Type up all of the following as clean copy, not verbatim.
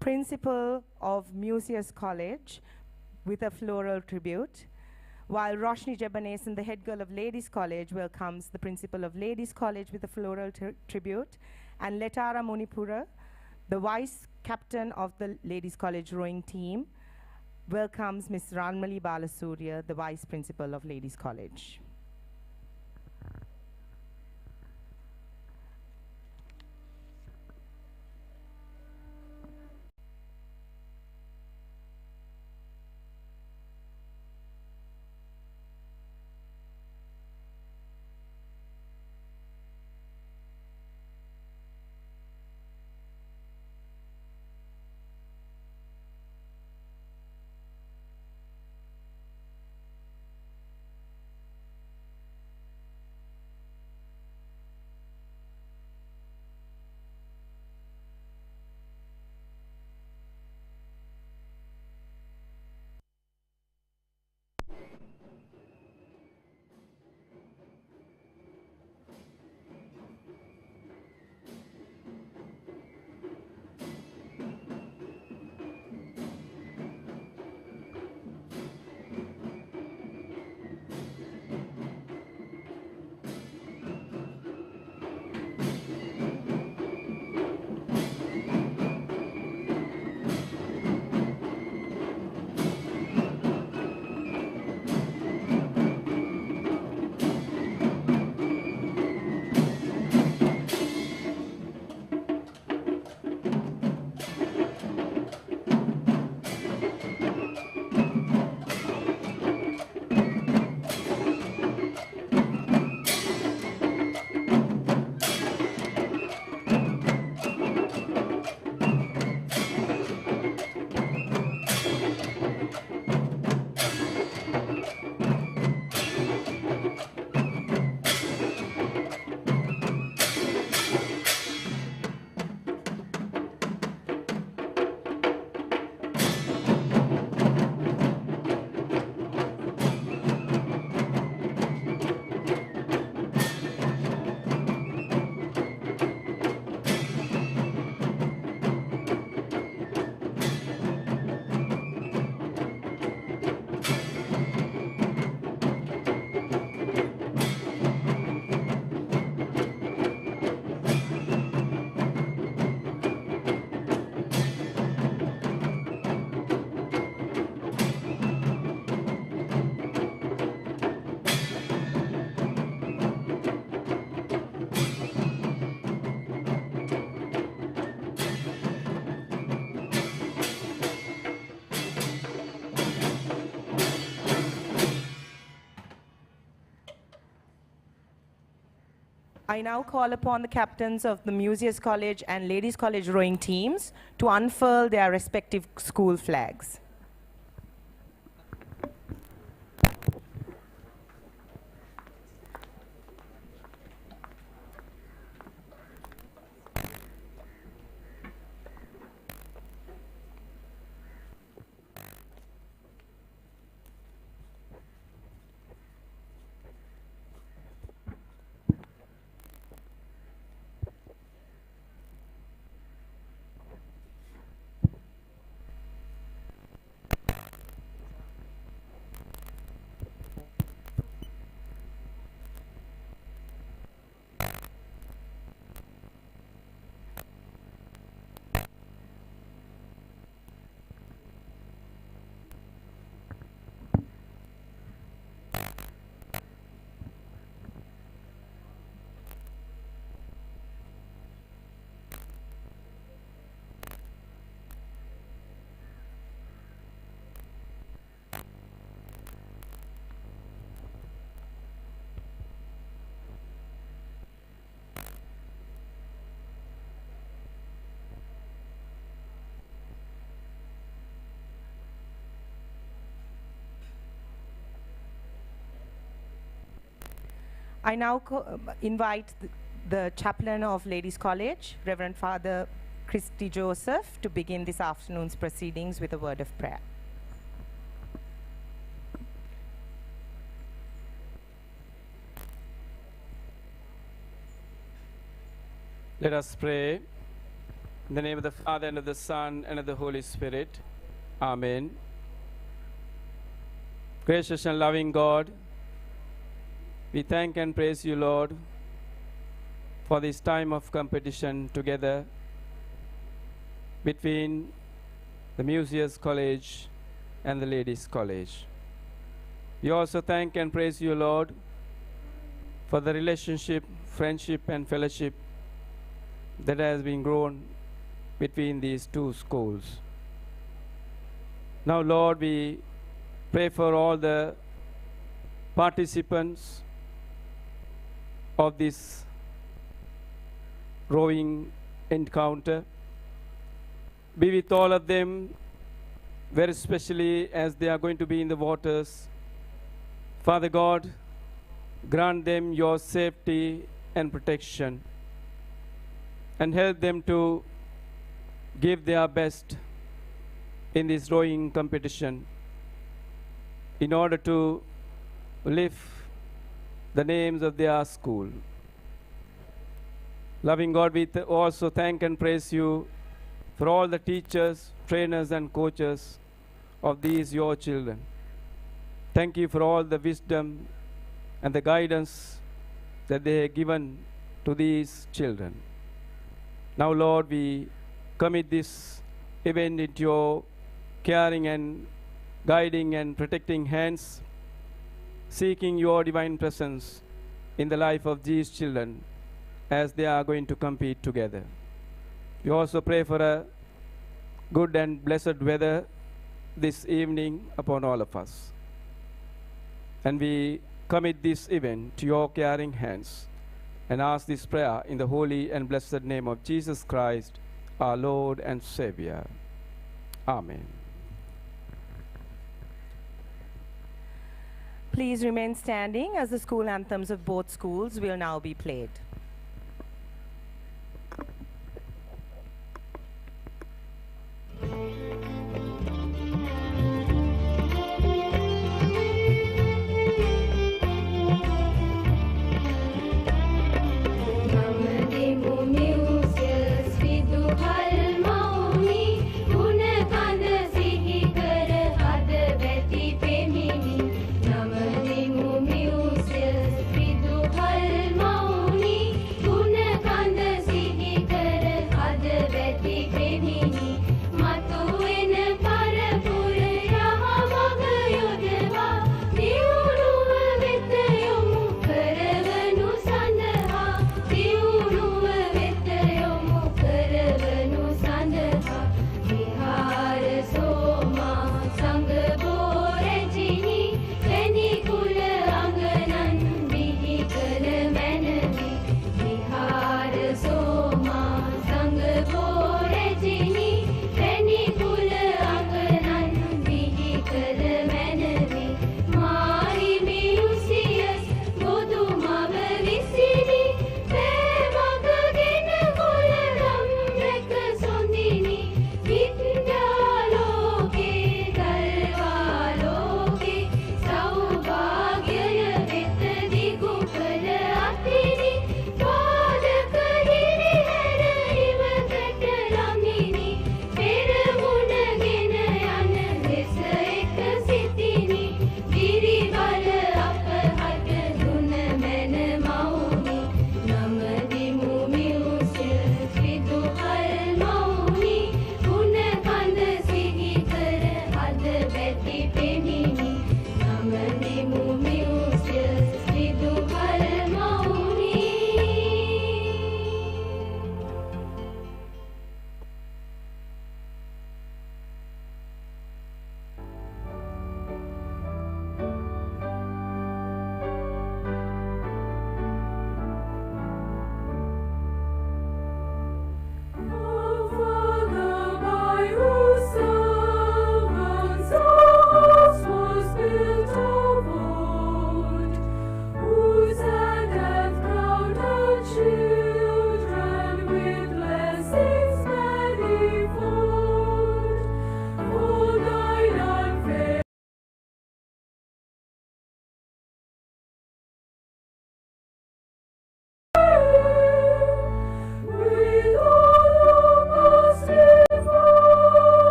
Principal of Museus College, with a floral tribute, while Roshni Jebanesan, the head girl of Ladies College, welcomes the principal of Ladies College with a floral tribute, and Letara Munipura, the vice captain of the Ladies College rowing team, welcomes Ms. Ranmali Balasurya, the vice principal of Ladies College. I now call upon the captains of the Museus College and Ladies College rowing teams to unfurl their respective school flags. I now invite the chaplain of Ladies College, Reverend Father Christy Joseph, to begin this afternoon's proceedings with a word of prayer. Let us pray. In the name of the Father, and of the Son, and of the Holy Spirit. Amen. Gracious and loving God, we thank and praise you, Lord, for this time of competition together between the Museus College and the Ladies College. We also thank and praise you, Lord, for the relationship, friendship, and fellowship that has been grown between these two schools. Now, Lord, we pray for all the participants of this rowing encounter. Be with all of them, very especially as they are going to be in the waters. Father God, grant them your safety and protection, and help them to give their best in this rowing competition in order to lift the names of their school. Loving God, we also thank and praise you for all the teachers, trainers, and coaches of these your children. Thank you for all the wisdom and the guidance that they have given to these children. Now, Lord, we commit this event into your caring and guiding and protecting hands, seeking your divine presence in the life of these children as they are going to compete together. We also pray for a good and blessed weather this evening upon all of us. And we commit this event to your caring hands and ask this prayer in the holy and blessed name of Jesus Christ, our Lord and Savior. Amen. Please remain standing as the school anthems of both schools will now be played. Mauny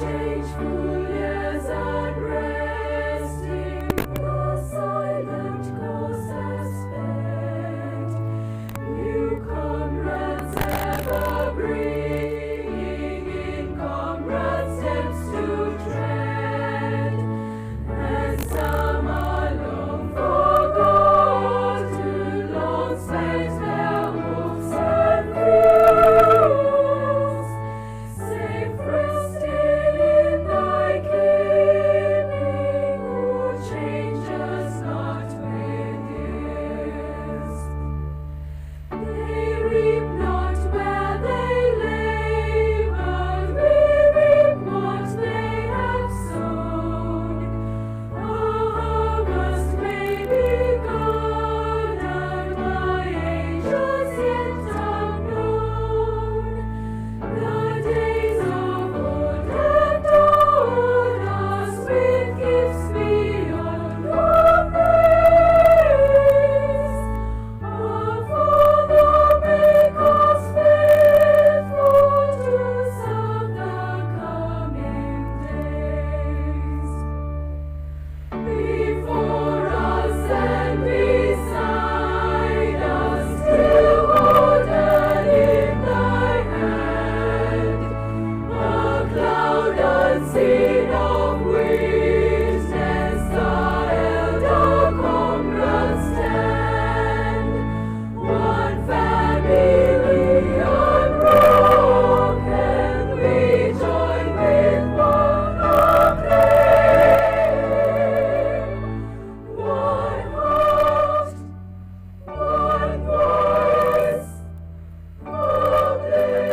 changeful years unresting, the silent ghosts have sped. New comrades ever bringing in comrade steps to tread, and some are long forgotten, long spent their hopes and views. Safe resting in thy keeping, who changes not with years. They reap not where they labored, we reap what they have sown. A harvest may be garnered by ages yet unknown. The days of old have dawned us with gifts beyond our praise. Our Father, make us faithful to serve the coming days. Before us and beside us, still holden in thy hand, a cloud unseen of witness, our elder comrades stand. One family unbroken, we join with one acclaim. One heart, one voice, uplifting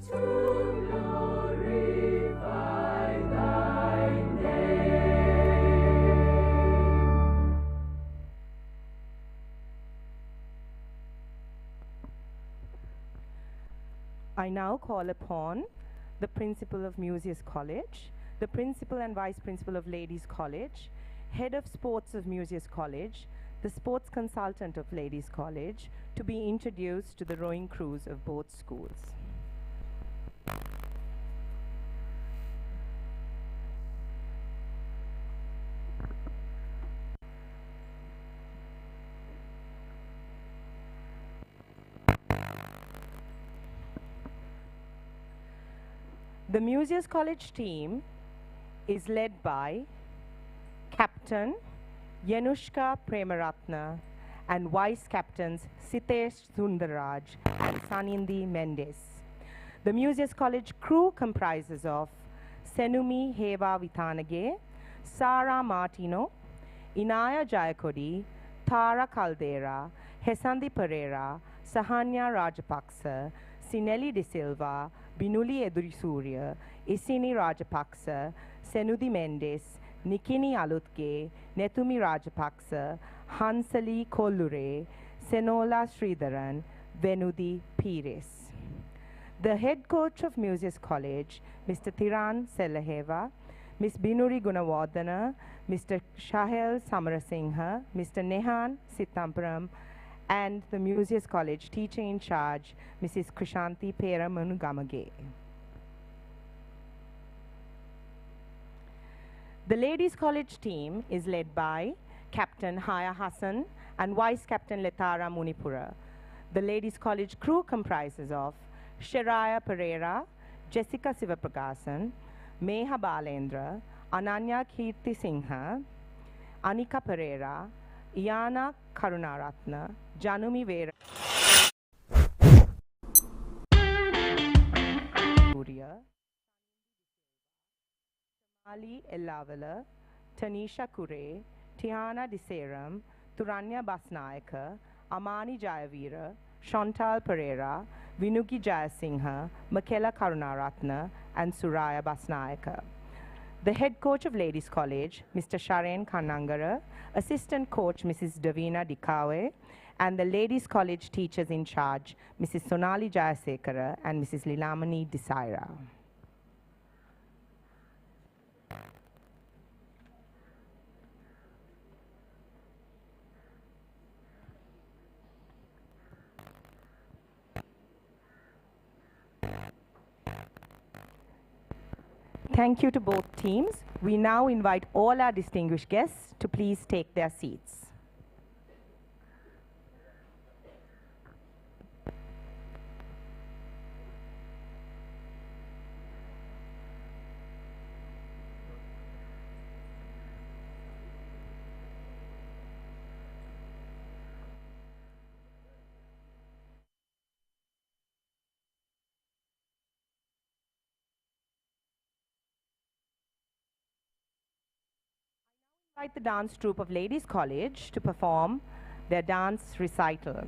to glorify thy name. I now call upon the principal of Museus College, the principal and vice principal of Ladies College, head of sports of Museus College, the sports consultant of Ladies College, to be introduced to the rowing crews of both schools. The Museus College team is led by Captain Yanushka Premaratna and Vice Captains Sitesh Sundaraj and Sanindi Mendes. The Museus College crew comprises of Senumi Heva Vithanage, Sara Martino, Inaya Jayakodi, Tara Caldera, Hesandi Pereira, Sahanya Rajapaksa, Sinelli De Silva, Binuli Edurisurya, Isini Rajapaksa, Senudi Mendes, Nikini Alutke, Netumi Rajapaksa, Hansali Kollure, Senola Sridharan, Venudi Pires. The head coach of Museus College, Mr. Thiran Selaheva, Ms. Binuri Gunawardana, Mr. Shahel Samarasingha, Mr. Nehan Sitamparam, and the Museus College teacher in charge, Mrs. Krishanti Peramanugamage. The Ladies College team is led by Captain Haya Hassan and Vice Captain Letara Munipura. The Ladies College crew comprises of Sharaya Pereira, Jessica Sivaprakasan, Meha Balendra, Ananya Kirti Singha, Anika Pereira, Iana Karunaratna, Janumi Vera, Ali Elavala, Tanisha Kure, Tiana Diseram, Turanya Basnaika, Amani Jayavira, Chantal Pereira, Vinuki Jayasingha, Makela Karunaratna, and Suraya Basnaika. The head coach of Ladies College, Mr. Sharen Kanangara, assistant coach, Mrs. Davina Dikawe, and the Ladies College teachers in charge, Mrs. Sonali Jayasekara and Mrs. Lilamani Desaira. Thank you to both teams. We now invite all our distinguished guests to please take their seats. I invite the dance troupe of Ladies College to perform their dance recital.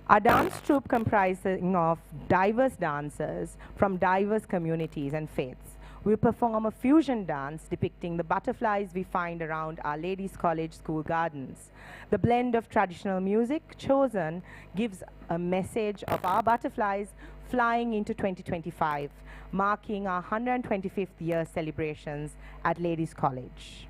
Our dance troupe comprising of diverse dancers from diverse communities and faiths. We perform a fusion dance depicting the butterflies we find around our Ladies College school gardens. The blend of traditional music chosen gives a message of our butterflies flying into 2025, marking our 125th year celebrations at Ladies College.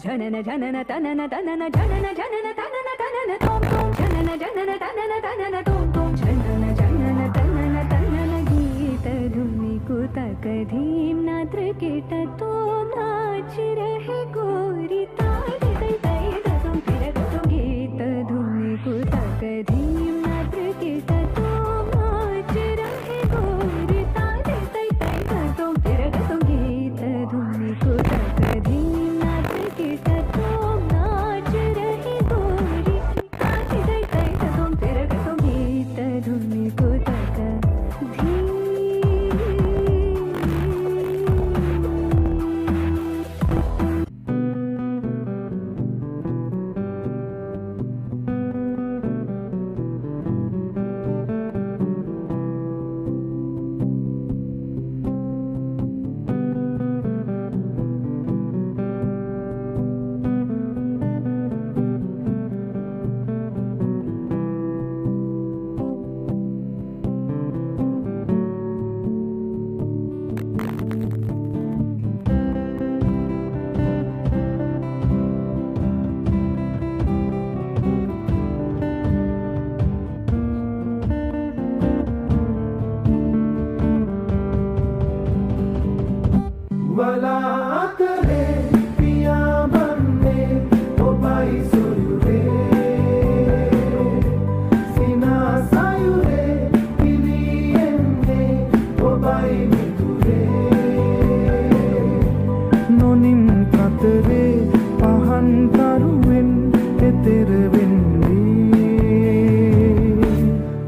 Janana janana tanana tanana janana janana tanana tanana tom tom janana janana tanana tanana tom tom janana janana tanana tanana geeta dhuni ko takadhim nadra keta tom naach rahe gori taal dai dai dum tira dum geeta dhuni ko takadhim nadra keta tom naach rahe gori taal dai dai dum tira dum geeta dhuni ko takadhim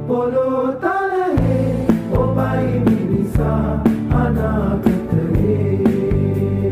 Polo tale, obai minisa, ana ketare.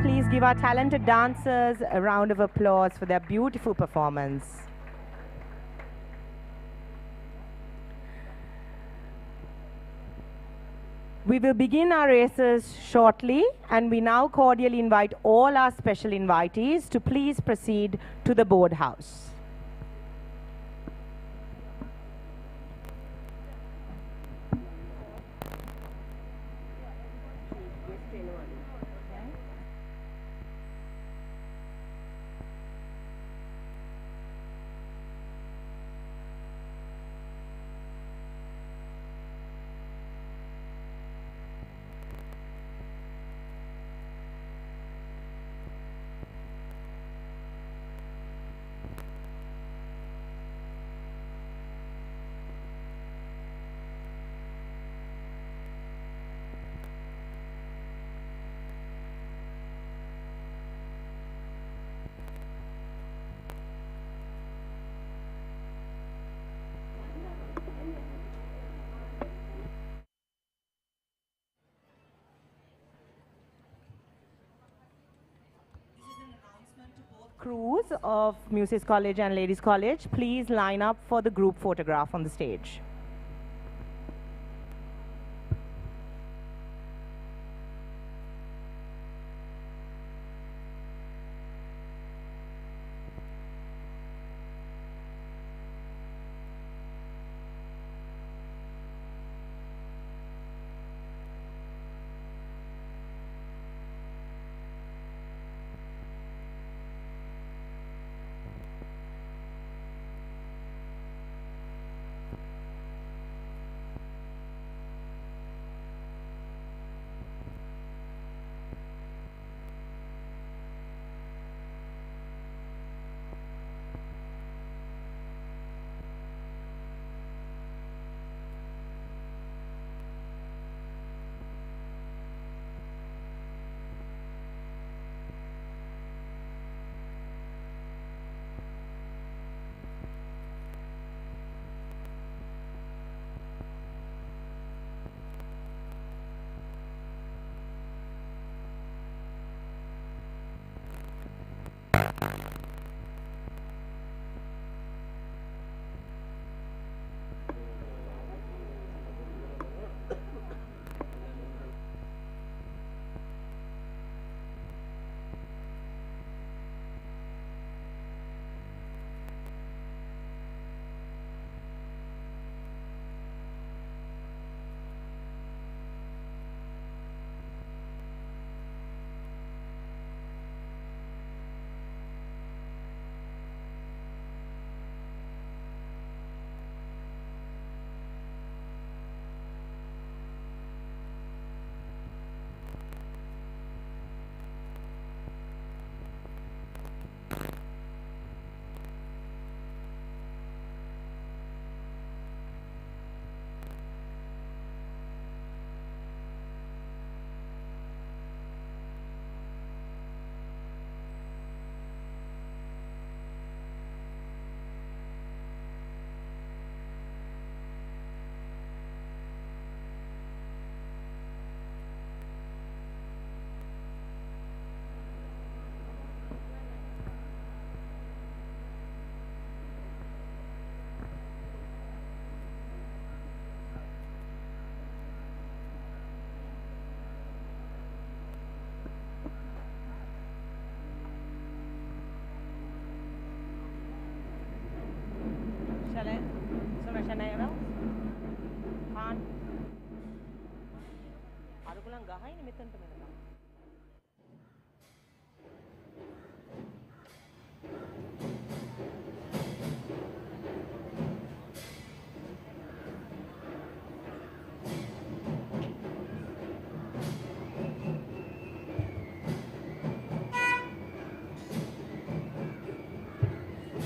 please give our talented dancers a round of applause for their beautiful performance. We will begin our races shortly, and we now cordially invite all our special invitees to please proceed to the board house. Crews of Muses College and Ladies College, please line up for the group photograph on the stage.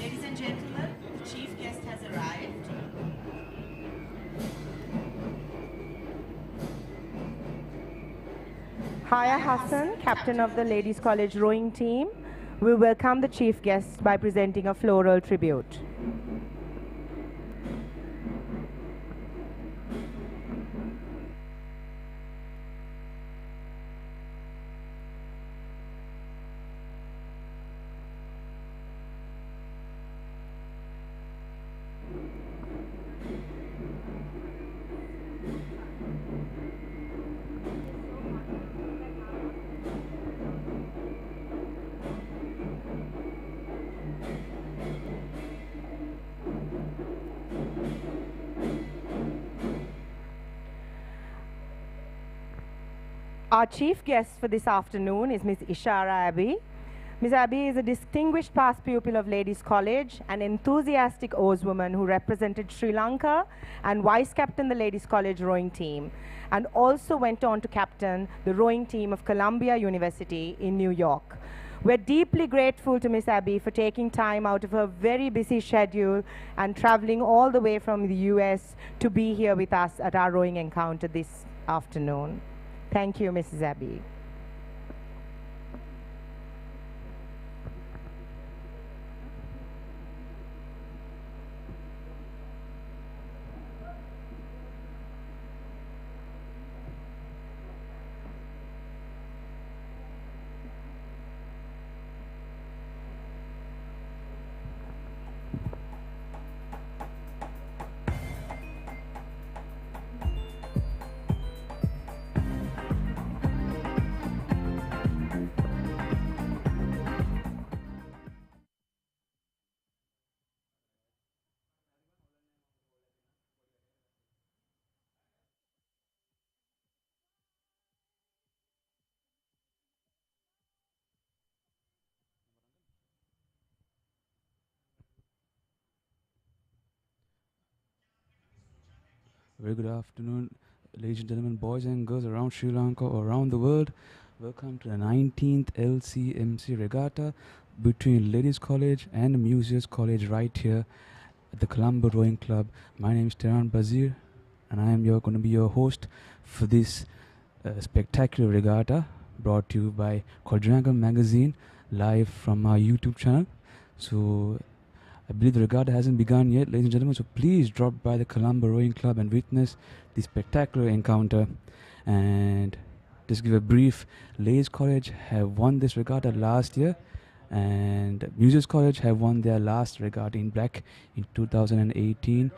Ladies and gentlemen, the chief guest has arrived. Haya Hassan, captain of the Ladies College rowing team, will welcome the chief guest by presenting a floral tribute. Our chief guest for this afternoon is Ms. Ishara Abbey. Ms. Abbey is a distinguished past pupil of Ladies College, an enthusiastic oarswoman who represented Sri Lanka and vice-captained the Ladies College rowing team, and also went on to captain the rowing team of Columbia University in New York. We're deeply grateful to Ms. Abbey for taking time out of her very busy schedule and traveling all the way from the US to be here with us at our rowing encounter this afternoon. Thank you, Mrs. Abbey. Very good afternoon, ladies and gentlemen, boys and girls around Sri Lanka or around the world. Welcome to the 19th LCMC Regatta between Ladies College and Museums College right here at the Colombo Rowing Club. My name is Tehran Bazir and I am going to be your host for this spectacular regatta brought to you by Quadrangle Magazine live from our YouTube channel. So I believe the regatta hasn't begun yet, ladies and gentlemen, so please drop by the Colombo Rowing Club and witness the spectacular encounter. And just give a brief, Ladies College have won this regatta last year, and Museums College have won their last regatta in black in 2018,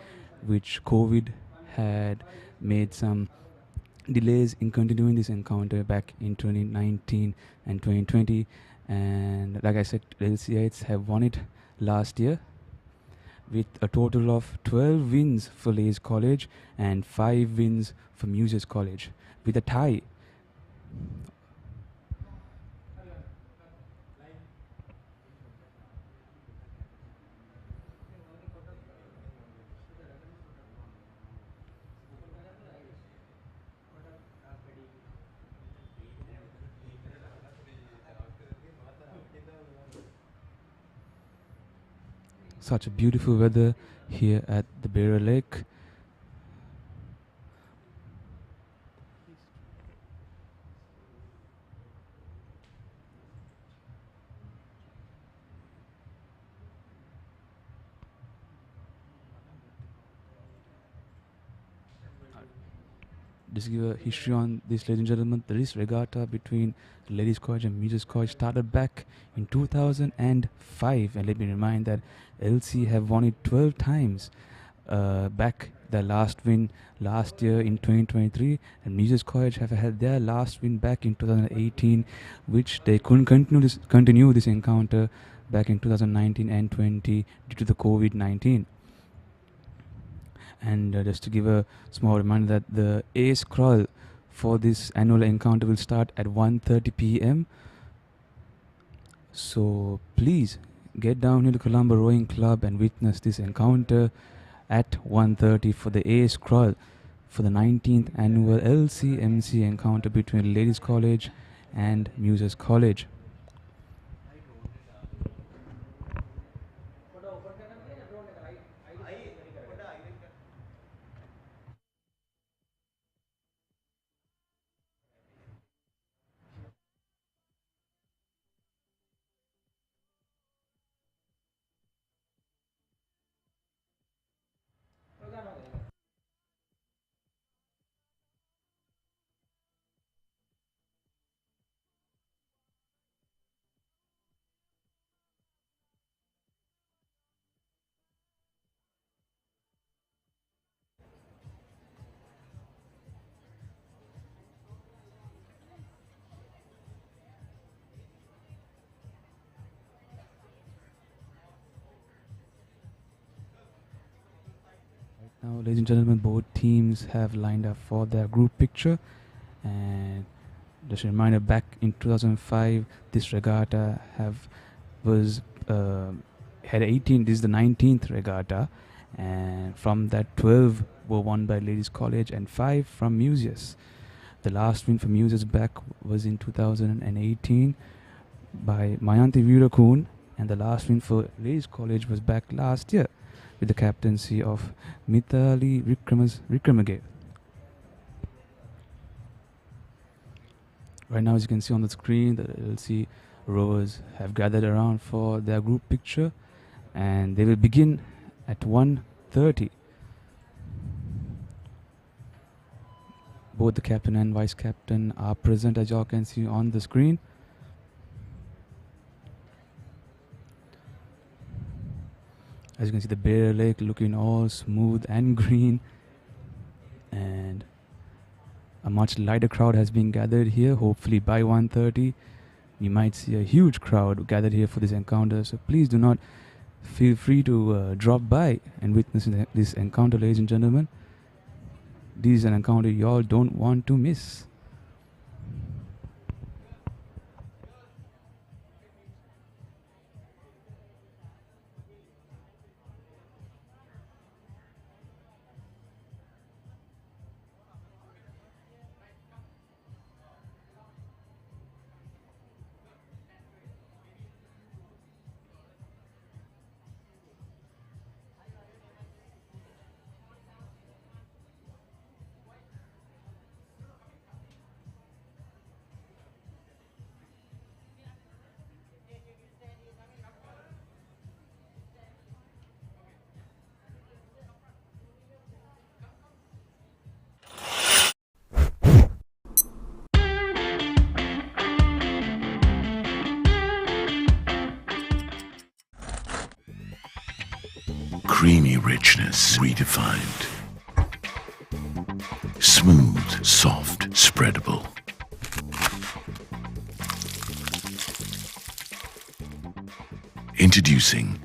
which COVID had made some delays in continuing this encounter back in 2019 and 2020. And like I said, LCIs have won it last year, with a total of 12 wins for Ladies College and 5 wins for Museums College, with a tie. Such a beautiful weather here at the Beira Lake. Just give a history on this, ladies and gentlemen. This regatta between Ladies College and Museums College started back in 2005, and let me remind that LC have won it 12 times. Back their last win last year in 2023, and Museums College have had their last win back in 2018, which they couldn't continue this encounter back in 2019 and 20 due to the COVID-19. And just to give a small reminder that the A-scull for this annual encounter will start at 1:30 p.m. So please get down here to Colombo Rowing Club and witness this encounter at 1:30 for the A-scull for the 19th annual LCMC encounter between Ladies College and Museums College. Now, ladies and gentlemen, both teams have lined up for their group picture, and Just a reminder, back in 2005, this regatta was had 18. This is the 19th regatta, and from that 12 were won by Ladies College and 5 from Museus. The last win for Museus back was in 2018 by Mayanti Veerakun, and the last win for Ladies College was back last year with the captaincy of Mithali Wickremage. Right now, as you can see on the screen, the LC rowers have gathered around for their group picture, and they will begin at 1:30. Both the captain and vice captain are present, as you all can see on the screen. As you can see, the Bear Lake looking all smooth and green, and a much lighter crowd has been gathered here. Hopefully by 1:30 we might see a huge crowd gathered here for this encounter, so please do not feel free to drop by and witness this encounter, ladies and gentlemen. This is an encounter you all don't want to miss. Creamy richness redefined. Smooth, soft, spreadable. Introducing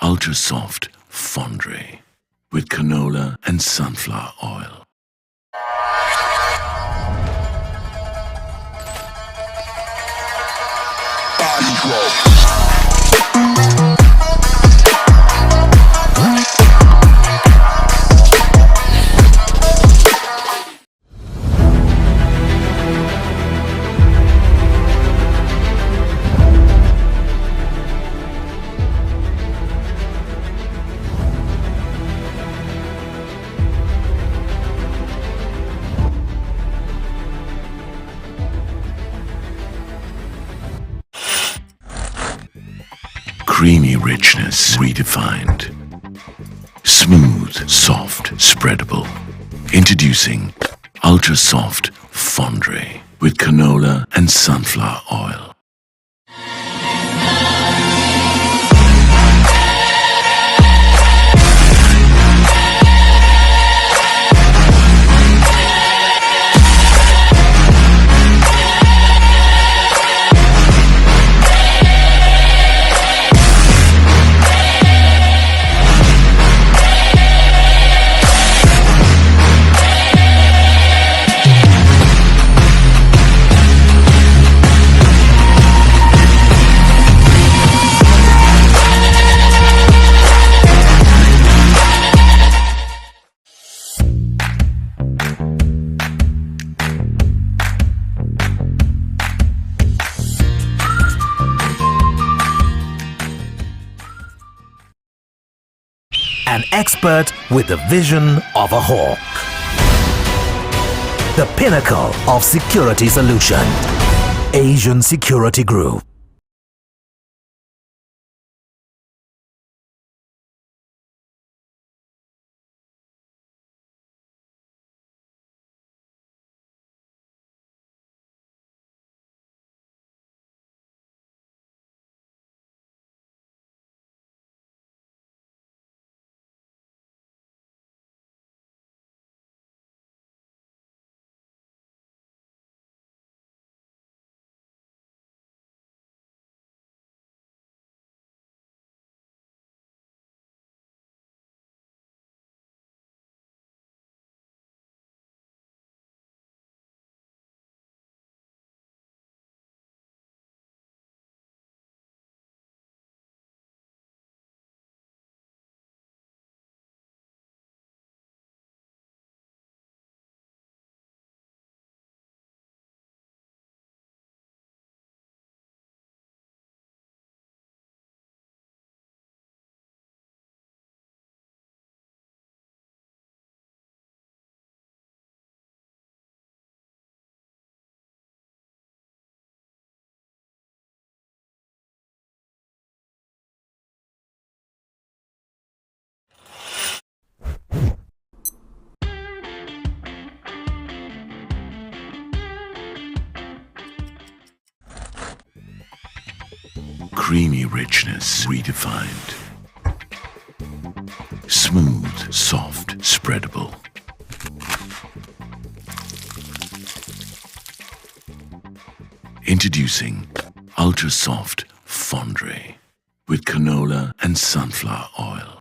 Ultra Soft Fondue with canola and sunflower oil. Creamy richness redefined. Smooth, soft, spreadable. Introducing Ultra Soft Fondue with canola and sunflower oil. An expert with the vision of a hawk. The pinnacle of security solution. Asian Security Group. Creamy richness redefined. Smooth, soft, spreadable. Introducing Ultra Soft Fondue with canola and sunflower oil.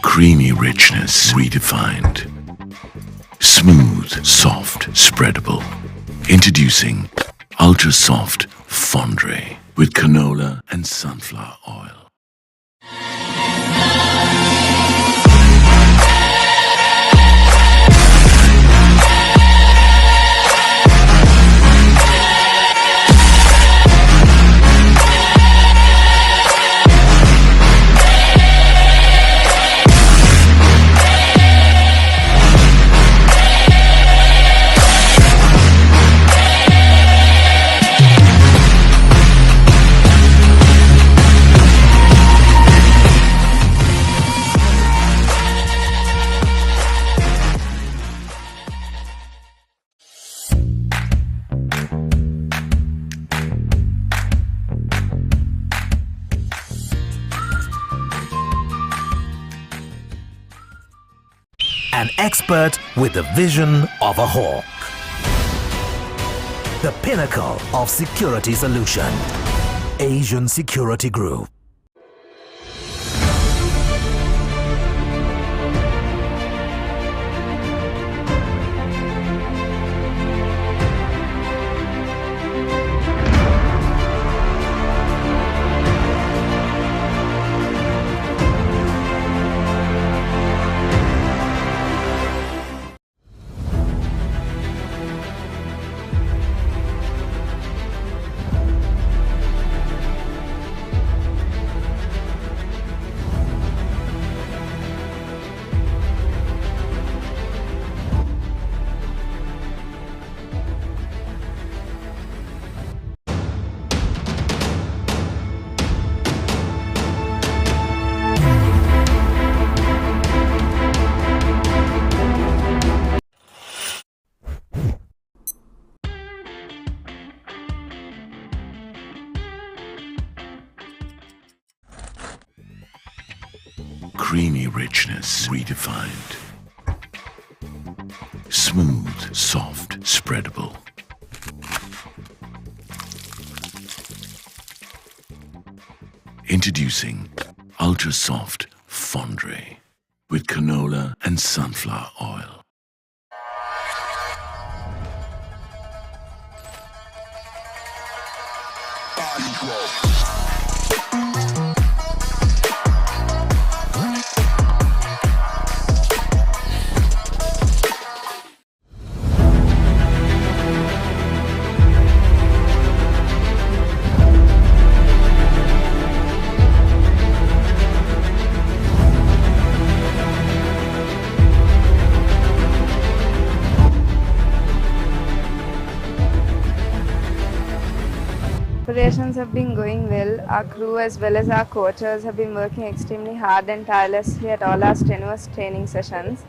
Creamy richness redefined. Smooth, soft, spreadable. Introducing Ultra Soft Fondue with canola and sunflower oil. An expert with the vision of a hawk. The pinnacle of security solution. Asian Security Group. Creamy richness redefined. Smooth, soft, spreadable. Introducing Ultra Soft Fondue with canola and sunflower oil. Preparations have been going well. Our crew as well as our coaches have been working extremely hard and tirelessly at all our strenuous training sessions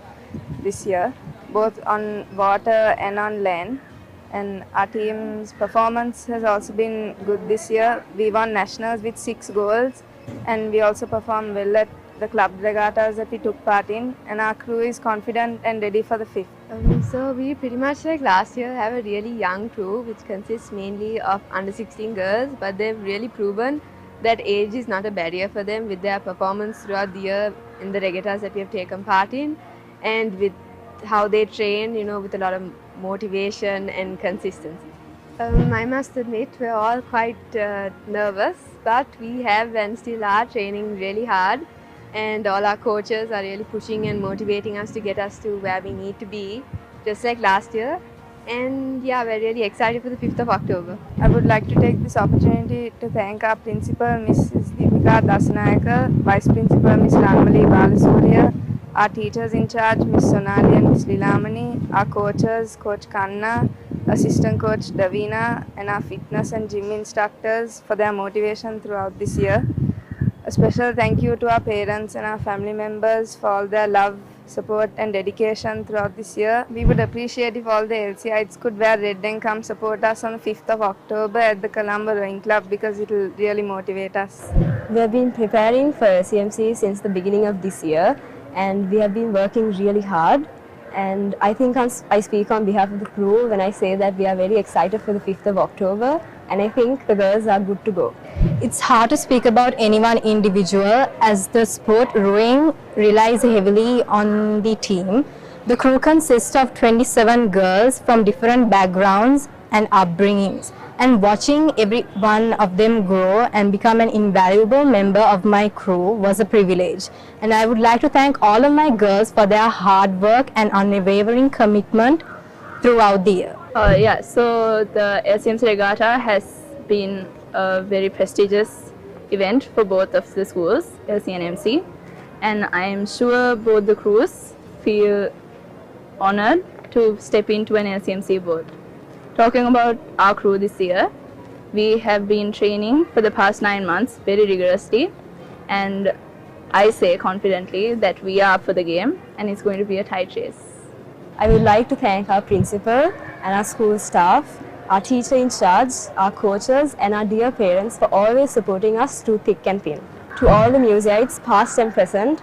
this year, both on water and on land. And our team's performance has also been good this year. We won nationals with 6 goals, and we also performed well at the club regattas that we took part in, and our crew is confident and ready for the 5th. So we pretty much like last year have a really young crew which consists mainly of under 16 girls, but they've really proven that age is not a barrier for them with their performance throughout the year in the regattas that we have taken part in, and with how they train, with a lot of motivation and consistency. I must admit we're all quite nervous, but we have and still are training really hard, and all our coaches are really pushing and motivating us to get us to where we need to be, just like last year. And yeah, we're really excited for the 5th of October. I would like to take this opportunity to thank our principal, Mrs. Deepika Dasanayaka, Vice Principal, Ms. Ranmali Balasurya, our teachers in charge, Ms. Sonali and Ms. Lilamani, our coaches, Coach Kanna, Assistant Coach Davina, and our fitness and gym instructors for their motivation throughout this year. A special thank you to our parents and our family members for all their love, support and dedication throughout this year. We would appreciate if all the LCIs could wear red and come support us on the 5th of October at the Colombo Rowing Club, because it will really motivate us. We have been preparing for LCMC since the beginning of this year, and we have been working really hard. And I think I speak on behalf of the crew when I say that we are very excited for the 5th of October, and I think the girls are good to go. It's hard to speak about any one individual, as the sport rowing relies heavily on the team. The crew consists of 27 girls from different backgrounds and upbringings, and watching every one of them grow and become an invaluable member of my crew was a privilege. And I would like to thank all of my girls for their hard work and unwavering commitment throughout the year. Yeah, so the LCMC Regatta has been a very prestigious event for both of the schools, LC and MC, and I am sure both the crews feel honored to step into an LCMC boat. Talking about our crew this year, we have been training for the past 9 months very rigorously, and I say confidently that we are up for the game and it's going to be a tight race. I would like to thank our principal and our school staff, our teacher in charge, our coaches and our dear parents for always supporting us through thick and thin. To all the museites past and present,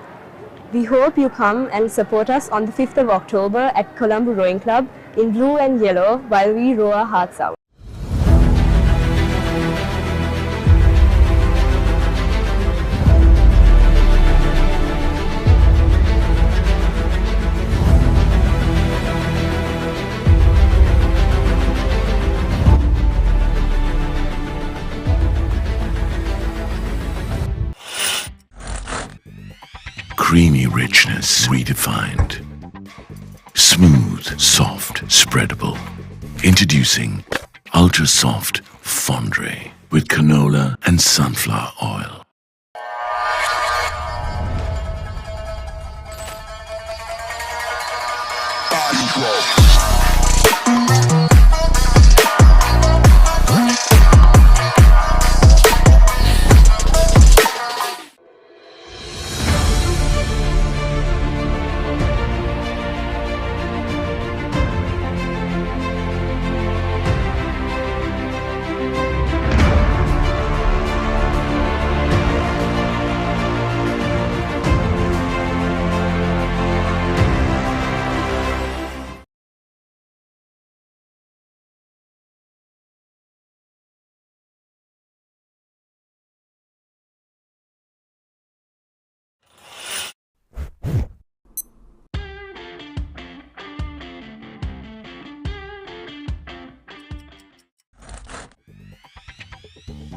we hope you come and support us on the 5th of October at Colombo Rowing Club in blue and yellow while we row our hearts out. Creamy richness redefined. Smooth, soft, spreadable. Introducing Ultra Soft Fondue with canola and sunflower oil.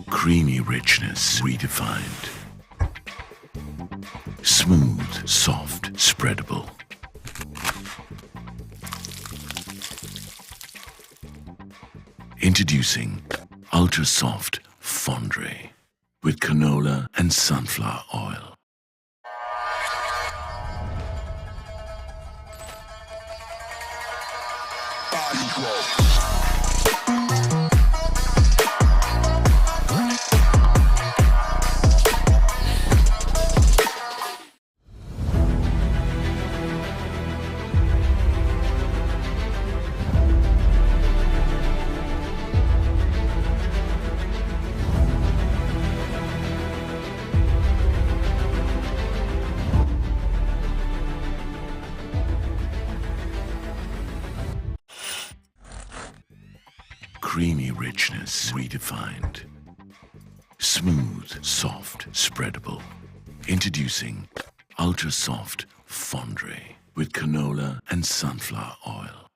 Creamy richness redefined. Smooth, soft, spreadable. Introducing Ultra Soft Fondue with canola and sunflower oil. Creamy richness redefined. Smooth, soft, spreadable. Introducing Ultra Soft Fondue with canola and sunflower oil.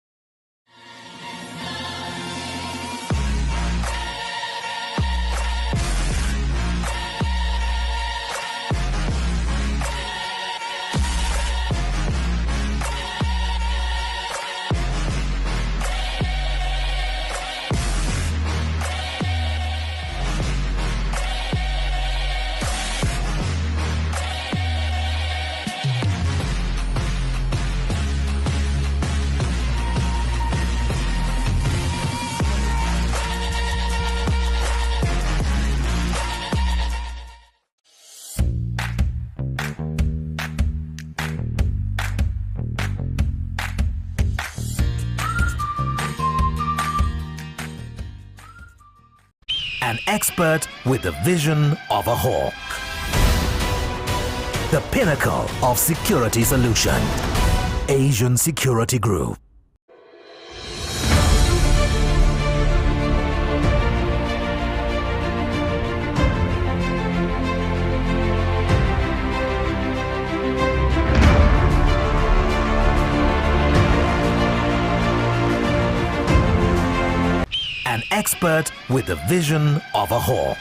An expert with the vision of a hawk. The pinnacle of security solution. Asian Security Group. An expert with the vision of a hawk.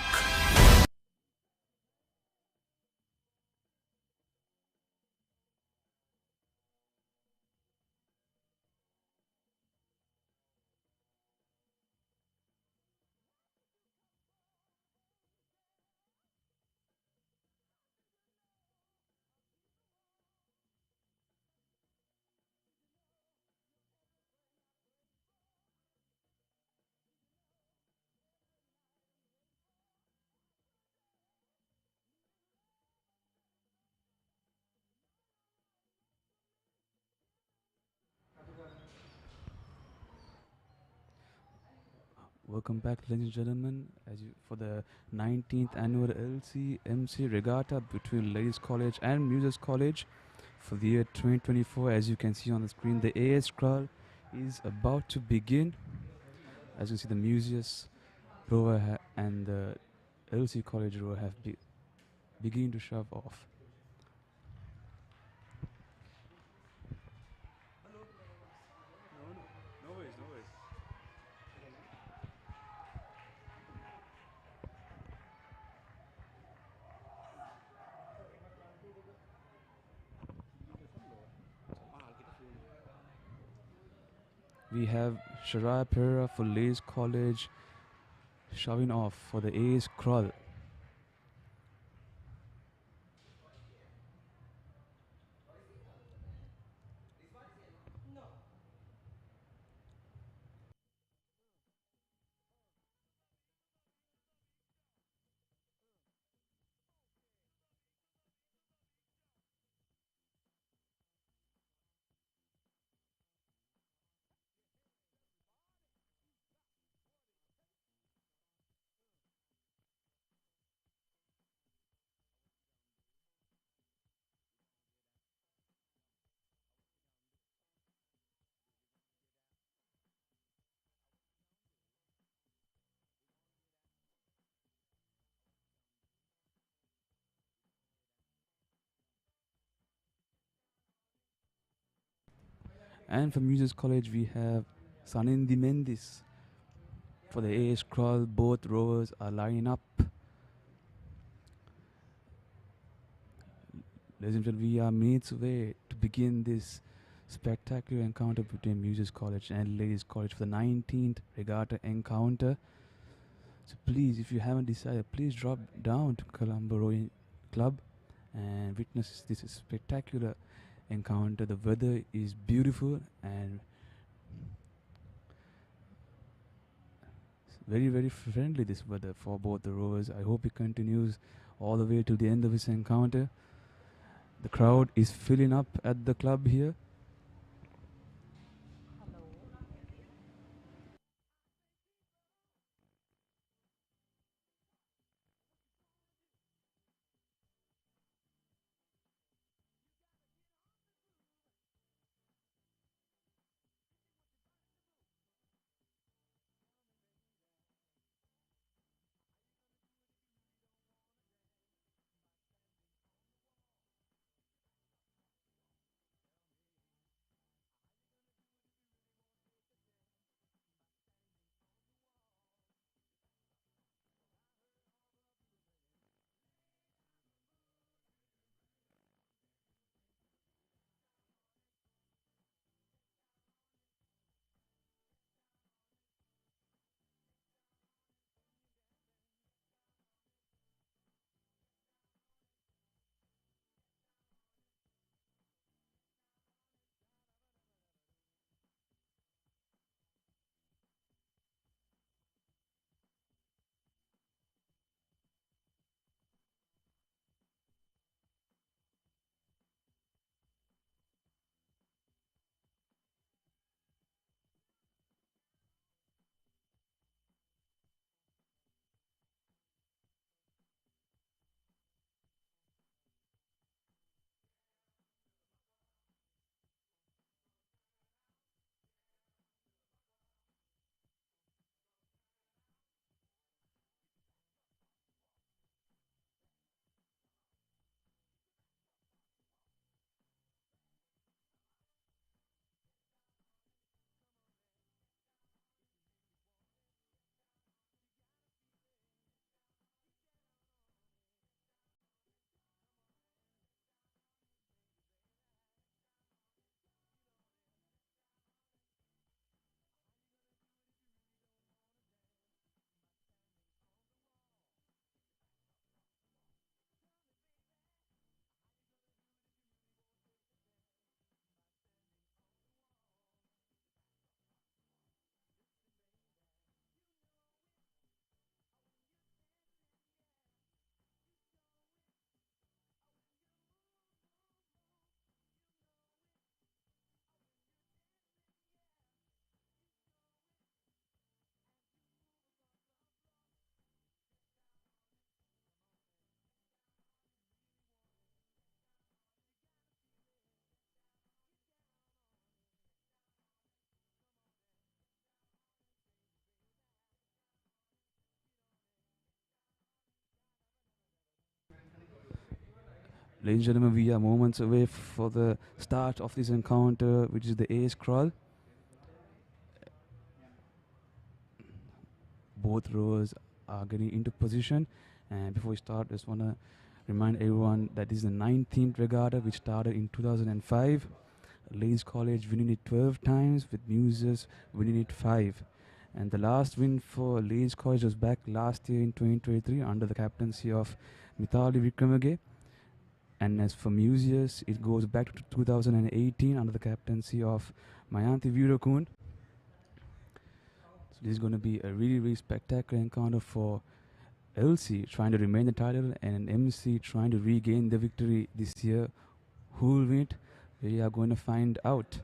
Welcome back, ladies and gentlemen, for the 19th annual LCMC Regatta between Ladies College and Muses College for the year 2024. As you can see on the screen, the A-scull is about to begin. As you see, the Muses rower and the LC College rower have begin to shove off. We have Shariah Pereira for Ladies College shoving off for the A-scull. And for Muses College, we have Sanindi Mendis. For the A-scull, both rowers are lining up. Ladies and gentlemen, we are minutes away to begin this spectacular encounter between Muses College and Ladies College for the 19th Regatta encounter. So please, if you haven't decided, please drop down to Colombo Rowing Club and witness this spectacular encounter. The weather is beautiful and very, very friendly, this weather for both the rowers. I hope it continues all the way till the end of this encounter. The crowd is filling up at the club here. Ladies and gentlemen, we are moments away for the start of this encounter, which is the A-scull. Both rows are getting into position, and before we start, I just want to remind everyone that this is the 19th regatta, which started in 2005. Ladies College winning it 12 times, with Muses winning it 5. And the last win for Ladies College was back last year in 2023 under the captaincy of Mithali Wickremage. And as for Museus, it goes back to 2018 under the captaincy of Mayanti Virakun. So this is going to be a really, really spectacular encounter for LC trying to remain the title and MC trying to regain the victory this year. Who will win it? We are going to find out.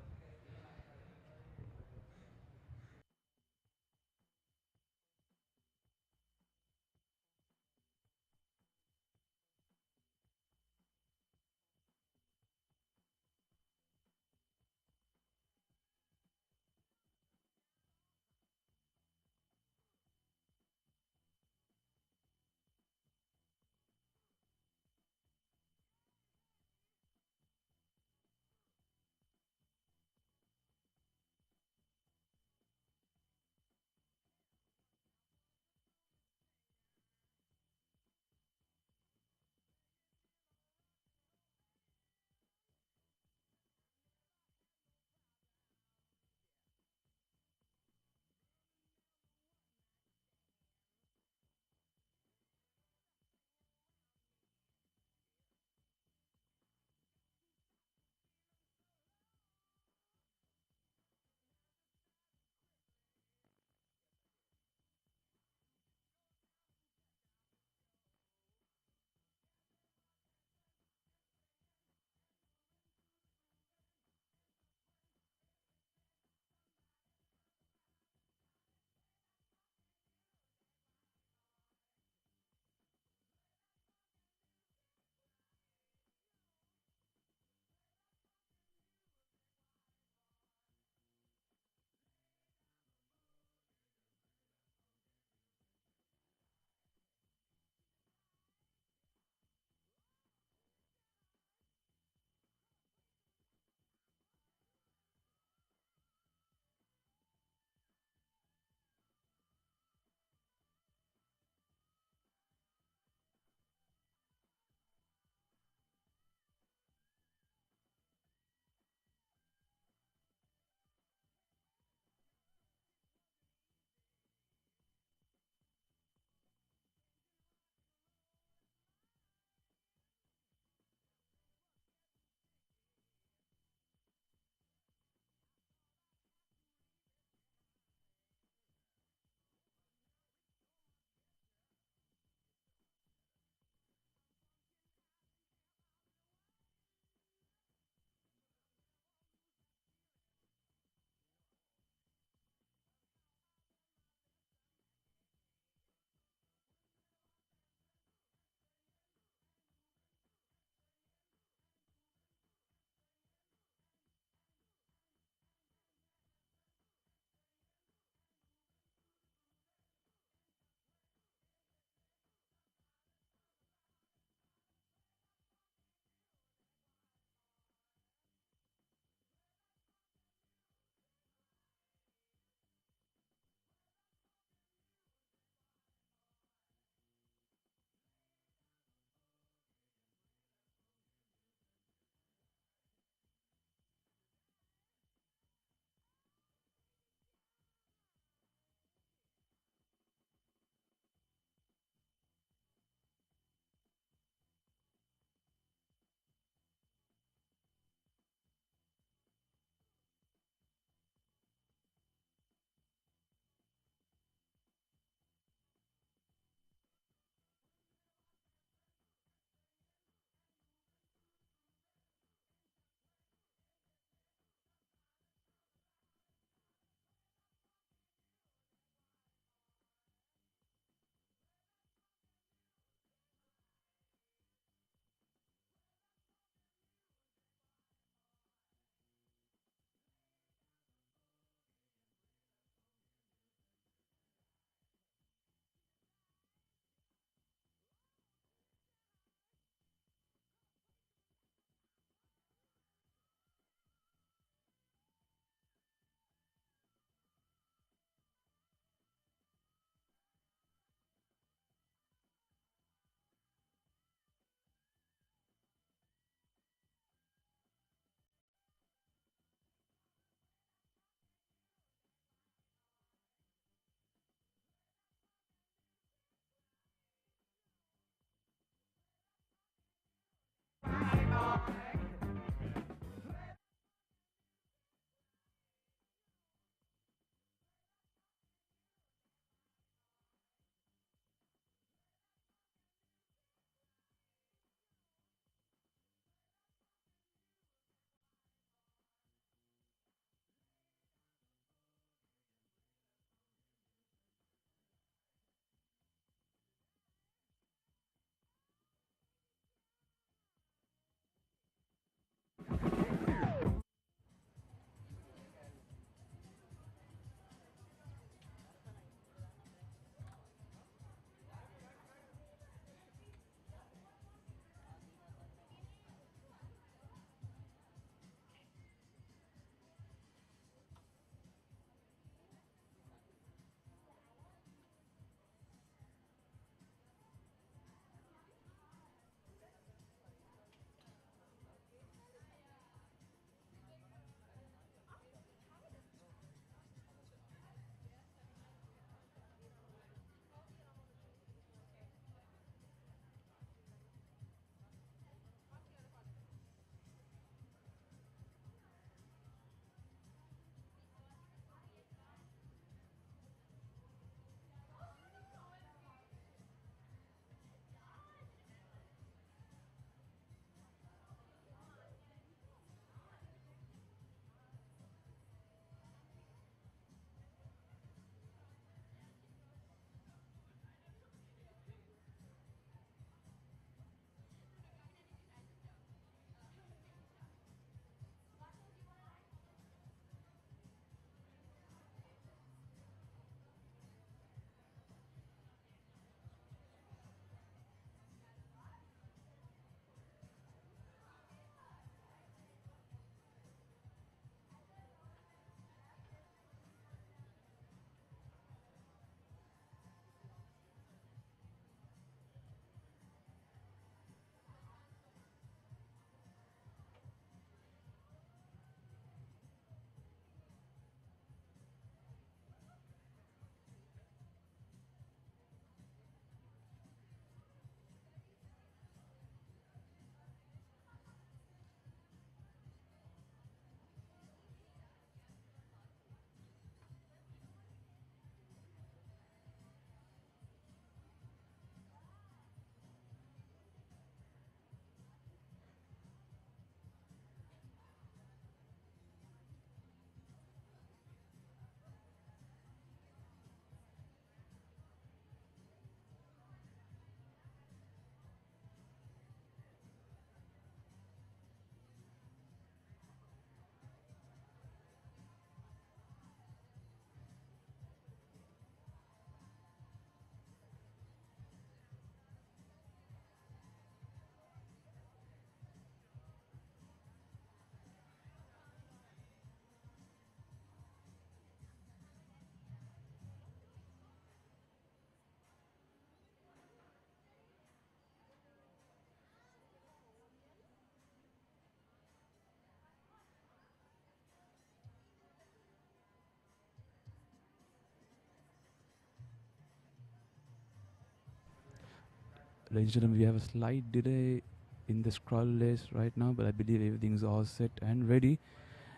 Ladies and gentlemen, we have a slight delay in the scroll list right now, but I believe everything's all set and ready.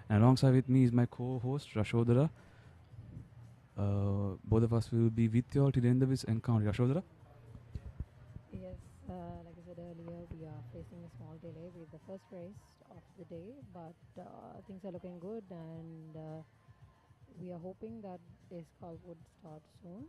And alongside with me is my co-host, Rashodhara. Both of us will be with you all till the end of this encounter. Rashodhara? Yes, like I said earlier, we are facing a small delay with the first race of the day, but things are looking good, and we are hoping that A-scull would start soon.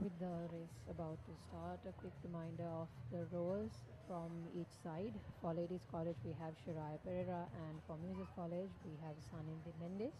With the race about to start, a quick reminder of the roles from each side. For Ladies College, we have Shiraya Pereira, and for Music College, we have Sanindi Mendes.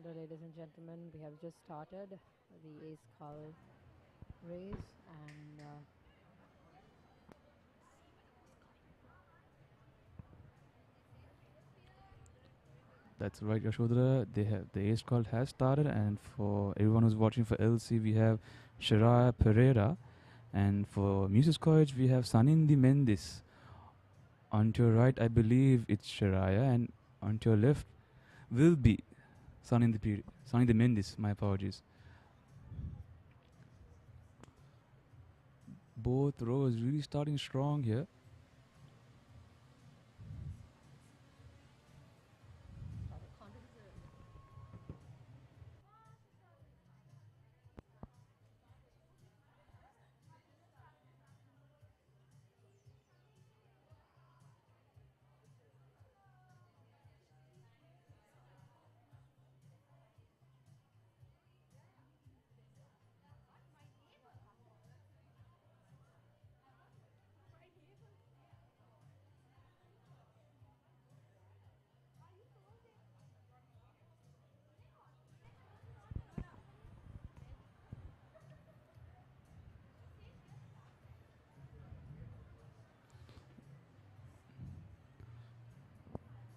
ladies and gentlemen, we have just started the A-scull race, and That's right, Yashodhara. The A-scull has started, and for everyone who's watching for LC, we have Shiraya Pereira, and for Music College, we have Sanindi Mendis. On to your right, I believe it's Shiraya, and on to your left will be Sanindi Mendis. My apologies. Both rows really starting strong here.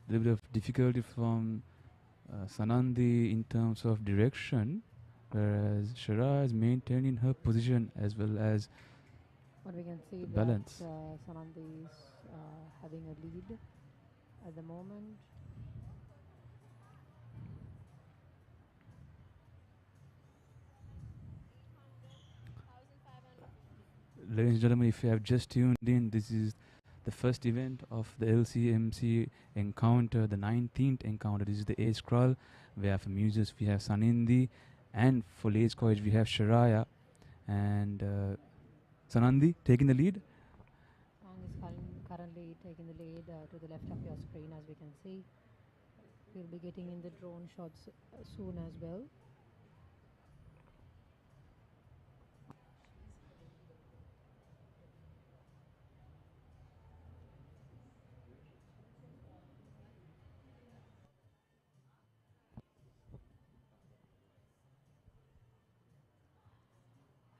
A little bit of difficulty from Sanandi in terms of direction, whereas Shira is maintaining her position as well as but we can see balance. that Sanandi is having a lead at the moment. Ladies and gentlemen, if you have just tuned in, this is the first event of the LCMC encounter, the 19th encounter. This is the A-scull. We have for Muses, we have Sanindi, and for Ladies College, we have Shiraya. And Sanandi taking the lead. And is currently taking the lead to the left of your screen, as we can see. We'll be getting in the drone shots soon as well.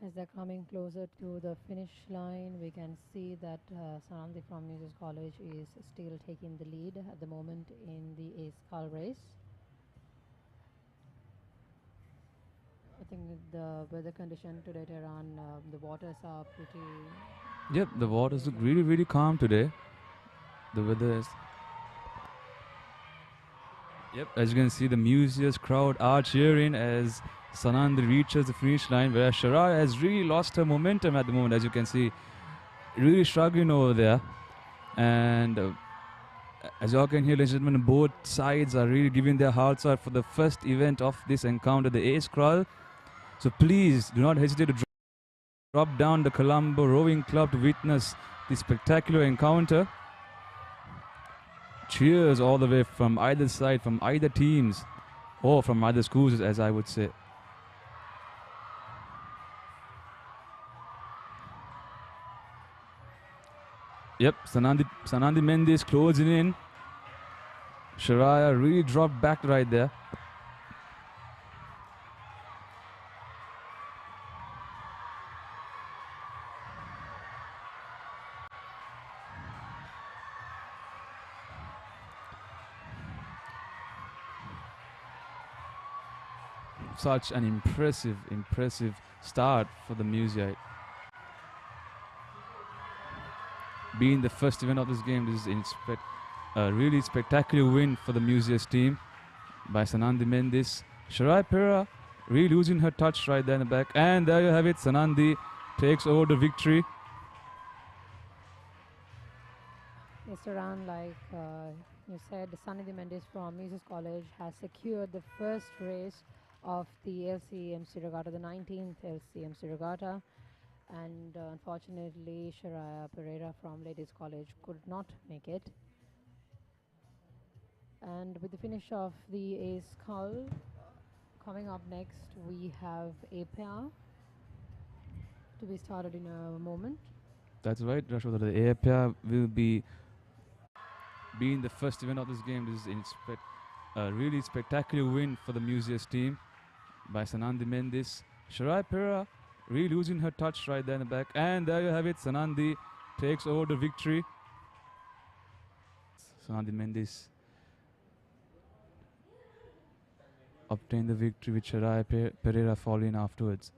As they're coming closer to the finish line, we can see that Sanandi from Music College is still taking the lead at the moment in the A-scull race. I think the weather condition today, Tehran, the waters are pretty... Yep, the waters look really, really calm today. The weather is... Yep, as you can see, the Museus crowd are cheering as Sanandi reaches the finish line, where Shara has really lost her momentum at the moment, as you can see. Really struggling over there. And as you all can hear, ladies and gentlemen, both sides are really giving their hearts out for the first event of this encounter, the A-scull. So please do not hesitate to drop down the Colombo Rowing Club to witness this spectacular encounter. Cheers all the way from either side, from either teams, or from either schools, as I would say. Yep, Sanandi Mendes closing in. Shiraya really dropped back right there. Such an impressive start for the Museite. Being the first event of this game, this is a really spectacular win for the Museus team by Sanandi Mendes. Shirai Pera really losing her touch right there in the back. And there you have it, Sanandi takes over the victory. Yes, Tehran, like you said, Sanandi Mendes from Music College has secured the first race of the LCMC Regatta, the 19th LCMC Regatta, and unfortunately Shiraya Pereira from Ladies College could not make it. And with the finish of the A-scull, coming up next we have a pair to be started in a moment. That's right, Rashod. The A pair will be being the first event of this game. This is A really spectacular win for the Museus team by Sanandi Mendis. Shirai Pera really losing her touch right there in the back. And there you have it. Sanandi takes over the victory. Sanandi Mendis obtained the victory with Shirai Pereira falling afterwards.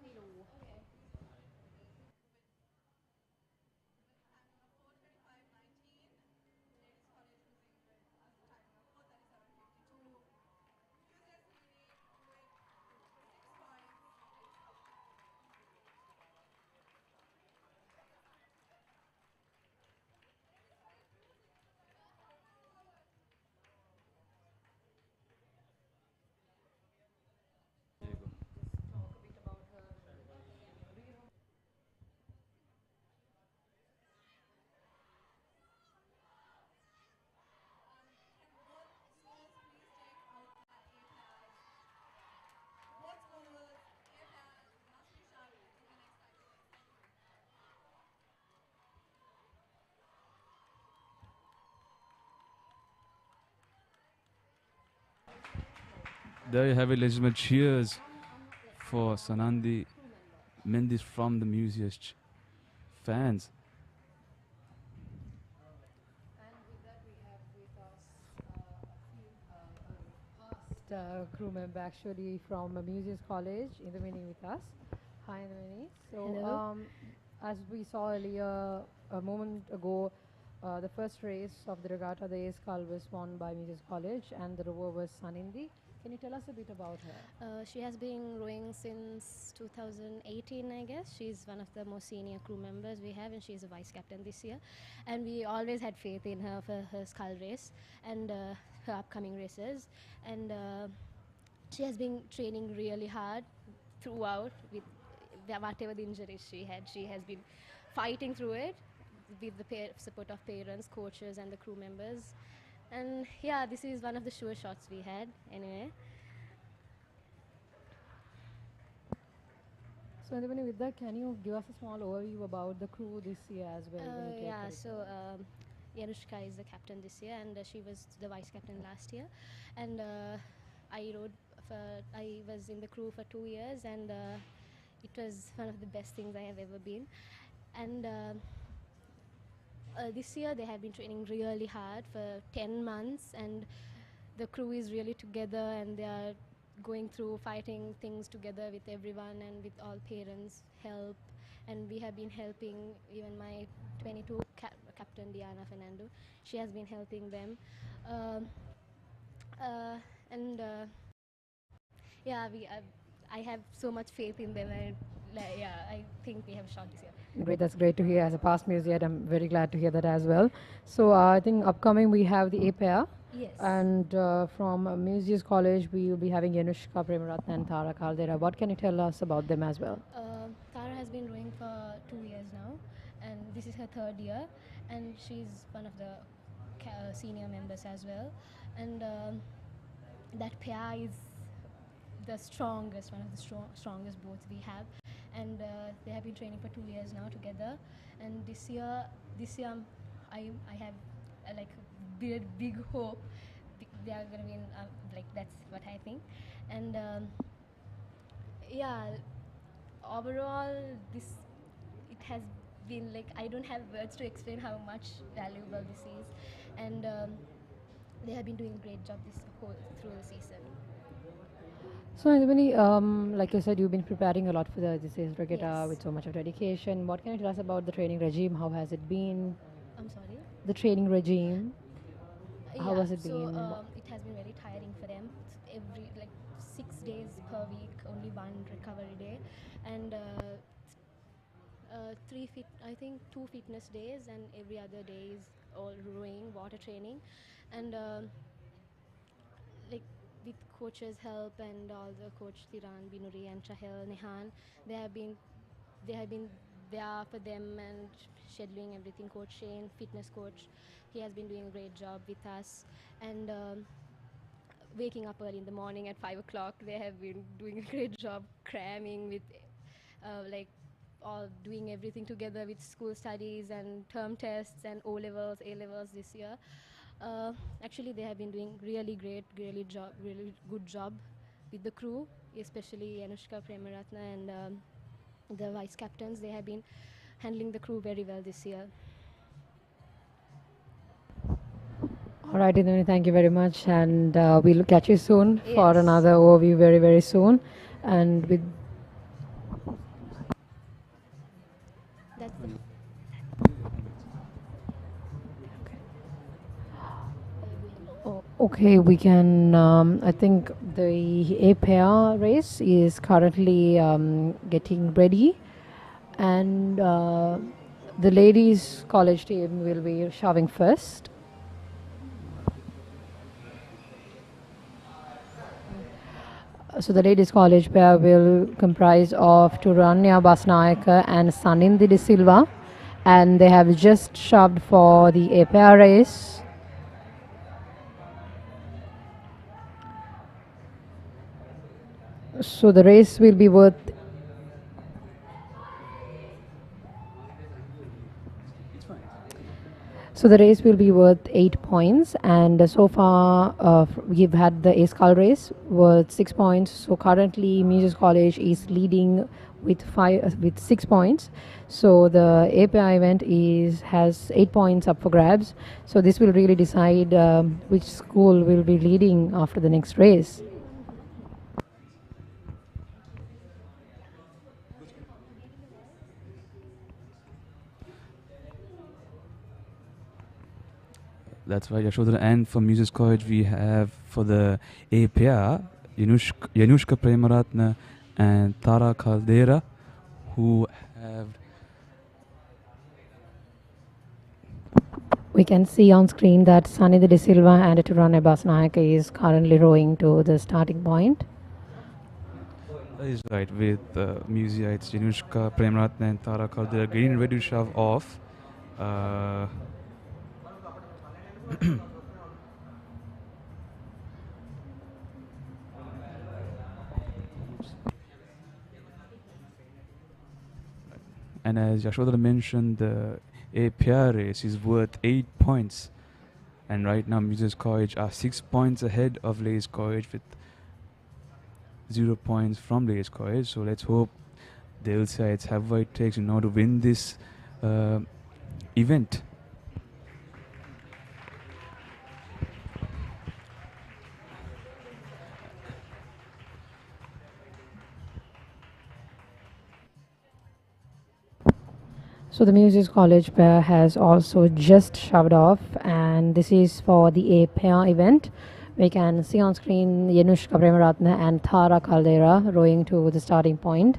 There you have it, ladies and gentlemen. Cheers for Sanandi Mendis from the Museus fans. Crew member actually from Museus College in the mini with us. Hi, in the mini. So, Hello. as we saw earlier a moment ago, the first race of the regatta, the A-scull, was won by Museus College, and the rower was Sanindi. Can you tell us a bit about her? She has been rowing since 2018, I guess. She's one of the most senior crew members we have, and she's a vice captain this year. And we always had faith in her for her scull race and her upcoming races. And she has been training really hard throughout with whatever the injuries she had. She has been fighting through it with the support of parents, coaches, and the crew members. And yeah, this is one of the sure shots we had anyway. So, Andivani, with that, can you give us a small overview about the crew this year as well? Yeah, so Yanushka is the captain this year, and she was the vice captain last year. And I was in the crew for 2 years, and it was one of the best things I have ever been. And this year they have been training really hard for 10 months, and the crew is really together, and they are going through fighting things together with everyone and with all parents' help. And we have been helping even my 22 captain Diana Fernando. She has been helping them. Yeah, I have so much faith in them, and I think we have shot this year. Great, that's great to hear. As a past Museum, I'm very glad to hear that as well. So I think upcoming we have the A pair. Yes. And from Museus College, we will be having Yanushka Premaratna and Tara Caldera. What can you tell us about them as well? Tara has been rowing for 2 years now, and this is her 3rd year, and she's one of the senior members as well. And that pair is the strongest, one of the strongest boats we have, and they have been training for 2 years now together. And this year I have like big hope they are going to win, like that's what I think. And yeah, overall it has been like, I don't have words to explain how much valuable this is. And they have been doing a great job through the season. So, Andivani, like you said, you've been preparing a lot for this year's regatta. Yes. With so much of dedication. What can you tell us about the training regime? How has it been? I'm sorry? The training regime. How has it been? So it has been very tiring for them. Every 6 days per week, only one recovery day, and I think 2 fitness days, and every other day is all rowing, water training, and with coaches' help and all the coach Tiran, Binuri, and Chahel, Nehan, they have been there for them and scheduling everything. Coach Shane, fitness coach, he has been doing a great job with us, and waking up early in the morning at 5 o'clock. They have been doing a great job cramming with all doing everything together with school studies and term tests and A-levels this year. Actually, they have been doing really great, really good job with the crew, especially Anushka, Premaratna, and the vice captains. They have been handling the crew very well this year. All right, Indranee, thank you very much, and we'll catch you soon for Yes. another overview very, very soon. And with That's the okay, we can. I think the A pair race is currently getting ready, and the ladies' college team will be shoving first. So the ladies' college pair will comprise of Turanya Basnayaka and Sanindi De Silva, and they have just shoved for the A pair race. So the race will be worth So the race will be worth 8 points, and so far we've had the A-scull race worth 6 points. So currently Muses College is leading with 6 points. So the API event has 8 points up for grabs. So this will really decide which school will be leading after the next race. That's right, Yashodhara. And for Muses College, we have for the A pair, Yanushka Premaratna and Tara Caldera, who have. We can see on screen that Sanidhi De Silva and Turane Basnayaka is currently rowing to the starting point. That is right, with Museites Yanushka Premaratna and Tara Caldera getting ready to shove off. And as Yashodhara mentioned, the A pair race is worth 8 points. And right now, Muses College are 6 points ahead of Ladies College with 0 points from Ladies College. So let's hope the LCIs have what it takes in order to win this event. So the Muses College pair has also just shoved off, and this is for the A pair event. We can see on screen Yanushka Premaratna and Tara Caldera rowing to the starting point.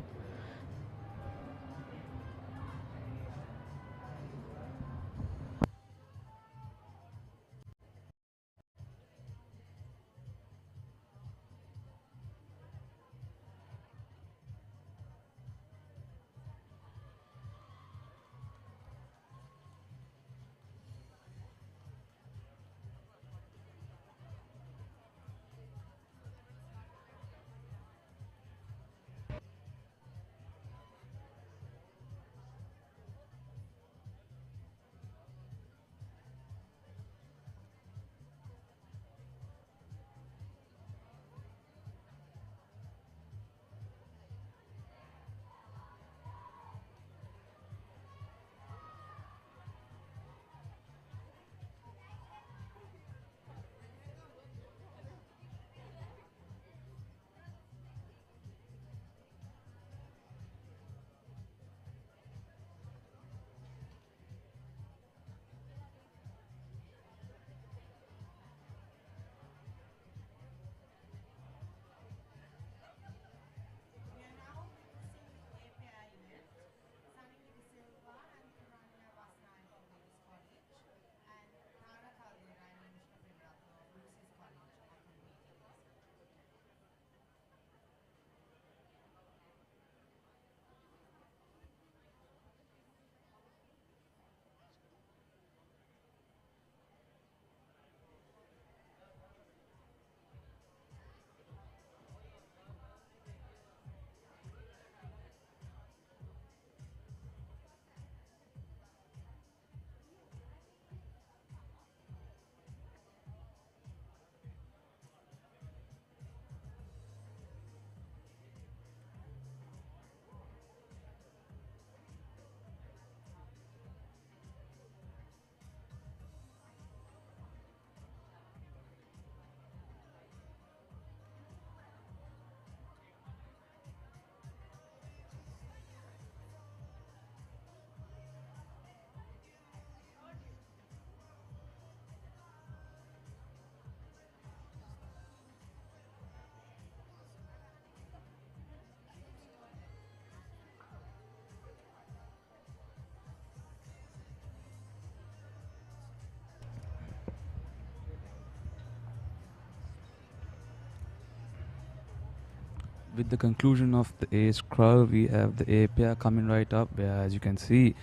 with the conclusion of the A-scull, we have the A pair coming right up, where as you can see,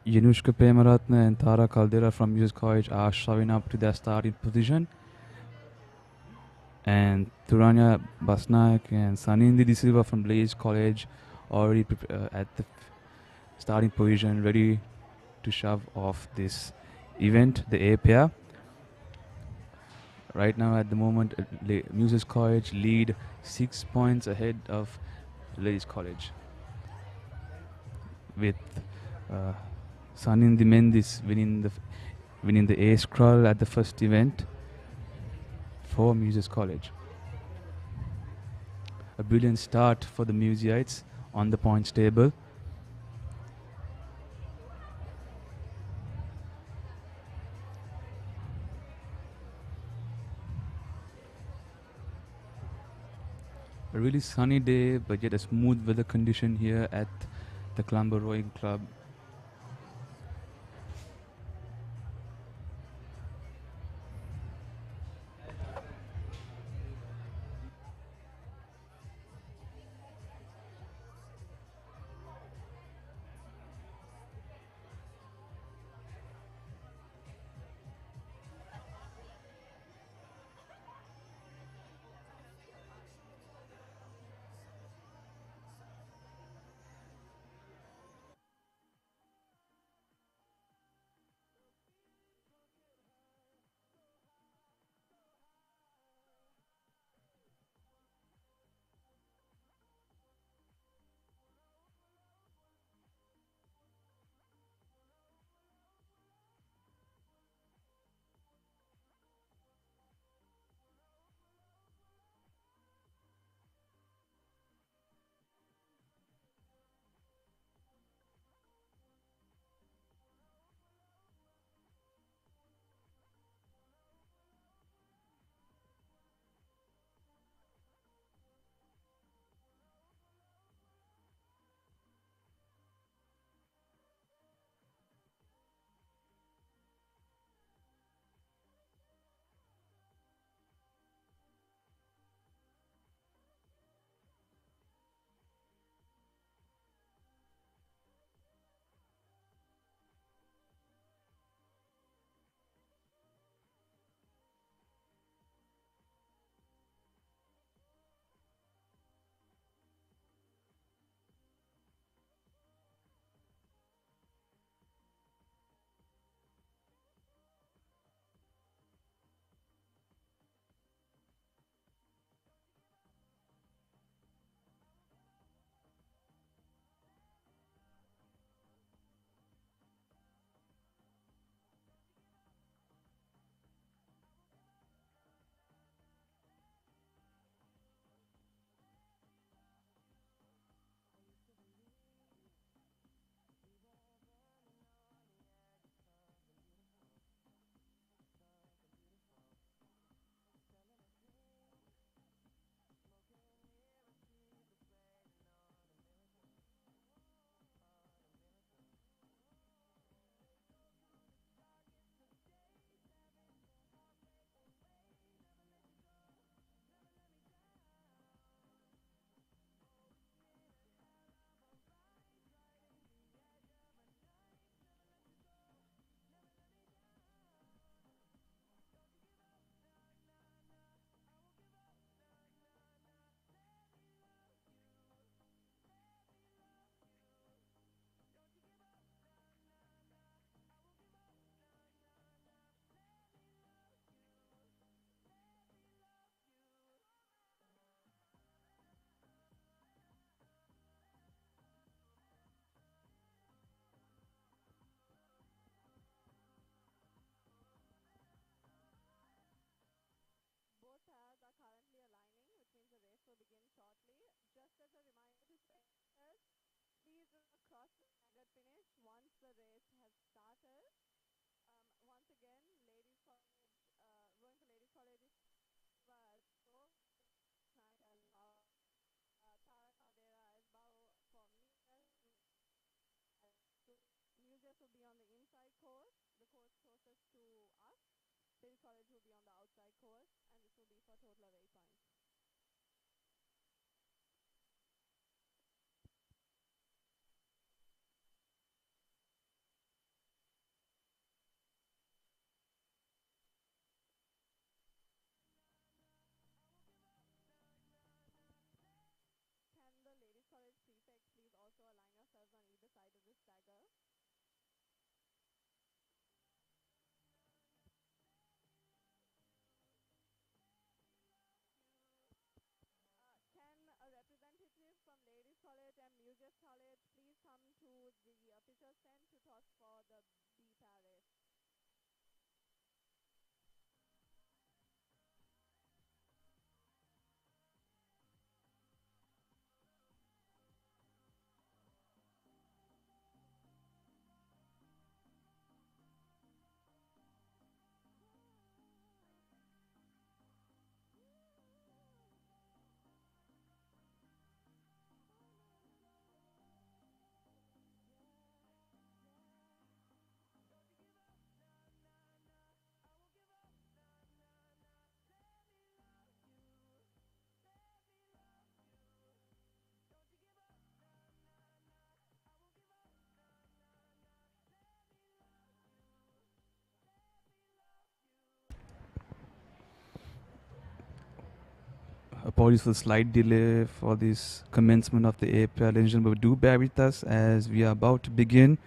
Yanushka Premaratne and Tara Caldera from Music College are showing up to their starting position. And Turanya Basnaik and Sanindi De Silva from Blaze College already at the starting position, ready to shove off this event, the A pair. Right now, at the moment, Music College lead 6 points ahead of Ladies College, with Sanindi Mendis winning the A-scull at the first event for Music College. A brilliant start for the Museites on the points table. A really sunny day, but yet a smooth weather condition here at the Colombo Rowing Club. Apologies for the slight delay for this commencement of the APR, ladies and gentlemen, but do bear with us as we are about to begin.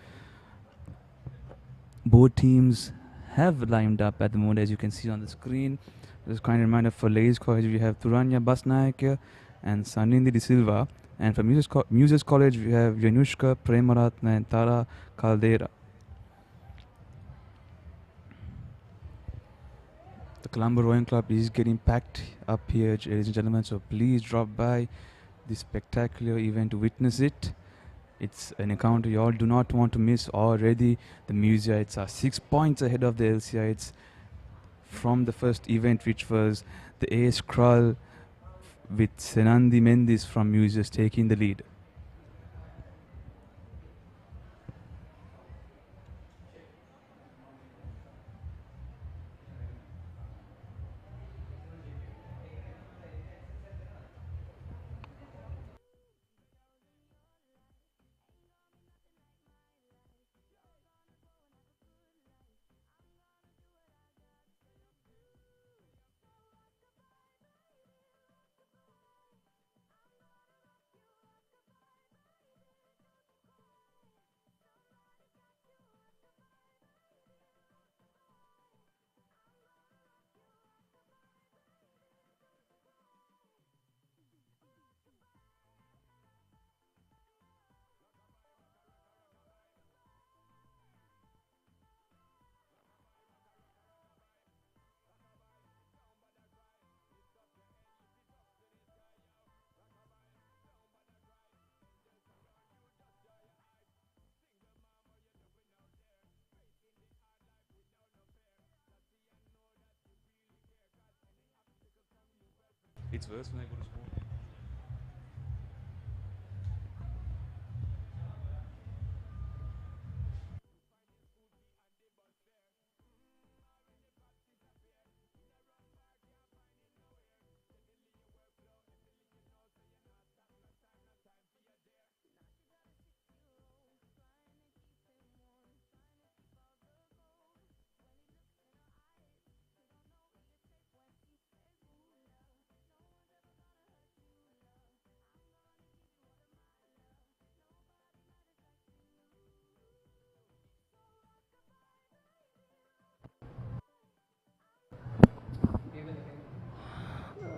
Both teams have lined up at the moment, as you can see on the screen. Just a kind reminder, for Ladies College we have Turanya Basnaik and Sanindi De Silva, and for Muses College we have Yanushka Premaratna and Tara Caldera. The Colombo Rowing Club is getting packed up here, ladies and gentlemen, so please drop by this spectacular event to witness it. It's an encounter you all do not want to miss. Already the Museites are 6 points ahead of the LCites from the first event, which was the A-scull with Senandi Mendis from Muses taking the lead. It's worse when I go to school.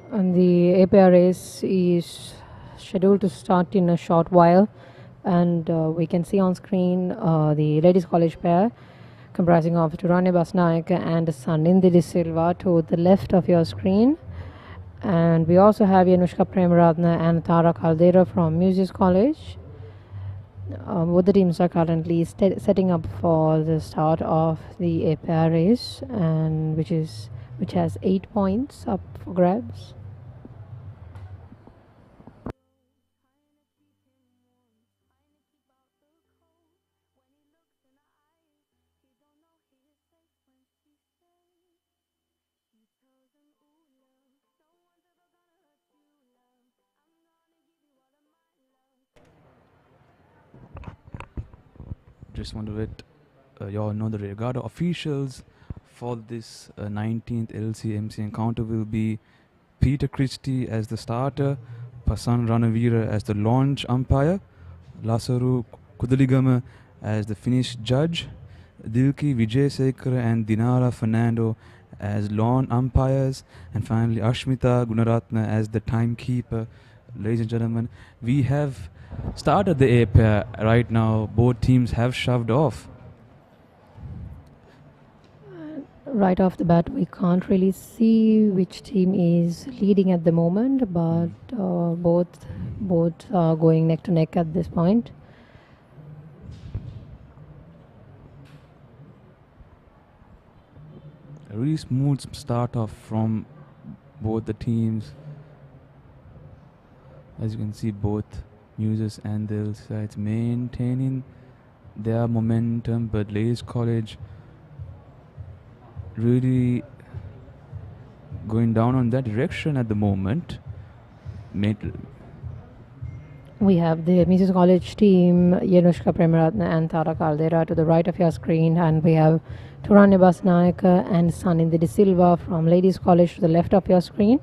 And the APR race is scheduled to start in a short while, and we can see on screen the ladies college pair comprising of Turanya Basnaik and Sanindi De Silva to the left of your screen, and we also have Yanushka Premaratna and Tara Caldera from Muses College. Both the teams are currently setting up for the start of the APR race, and which has 8 points up for grabs. Just want to let you all know the Regatta officials for this 19th LCMC encounter will be Peter Christie as the starter, Pasan Ranavira as the launch umpire, Lasaru Kudaligama as the finish judge, Dilki Vijay Sekar and Dinara Fernando as lawn umpires, and finally Ashmita Gunaratna as the timekeeper ladies and gentlemen, we have started the A pair right now. Both teams have shoved off. Right off the bat, we can't really see which team is leading at the moment, but both are going neck to neck at this point. A really smooth start off from both the teams. As you can see, both Muses and the sides maintaining their momentum, but Ladies College really going down on that direction at the moment. We have the Mrs. College team, Yanushka Premaratna and Tara Caldera to the right of your screen, and we have Turanya Basnayaka and Sanindi De Silva from Ladies College to the left of your screen.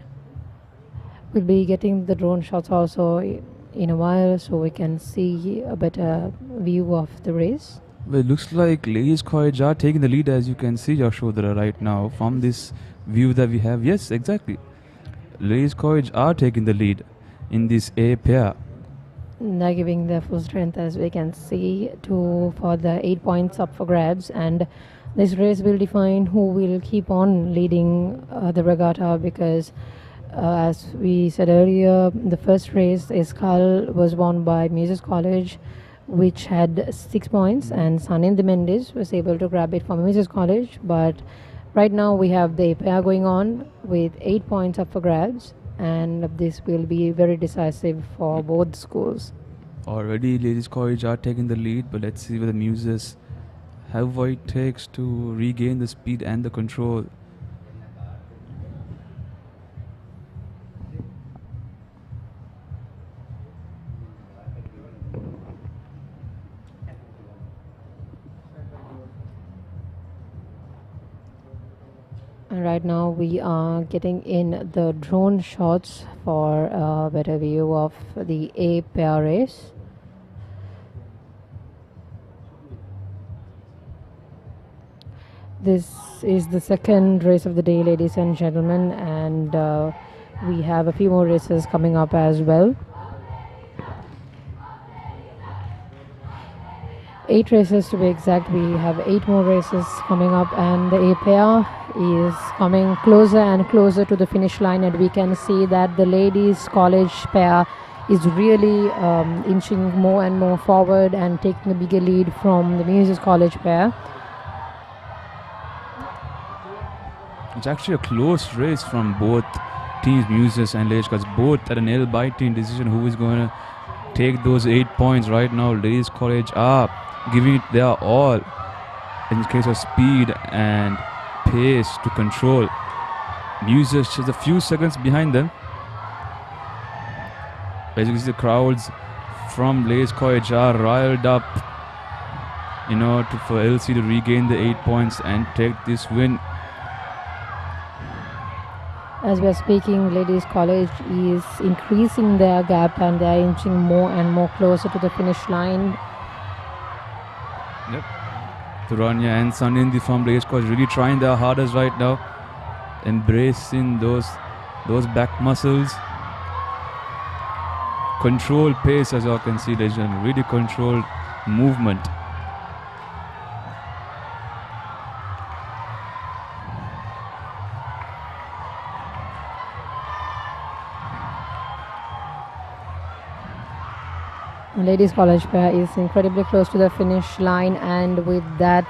We'll be getting the drone shots also in a while so we can see a better view of the race. Well, it looks like Ladies College are taking the lead, as you can see, Yashodhara, right now from this view that we have. Yes, exactly. Ladies College are taking the lead in this A pair. They're giving their full strength, as we can see, for the 8 points up for grabs, and this race will define who will keep on leading the regatta, because as we said earlier, the first race, A-scull, was won by Muses College, which had 6 points, and Sanindi Mendes was able to grab it from Muses College. But right now we have the pair going on with 8 points up for grabs, and this will be very decisive for both schools. Already Ladies College are taking the lead, but let's see whether Muses have what it takes to regain the speed and the control. And right now we are getting in the drone shots for a better view of the A pair race. This is the second race of the day, ladies and gentlemen, and we have a few more races coming up as well. 8 races to be exact. We have 8 more races coming up, and the A pair is coming closer and closer to the finish line, and we can see that the Ladies College pair is really inching more and more forward and taking a bigger lead from the Muses College pair. It's actually a close race from both teams, Muses and Ladies, because both at an nail-biting decision who is going to take those 8 points. Right now, Ladies College are giving it their all in case of speed and pace to control. Muses just a few seconds behind them. As you can see, the crowds from Ladies College are riled up in order for LC to regain the 8 points and take this win. As we are speaking, Ladies College is increasing their gap, and they are inching more and more closer to the finish line. Yep. Turanya and Sanindi from Ladies College really trying their hardest right now, embracing those back muscles. Controlled pace, as you all can see, ladies and gentlemen, really controlled movement. Ladies College pair is incredibly close to the finish line, and with that,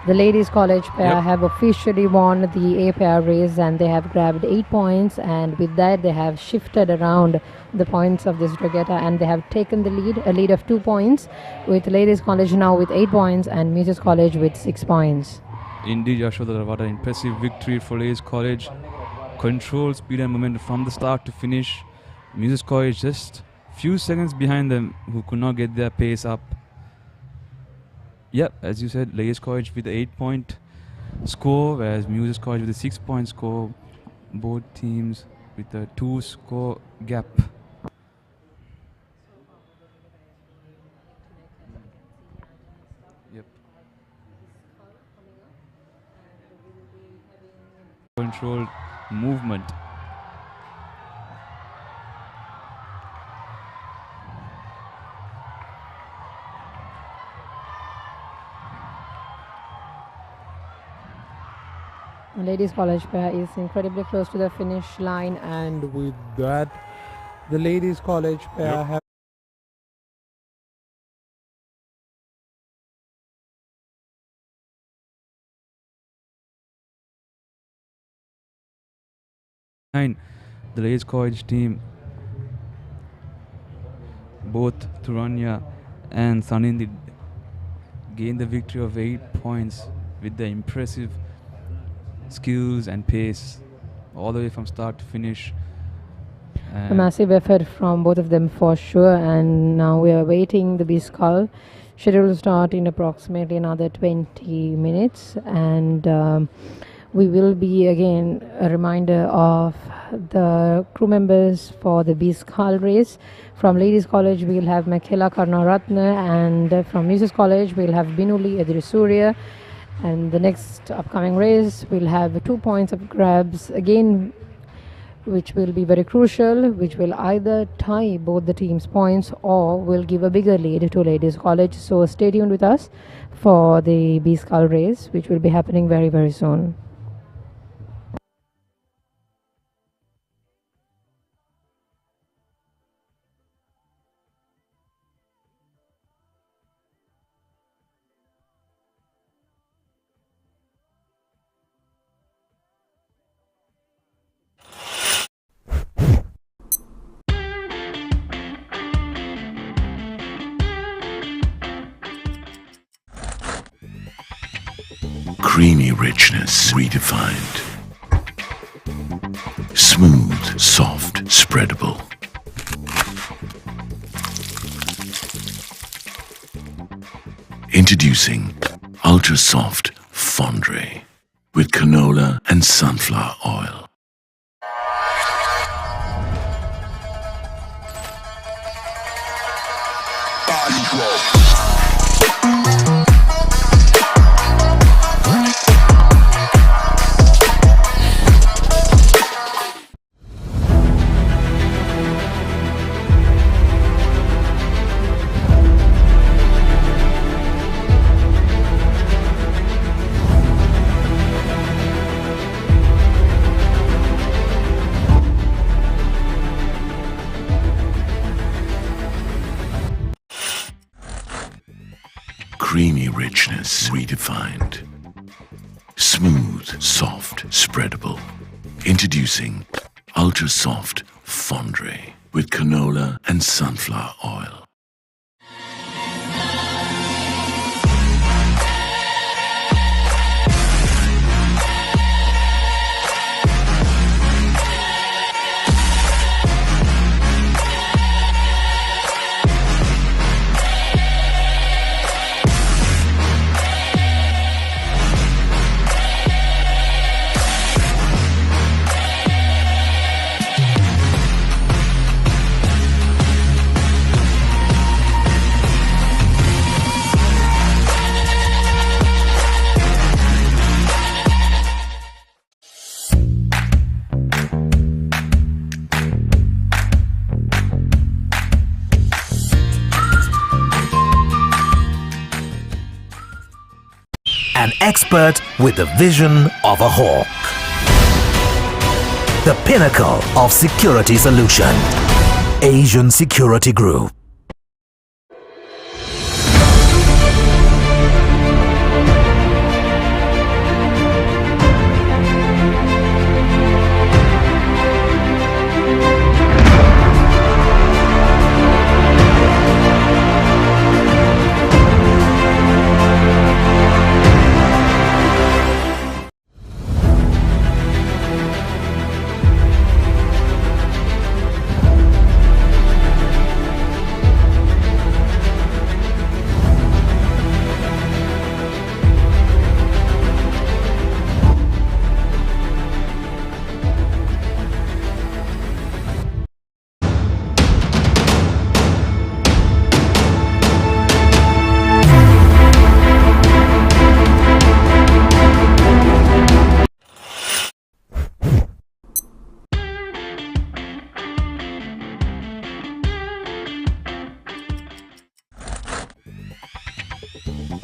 the Ladies College pair have officially won the A pair race, and they have grabbed 8 points, and with that they have shifted around the points of this regatta, and they have taken the lead, a lead of 2 points, with Ladies College now with 8 points and Muses College with 6 points. Indeed, Yashodhara, what an impressive victory for Ladies College. Control, speed and momentum from the start to finish. Muses College just few seconds behind them, who could not get their pace up. Yep, as you said, Ladies College with the 8-point score, whereas Muses College with a 6-point score. Both teams with a 2-score gap. Yep. Controlled movement. Ladies College pair is incredibly close to the finish line, and with that, the Ladies College pair have The ladies college team, both Turanya and Sanindi, gained the victory of 8 points with the impressive skills and pace all the way from start to finish. a massive effort from both of them for sure, and now we are waiting the B-scull schedule to start in approximately another 20 minutes, and we will be again a reminder of the crew members for the B-scull race. From Ladies College we will have Michaela Karnaratna, and from Muses College we will have Binuli Edrisurya, and the next upcoming race we'll have 2 points of grabs again, which will be very crucial, which will either tie both the teams' points or will give a bigger lead to Ladies College. So stay tuned with us for the B-scull race, which will be happening very, very soon. Creamy richness redefined. Smooth, soft, spreadable. Introducing Ultra Soft Fondue with canola and sunflower oil. Creamy richness redefined. Smooth, soft, spreadable. Introducing Ultra Soft Fondue with canola and sunflower oil. An expert with the vision of a hawk. The pinnacle of security solution. Asian Security Group.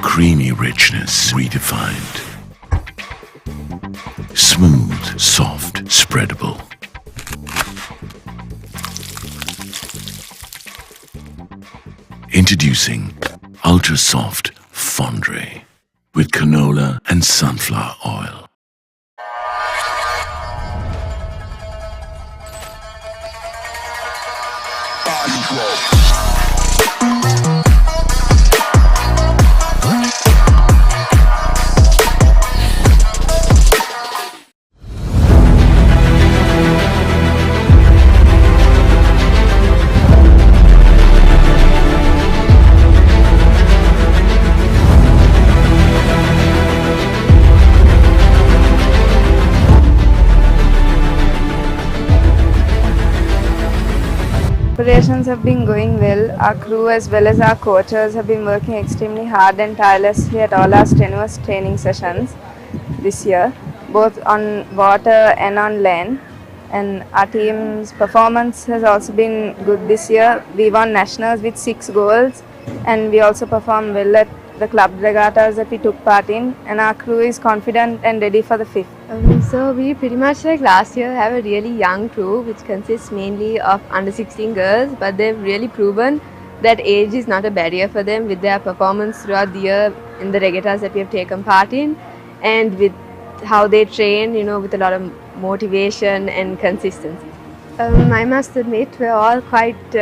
Creamy richness redefined. soft, spreadable. Introducing Ultra Soft Fondre with canola and sunflower oil. Preparations have been going well. Our crew as well as our coaches have been working extremely hard and tirelessly at all our strenuous training sessions this year, both on water and on land. And our team's performance has also been good this year. We won nationals with 6 goals, and we also performed well at the club regattas that we took part in, and our crew is confident and ready for the 5th. So we pretty much like last year have a really young crew which consists mainly of under 16 girls, but they've really proven that age is not a barrier for them with their performance throughout the year in the regattas that we have taken part in, and with how they train, you know, with a lot of motivation and consistency. I must admit we're all quite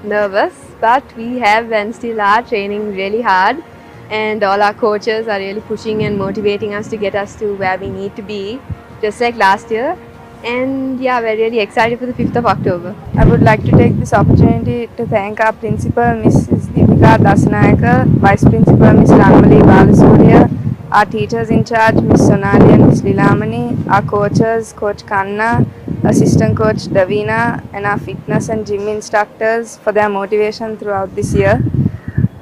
nervous, but we have and still are training really hard, and all our coaches are really pushing and motivating us to get us to where we need to be, just like last year. And yeah, we're really excited for the 5th of October. I would like to take this opportunity to thank our principal, Mrs. Deepika Dasanayaka, Vice Principal, Ms. Ranmali Balasurya, our teachers in charge, Ms. Sonali and Ms. Lilamani, our coaches, Coach Kanna, Assistant Coach Davina, and our fitness and gym instructors for their motivation throughout this year.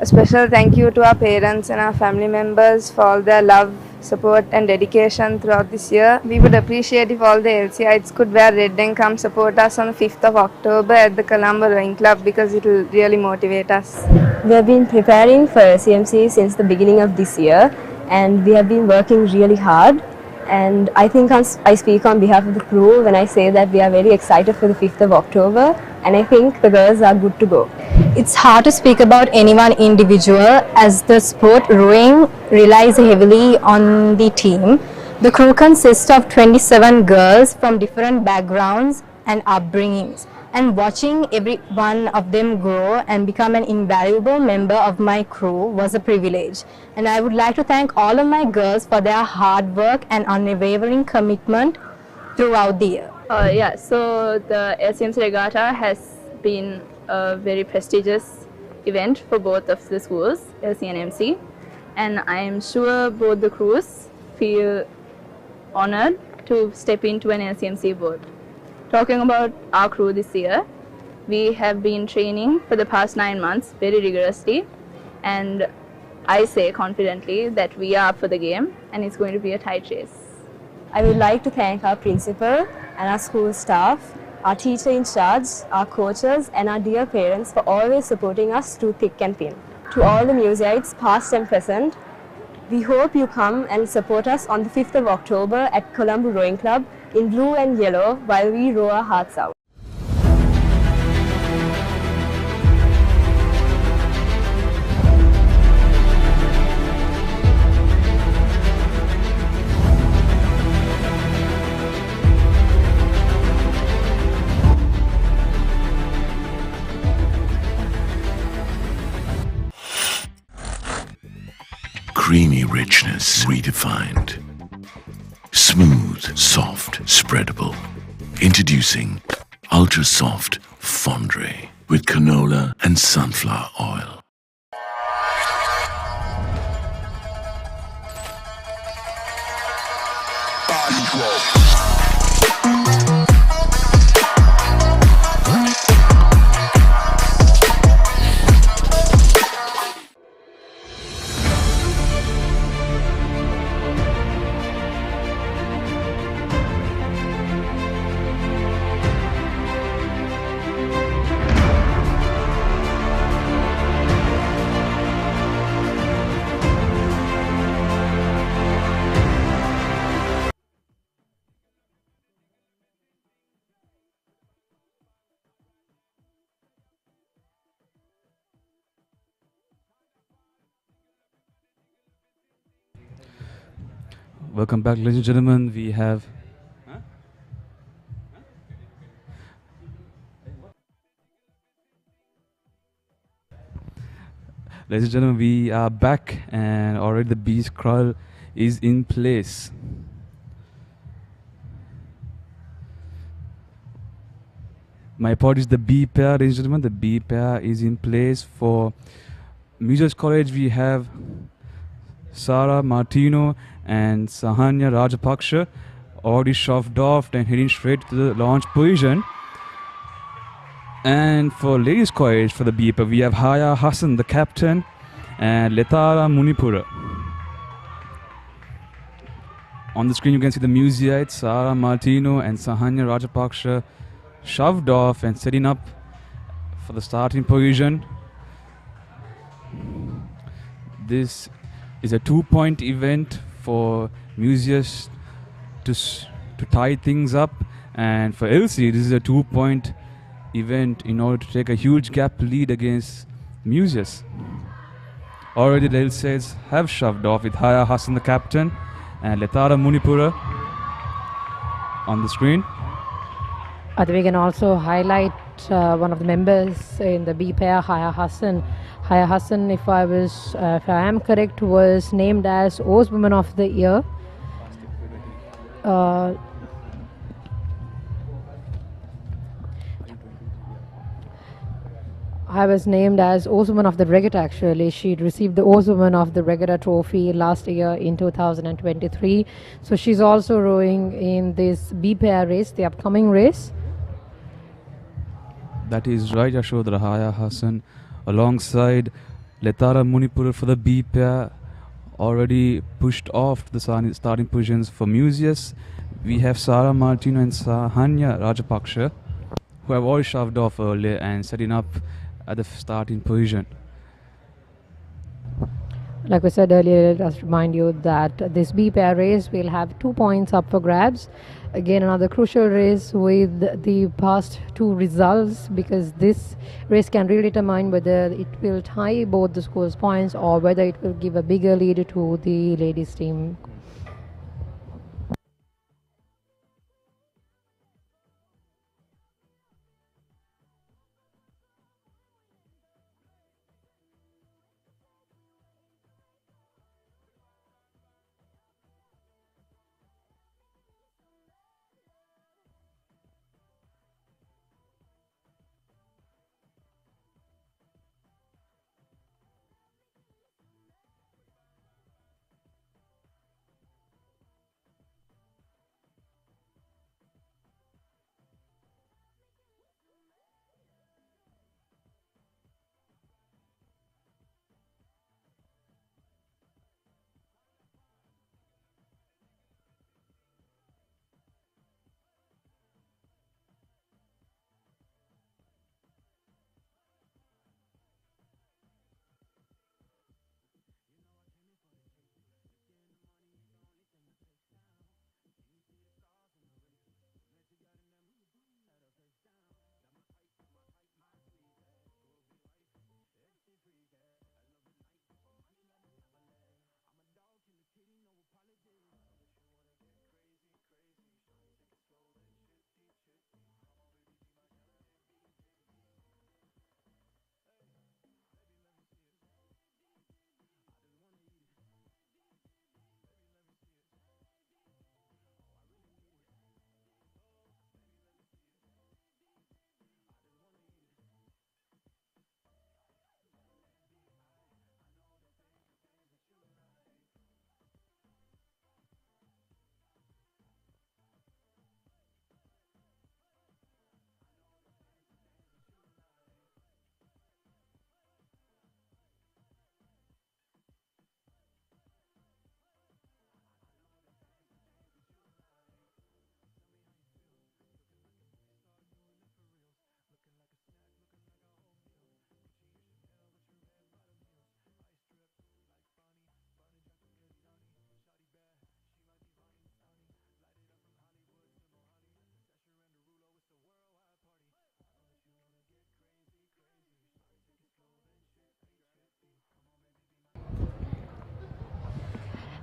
A special thank you to our parents and our family members for all their love, support and dedication throughout this year. We would appreciate if all the LCIs could wear red and come support us on the 5th of October at the Colombo Rowing Club, because it will really motivate us. We have been preparing for SCMC since the beginning of this year, and we have been working really hard. And I think I speak on behalf of the crew when I say that we are very excited for the 5th of October, and I think the girls are good to go. It's hard to speak about any one individual as the sport rowing relies heavily on the team. The crew consists of 27 girls from different backgrounds and upbringings, and watching every one of them grow and become an invaluable member of my crew was a privilege. And I would like to thank all of my girls for their hard work and unwavering commitment throughout the year. Yeah, so the SCMC Regatta has been a very prestigious event for both of the schools, LC and MC, and I am sure both the crews feel honored to step into an LCMC boat. Talking about our crew this year, we have been training for the past 9 months very rigorously, and I say confidently that we are up for the game and it's going to be a tight race. I would like to thank our principal and our school staff, our teacher in charge, our coaches and our dear parents for always supporting us through thick and thin. To all the museites past and present, we hope you come and support us on the 5th of October at Colombo Rowing Club in blue and yellow while we row our hearts out. Creamy richness redefined. Smooth, soft, spreadable. Introducing Ultra Soft Fondre with canola and sunflower oil. Welcome back, ladies and gentlemen. We have. Ladies and gentlemen, we are back, and already the B-scull is in place. My apologies, the B pair, ladies and gentlemen, the B pair is in place. For Museums College, we have Sara Martino and Sahanya Rajapaksha already shoved off and heading straight to the launch position. And for Ladies College, for the B pair, we have Haya Hassan, the captain, and Letara Munipura. On the screen, you can see the Museites, Sara Martino and Sahanya Rajapaksha, shoved off and setting up for the starting position. This is a 2-point event for Museus to tie things up, and for LC, this is a 2-point event in order to take a huge gap lead against Museus. Already the LCs have shoved off with Haya Hassan, the captain, and Letara Munipura on the screen. I think we can also highlight one of the members in the B pair, Haya Hassan. Haya Hassan, if I am correct, was named as Oz Woman of the Year. I was named as Oz Woman of the Regatta, actually. She received the Oz Woman of the Regatta trophy last year in 2023. So she's also rowing in this B pair race, the upcoming race. That is right, Yashodhara. Haya Hassan alongside Letara Munipura for the B pair already pushed off to the starting positions. For Museus, we have Sara Martino and Sahanya Rajapaksha, who have already shoved off earlier and setting up at the starting position. Like we said earlier, let us remind you that this B pair race will have 2 points up for grabs. Again, another crucial race with the past 2 results, because this race can really determine whether it will tie both the scores points or whether it will give a bigger lead to the ladies team.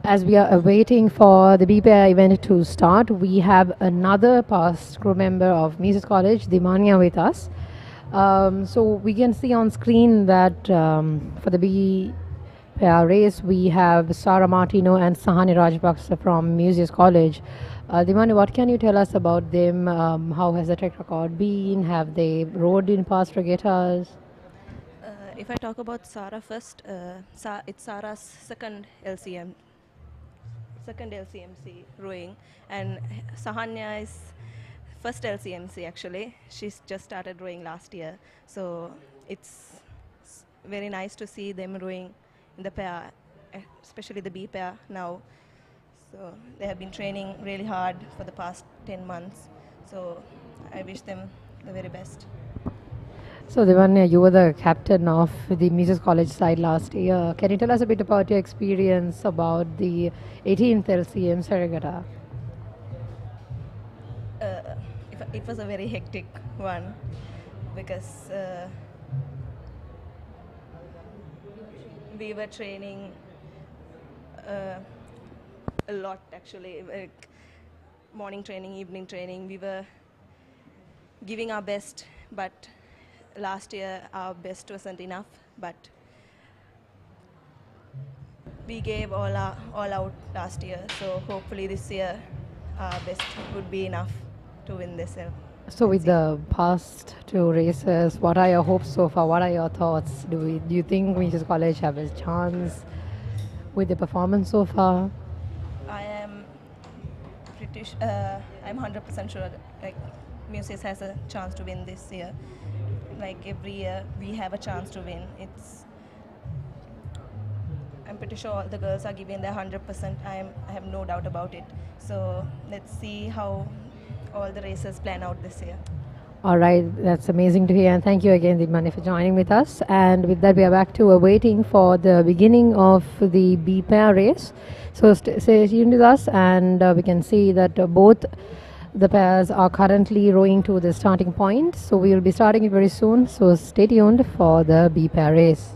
As we are awaiting for the BPI event to start, we have another past crew member of Mises College, Dimania, with us. So we can see on screen that for the BPI race, we have Sarah Martino and Sahani Rajapaksa from Mises College. Dimania, what can you tell us about them? How has the track record been? Have they rode in past regattas? If I talk about Sarah first, it's Sarah's second LCMC rowing, and Sahanya is first LCMC actually. She's just started rowing last year, so it's very nice to see them rowing in the pair, especially the B pair now. So they have been training really hard for the past 10 months. So I wish them the very best. So, Divanya, you were the captain of the Mises College side last year. Can you tell us a bit about your experience about the 18th LCM Regatta? It was a very hectic one because we were training a lot actually. Morning training, evening training. We were giving our best, but last year our best wasn't enough. But we gave all out last year, so hopefully this year our best would be enough to win this year. So, with the past two races, what are your hopes so far? What are your thoughts? Do you think Mises College have a chance with the performance so far? I am I'm 100% sure that, like, Muses has a chance to win this year. Like every year, we have a chance to win. I'm pretty sure all the girls are giving their 100%. I have no doubt about it. So let's see how all the races plan out this year. All right, that's amazing to hear, and thank you again, Dimani, for joining with us. And with that, we are back to waiting for the beginning of the B pair race. So stay tuned with us, and we can see that both the pairs are currently rowing to the starting point. So we will be starting it very soon. So stay tuned for the B pair race.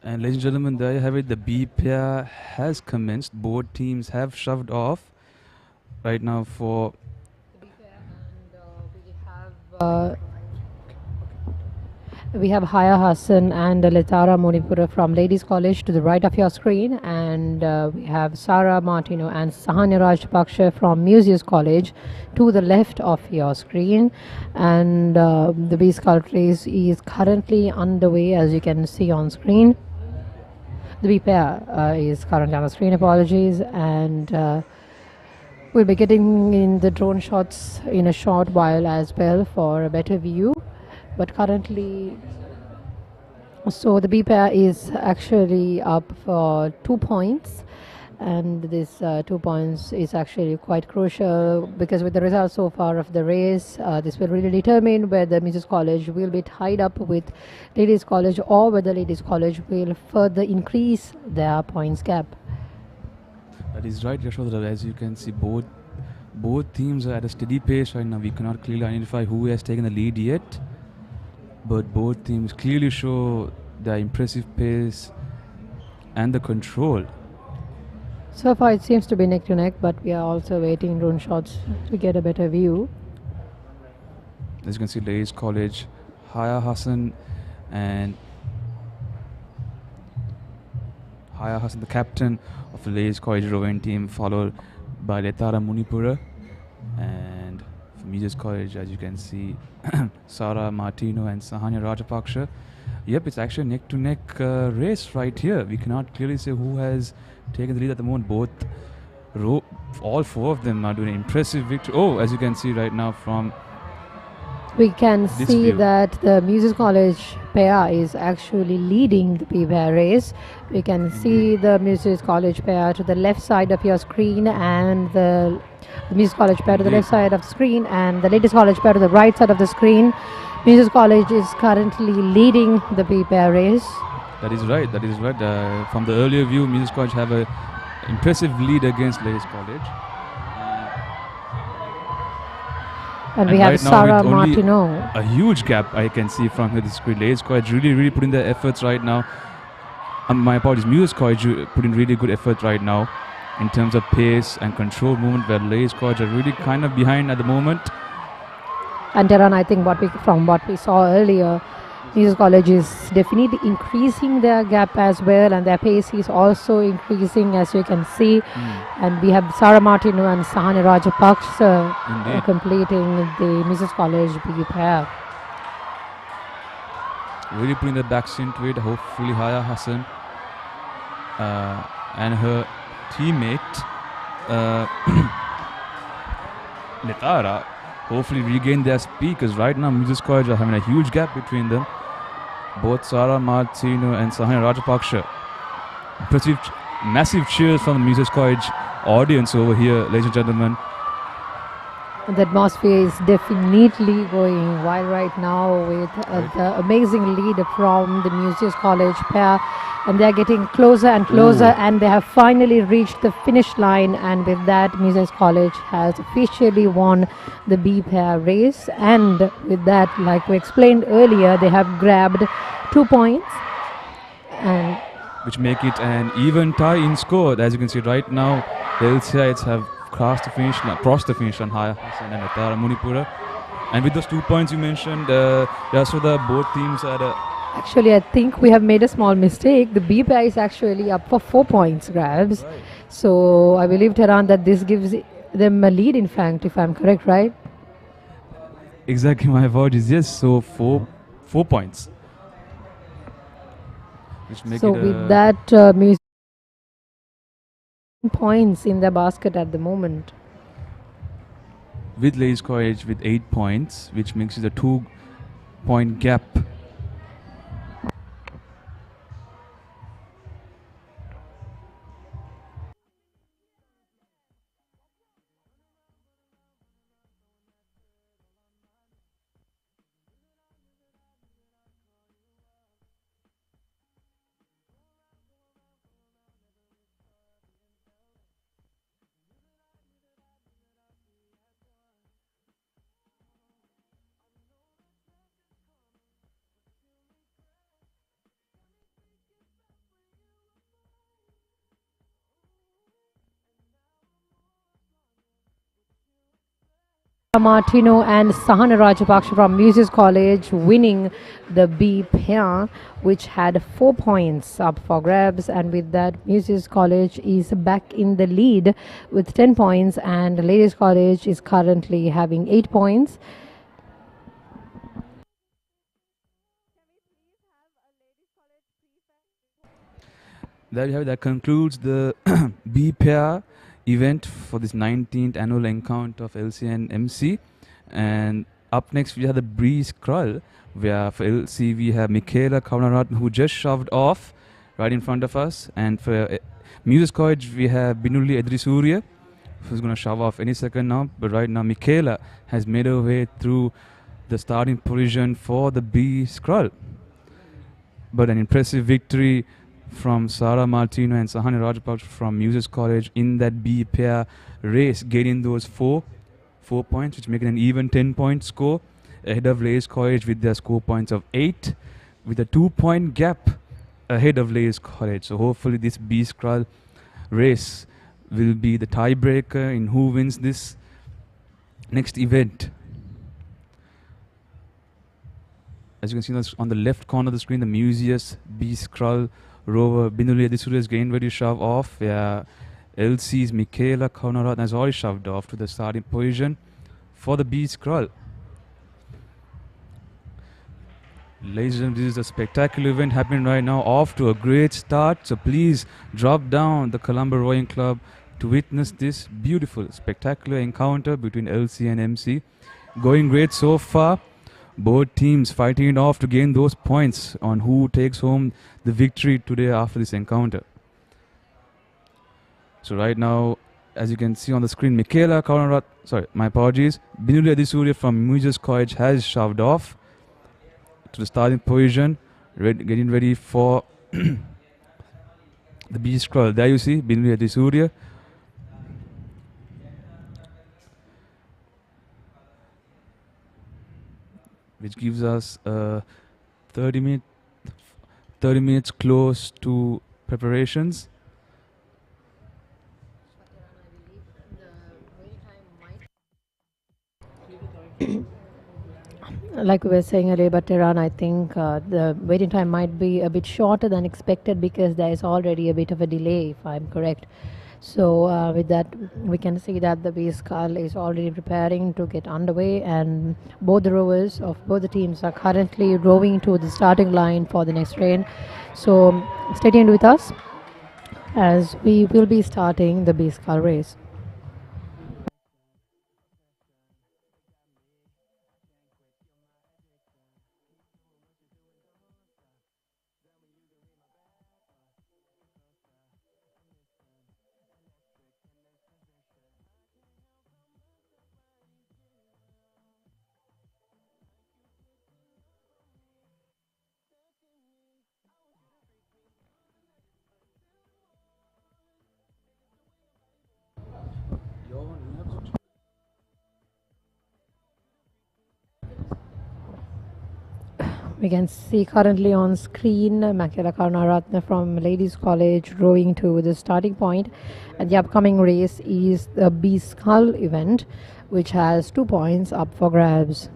And ladies and gentlemen, there you have it. The B pair has commenced. Both teams have shoved off right now for. We have Haya Hassan and Letara Monipura from Ladies College to the right of your screen, and we have Sarah Martino and Sahanya Rajpaksha from Museus College to the left of your screen. And the B-scull race is currently underway, as you can see on screen. The B pair is currently on the screen, apologies, and we'll be getting in the drone shots in a short while as well for a better view. But currently, so the B pair is actually up for 2 points, and this 2 points is actually quite crucial because with the results so far of the race, this will really determine whether Mrs. College will be tied up with Ladies College or whether Ladies College will further increase their points gap. That is right, Yashodhara. As you can see, both teams are at a steady pace right now. We cannot clearly identify who has taken the lead yet, but both teams clearly show their impressive pace and the control. So far it seems to be neck to neck, but we are also waiting drone shots to get a better view. As you can see, Ladies College, Haya Hassan, the captain of the Ladies College rowing team, followed by Letara Munipura, and from Museus College, as you can see, Sarah Martino and Sahanya Rajapaksha. Yep, it's actually a neck-to-neck race right here. We cannot clearly say who has taken the lead at the moment. All four of them are doing an impressive victory. Oh, as you can see right now from we can see view, that the Museus College pair is actually leading the B-pair race. We can see the Museus College pair to the left side of your screen, and the Museus College pair to the left side of the screen, and the Ladies College pair to the right side of the screen. Museus College is currently leading the B-pair race. That is right. That is right. From the earlier view, Museus College have a impressive lead against Ladies College. And we have right Sarah Martino. A huge gap I can see from here. The screen. Ladies College really putting their efforts right now. My apologies, Museus College putting really good effort right now in terms of pace and control movement, where Ladies College are really kind of behind at the moment. And Tehran, I think from what we saw earlier, Museus College is definitely increasing their gap as well, and their pace is also increasing, as you can see. And we have Sarah Martino and Sahani Rajapaksa completing the Museus College B pair. Really putting their backs into it. Hopefully Haya Hassan and her teammate Letara hopefully regain their speed, because right now Museus College are having a huge gap between them. Both Sarah Martino and Sahanya Rajapaksha. Impressive, massive cheers from the Museus College audience over here, ladies and gentlemen. And the atmosphere is definitely going wild right now with the amazing lead from the Museus College pair, and they are getting closer and closer. And they have finally reached the finish line, and with that Museus College has officially won the B pair race, and with that, like we explained earlier, they have grabbed 2 points, and which make it an even tie in score. As you can see right now, the LCIs have crossed the finish line, Haya Hassan and Letara Munipura. And with those 2 points you mentioned, Yashoda, both teams had a... Actually, I think we have made a small mistake. The B pair is actually up for 4 points grabs. Right. So I believe, Tehran, that this gives them a lead, in fact, if I'm correct, right? Exactly, my apologies. Yes, so 4 points. Which make so it with that, points in the basket at the moment. With Ladies College with 8 points, which makes it a 2-point gap. Martino and Sahana Rajapaksa from Muses College winning the B pair, which had 4 points up for grabs, and with that Muses College is back in the lead with 10 points, and Ladies College is currently having 8 points. There you have it. That concludes the B pair event for this 19th annual encounter of LC and MC. And up next we have the B-scull, where for LC we have Michaela Kaunarat, who just shoved off right in front of us. And for Muses College we have Binuli Edrisurya, who's going to shove off any second now. But right now Michaela has made her way through the starting position for the B-scull. But an impressive victory from Sara Martino and Sahani Rajapaksa from Muses College in that B pair race, getting those 4 points, which make it an even 10-point score, ahead of Ladies College with their score points of 8, with a 2-point gap ahead of Ladies College. So hopefully this B-scull race will be the tiebreaker in who wins this next event. As you can see on the left corner of the screen, the Museus B-scull rover Binuli Adisuri is getting ready to shove off. LC's Michaela Kaunarat has already shoved off to the starting position for the B-scull. Ladies and gentlemen, this is a spectacular event happening right now, off to a great start. So please drop down the Colombo Rowing Club to witness this beautiful, spectacular encounter between LC and MC. Going great so far. Both teams fighting it off to gain those points on who takes home the victory today after this encounter. So right now, as you can see on the screen, Michaela Kaunarat, Binuli Adisuri from Muses College has shoved off to the starting position, getting ready for the B-scull. There you see Binuli Adisuri. Which gives us 30 minutes close to preparations. Like we were saying earlier about Tehran, I think the waiting time might be a bit shorter than expected because there is already a bit of a delay, if I'm correct. So with that, we can see that the B-scull is already preparing to get underway, and both the rowers of both the teams are currently rowing to the starting line for the next train. So stay tuned with us as we will be starting the B-scull race. We can see currently on screen Michaela Karnaratna from Ladies College rowing to the starting point, and the upcoming race is the B-scull event, which has 2 points up for grabs.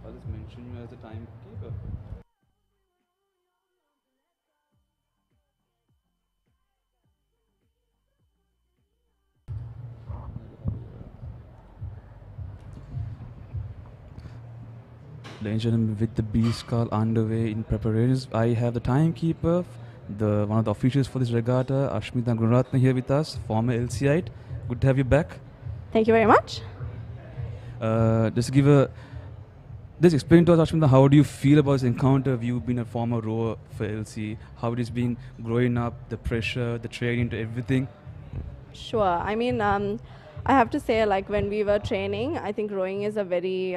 I'll just mention you as a timekeeper. Ladies and gentlemen, with the B-scull underway in preparations, I have the timekeeper, one of the officials for this regatta, Ashmita Gunaratna, here with us, former LCite. Good to have you back. Thank you very much. Just explain to us, Ashmita, how do you feel about this encounter? You've been a former rower for LC. How it has been growing up, the pressure, the training, to everything? Sure. I mean, I have to say, like, when we were training, I think rowing is a very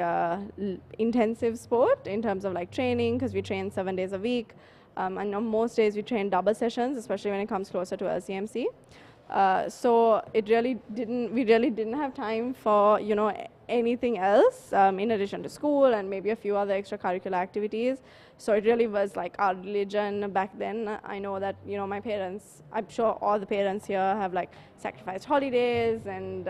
intensive sport in terms of like training, because we train 7 days a week. And on most days we train double sessions, especially when it comes closer to LCMC. So we really didn't have time for, anything else in addition to school and maybe a few other extracurricular activities. So it really was like our religion back then. I know that, my parents, I'm sure all the parents here have like sacrificed holidays and,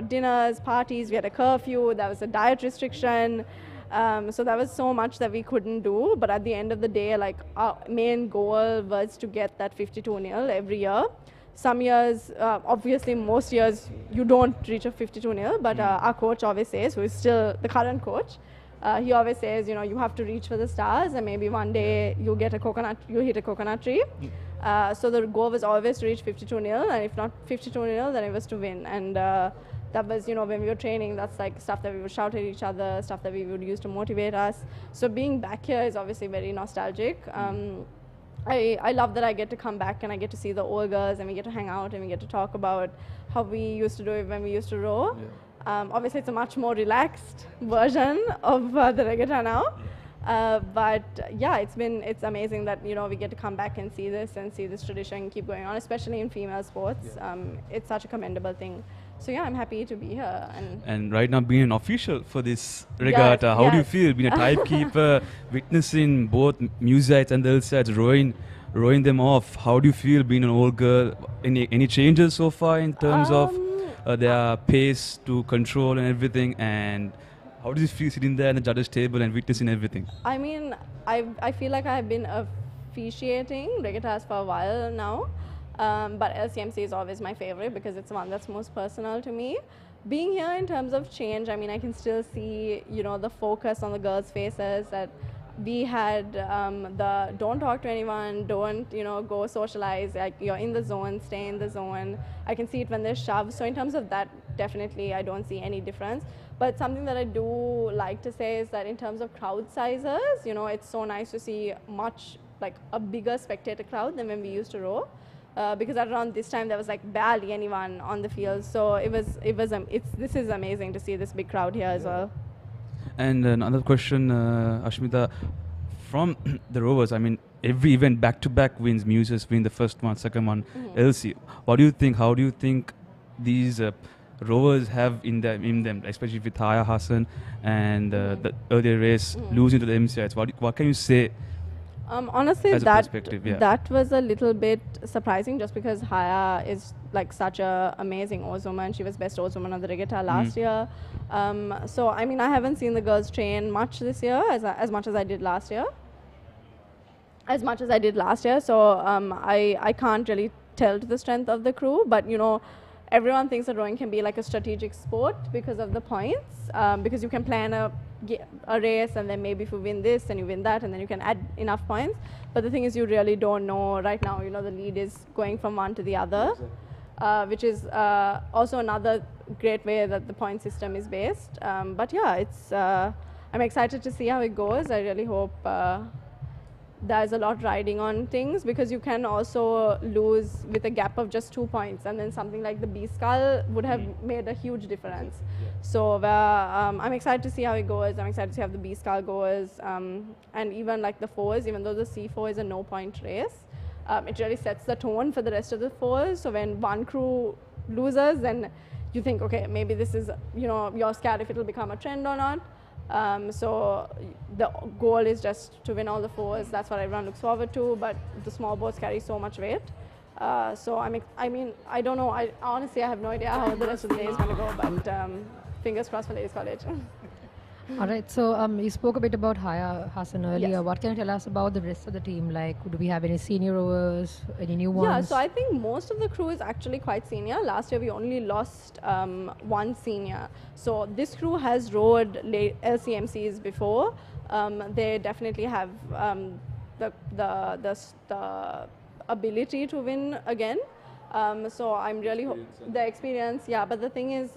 dinners, parties. We had a curfew, there was a diet restriction. So there was so much that we couldn't do. But at the end of the day, like, our main goal was to get that 52-0 every year. Some years, obviously most years, you don't reach a 52-0, but our coach always says, who is still the current coach, he always says, you have to reach for the stars, and maybe one day you'll hit a coconut tree. So the goal was always to reach 52-0, and if not 52-0, then it was to win. And that was, when we were training, that's like stuff that we would shout at each other, stuff that we would use to motivate us. So being back here is obviously very nostalgic. I love that I get to come back and I get to see the old girls and we get to hang out and we get to talk about how we used to do it when we used to row. Yeah. Obviously, it's a much more relaxed version of the regatta now. But yeah, it's amazing that, we get to come back and see this tradition keep going on, especially in female sports. Yeah. It's such a commendable thing. So yeah, I'm happy to be here. And right now, being an official for this regatta, how do you feel being a timekeeper, witnessing both Museites and the LCites rowing them off? How do you feel being an old girl? Any changes so far in terms of their pace to control and everything? And how does it feel sitting there at the judges' table and witnessing everything? I mean, I feel like I've been officiating regattas for a while now. But LCMC is always my favorite because it's the one that's most personal to me. Being here in terms of change, I mean, I can still see, the focus on the girls' faces that we had, the don't talk to anyone, don't, go socialize, like you're in the zone, stay in the zone. I can see it when they shove. So in terms of that, definitely I don't see any difference. But something that I do like to say is that in terms of crowd sizes, it's so nice to see a bigger spectator crowd than when we used to row. Because around this time there was like barely anyone on the field, so this is amazing to see this big crowd here as well. And another question, Ashmita, from the rowers, I mean, every event back to back wins. Muses win the first one, second one, LC. What do you think? How do you think these rowers have in them, especially with Haya Hassan and the earlier race losing to the MCIs? What can you say? Honestly, that was a little bit surprising just because Haya is like such an amazing oarswoman. She was best oarswoman of the regatta last year. So, I mean, I haven't seen the girls train much this year as much as I did last year. So, I can't really tell to the strength of the crew, but, everyone thinks that rowing can be like a strategic sport because of the points, because you can plan a race and then maybe if you win this and you win that and then you can add enough points. But the thing is, you really don't know right now. The lead is going from one to the other, which is also another great way that the point system is based. But yeah, I'm excited to see how it goes. I really hope there's a lot riding on things, because you can also lose with a gap of just 2 points, and then something like the B-scull would have made a huge difference. So I'm excited to see how it goes. I'm excited to see how the B-scull goes, and even like the fours, even though the C4 is a no-point race, it really sets the tone for the rest of the fours. So when one crew loses, then you think, okay, maybe this is, you're scared if it'll become a trend or not. So the goal is just to win all the fours. That's what everyone looks forward to, but the small boats carry so much weight. So I mean, I don't know. Honestly, I have no idea how the rest of the day is going to go, but fingers crossed for Ladies College. All right. So you spoke a bit about Haya Hassan earlier. Yes. What can you tell us about the rest of the team? Like, do we have any senior rowers, any new Yeah, ones? so I think most of the crew is actually quite senior. Last year we only lost one senior. So this crew has rowed LCMCs before. They definitely have the ability to win again. So I'm really the experience. Yeah, but the thing is,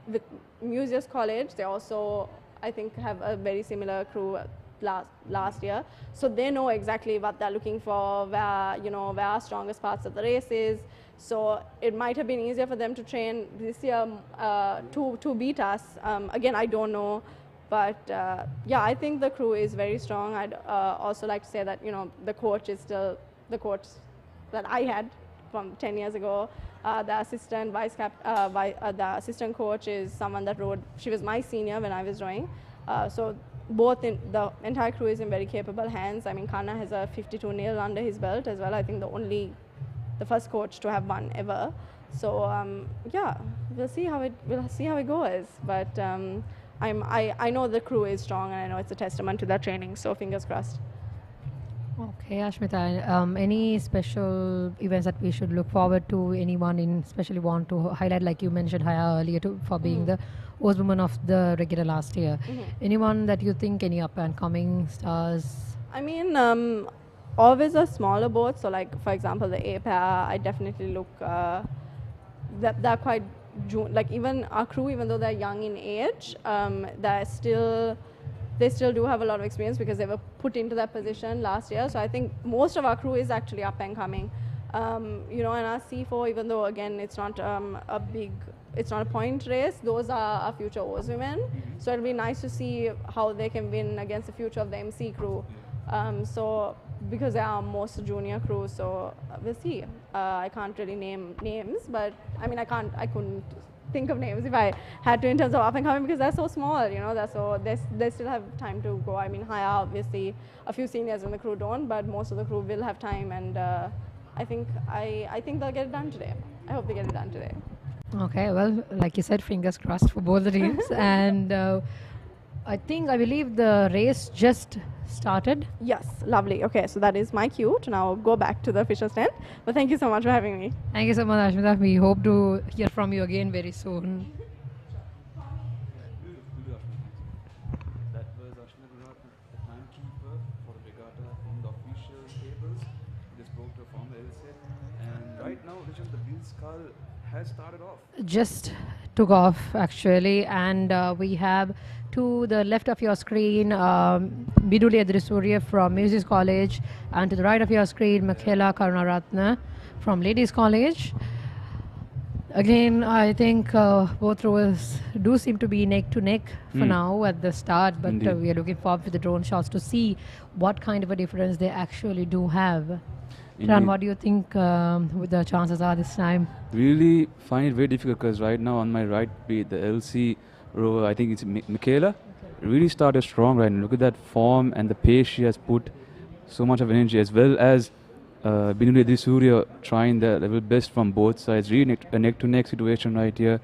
with Museus College, they also I think have a very similar crew last year, so they know exactly what they're looking for, where our strongest parts of the race is. So it might have been easier for them to train this year to beat us. Again, I don't know, but yeah, I think the crew is very strong. I'd also like to say that the coach is still the coach that I had from 10 years ago. The the assistant coach is someone that rowed. She was my senior when I was rowing. So the entire crew is in very capable hands. I mean, Kana has a 52 nil under his belt as well. I think the first coach to have won ever. So yeah, we'll see how it goes. But I know the crew is strong, and I know it's a testament to their training. So fingers crossed. Okay, Ashmita, any special events that we should look forward to? Anyone especially want to highlight, like you mentioned Haya earlier, for being the host woman of the Regatta last year. Anyone that you think, any up and coming stars? I mean, always a smaller boat. So like, for example, the A pair, I definitely look, they're quite, like even our crew, even though they're young in age, they still do have a lot of experience because they were put into that position last year. So I think most of our crew is actually up and coming. And our C4, even though again it's not it's not a point race, those are our future Oars women. So it'll be nice to see how they can win against the future of the MC crew. So because they are most junior crew, so we'll see. I can't really name names, but I mean I couldn't think of names if I had to in terms of up and coming, because they're so small, they still have time to go. I mean, Haya, obviously, a few seniors in the crew don't, but most of the crew will have time, and I think they'll get it done today. I hope they get it done today. Okay, well, like you said, fingers crossed for both the teams. And I believe the race just started. Yes, lovely. Okay, so that is my cue to now go back to the official stand. But thank you so much for having me. Thank you so much, Ashmita. We hope to hear from you again very soon. That was Ashmita, the timekeeper for the Regatta from the official tables. They spoke to a former LC. And right now, the B-scull has started off. Just took off actually, and we have to the left of your screen Biduli Adrisurya from Museus College, and to the right of your screen Michaela Karunaratna from Ladies College. Again, I think both rowers do seem to be neck to neck for now at the start, but we are looking forward to the drone shots to see what kind of a difference they actually do have. Ran, what do you think with the chances are this time? Really find it very difficult because right now on my right beat, the LC rower, I think it's Michaela, really started strong right now. Look at that form and the pace she has put, so much of energy, as well as Binuli Adrisurya trying the level best from both sides. Really a neck-to-neck situation right here.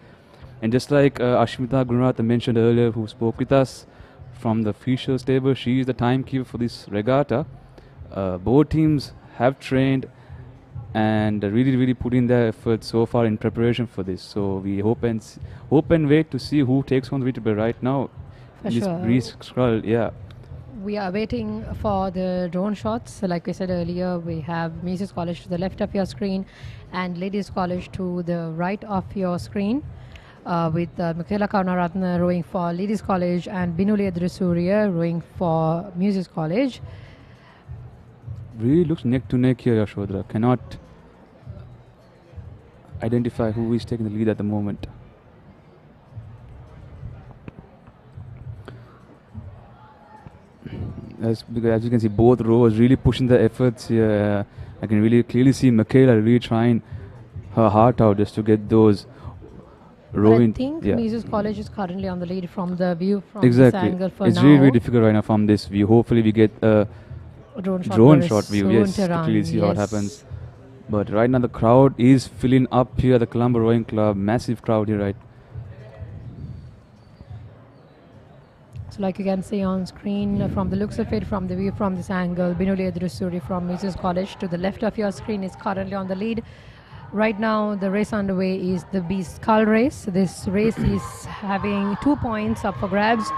And just like Ashmita Gunaratha mentioned earlier, who spoke with us from the official stable, she is the timekeeper for this regatta. Both teams have trained and really put in their efforts so far in preparation for this. So we hope and wait to see who takes on the victory. But right now, For this sure. B-scull, yeah. We are waiting for the drone shots. Like we said earlier, we have Museus College to the left of your screen and Ladies College to the right of your screen, with Michaela Karunaratna rowing for Ladies College and Binuli Adrisurya rowing for Museus College. Really looks neck to neck here, Yashodhara. Cannot identify who is taking the lead at the moment. Because as you can see, both rowers really pushing the efforts here. I can really clearly see Michaela really trying her heart out just to get those rowing. I think Museus College is currently on the lead from the view from exactly. this angle for it's now. really difficult right now from this view. Hopefully we get a drone shot view, yes, to clearly see what happens. But right now the crowd is filling up here at the Colombo Rowing Club. Massive crowd here, right? So like you can see on screen, from the looks of it, from the view from this angle, Binuli Adrusuri from Mrs. College to the left of your screen is currently on the lead. Right now, the race underway is the B-scull race. This race is having 2 points up for grabs,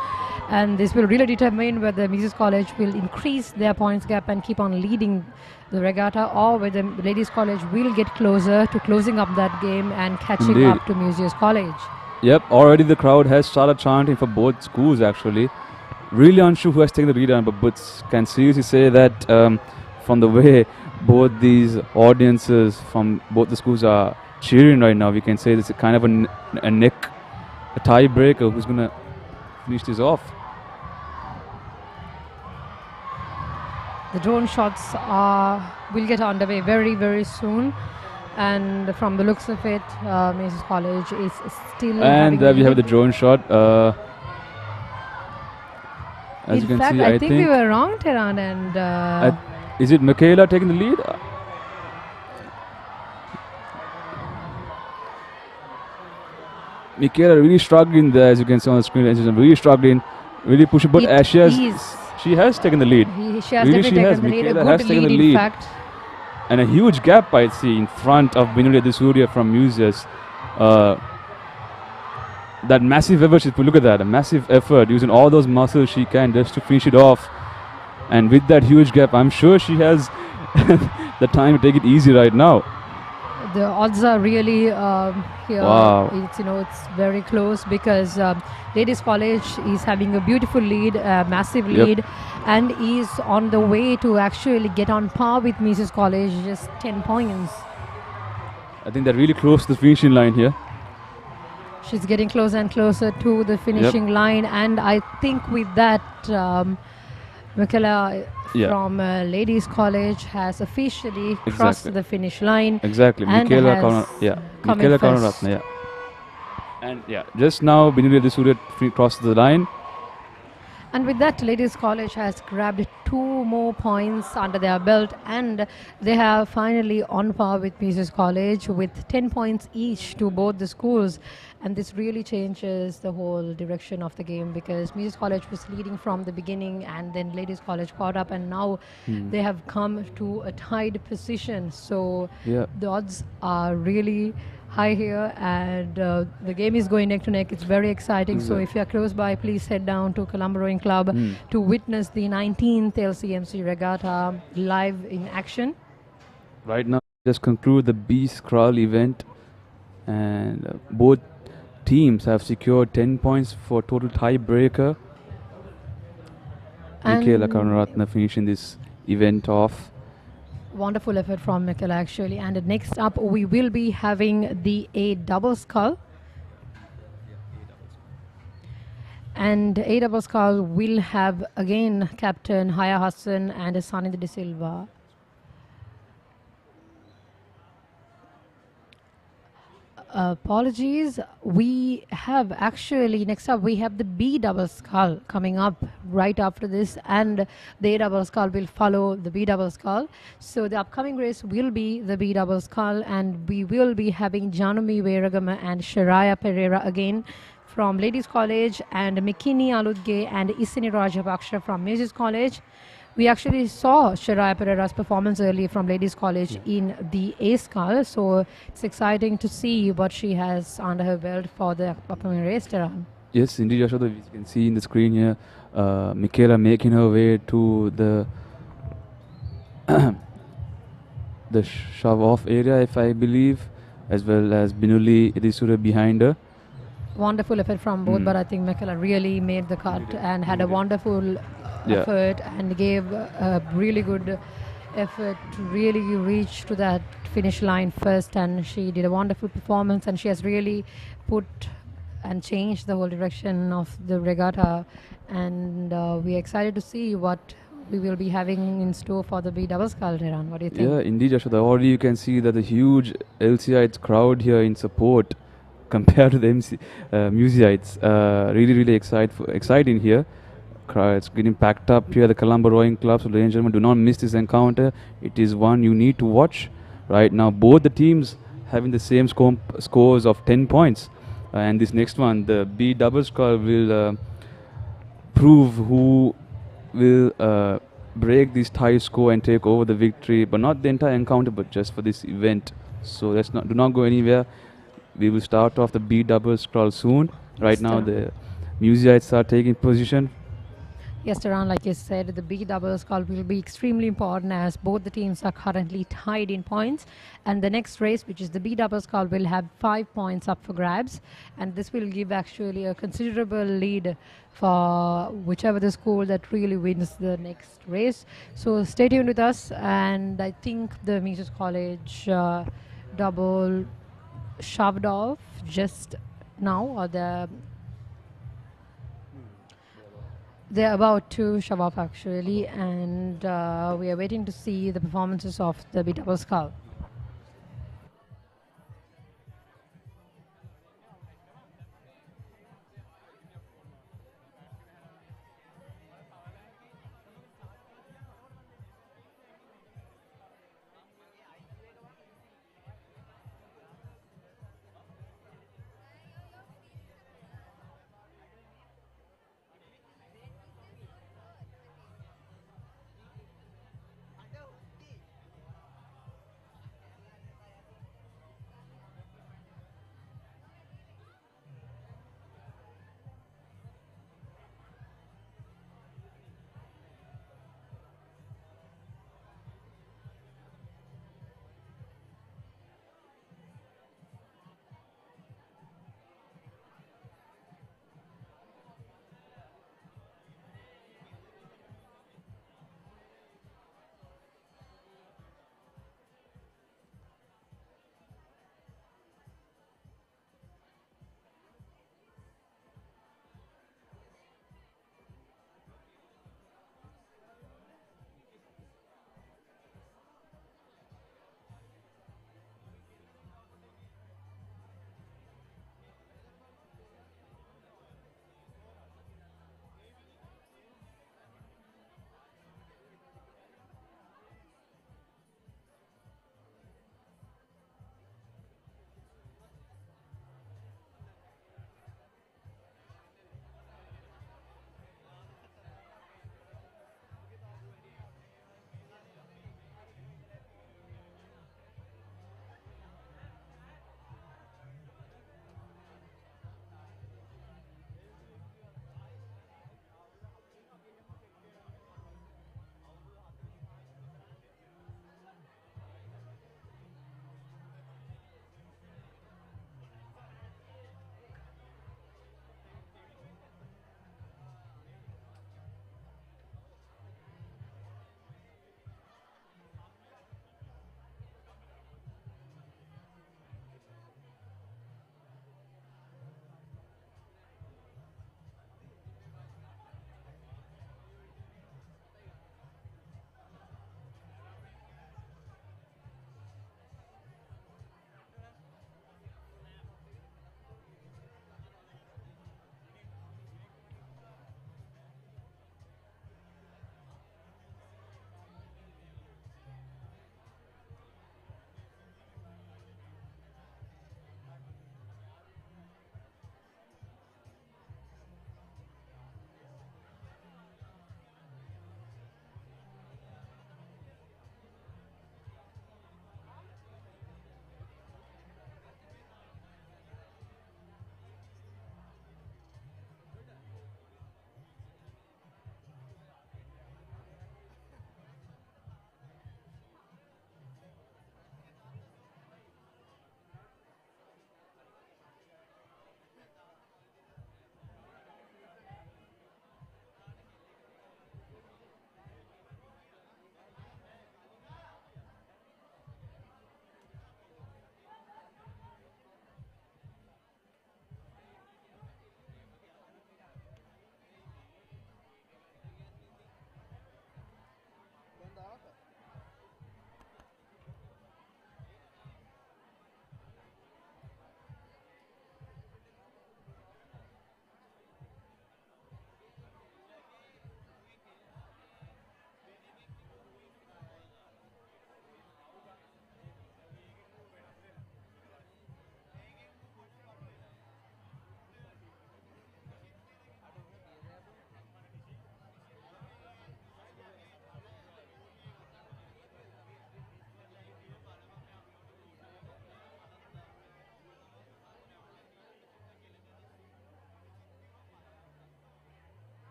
and this will really determine whether Mrs. College will increase their points gap and keep on leading the regatta, or whether Ladies College will get closer to closing up that game and catching Indeed. up to Mrs. College. Yep, already the crowd has started chanting for both schools actually. Really unsure who has taken the lead on, but can seriously say that from the way both these audiences from both the schools are cheering right now, we can say this is kind of a tiebreaker who's going to finish this off. The drone shots will get underway very, very soon. And from the looks of it, Mrs. College is still And having we have the drone shot. As you in can fact, see, I think we were wrong, Tehran, and is it Michaela taking the lead? Michaela really struggling there, as you can see on the screen. She's really struggling, really pushing. But she has taken the lead. She has definitely taken the lead. A Michaela has good taken the lead, lead. in fact. And a huge gap, I see, in front of Binuli Adesuriya from Museus. That massive effort, look at that, a massive effort, using all those muscles she can just to finish it off. And with that huge gap, I'm sure she has the time to take it easy right now. The odds are really here. Wow. It's very close because Ladies College is having a beautiful lead, massive lead, and is on the way to actually get on par with Mrs. College, just 10 points. I think they're really close to the finishing line here. She's getting closer and closer to the finishing line, and I think with that, Michaela from Ladies College has officially crossed the finish line. Exactly, and Michaela come in first. Karunaratne, And just now Binuli Adesuriya crossed the line. And with that, Ladies College has grabbed 2 more points under their belt, and they have finally on par with Mrs. College with 10 points each to both the schools. And this really changes the whole direction of the game, because Mrs. College was leading from the beginning, and then Ladies College caught up, and now they have come to a tied position. So the odds are really high here, and the game is going neck to neck. It's very exciting. So if you're close by, please head down to Colombo Rowing Club to witness the 19th LCMC Regatta live in action. Right now, just conclude the B-scull event, and both teams have secured 10 points for total tiebreaker. Michaela Karunaratne finishing this event off. Wonderful effort from Michaela, actually. And next up, we will be having the A-scull. And A-scull will have again Captain Haya Hassan and Sanidhi De Silva. Apologies. We have actually, next up, we have the B-scull coming up right after this, and the A-scull will follow the B-scull. So the upcoming race will be the B-scull, and we will be having Janumi Veragama and Sharaya Pereira again from Ladies College, and Mikini Aludge and Isini Rajapaksha from Mrs. College. We actually saw Sharaya Pereira's performance earlier from Ladies College in the A-scull, so it's exciting to see what she has under her belt for the upcoming race, Tehran. Yes, indeed, Yashoda, we can see in the screen here, Michaela making her way to the the shove-off area, if I believe, as well as Binuli Adesuriya behind her. Wonderful effort from both, but I think Michaela really made the cut and had a wonderful effort and gave a really good effort to really reach to that finish line first, and she did a wonderful performance, and she has really put and changed the whole direction of the regatta, and we're excited to see what we will be having in store for the B-scull, Tehran. What do you think? Yeah, indeed, Yashoda. Already you can see that the huge LCites crowd here in support compared to the Museites. Really exciting here. It's getting packed up here at the Colombo Rowing Club. So ladies and gentlemen, do not miss this encounter. It is one you need to watch. Right now, both the teams having the same scores of 10 points. And this next one, the B-scull will prove who will break this tie score and take over the victory, but not the entire encounter, but just for this event. So do not go anywhere. We will start off the B double scroll soon. Right now, the Museites are taking position. Yes, Taran, like you said, the B double skull will be extremely important as both the teams are currently tied in points. And the next race, which is the B double skull, will have 5 points up for grabs. And this will give actually a considerable lead for whichever the school that really wins the next race. So stay tuned with us. And I think the Mises College double shoved off just now, or they're about to shove off actually, and we are waiting to see the performances of the B double skull.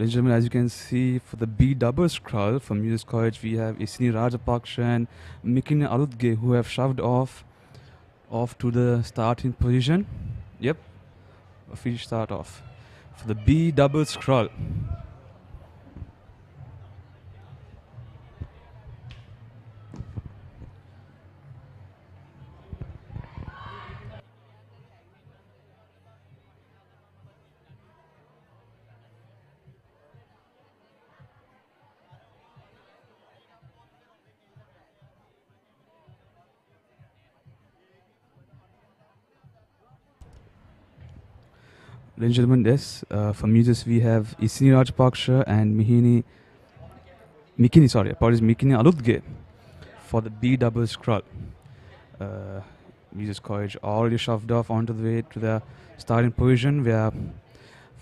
Ladies and gentlemen, as you can see, for the B double scroll from Music College, we have Isini Rajapaksha and Mikini Aludge who have shoved off to the starting position. Yep, official start off for the B double scroll. Ladies and gentlemen, yes, for music we have Isini Rajapaksha and Mikini Aludge for the B double scroll. Music College already shoved off onto the way to the starting position, where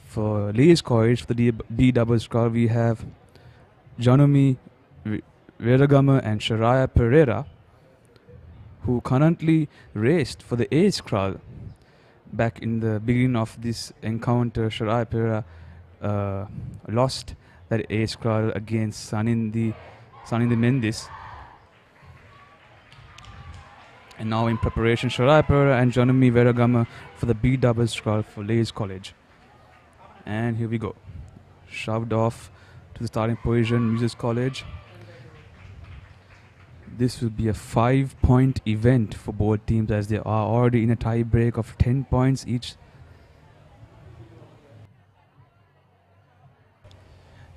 for Ladies College for the B double scroll we have Janumi Veragama and Sharaya Pereira, who currently raced for the A-scull. Back in the beginning of this encounter, Sharaya Pereira lost that A-scull against Sanindi Mendis. And now in preparation, Sharaya Pereira and Janumi Veragama for the B double scroll for Ladies College. And here we go. Shoved off to the starting position, Music College. This will be a 5-point event for both teams, as they are already in a tie break of 10 points each.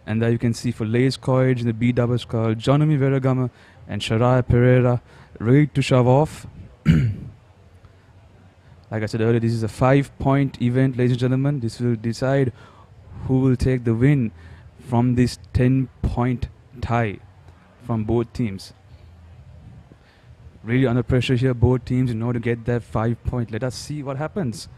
And there you can see for Ladies College in the B double scroll, Janumi Veragama and Sharaya Pereira ready to shove off. Like I said earlier, this is a 5-point event, ladies and gentlemen. This will decide who will take the win from this 10-point tie from both teams. Really under pressure here, both teams, in order to get that 5-point. Let us see what happens.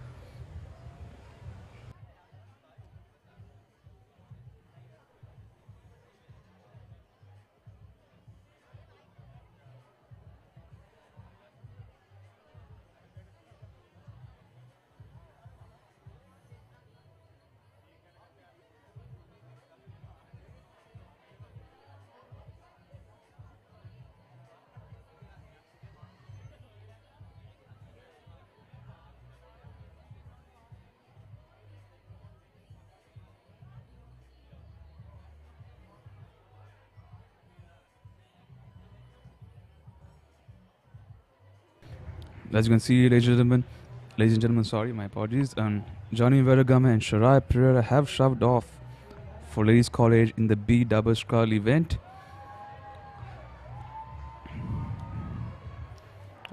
As you can see, ladies and gentlemen, sorry, my apologies. Johnny Veragama and Sharaya Pereira have shoved off for Ladies College in the B double scroll event.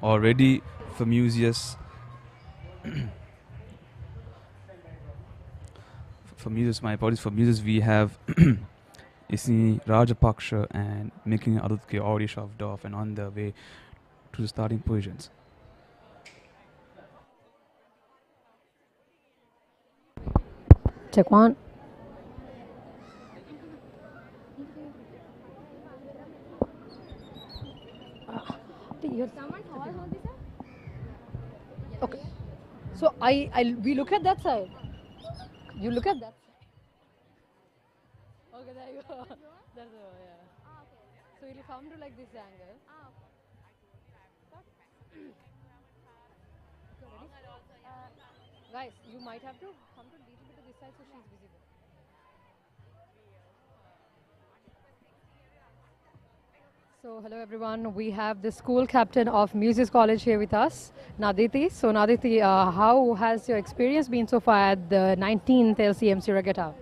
Already for Museus, my apologies, for Museus we have Isini Rajapaksha and Mikini Aludge already shoved off and on their way to the starting positions. Check one. Okay. So we look at that side. You look at that side. Okay, there you go. That's yeah. So it'll come to like this angle. Guys, you might have to come to a little bit to this side so she's visible. So hello everyone, we have the school captain of Museus College here with us, Naditi. So Naditi, how has your experience been so far at the 19th LCMC Regatta?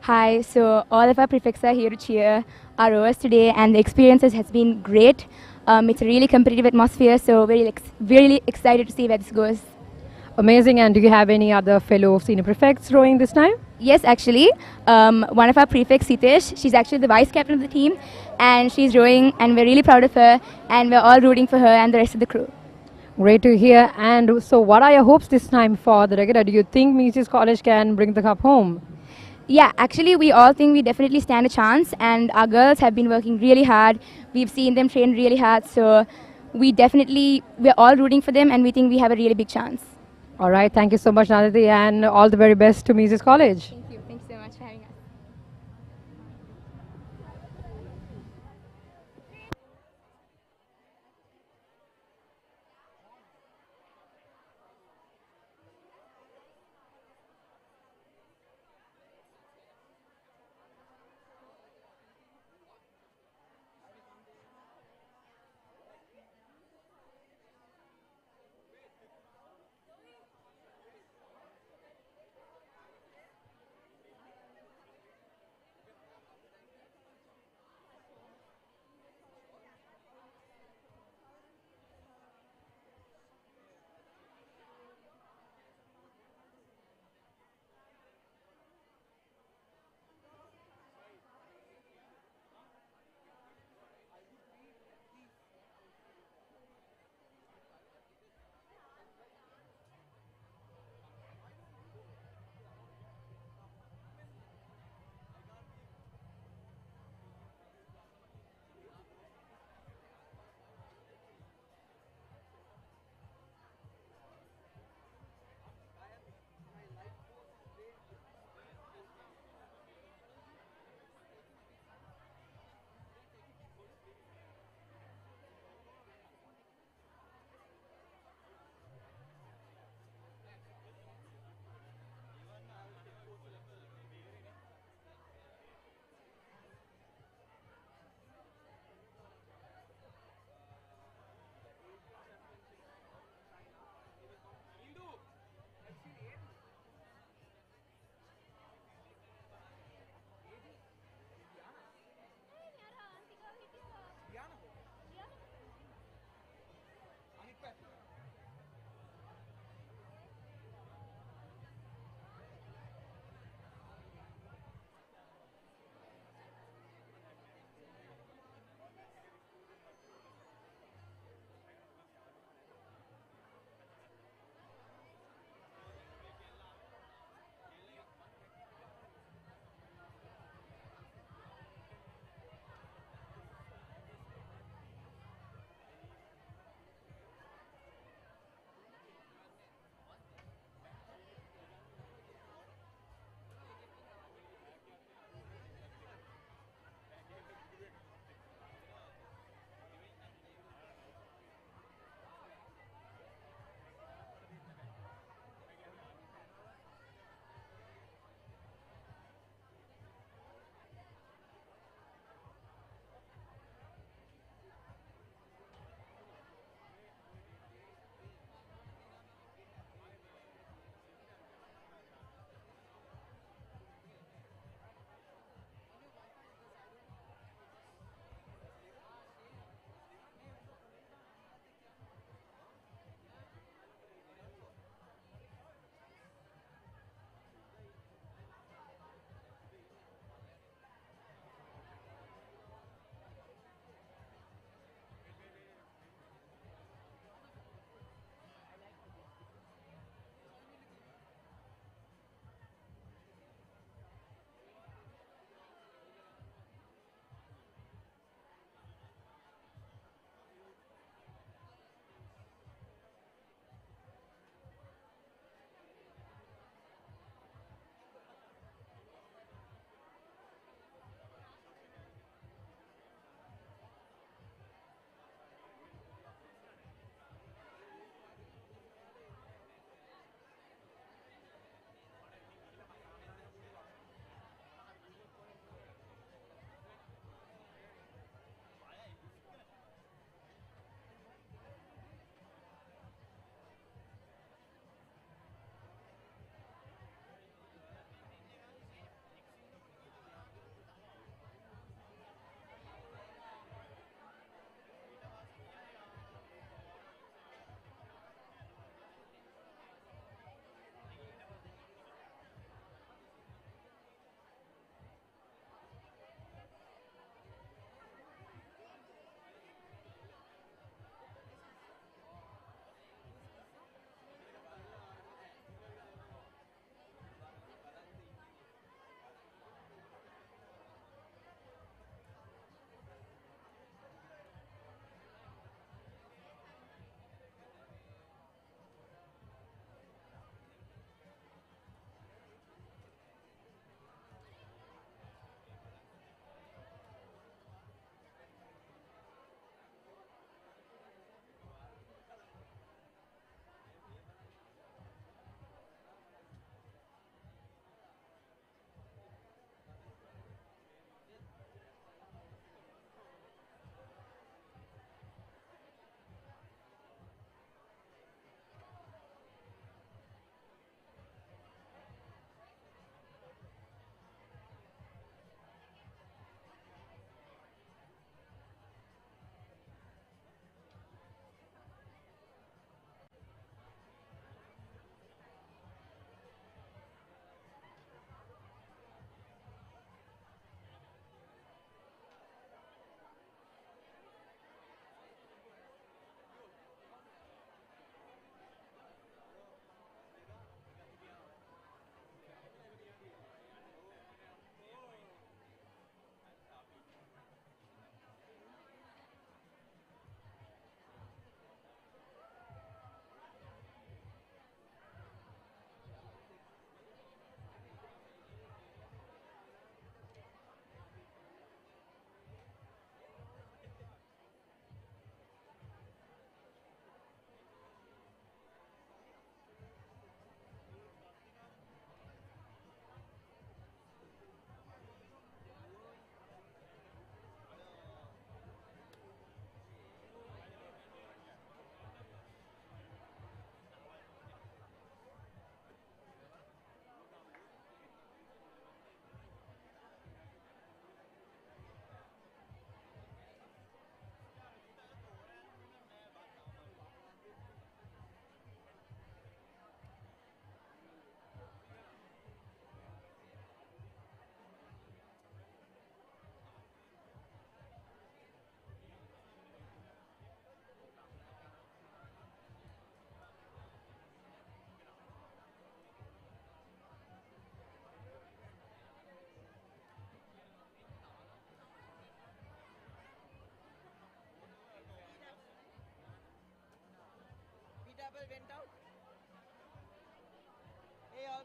Hi, so all of our prefects are here to cheer our rowers today and the experiences has been great. It's a really competitive atmosphere, so really excited to see where this goes. Amazing. And do you have any other fellow senior prefects rowing this time? Yes, actually. One of our prefects, Sitesh, she's actually the vice captain of the team and she's rowing and we're really proud of her and we're all rooting for her and the rest of the crew. Great to hear. And so what are your hopes this time for the regatta? Do you think Museus College can bring the cup home? Yeah, actually we all think we definitely stand a chance and our girls have been working really hard. We've seen them train really hard, so we're all rooting for them and we think we have a really big chance. All right, thank you so much, Naditi, and all the very best to Museus College. Thank you so much for having us.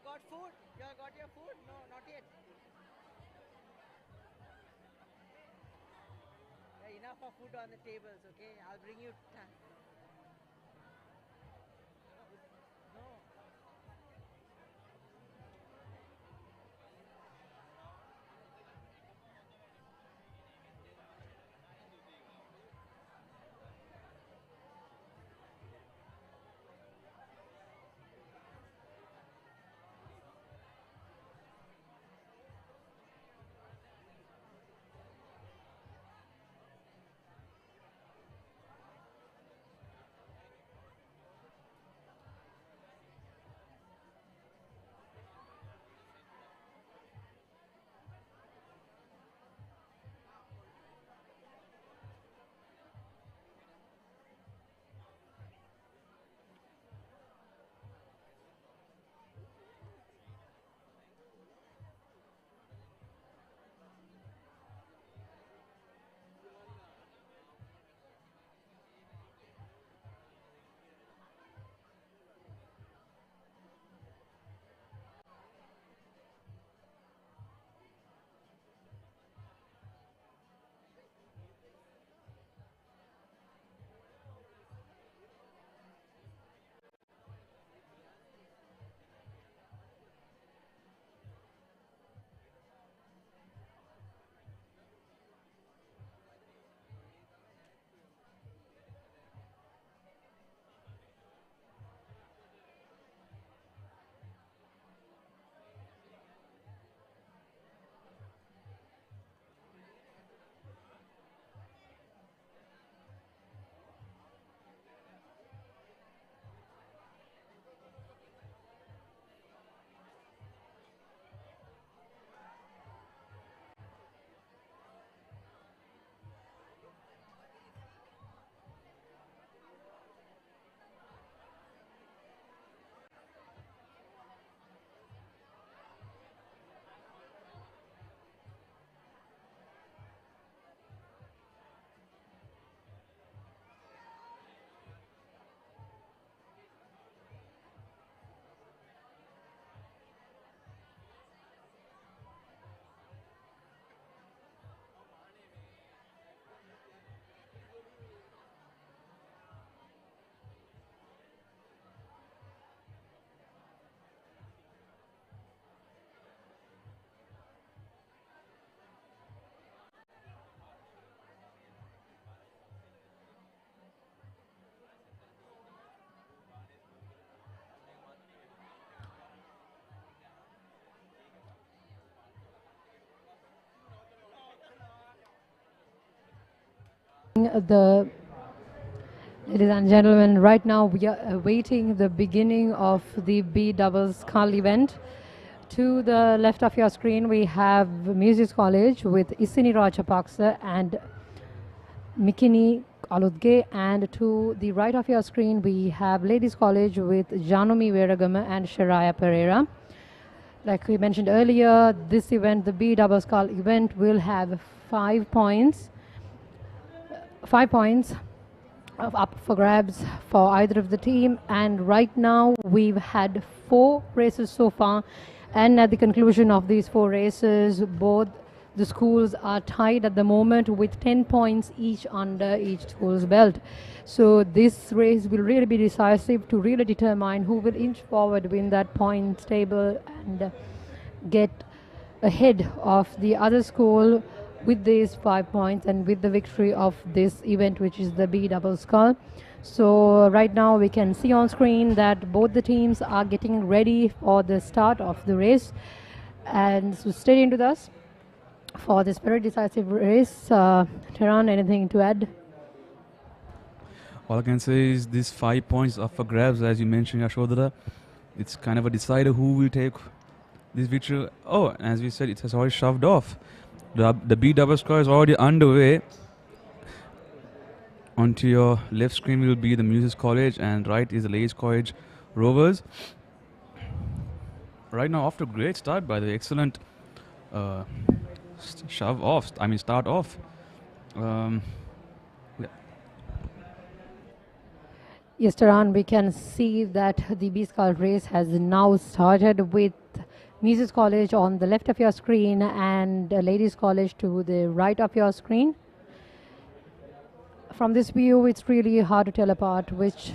all got food? You all got your food? No, not yet. Enough of food on the tables, okay? I'll bring you time. No. Ladies and gentlemen, right now we are awaiting the beginning of the B-scull event. To the left of your screen, we have Music College with Isini Rajapaksa and Mikini Aludge, and to the right of your screen, we have Ladies College with Janumi Veragama and Sharaya Pereira. Like we mentioned earlier, this event, the B-scull event, will have 5 points. 5 points up for grabs for either of the team, and right now we've had 4 races so far, and at the conclusion of these 4 races, both the schools are tied at the moment with 10 points each under each school's belt. So this race will really be decisive to really determine who will inch forward win that points table and get ahead of the other school with these 5 points and with the victory of this event, which is the B-scull. So right now we can see on screen that both the teams are getting ready for the start of the race, and so stay tuned with us for this very decisive race. Tehran, anything to add? All I can say is these 5 points are for grabs, as you mentioned, Yashodhara. It's kind of a decider who will take this victory. Oh, as we said, it has already shoved off. The B-scull is already underway. Onto your left screen will be the Music College, and right is the Ladies College Rovers. Right now, after a great start by the excellent start off. Yeah. Yes, Taran, we can see that the B-scull race has now started with Muses College on the left of your screen and Ladies College to the right of your screen. From this view, it's really hard to tell apart which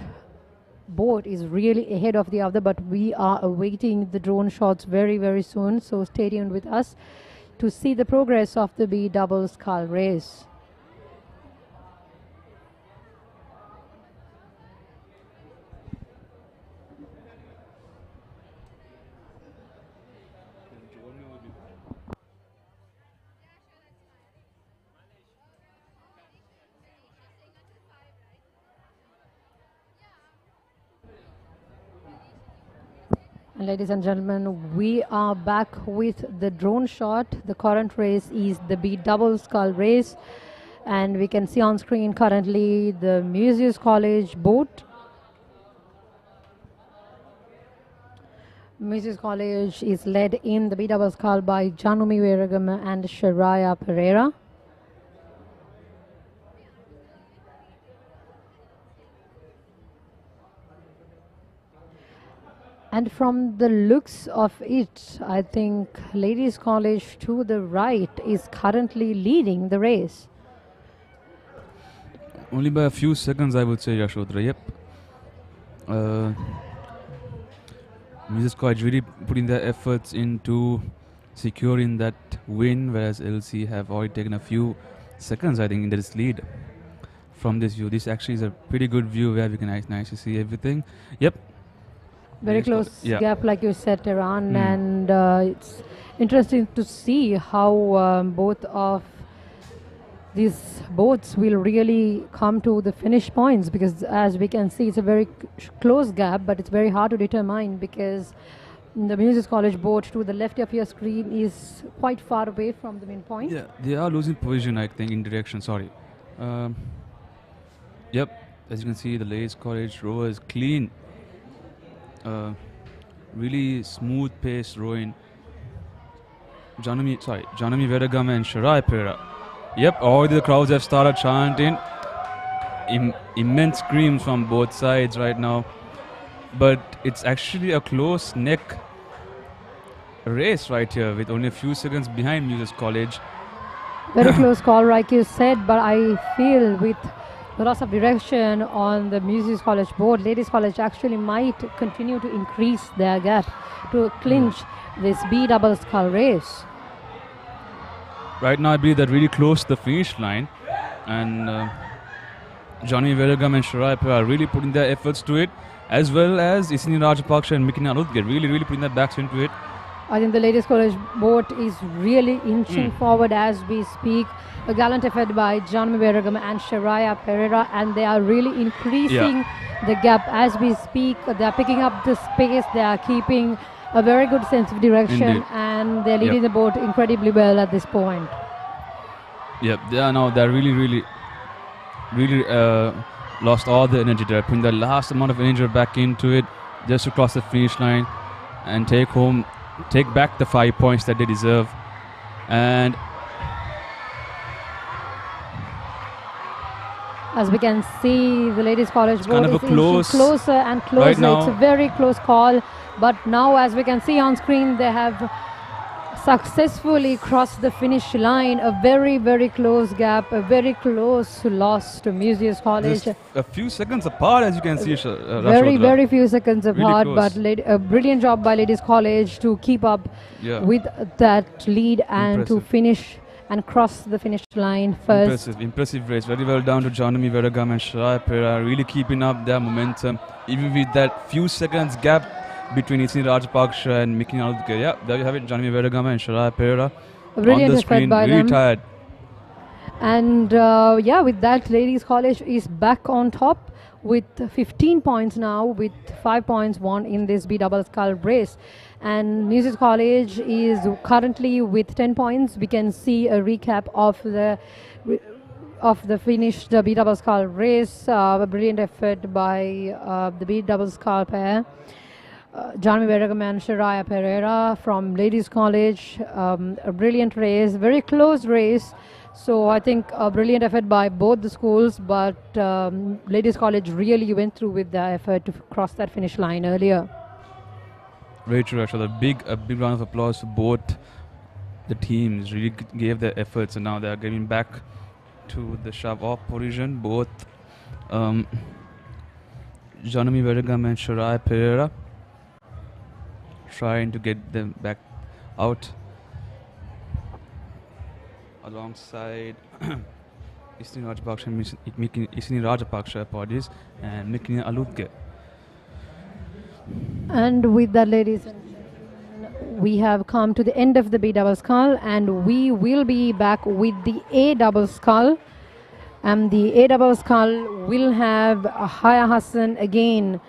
boat is really ahead of the other, but we are awaiting the drone shots very, very soon. So stay tuned with us to see the progress of the B-scull race. And ladies and gentlemen, we are back with the drone shot. The current race is the B-scull race, and we can see on screen currently the Muses College boat. Muses College is led in the B-scull by Janumi Veragama and Sharaya Pereira. And from the looks of it, I think Ladies College to the right is currently leading the race. Only by a few seconds, I would say, Yashodhara. Yep. Muses College really putting their efforts into securing that win, whereas LC have already taken a few seconds, I think, in this lead. From this view, this actually is a pretty good view where we can nicely see everything. Yep. Very close gap, like you said, Tehran, and it's interesting to see how both of these boats will really come to the finish points, because as we can see, it's a very close gap, but it's very hard to determine because the Muses College boat to the left of your screen is quite far away from the main point. Yeah, they are losing position, I think, in direction. Sorry. Yep, as you can see, the Ladies College rower is clean. Really smooth pace rowing. Janami Veragama and Sharai Pereira. Yep, all the crowds have started chanting. Immense screams from both sides right now. But it's actually a close neck race right here with only a few seconds behind Muses College. Very close call, like you said, but I feel with the loss of direction on the Muses College board, Ladies College actually might continue to increase their gap to clinch this B-scull race. Right now, I believe they're really close to the finish line, and Johnny Veragam and Sharai are really putting their efforts to it, as well as Isini Rajapaksha and Mikina Anudge really putting their backs into it. I think the Ladies College boat is really inching forward as we speak. A gallant effort by Janami Veragam and Sharaya Pereira, and they are really increasing the gap as we speak. They are picking up the space. They are keeping a very good sense of direction, and they're leading the boat incredibly well at this point. Yep, they are now. They're really lost all the energy. They're putting the last amount of energy back into it just to cross the finish line and take back the 5 points that they deserve. And as we can see, the Ladies College boat kind of is inching closer and closer. Right now, it's a very close call, but now as we can see on screen, they have successfully crossed the finish line. A very, very close gap, a very close loss to Muses College. just a few seconds apart, as you can see. Very few seconds apart, really but a brilliant job by Ladies College to keep up with that lead and to finish and cross the finish line first. Impressive race. Very well done to Janami Veragam and Sharai Pereira, really keeping up their momentum, even with that few seconds gap between Isini Rajapaksha and Mikina Anudge. Yeah, there you have it, Janami Veragam and Sharai Pereira Brilliant on the screen, by really them. tired. And with that, Ladies College is back on top with 15 points now, with 5 points won in this B-scull race. And Muses College is currently with 10 points. We can see a recap of the finished B-scull race. A brilliant effort by the B-scull pair. Janami Veragam and Sharaya Pereira from Ladies College. A brilliant race, very close race. So I think a brilliant effort by both the schools, but Ladies College really went through with the effort to cross that finish line earlier. Very true, actually. A big round of applause for both the teams. Really gave their efforts, and now they are getting back to the shove-off position. Both Janami Verigam and Shirai Pereira trying to get them back out alongside Isni Rajapaksha, apologies, and Mikini Alutke. And with that, ladies and gentlemen, we have come to the end of the B-scull, and we will be back with the A-scull. And the A-scull will have Haya Hassan again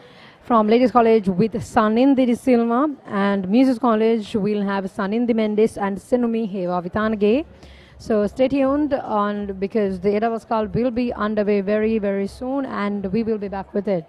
from Ladies College with Sanindi De Silva, and Music College will have Sanindi Mendes and Senumi Heva Vitanage. So stay tuned on, because the A-scull will be underway very, very soon, and we will be back with it.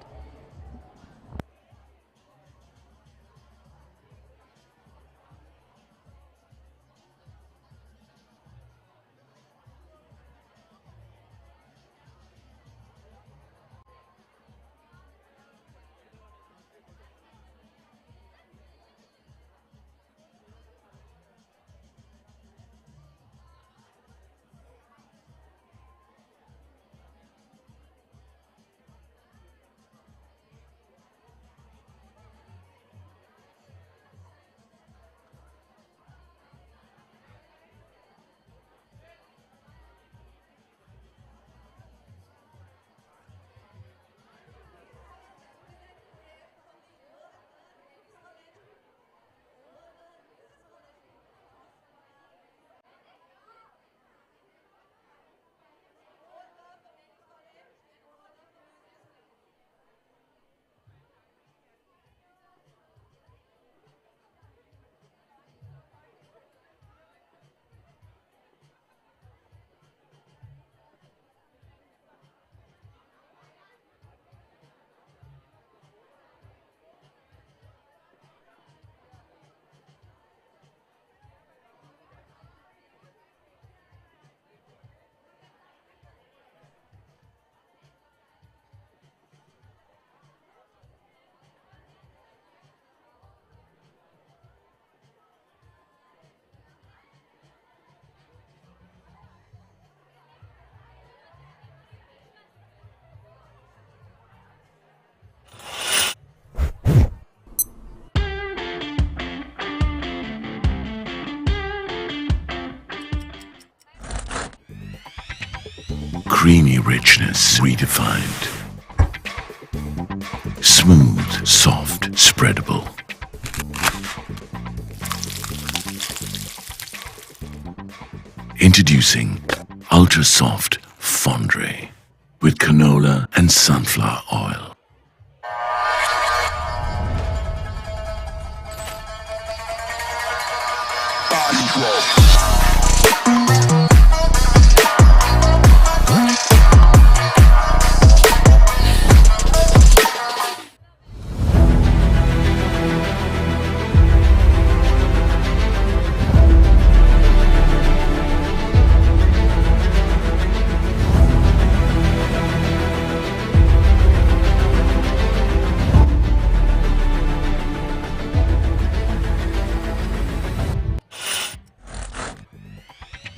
Creamy richness redefined. Smooth, soft, spreadable. Introducing Ultra Soft Fondue with canola and sunflower oil.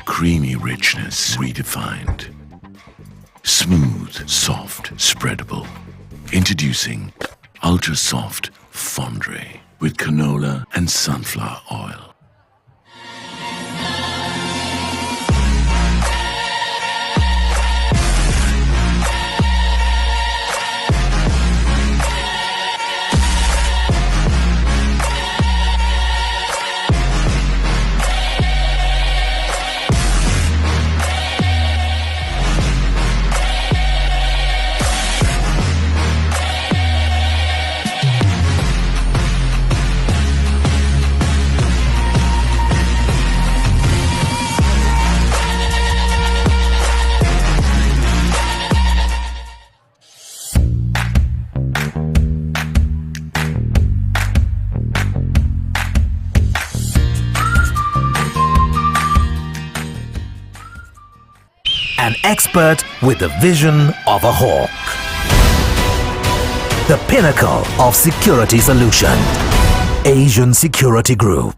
Creamy richness redefined. Smooth, soft, spreadable. Introducing Ultra Soft Fondue with canola and sunflower oil. expert with the vision of a hawk. The pinnacle of security solution. Asian Security Group.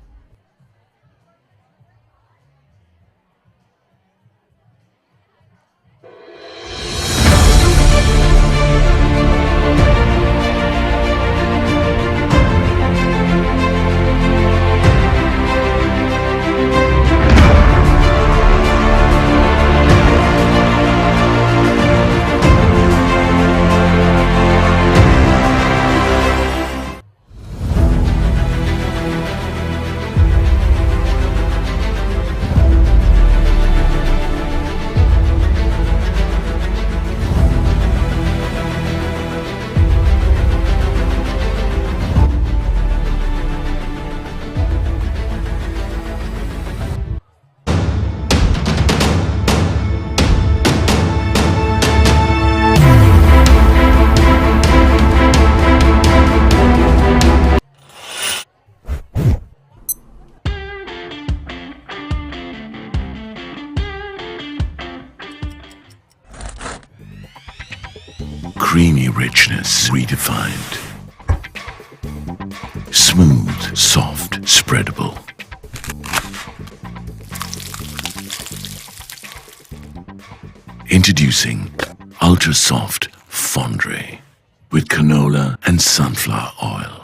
Creamy richness redefined. Smooth, soft, spreadable. Introducing Ultra Soft Fondue with canola and sunflower oil.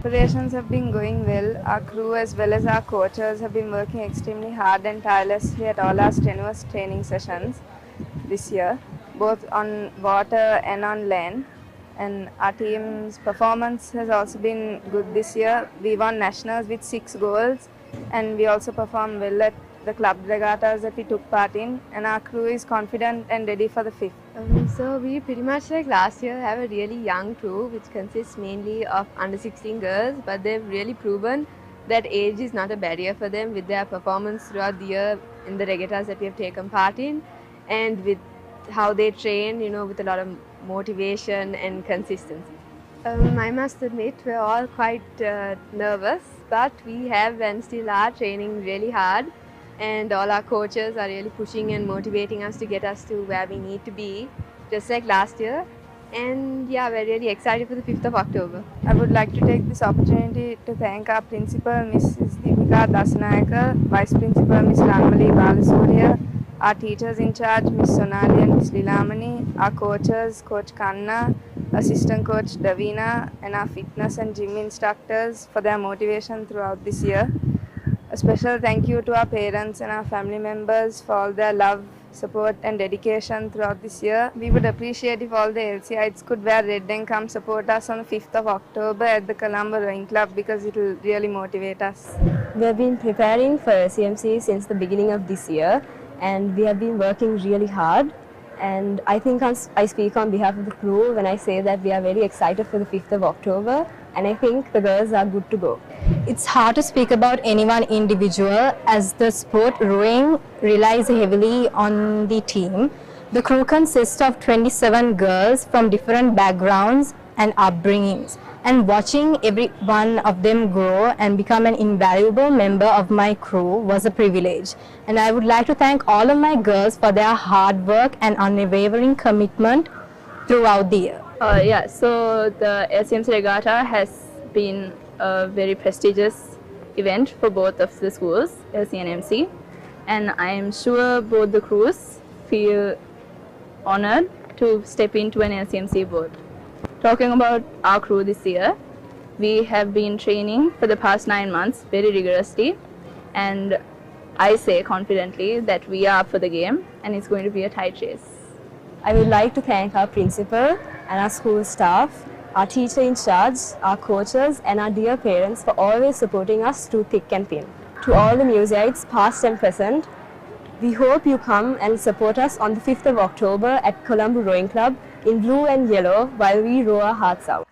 Preparations have been going well. Our crew as well as our coaches have been working extremely hard and tirelessly at all our strenuous training sessions this year, both on water and on land. And our team's performance has also been good this year. We won nationals with 6 goals, and we also performed well at the club regattas that we took part in, and our crew is confident and ready for the 5th. So we pretty much like last year have a really young crew which consists mainly of under 16 girls, but they've really proven that age is not a barrier for them with their performance throughout the year in the regattas that we have taken part in, and with how they train, you know, with a lot of motivation and consistency. I must admit we're all quite nervous, but we have and still are training really hard, and all our coaches are really pushing and motivating us to get us to where we need to be, just like last year. And yeah, we're really excited for the 5th of October. I would like to take this opportunity to thank our principal, Mrs. Deepika Dasanayaka, Vice Principal, Ms. Ranmali Balasurya, our teachers in charge, Ms. Sonali and Ms. Lilamani, our coaches, Coach Kanna, Assistant Coach Davina, and our fitness and gym instructors for their motivation throughout this year. A special thank you to our parents and our family members for all their love, support and dedication throughout this year. We would appreciate if all the LCIs could wear red and come support us on the 5th of October at the Colombo Rowing Club, because it will really motivate us. We have been preparing for SCMC since the beginning of this year, and we have been working really hard. And I think I speak on behalf of the crew when I say that we are very excited for the 5th of October, and I think the girls are good to go. It's hard to speak about any one individual, as the sport rowing relies heavily on the team. The crew consists of 27 girls from different backgrounds and upbringings, and watching every one of them grow and become an invaluable member of my crew was a privilege. And I would like to thank all of my girls for their hard work and unwavering commitment throughout the year. Yeah, so the SCMC Regatta has been a very prestigious event for both of the schools, LC and MC, and I am sure both the crews feel honored to step into an LCMC board. Talking about our crew this year, we have been training for the past 9 months very rigorously, and I say confidently that we are up for the game and it's going to be a tight race. I would like to thank our principal and our school staff, our teacher in charge, our coaches, and our dear parents for always supporting us through thick and thin. To all the museites, past and present, we hope you come and support us on the 5th of October at Colombo Rowing Club in blue and yellow while we row our hearts out.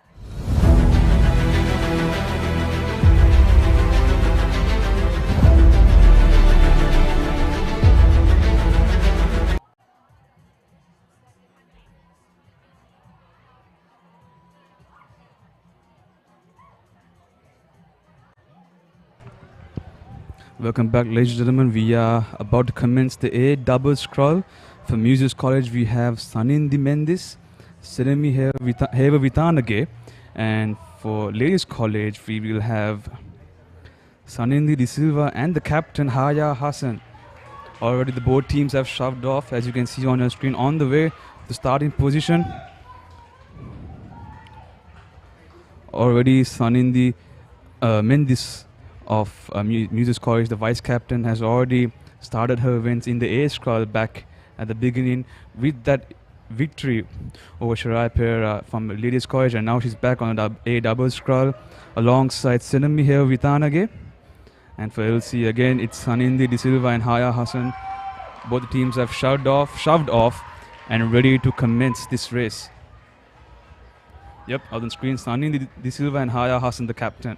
Welcome back, ladies and gentlemen. We are about to commence the A double scroll. For Muses College, we have Sanindi Mendis, Seremi Heva Vitanage, and for Ladies College, we will have Sanindi De Silva and the captain Haya Hassan. Already the both teams have shoved off, as you can see on your screen, on the way to starting position. Already Sanindi Mendis of Muses College, the vice captain, has already started her events in the A-scull back at the beginning with that victory over Shirai Pair from Ladies College, and now she's back on A double scroll alongside Senami here Vitanage. And for LC again, it's Sanindi De Silva and Haya Hassan. Both the teams have shoved off and ready to commence this race. Yep, out on screen, Sanindi De Silva and Haya Hassan, the captain.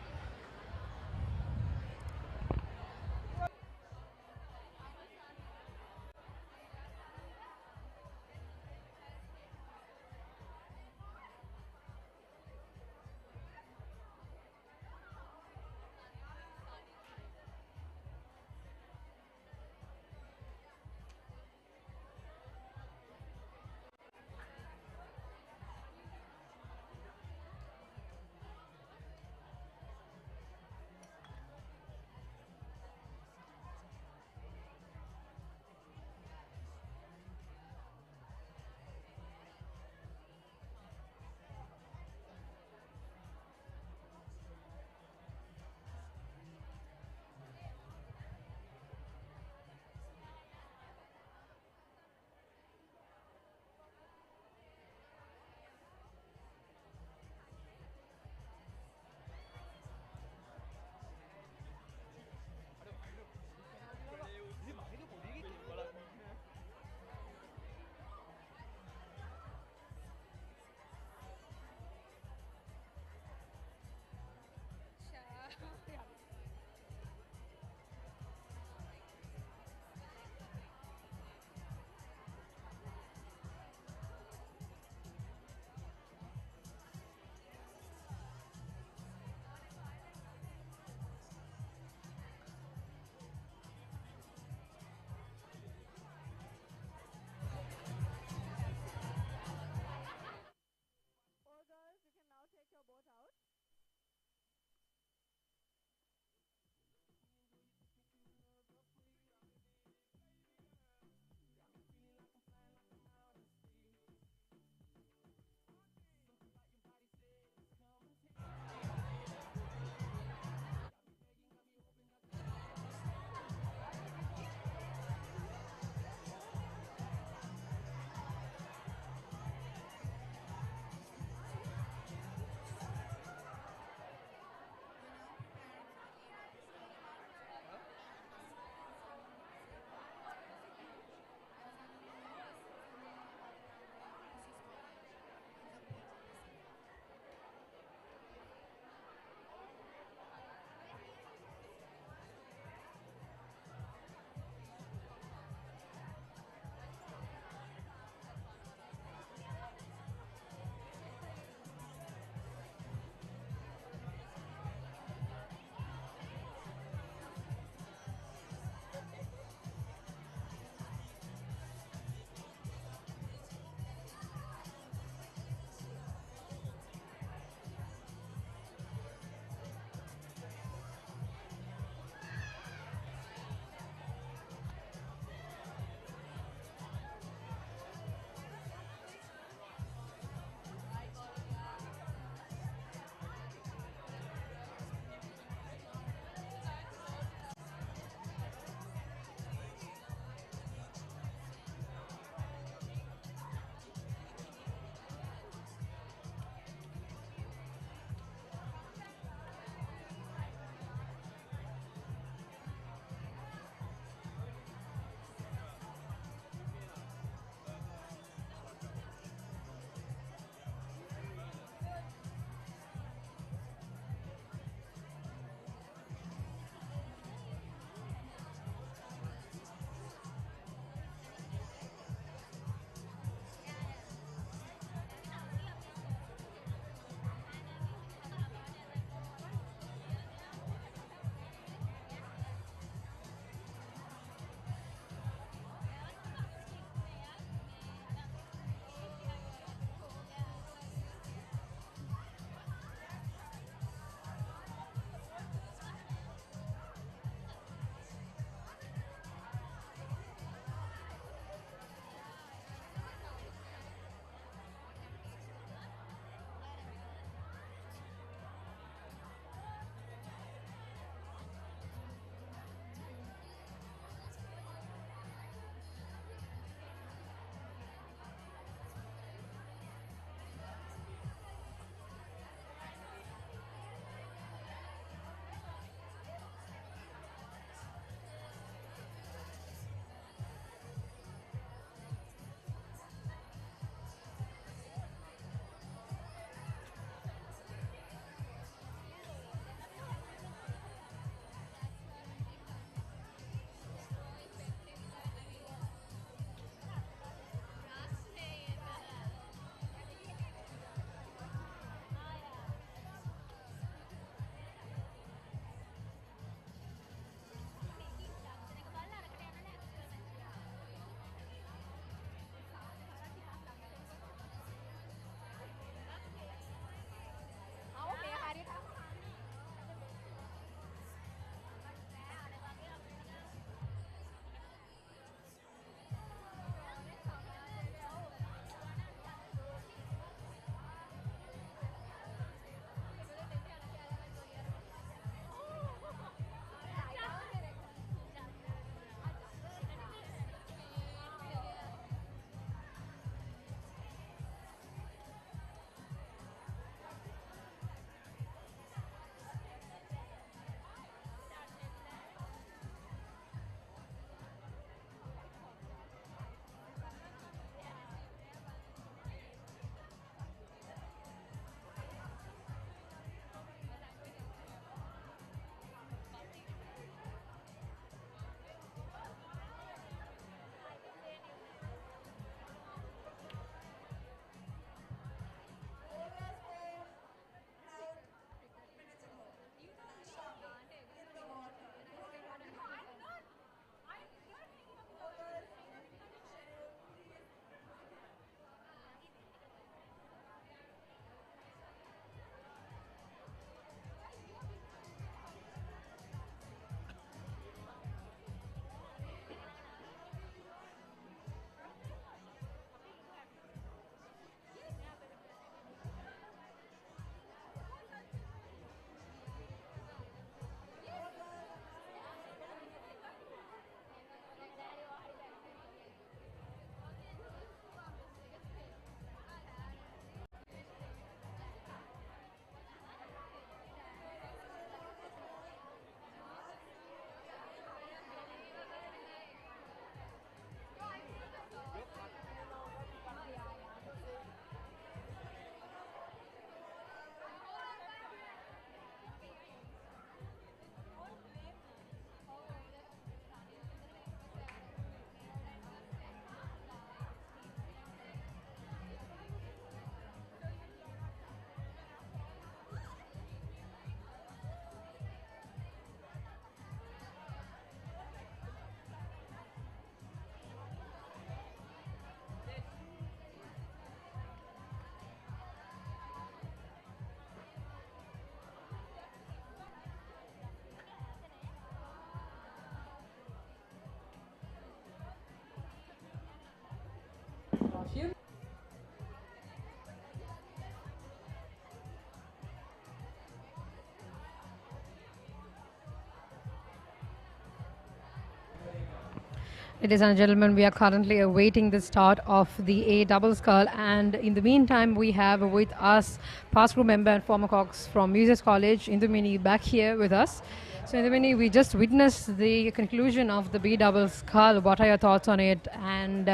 Ladies and gentlemen, we are currently awaiting the start of the A-scull, and in the meantime, we have with us past crew member and former cox from Muses College, Indumini, back here with us. So Indumini, we just witnessed the conclusion of the B-scull. What are your thoughts on it? And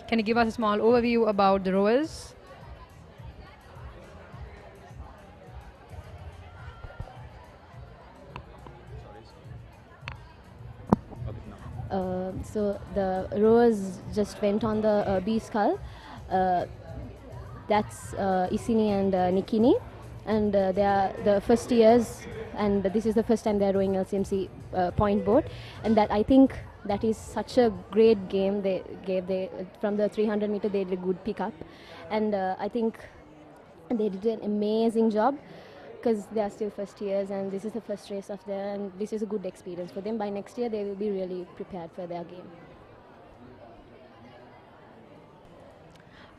can you give us a small overview about the rowers? So the rowers just went on the B-scull. That's Isini and Nikini, and they are the first years, and this is the first time they are rowing LCMC point boat, and that I think that is such a great game they gave. They from the 300 meter they did a good pickup, and I think they did an amazing job, because they are still first years and this is the first race of them, and this is a good experience for them. By next year they will be really prepared for their game.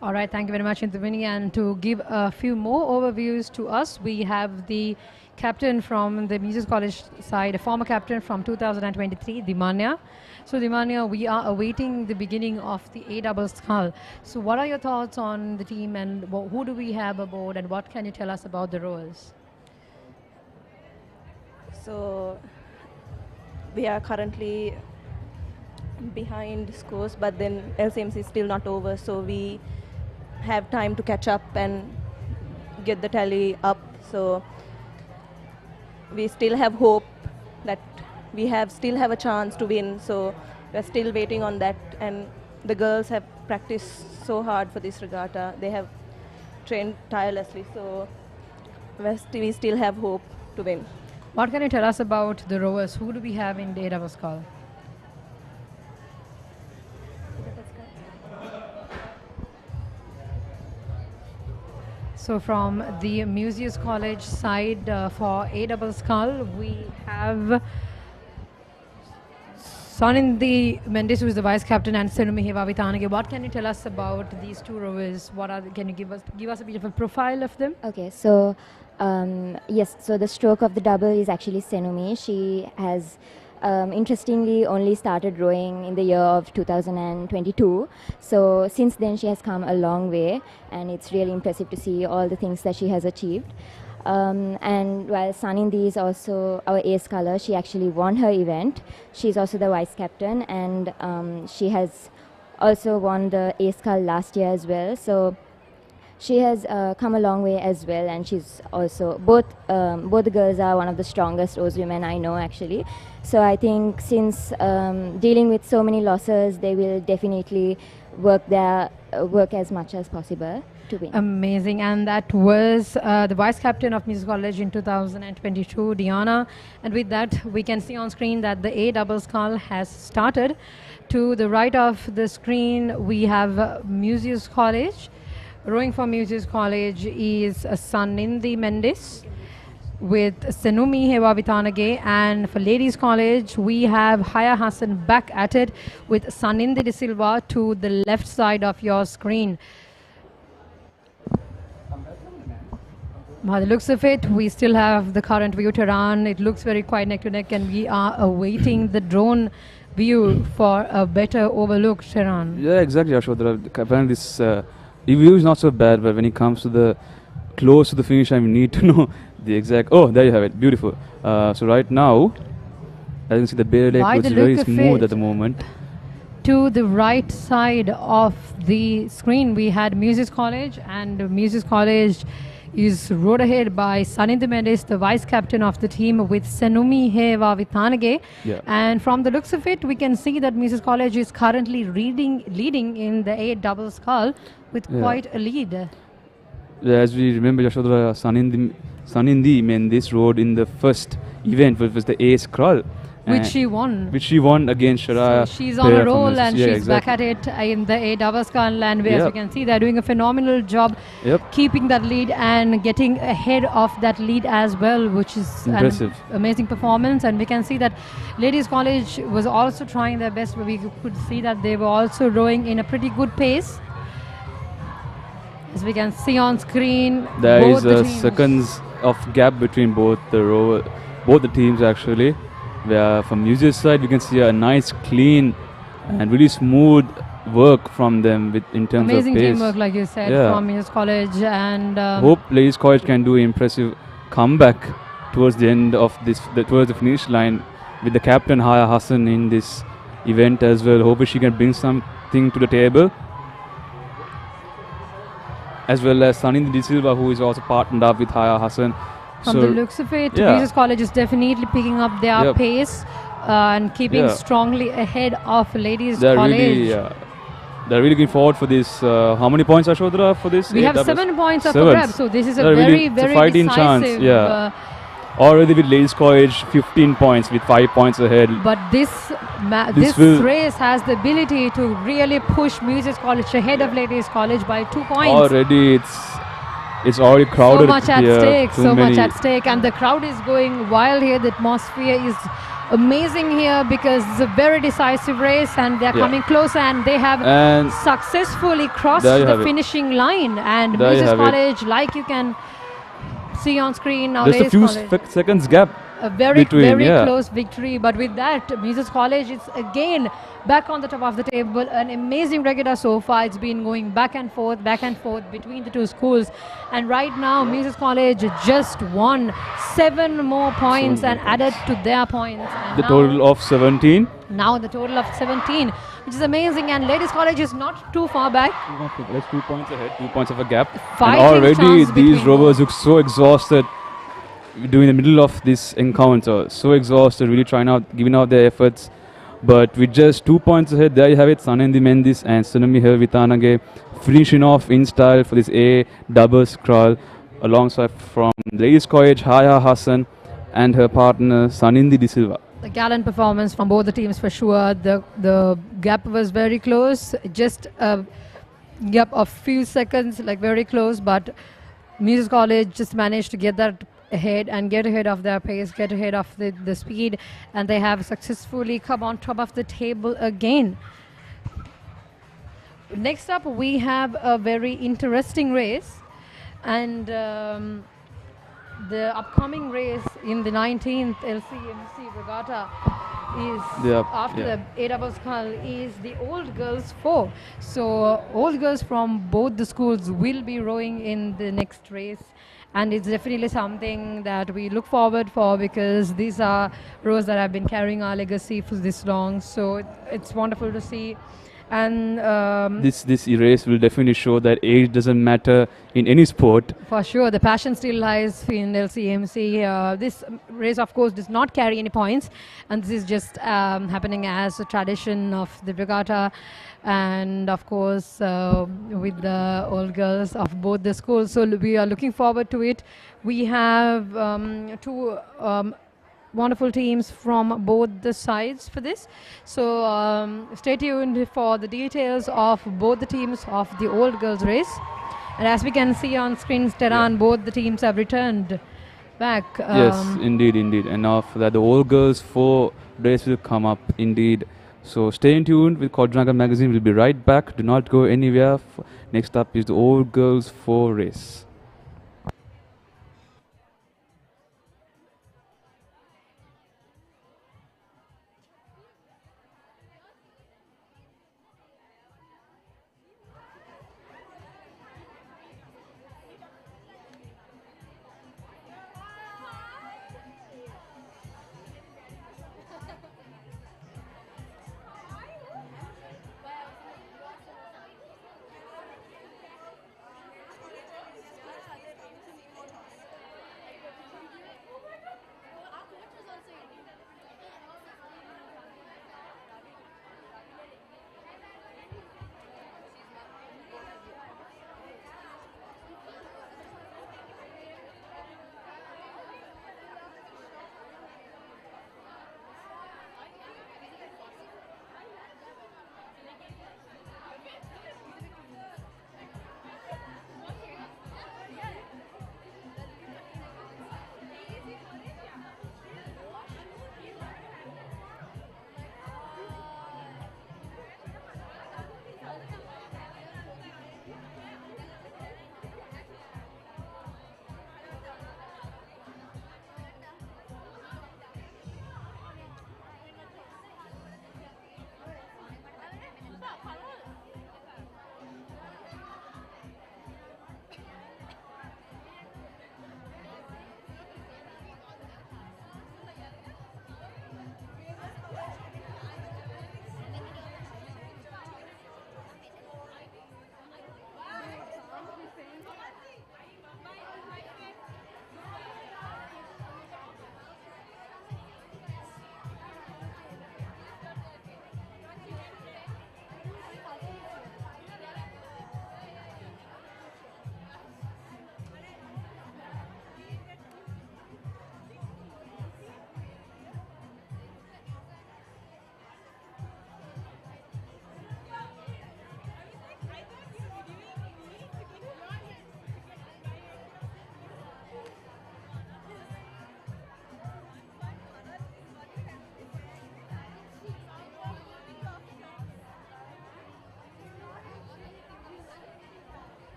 All right, thank you very much, Indumini. And to give a few more overviews to us, we have the captain from the Muses College side, a former captain from 2023, Dimanya. So Dimanya, we are awaiting the beginning of the A-scull. So what are your thoughts on the team, and who do we have aboard, and what can you tell us about the rowers? So we are currently behind scores, but then LCMC is still not over, so we have time to catch up and get the tally up. So we still have hope that we still have a chance to win, so we're still waiting on that. And the girls have practiced so hard for this regatta. They have trained tirelessly, so we still have hope to win. What can you tell us about the rowers? Who do we have in the A-scull? So from the Muses College side for A-scull, we have Sanindi Mendes, who is the vice captain, and Senumi Hevavitanage. What can you tell us about these two rowers? Can you give us a bit of a profile of them? Okay, so yes, so the stroke of the double is actually Senumi. She has interestingly only started rowing in the year of 2022. So since then she has come a long way, and it's really impressive to see all the things that she has achieved. And while Sanindi is also our A-sculler, she actually won her event. She's also the vice captain, and she has also won the A-scull last year as well. So she has come a long way as well, and she's also both the girls are one of the strongest oarswomen I know actually. So I think since dealing with so many losses, they will definitely work as much as possible to win. Amazing. And that was the vice captain of Muses College in 2022, Diana. And with that, we can see on screen that the A-scull has started. To the right of the screen, we have Muses College. Rowing for Muses College is Sanindi Mendes with Senumi Hevavitanage, and for Ladies College we have Haya Hassan back at it with Sanindi De Silva to the left side of your screen. By the looks of it, we still have the current view to run. It looks very quite neck to neck, and we are awaiting the drone view for a better overlook, Sharon. Yeah, exactly, Ashodhara. Apparently this the view is not so bad, but when it comes to the close to the finish line, we need to know the exact. Oh, there you have it. Beautiful. So right now, as you can see, the Bay Lake looks very smooth at the moment. To the right side of the screen, we had Muses College, and Muses College is rowed ahead by Sanindi Mendes, the vice captain of the team, with Senumi Hevavitanage. Yeah. And from the looks of it, we can see that Muses College is currently leading in the A-scull with quite a lead. Yeah, as we remember, Yashodhara, Sanindi Mendes rowed in the first event, which was the A-scull. Which she won. Which she won against Shara. So she's on a roll, and she's back at it in the A-scull, and as we can see, they're doing a phenomenal job keeping that lead and getting ahead of that lead as well, which is impressive. An amazing performance. And we can see that Ladies College was also trying their best, but we could see that they were also rowing in a pretty good pace. As we can see on screen, there is seconds of gap between both the teams actually. Where from Muses side we can see a nice clean and really smooth work from them in terms Amazing of pace. teamwork, like you said, Yeah. from his college, and Hope Ladies College can do impressive comeback towards the end of this, towards the finish line, with the captain Haya Hassan in this event as well. Hope she can bring something to the table, as well as Sanindi De Silva, who is also partnered up with Haya Hassan. from the looks of it, yeah. Jesus College is definitely picking up their Yep. pace and keeping Yeah. strongly ahead of Ladies They're College. really, they're really looking forward for this. How many points, Ashodhara, for this? We have AWS? 7 points up for Sevens. grabs, so this is a They're very, really, it's a very fighting decisive. chance. Yeah. Already with Ladies College, 15 points with 5 points ahead. But this This will- race has the ability to really push Music College ahead of Ladies College by 2 points. Already it's already crowded. So much at here, stake, too so much many. at stake, and the crowd is going wild here. The atmosphere is amazing here because it's a very decisive race, and they're Yeah. coming closer, and they have And successfully crossed there you the have it. finishing line. And There you Music have it. College, like you can see on screen now, Just a Ladies few College. seconds gap A very, between. very yeah. close victory. But with that, Mises College is again back on the top of the table. An amazing regatta so far. It's been going back and forth between the two schools. And right now, Mises College just won 7 more points and added to their points. And The now, total of 17. now the total of 17, which is amazing. And Ladies College is not too far back. That's 2 points ahead, 2 points of a gap. Fighting And already chance these between rovers look so exhausted during the middle of this encounter. So exhausted, really giving out their efforts. But with just 2 points ahead, there you have it. Sanandi Mendis and Tsunami Hervitanage finishing off in style for this A double scroll, alongside from Ladies College, Haya Hassan and her partner Sanindi De Silva. The gallant performance from both the teams for sure. The gap was very close, just a gap of few seconds, like very close. But Music College just managed to get that ahead and get ahead of their pace, get ahead of the speed, and they have successfully come on top of the table again. Next up, we have a very interesting race, and the upcoming race in the 19th LCMC Regatta is after the A-scull is the Old Girls 4. So Old Girls from both the schools will be rowing in the next race. And it's definitely something that we look forward for, because these are rows that have been carrying our legacy for this long. So it's wonderful to see. And This race will definitely show that age doesn't matter in any sport. for sure, the passion still lies in LCMC. This race, of course, does not carry any points, and this is just happening as a tradition of the regatta. And of course, with the old girls of both the schools, so we are looking forward to it. We have 2 wonderful teams from both the sides for this. So stay tuned for the details of both the teams of the old girls race. And as we can see on screen, Tehran, both the teams have returned back. Yes, indeed. And now for that, the Old Girls 4 race will come up indeed. So stay tuned with Quadrangle Magazine. We'll be right back. Do not go anywhere. Next up is the Old Girls 4 race.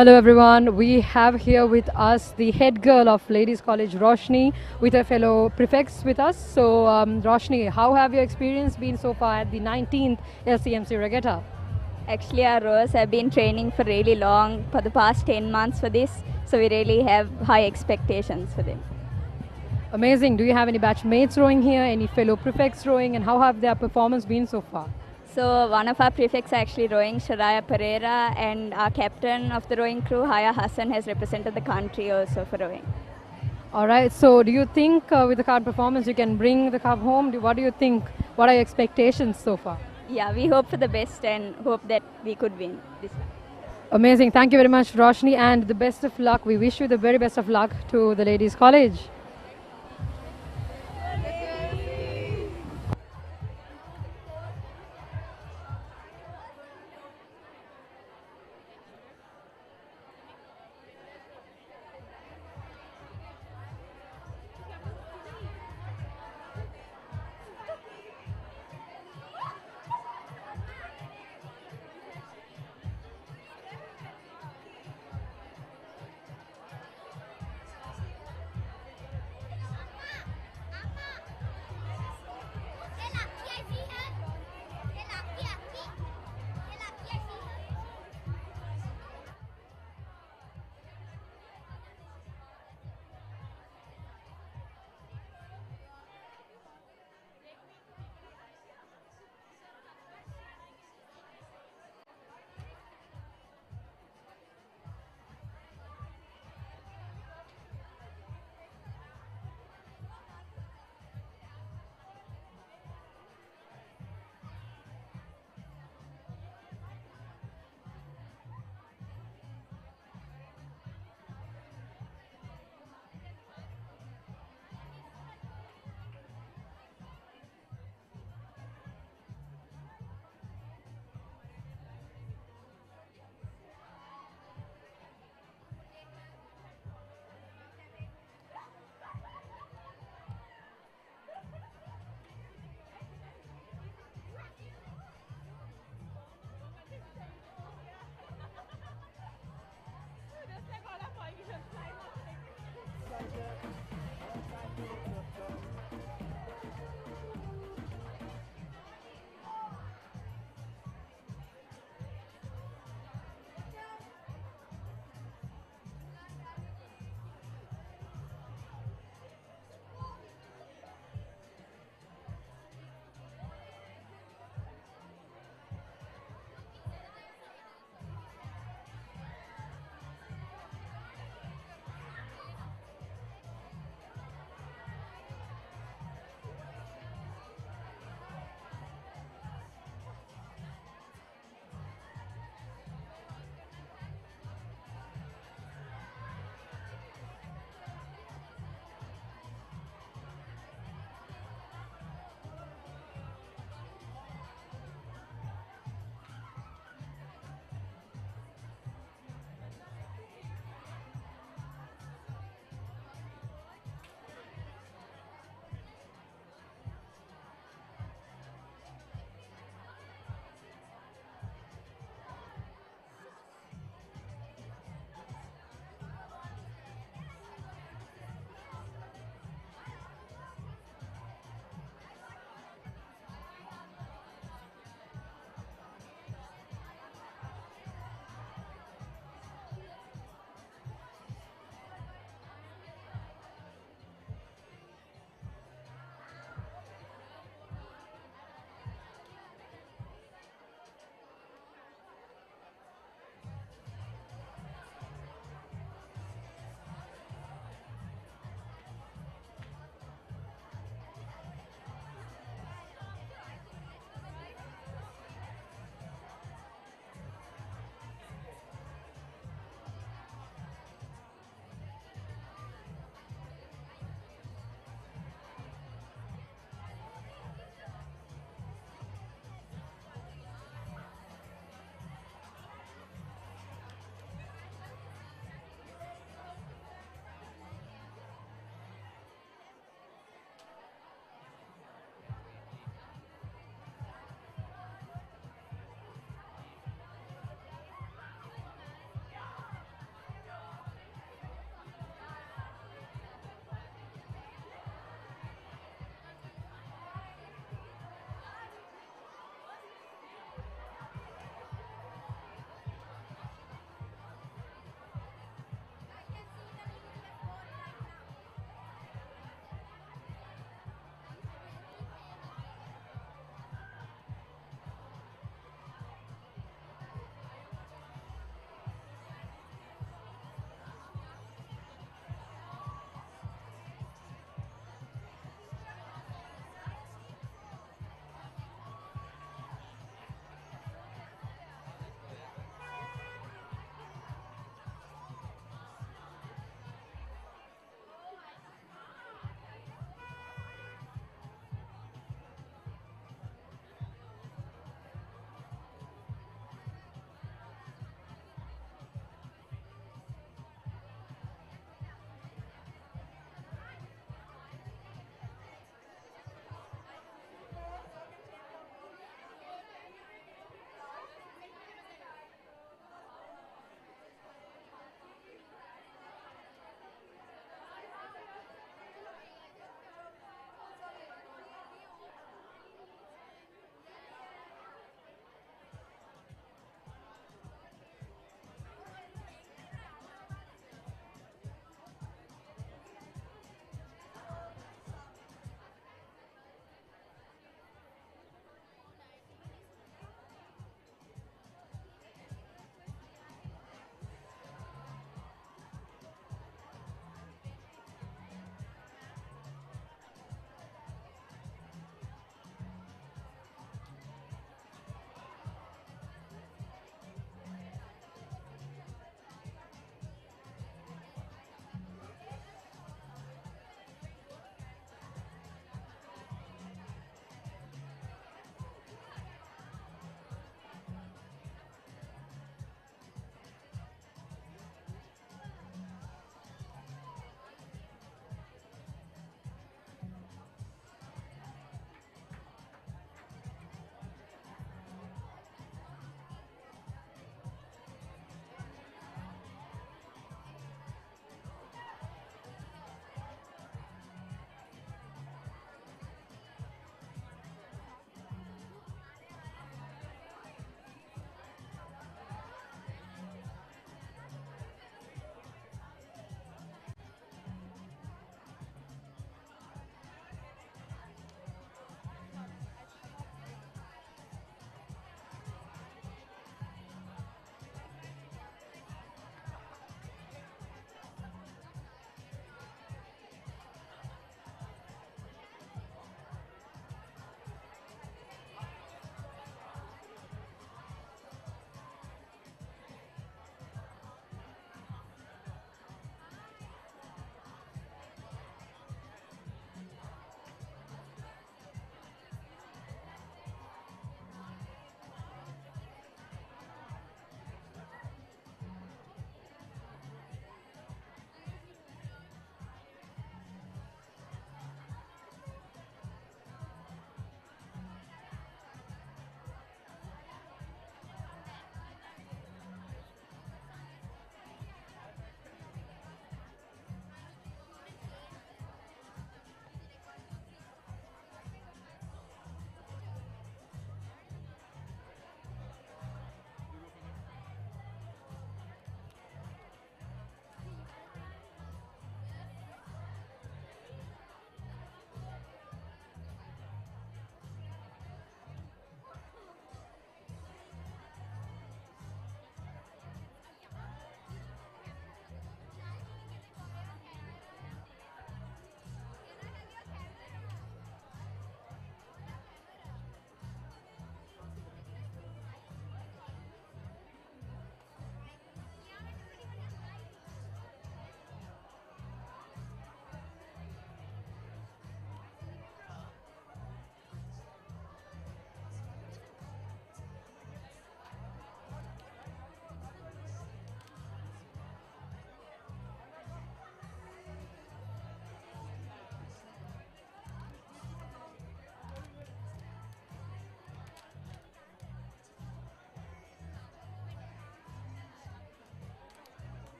Hello everyone, we have here with us the head girl of Ladies College, Roshni, with her fellow prefects with us. So Roshni, how have your experience been so far at the 19th LCMC Regatta? Actually, our rowers have been training for really long, for the past 10 months for this, so we really have high expectations for them. Amazing. Do you have any batch mates rowing here, any fellow prefects rowing, and how have their performance been so far? So one of our prefects actually rowing, Sharaya Pereira, and our captain of the rowing crew, Haya Hassan, has represented the country also for rowing. All right, so do you think with the current performance you can bring the cup home? What do you think? What are your expectations so far? Yeah, we hope for the best and hope that we could win this time. Amazing. Thank you very much, Roshni, and the best of luck. We wish you the very best of luck to the Ladies College.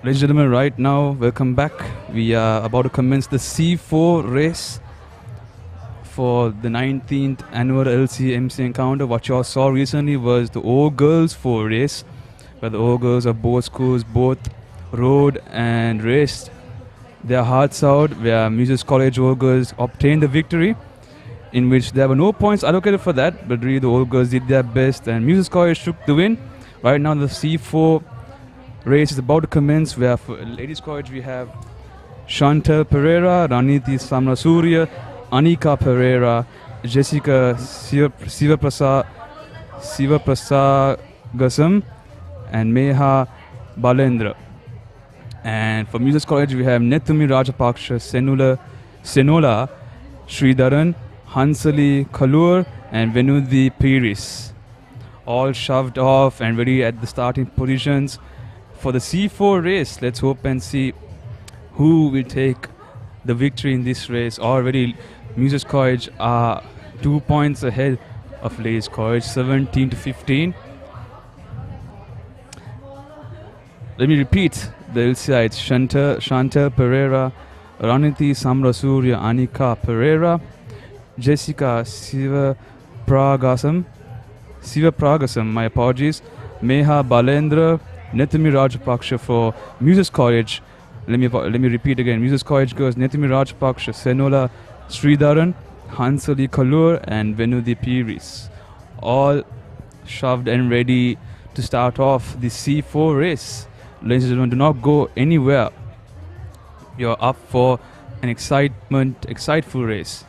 Ladies and gentlemen, right now, welcome back. We are about to commence the C4 race for the 19th annual LCMC encounter. What you all saw recently was the all girls 4 race, where the all girls of both schools both rode and raced their hearts out, where Music College all girls obtained the victory, in which there were no points allocated for that, but really the all girls did their best and Music College took the win. Right now the C4 race is about to commence, where for Ladies College we have Chantal Pereira, Raniti Samrasurya, Anika Pereira, Jessica Sivaprasagasam, and Meha Balendra. And for Music College we have Netumi Rajapaksha, Senola Sridharan, Hansali Kalur, and Venudi Piris. All shoved off and ready at the starting positions for the C4 race. Let's hope and see who will take the victory in this race. Already Music College are 2 points ahead of Ladies College, 17-15. Let me repeat the LCIs. Chantal Pereira, Raniti Samrasurya, Anika Pereira, Jessica Sivapragasam, my apologies, Meha Balendra, Netumi Rajapaksha for Music College. Let me repeat again. Music College girls Netumi Rajapaksha, Senola Sridharan, Hansali Kalur, and Venudi Piris. All shoved and ready to start off the C4 race. Ladies and gentlemen, do not go anywhere. You're up for an exciteful race.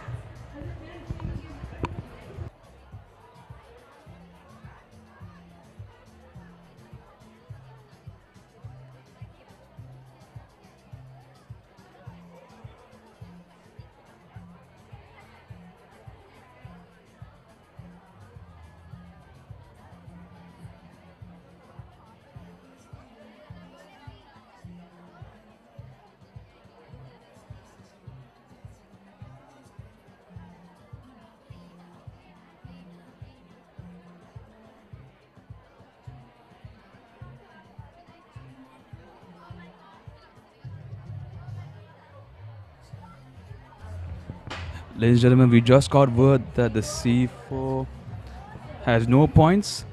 Ladies and gentlemen, we just got word that the C4 has no points,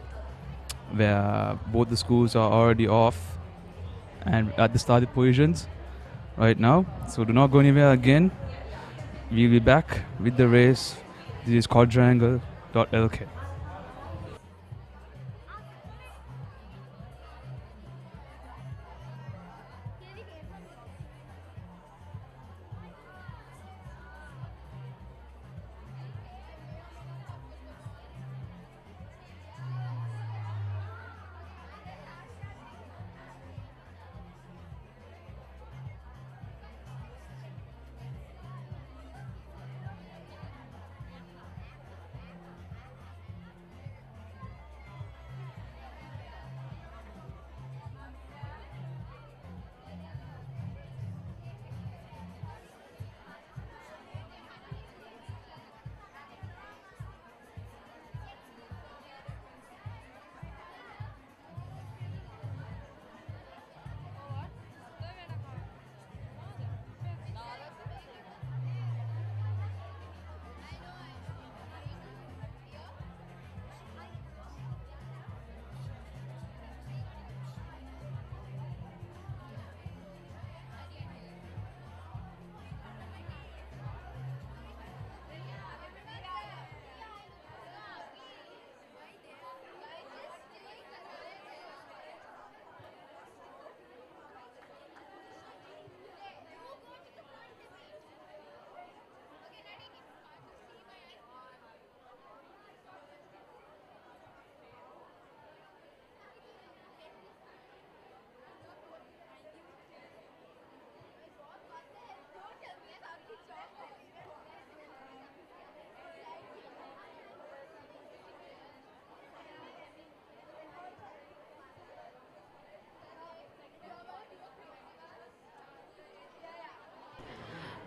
where both the schools are already off and at the starting positions right now. So do not go anywhere again. We'll be back with the race. This is quadrangle.lk.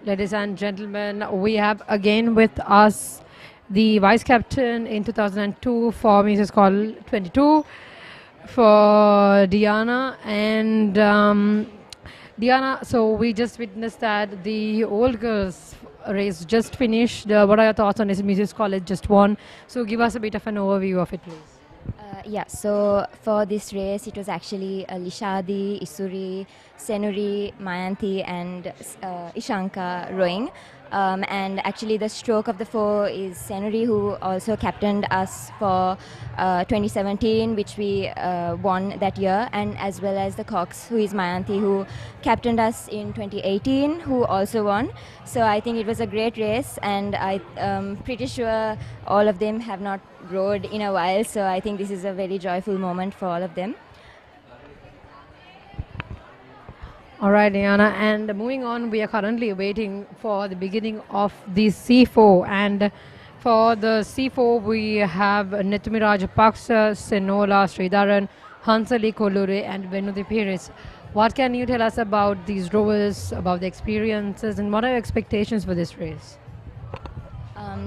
Ladies and gentlemen, we have again with us the vice captain in 2002 for Music Call 22 for Diana, and Diana, so we just witnessed that the old girls race just finished. What are your thoughts on this? Music College just won. So give us a bit of an overview of it, please. Yeah, so for this race, it was actually Lishadi, Isuri, Senuri, Mayanti, and Ishanka rowing. And actually, the stroke of the four is Senuri, who also captained us for 2017, which we won that year, and as well as the Cox, who is Mayanti, who captained us in 2018, who also won. So I think it was a great race, and I'm pretty sure all of them have not rowed in a while, so I think this is a very joyful moment for all of them. All right, Diana, and moving on, we are currently waiting for the beginning of the C4, and for the C4 we have Nitumiraj Paksa, Senola, Sridharan, Hansali Kolure and Venudi Pires. What can you tell us about these rowers, about the experiences, and what are your expectations for this race?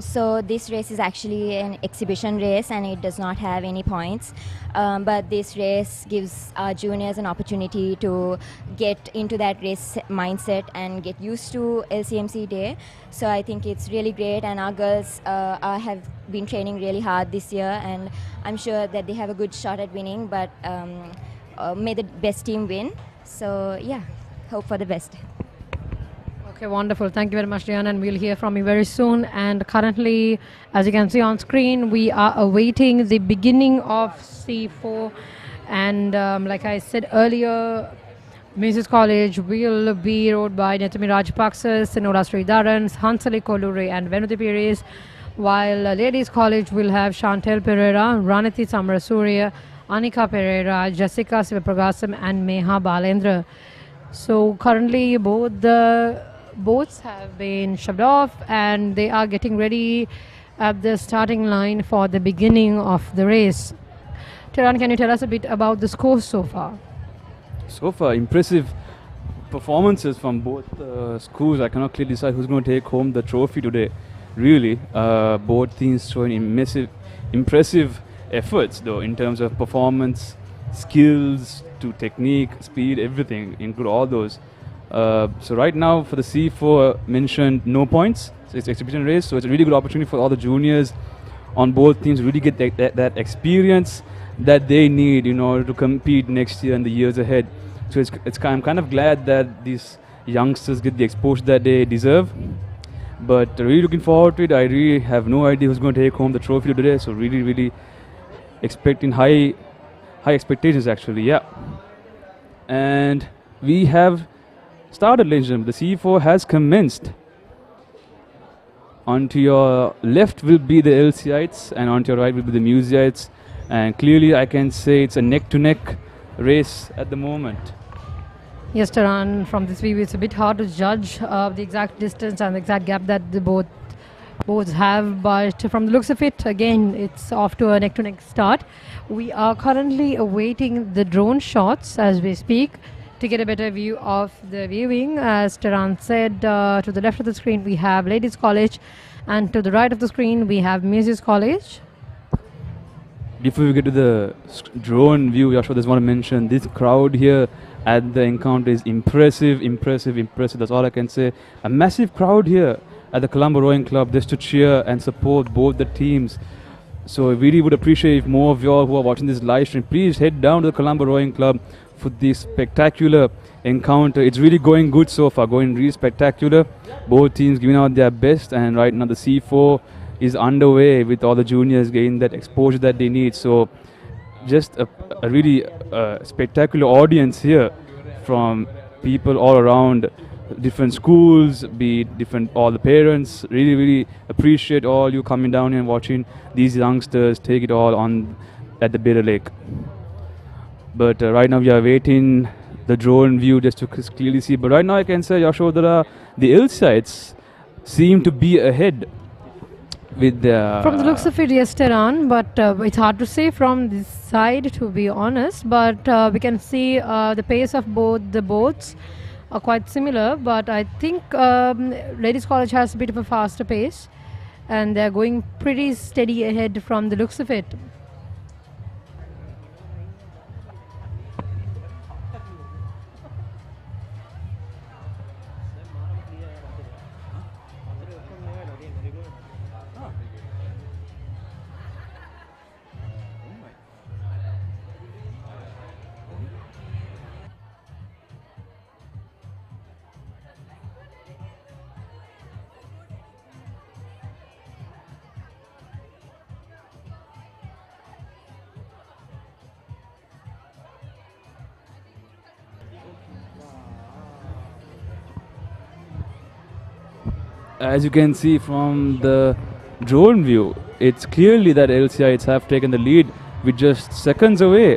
So this race is actually an exhibition race and it does not have any points. But this race gives our juniors an opportunity to get into that race mindset and get used to LCMC day. So I think it's really great, and our girls have been training really hard this year, and I'm sure that they have a good shot at winning, but may the best team win. So yeah, hope for the best. Okay, wonderful. Thank you very much, Diana, and we'll hear from you very soon. And currently, as you can see on screen, we are awaiting the beginning of C4. And like I said earlier, Music College will be rowed by Netami Rajapaksa, Senora Sridharan, Hansali Kolure and Venuti Pires, while Ladies College will have Chantel Pereira, Ranati Samarasurya, Anika Pereira, Jessica Sivapragasam and Meha Balendra. So currently both the boats have been shoved off and they are getting ready at the starting line for the beginning of the race. Tehran, can you tell us a bit about the scores so far? So far, impressive performances from both schools. I cannot clearly decide who's going to take home the trophy today. Really, both teams showing impressive efforts though in terms of performance, skills to technique, speed, everything, include all those. So right now for the C4 mentioned no points. So it's exhibition race, so it's a really good opportunity for all the juniors on both teams to really get that experience that they need in order to compete next year and the years ahead. So I'm kind of glad that these youngsters get the exposure that they deserve. But really looking forward to it. I really have no idea who's going to take home the trophy today. So really expecting high expectations actually, yeah. And we have started, ladies and gentlemen. The C4 has commenced. Onto your left will be the LCites and onto your right will be the Museites. And clearly I can say it's a neck-to-neck race at the moment. Yes, Tehran, from this view it's a bit hard to judge the exact distance and the exact gap that the boats have, but from the looks of it, again, it's off to a neck-to-neck start. We are currently awaiting the drone shots as we speak to get a better view of the viewing. As Tehran said, to the left of the screen we have Ladies College and to the right of the screen we have Music College. Before we get to the drone view, Yasho, I just want to mention this crowd here at the encounter is impressive. That's all I can say. A massive crowd here at the Colombo Rowing Club just to cheer and support both the teams. So I really would appreciate if more of you all who are watching this live stream, please head down to the Colombo Rowing Club for this spectacular encounter. It's really going good so far, going really spectacular. Both teams giving out their best, and right now the C4 is underway with all the juniors getting that exposure that they need. So just a really spectacular audience here from people all around different schools, be it different, all the parents. Really appreciate all you coming down here and watching these youngsters take it all on at the Bitter Lake. But right now we are waiting the drone view just to clearly see. But right now I can say, Yashodhara, the Ilsites seem to be ahead with the... From the looks of it, yes, Tehran, but it's hard to say from this side, to be honest. But we can see the pace of both the boats are quite similar. But I think Ladies College has a bit of a faster pace, and they're going pretty steady ahead from the looks of it. As you can see from the drone view, it's clearly that LCIs have taken the lead with just seconds away.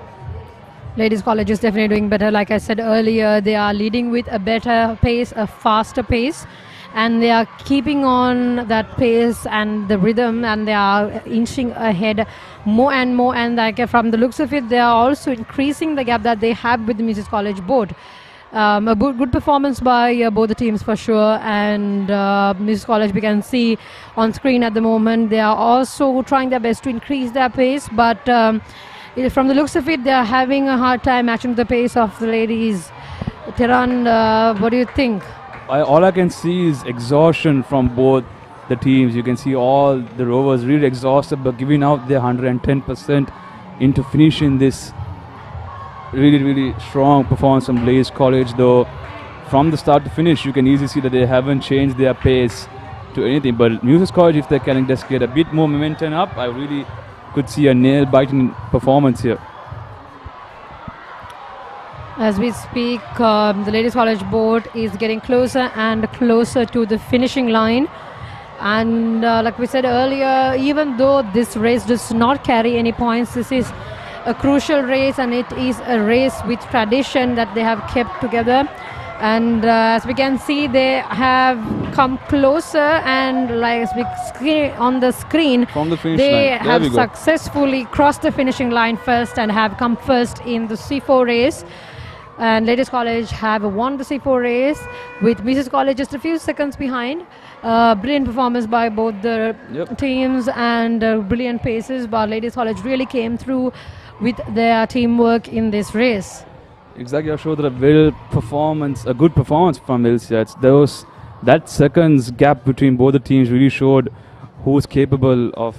Ladies College is definitely doing better. Like I said earlier, they are leading with a better pace, a faster pace, and they are keeping on that pace and the rhythm, and they are inching ahead more and more. And like from the looks of it, they are also increasing the gap that they have with the Mrs. College board. A good performance by both the teams for sure, and Mrs. College we can see on screen at the moment. They are also trying their best to increase their pace, but from the looks of it, they are having a hard time matching the pace of the ladies. Tiran, what do you think? All I can see is exhaustion from both the teams. You can see all the rowers really exhausted, but giving out their 110% into finishing this really strong performance from Blaze College. Though from the start to finish, you can easily see that they haven't changed their pace to anything. But Music College, if they can just get a bit more momentum up, I really could see a nail-biting performance here. As we speak, the Ladies College board is getting closer and closer to the finishing line. And like we said earlier, even though this race does not carry any points, this is a crucial race, and it is a race with tradition that they have kept together. And as we can see, they have come closer, and like as we see on the screen, from the finish they line. have successfully crossed the finishing line first and have come first in the C4 race. And Ladies College have won the C4 race with Mrs. College just a few seconds behind. Brilliant performance by both the teams, and brilliant paces, but Ladies College really came through with their teamwork in this race. Exactly, I showed a good performance from LCI. That seconds gap between both the teams really showed who's capable of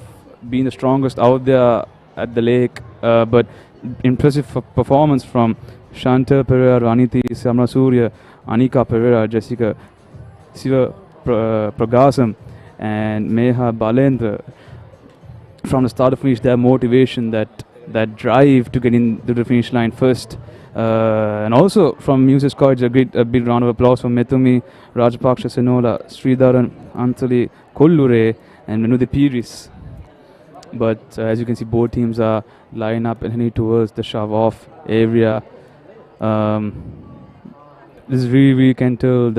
being the strongest out there at the lake. But impressive performance from Shanta Pereira, Raniti Samrasurya, Anika Pereira, Jessica Siva Pragasam, and Meha Balendra. From the start to finish, their motivation, that drive to get into the finish line first. And also from Music College, a big round of applause for Metumi, Rajapaksha Senola, Sridharan, Antali, Kollure, and Menudi Piris. But as you can see, both teams are lining up and heading towards the shove-off area. This really can tell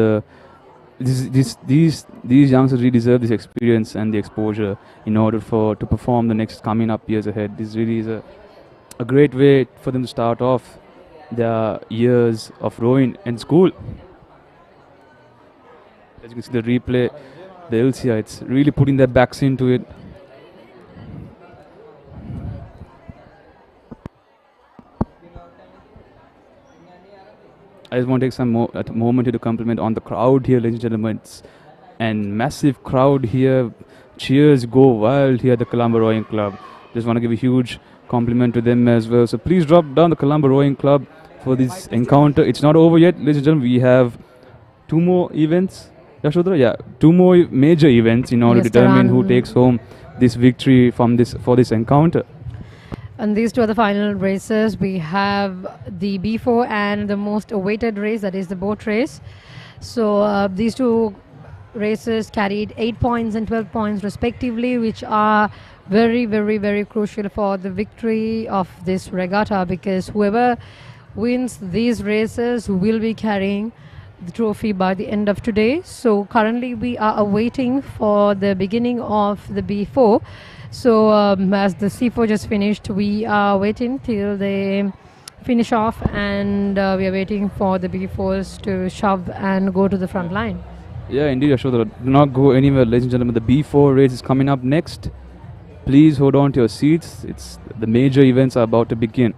these youngsters really deserve this experience and the exposure in order to perform the next coming up years ahead. This really is a great way for them to start off their years of rowing in school. As you can see the replay, the LCI, it's really putting their backs into it. I just want to take a moment here to compliment on the crowd here, ladies and gentlemen. And massive crowd here. Cheers go wild here at the Colombo Rowing Club. Just want to give a huge compliment to them as well. So please drop down the Colombo Rowing Club for this encounter. It's not over yet, ladies and gentlemen. We have two more events. Yashodhara? Yeah, two more major events in order to determine who takes home this victory for this encounter. And these two are the final races. We have the B4 and the most awaited race, that is the boat race. So these two races carried 8 points and 12 points respectively, which are very crucial for the victory of this regatta, because whoever wins these races will be carrying the trophy by the end of today. So currently we are awaiting for the beginning of the B4. So as the C4 just finished, we are waiting till they finish off, and we are waiting for the B4s to shove and go to the front line. Yeah, indeed, Yashodhara. Do not go anywhere, ladies and gentlemen. The B4 race is coming up next. Please hold on to your seats. The major events are about to begin.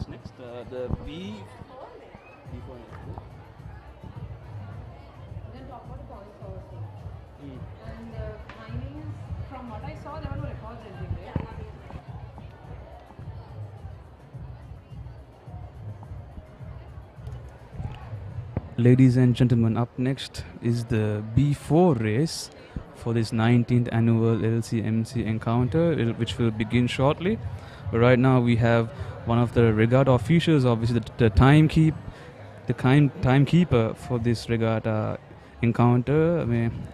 next? The B. B4 next. Then talk about the points first. And timings, from what I saw, there were no records or anything, right? Ladies and gentlemen, up next is the B4 race for this 19th annual LCMC encounter, which will begin shortly. But right now we have one of the regatta officials, obviously the timekeeper for this regatta encounter,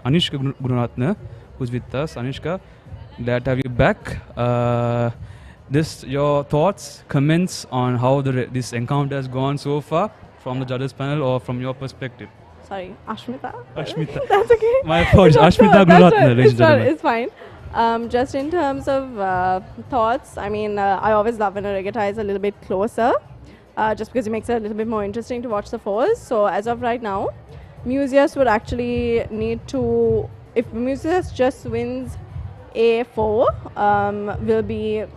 Anushka Gunaratna, who's with us. Anushka, glad to have you back. Your thoughts, comments on how this encounter has gone so far from the judges panel or from your perspective? Sorry, Ashmita. Ashmita. That's okay. My apologies, Ashmita Gunaratna, ladies and gentlemen. It's fine. Just in terms of thoughts, I mean, I always love when a regatta is a little bit closer, just because it makes it a little bit more interesting to watch the fours. So as of right now, Museus would actually need to, if Museus just wins A4,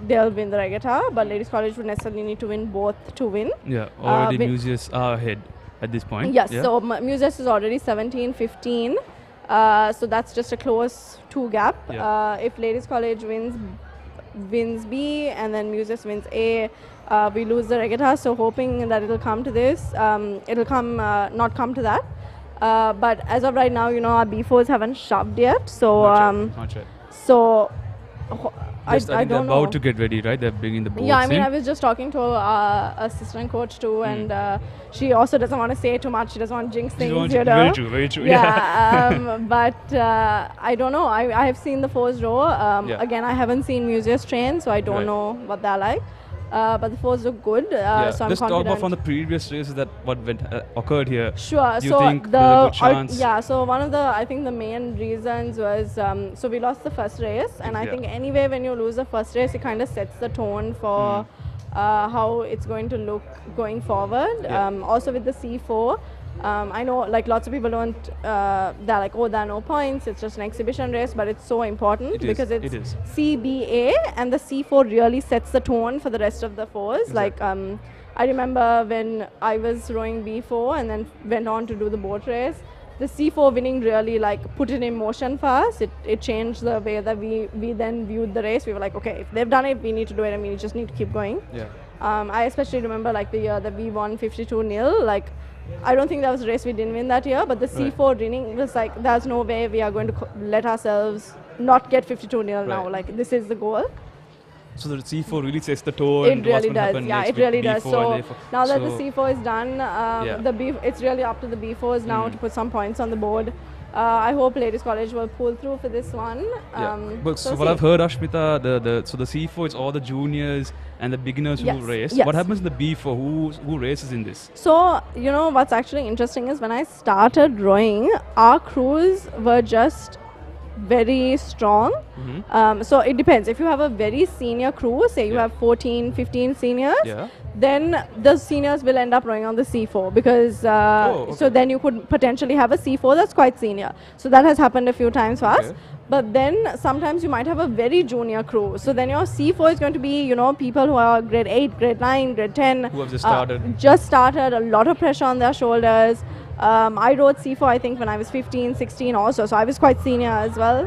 they'll win the regatta, but Ladies College would necessarily need to win both to win. Yeah, already Museus are ahead at this point. Yes, yeah. so Museus is already 17-15. So that's just a close 2 gap. Yeah. If Ladies College wins B and then Museus wins A, we lose the regatta. So hoping that it'll come to this. It'll not come to that. But as of right now, our B4s haven't shoved yet. So Not yet. so I they're don't know. about to get ready, right? They're bringing the boards Yeah, I mean, in. I was just talking to our assistant coach too, and she also doesn't want to say too much. She doesn't want to jinx things, you know. Very true, very true. Yeah, but I don't know. I have seen the fours row. Again, I haven't seen Museus train, so I don't know what they're like. But the fours look good, so I'm Let's talk confident. about from the previous races that occurred here. Sure. Do you so think there's a good chance? So one of I think the main reasons was so we lost the first race, and I think anyway when you lose the first race, it kind of sets the tone for how it's going to look going forward. Also with the C4. I know like lots of people don't, they're like, oh, there are no points, it's just an exhibition race, but it's so important because it's CBA, and the C4 really sets the tone for the rest of the fours. Like I remember when I was rowing B4 and then went on to do the boat race, the C4 winning really like put it in motion for us. It changed the way that we then viewed the race. We were like, okay, if they've done it, we need to do it, and we just need to keep going. I especially remember like the year that we won 52-0, like I don't think that was a race we didn't win that year, but the C4 winning was like, there's no way we are going to let ourselves not get 52-0 now. Like, this is the goal. So the C4 really sets the tone. It really does. Yeah, it really does. So now that the C4 is done, it's really up to the B4s now to put some points on the board. I hope Ladies College will pull through for this one. So what I've heard, Ashmita, the C4 is all the juniors and the beginners who race. What happens in the B4? Who races in this? So, what's actually interesting is when I started rowing, our crews were just very strong. So it depends. If you have a very senior crew, say you have 14, 15 seniors, then the seniors will end up rowing on the C4 because so then you could potentially have a C4 that's quite senior. So that has happened a few times for us. But then sometimes you might have a very junior crew. So then your C4 is going to be, people who are grade 8, grade 9, grade 10. Who have just started. Just started, a lot of pressure on their shoulders. I rode C4 I think when I was 15, 16 also, so I was quite senior as well.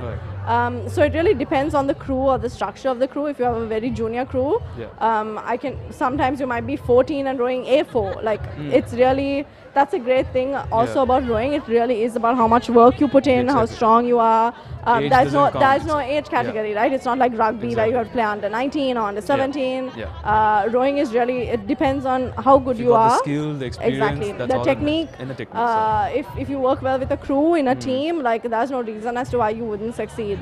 So it really depends on the crew or the structure of the crew. If you have a very junior crew, sometimes you might be 14 and rowing A4. Like it's really, that's a great thing also about rowing. It really is about how much work you put in, how strong you are. There's no age category, right? It's not like rugby where you have to play under 19 or under 17. Rowing is really, it depends on how good you are. The skill, the experience, exactly. The technique. If you work well with a crew in a team, like there's no reason as to why you wouldn't succeed.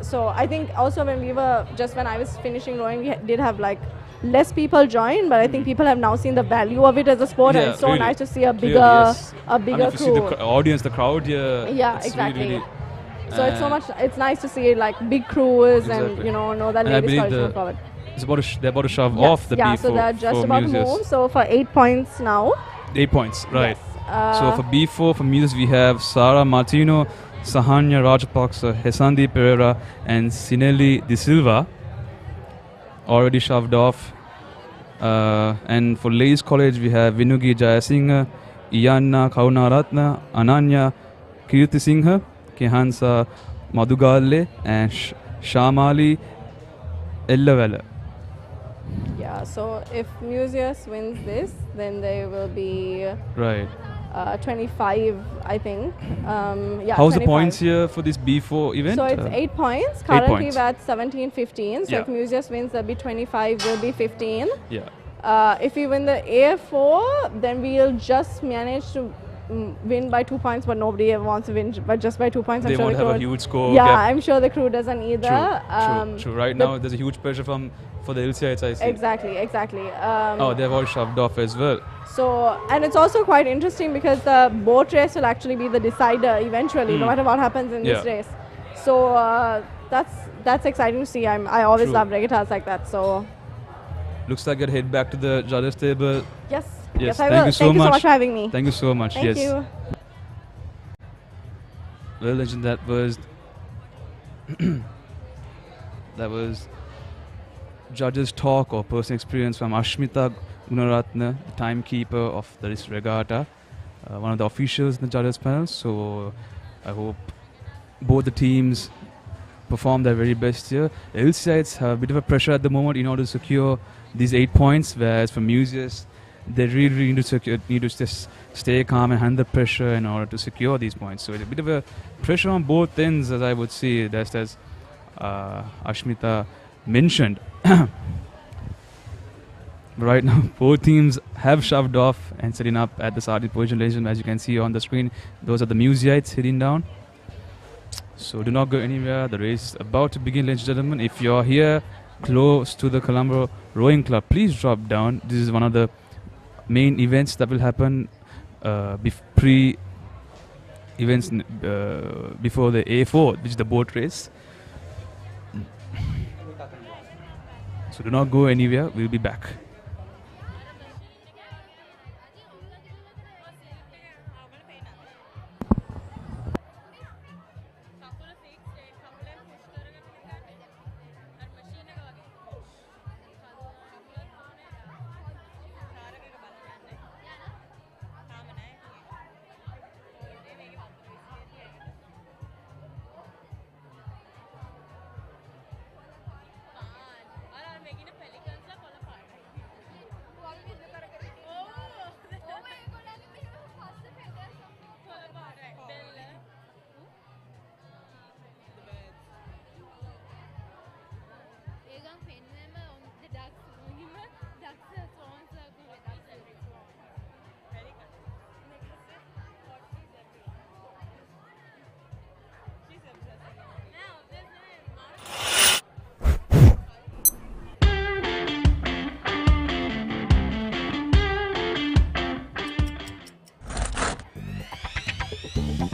So I think also when I was finishing rowing, we did have like less people join, but I think people have now seen the value of it as a sport, and it's so nice to see a bigger crew. If you see the audience, the crowd here. Yeah, exactly. Really so it's so much. It's nice to see like big crews and know that Ladies College move forward. They're about to shove off the B4. So they're just about to move. So for 8 points now. 8 points, right? So for B4, for Museus, we have Sara Martino, Sahanya Rajapaksa, Hesandi Pereira, and Sinelli De Silva already shoved off. And for ladies college, we have Vinugi Jayasinghe, Iyanna Kaunaratna, Ananya Kirtisinghe, Kehansa Madhugalle, and Shamali Ellavella. Yeah, so if Museus wins this, then they will be Right. 25, I think. Yeah, How's 25. the points here for this B4 event? So it's 8 points. Currently points. we're at 17-15. So Yeah. if Museus wins, there'll be 25, will be 15. Yeah. If we win the A4, then we'll just manage to win by 2 points, but nobody ever wants to win but just by 2 points. They I'm sure won't the have a crew huge score Yeah, gap. I'm sure the crew doesn't either. True. Right now, there's a huge pressure for the LCIs, I see. Exactly. Oh, they've all shoved off as well. So, and it's also quite interesting because the boat race will actually be the decider eventually, no matter what happens in this Yeah. race. So that's exciting to see. I always True. love regattas like that. So Looks like I'd head back to the judges table. yes, Yes, I thank will. you so Thank you so much. much for having me. Thank you so much. Thank yes. you. Well, legend, that was that was judges' talk or personal experience from Ashmita Gunaratne, the timekeeper of this regatta, one of the officials in the judges' panel. So I hope both the teams perform their very best here. The LCIs have a bit of a pressure at the moment in order to secure these 8 points, whereas for Museus, they really need to just stay calm and handle the pressure in order to secure these points. So it's a bit of a pressure on both ends, as I would see, just as Ashmita mentioned. Right now, both teams have shoved off and setting up at the starting position. Ladies and gentlemen, as you can see on the screen, those are the Museites heading down. So do not go anywhere. The race is about to begin, ladies and gentlemen. If you're here close to the Colombo Rowing Club, please drop down. This is one of the main events that will happen pre-events before the A4, which is the boat race. So do not go anywhere. We'll be back.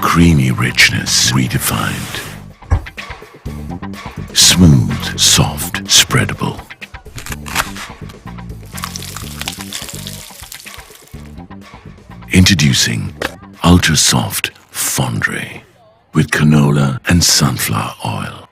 Creamy richness redefined. Smooth, soft, spreadable. Introducing Ultra Soft Fondue with canola and sunflower oil.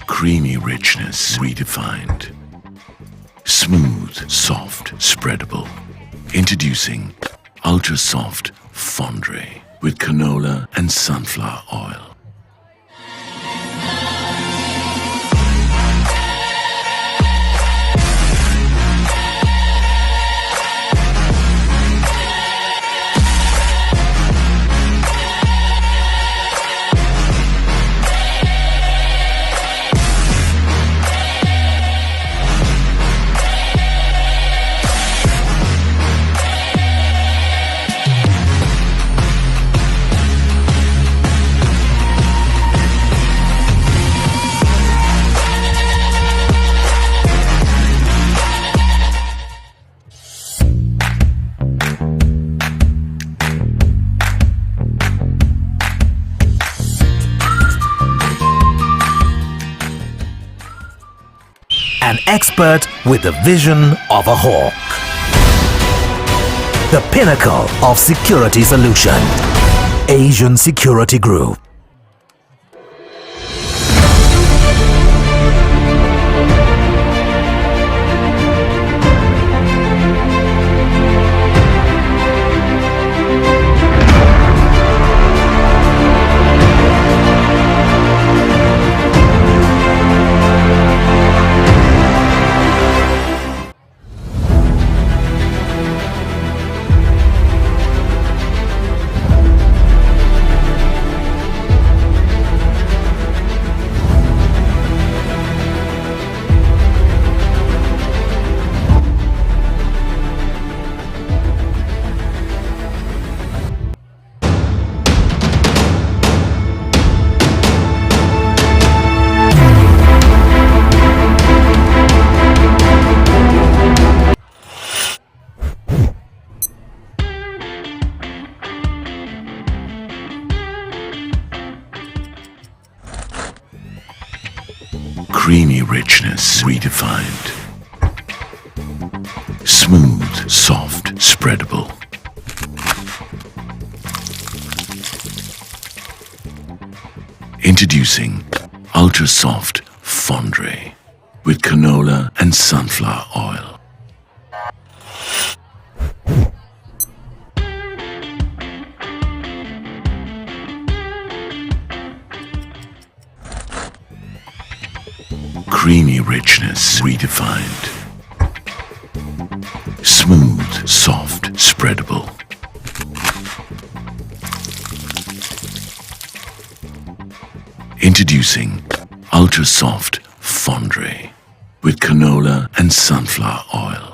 Creamy richness redefined. Smooth, soft, spreadable. Introducing Ultra Soft Fondue with canola and sunflower oil. an expert with the vision of a hawk. The pinnacle of security solution. Asian Security Group. Creamy richness redefined. Smooth, soft, spreadable. Introducing Ultra Soft Fondue with canola and sunflower oil. Creamy richness redefined. Smooth, soft, spreadable. Introducing Ultra Soft Fondue with canola and sunflower oil.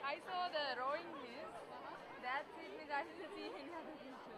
I saw the rowing miss. That's it, miss. I didn't see any other picture.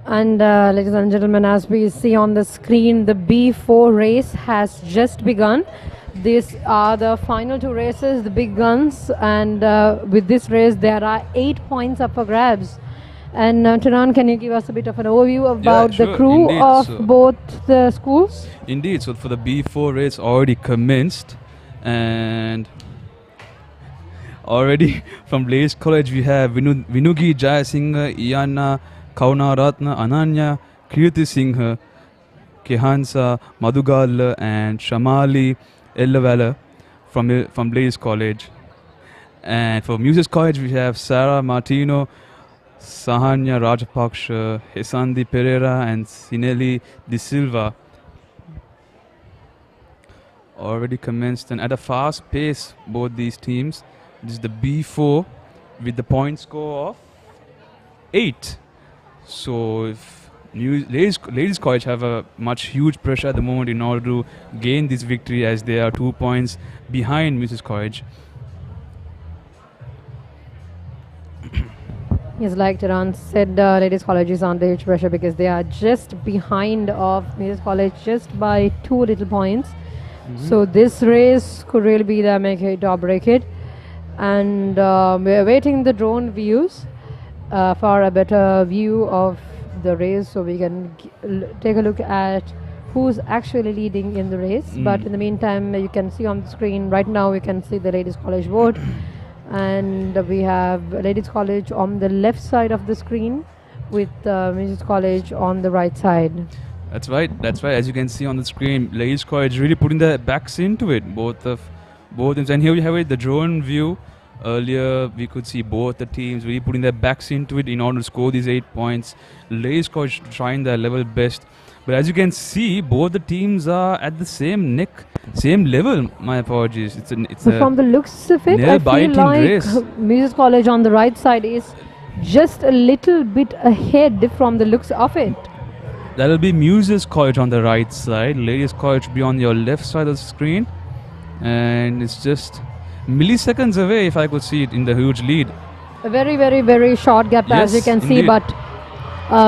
And ladies and gentlemen, as we see on the screen, the B4 race has just begun. These are the final two races, the big guns, and with this race there are 8 points up for grabs. And Taran, can you give us a bit of an overview about the crew indeed. of So both the schools? Indeed, so for the B4 race already commenced, and already from Ladies College we have Vinugi Jayasinghe, Iyana, Kaunaratna, Ananya, Kirti Singh, Kehansa, Madhugal, and Shamali Ellavala from Ladies College. And for Muses College we have Sarah Martino, Sahanya Rajapaksha, Hesandi Pereira, and Sineli De Silva. Already commenced, and at a fast pace both these teams. This is the B4 with the point score of 8. So if ladies college have a much huge pressure at the moment in order to gain this victory, as they are 2 points behind Mrs. College. Yes, like Taran said, ladies college is under huge pressure because they are just behind of Mrs. College just by 2 little points. So this race could really be the make it or break it. And we're awaiting the drone views for a better view of the race, so we can take a look at who's actually leading in the race. But in the meantime, you can see on the screen right now, we can see the ladies college board, and we have ladies college on the left side of the screen with Mrs. College on the right side. That's right. As you can see on the screen, Ladies College really putting their backs into it, both teams. And here we have it, the drone view. Earlier we could see both the teams really putting their backs into it in order to score these 8 points. Ladies College trying their level best, but as you can see, both the teams are at the same level. My apologies. So from the looks of it, I feel like Mrs. College on the right side is just a little bit ahead from the looks of it. That'll be Muses College on the right side, Ladies College be on your left side of the screen, and it's just milliseconds away, if I could see it, in the huge lead. A very, very, very short gap, as you can see, indeed. but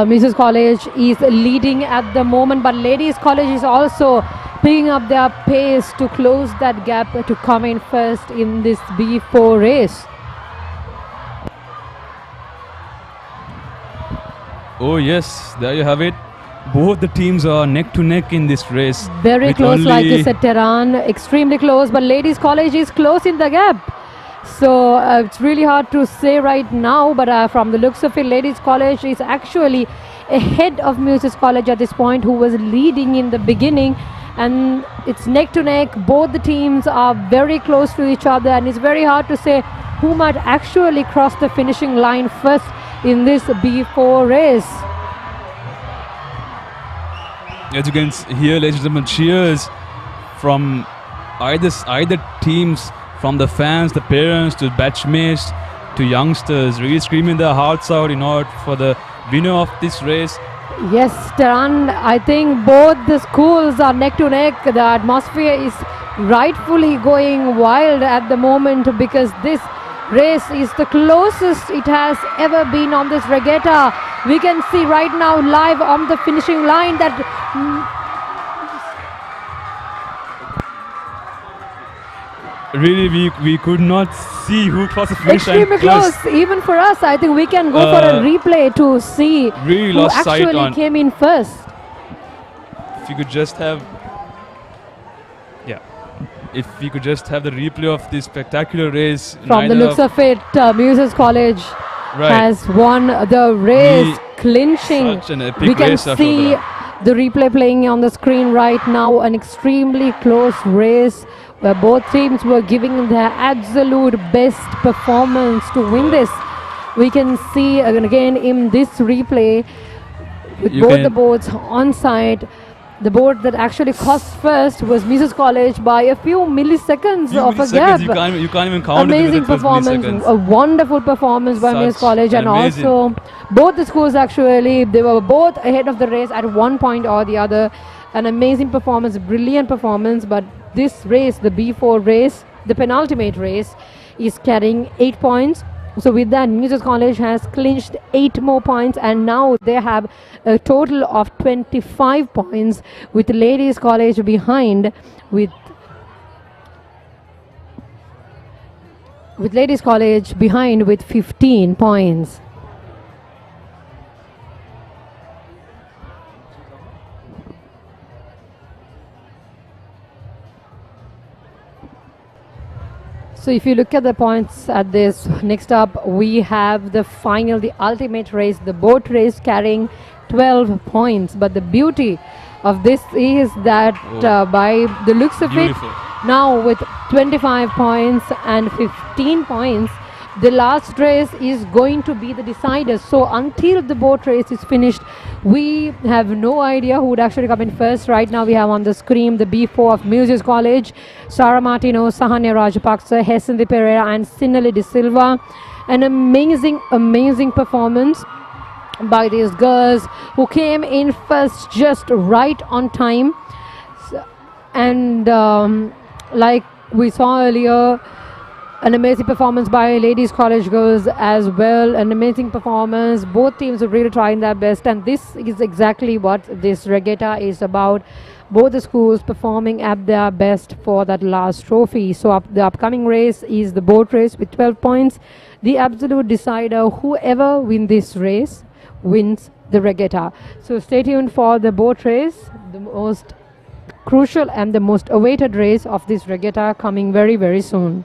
Mrs. College is leading at the moment, but Ladies College is also picking up their pace to close that gap to come in first in this B4 race. Oh yes, there you have it. Both the teams are neck to neck in this race. Very close, like you said, Tehran. Extremely close, but Ladies College is close in the gap. So it's really hard to say right now, but from the looks of it, Ladies College is actually ahead of Muses College at this point, who was leading in the beginning. And it's neck to neck. Both the teams are very close to each other, and it's very hard to say who might actually cross the finishing line first in this B4 race. As you can hear, ladies and gentlemen, cheers from either teams, from the fans, the parents, to batchmates, to youngsters, really screaming their hearts out in order for the winner of this race. Yes, Taran, I think both the schools are neck to neck. The atmosphere is rightfully going wild at the moment, because this race is the closest it has ever been on this regatta. We can see right now live on the finishing line that really we could not see who crossed the finish line. Extremely close, even for us. I think we can go for a replay to see really who lost sight actually on. came in first. If you could just have, if we could just have the replay of this spectacular race. From the looks of it, Muses College has won the race, clinching. Such an epic We can race see the replay playing on the screen right now. An extremely close race where both teams were giving their absolute best performance to win this. We can see again in this replay with both the boards on side. The board that actually cost first was Mrs. College by a few milliseconds of a gap. You can't even count Amazing it. performance, a wonderful performance by Mrs. College, and amazing. also both the schools actually, they were both ahead of the race at one point or the other. An amazing performance, brilliant performance, but this race, the B4 race, the penultimate race, is carrying 8 points. So with that, Muses College has clinched 8 more points, and now they have a total of 25 points, with Ladies College behind with Ladies College behind with 15 points. So if you look at the points at this, next up we have the final, the ultimate race, the boat race, carrying 12 points. But the beauty of this is that by the looks of Beautiful. it, now with 25 points and 15 points, the last race is going to be the decider. So until the boat race is finished, we have no idea who would actually come in first. Right now we have on the screen the B4 of Muses College, Sara Martino, Sahanya Rajapaksa, Hesinthi Pereira and Sinali De Silva. An amazing performance by these girls who came in first just right on time. And like we saw earlier, an amazing performance by Ladies College girls as well. An amazing performance. Both teams are really trying their best, and this is exactly what this regatta is about. Both the schools performing at their best for that last trophy. So the upcoming race is the boat race with 12 points. The absolute decider, whoever wins this race wins the regatta. So stay tuned for the boat race, the most crucial and the most awaited race of this regatta, coming very soon.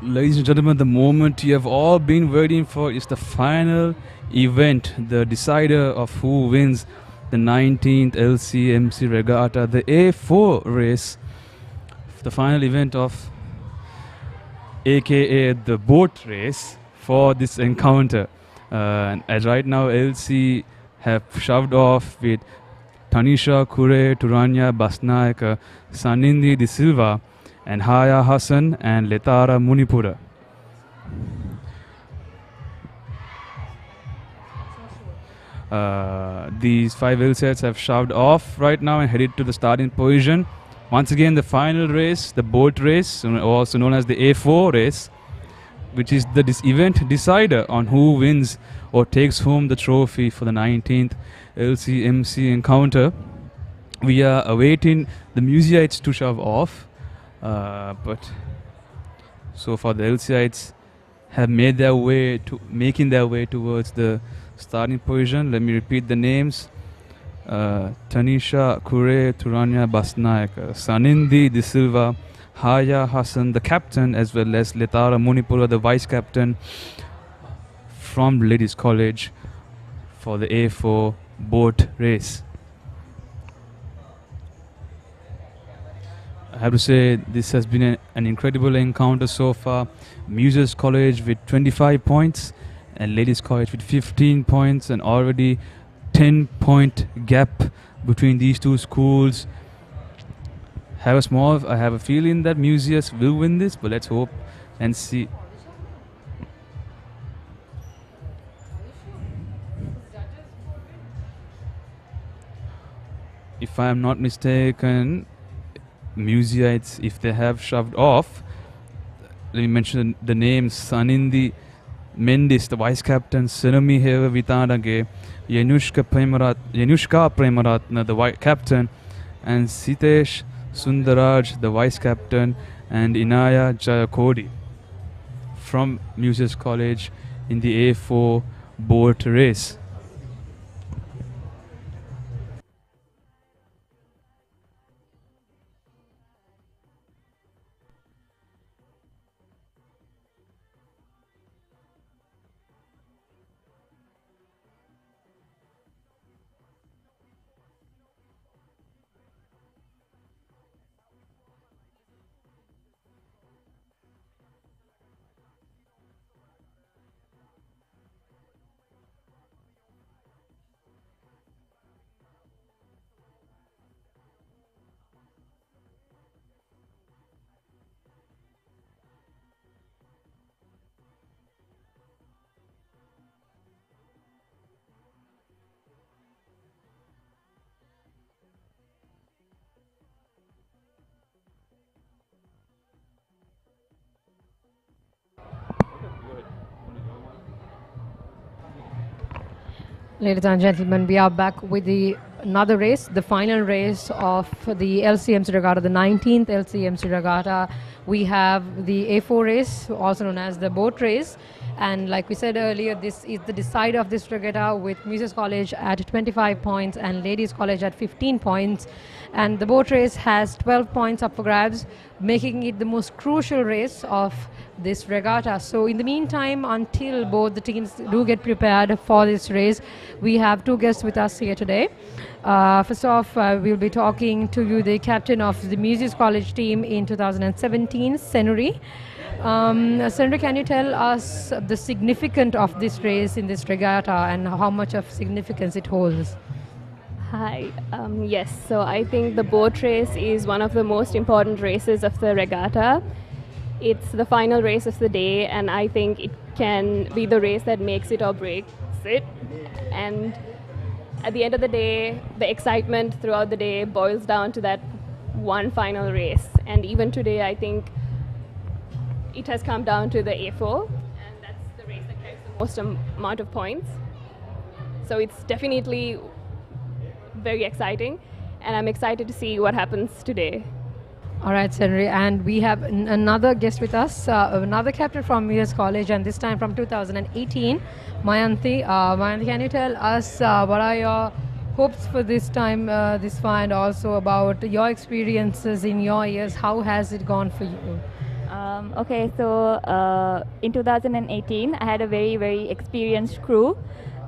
Ladies and gentlemen, the moment you have all been waiting for is the final event, the decider of who wins the 19th LCMC Regatta, the A4 race, the final event of aka the boat race for this encounter. As right now, LC have shoved off with Tanisha Kure Turanya Basnaika, Sanindi De Silva, and Haya Hassan and Letara Munipura. These 5 LCs have shoved off right now and headed to the starting position. Once again, the final race, the boat race, also known as the A4 race, which is the event decider on who wins or takes home the trophy for the 19th LCMC encounter. We are awaiting the Museites to shove off, but so far the LCites have made their way to making their way towards the starting position. Let me repeat the names. Tanisha Kure Turanya Basnaik, Sanindi De Silva, Haya Hassan, the captain, as well as Letara Munipura, the vice captain from Ladies College for the A4 boat race. I have to say this has been an incredible encounter so far. Muses College with 25 points and Ladies College with 15 points, and already 10-point gap between these two schools. I have a feeling that Museus will win this, but let's hope and see. If I am not mistaken, Museites, if they have shoved off, let me mention the names: Sanindi Mendis, the vice captain, Senumi Heva Vitanage, Yanushka Premaratna, the captain, and Sitesh Sundaraj, the vice captain, and Inaya Jayakodi from Muses College in the A4 boat race. Ladies and gentlemen, we are back with another race, the final race of the LCMC Regatta, the 19th LCMC Regatta. We have the A4 race, also known as the boat race. And like we said earlier, this is the decider of this regatta, with Muses College at 25 points and Ladies College at 15 points. And the boat race has 12 points up for grabs, making it the most crucial race of this regatta. So in the meantime, until both the teams do get prepared for this race, we have 2 guests with us here today. First off, we'll be talking to you, the captain of the Muses College team in 2017, Senuri. Senuri, can you tell us the significance of this race in this regatta and how much of significance it holds? Hi. Yes, so I think the boat race is one of the most important races of the regatta. It's the final race of the day, and I think it can be the race that makes it or breaks it. And at the end of the day, the excitement throughout the day boils down to that one final race. And even today, I think it has come down to the A4, and that's the race that carries the most amount of points. So it's definitely very exciting, and I'm excited to see what happens today. All right, Senri, and we have another guest with us, another captain from Muses College, and this time from 2018, Mayanti. Mayanti, can you tell us what are your hopes for this time, and also about your experiences in your years? How has it gone for you? Okay, so in 2018, I had a very, very experienced crew.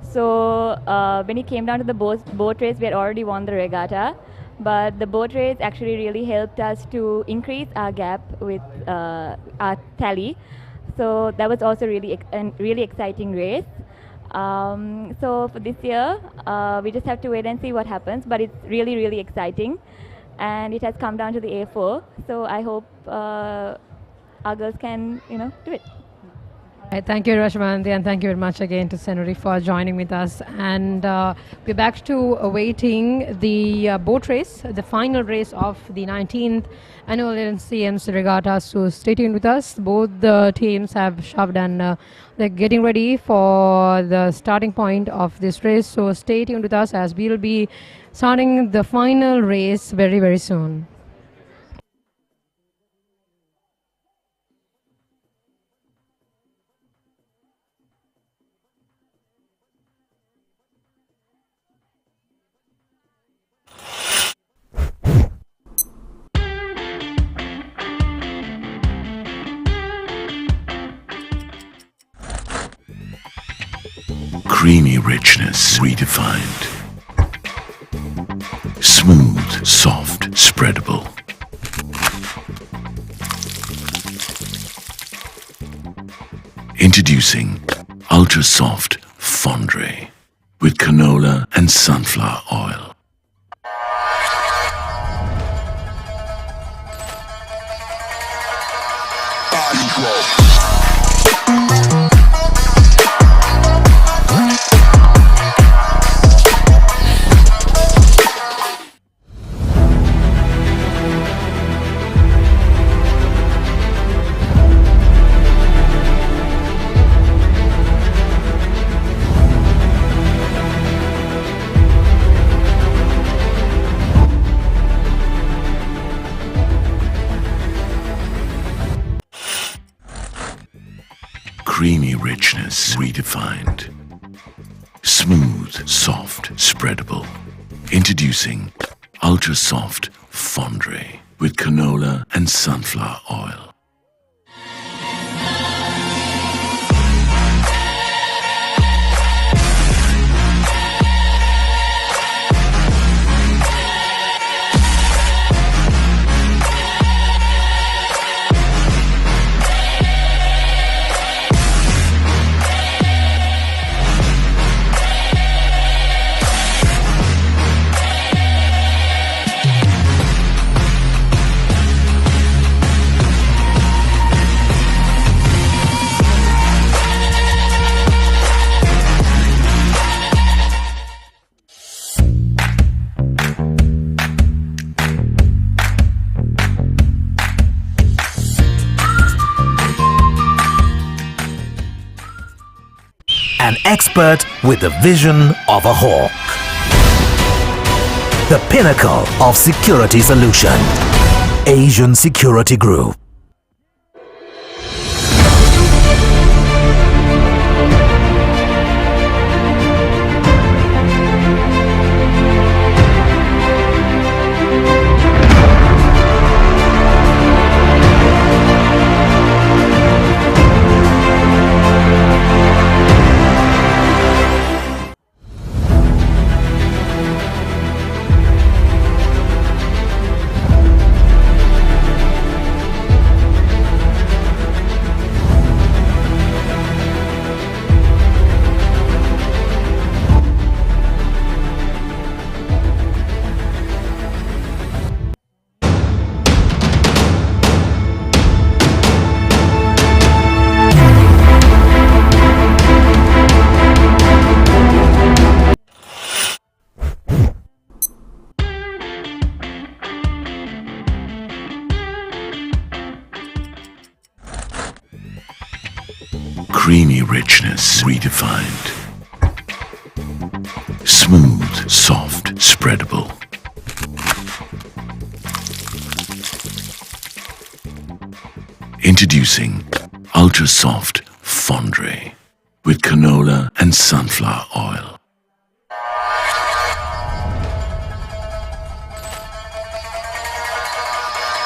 So when it came down to the boat race, we had already won the regatta. But the boat race actually really helped us to increase our gap with our tally. So that was also a really exciting race. So for this year, we just have to wait and see what happens. But it's really, really exciting. And it has come down to the A4. So I hope our girls can, do it. Right, thank you, Rashmanti, and thank you very much again to Senuri for joining with us. And we're back to awaiting the boat race, the final race of the 19th annual LCMC regatta. So stay tuned with us. Both the teams have shoved and they're getting ready for the starting point of this race. So stay tuned with us as we'll be starting the final race very, very soon. Creamy richness redefined. Smooth, soft, spreadable. Introducing Ultra Soft Fondue with canola and sunflower oil. Creamy richness redefined. Smooth, soft, spreadable. Introducing Ultra Soft Fondue with canola and sunflower oil. An expert with the vision of a hawk. The pinnacle of security solution. Asian Security Group. Creamy richness redefined. Smooth, soft, spreadable. Introducing Ultra Soft Fondue with canola and sunflower oil.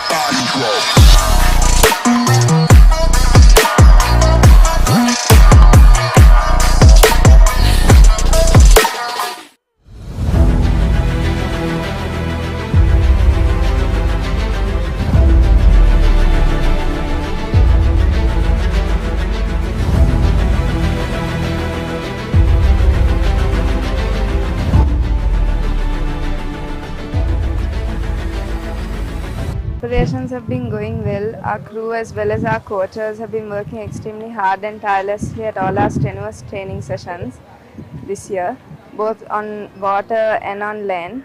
Body preparations have been going well. Our crew as well as our coaches have been working extremely hard and tirelessly at all our strenuous training sessions this year, both on water and on land.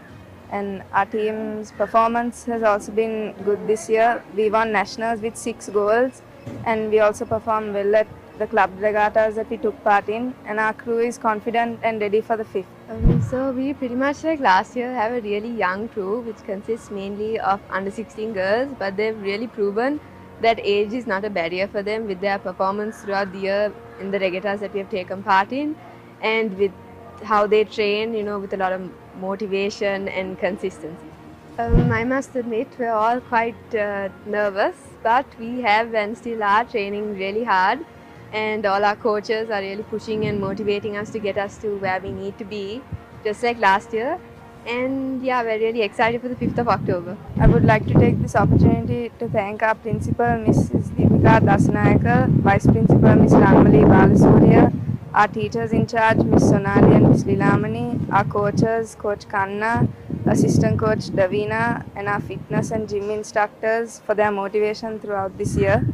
And our team's performance has also been good this year. We won nationals with 6 goals, and we also performed well at the club regattas that we took part in, and our crew is confident and ready for the 5th. So we pretty much like last year have a really young crew which consists mainly of under 16 girls, but they've really proven that age is not a barrier for them with their performance throughout the year in the regattas that we have taken part in, and with how they train, with a lot of motivation and consistency. I must admit we're all quite nervous, but we have and still are training really hard, and all our coaches are really pushing and motivating us to get us to where we need to be, just like last year. And yeah, we're really excited for the 5th of October. I would like to take this opportunity to thank our principal, Mrs. Deepika Dasanayaka, Vice Principal, Ms. Ranmali Balasurya, our teachers in charge, Ms. Sonali and Ms. Lilamani, our coaches, Coach Kanna, Assistant Coach Davina, and our fitness and gym instructors for their motivation throughout this year.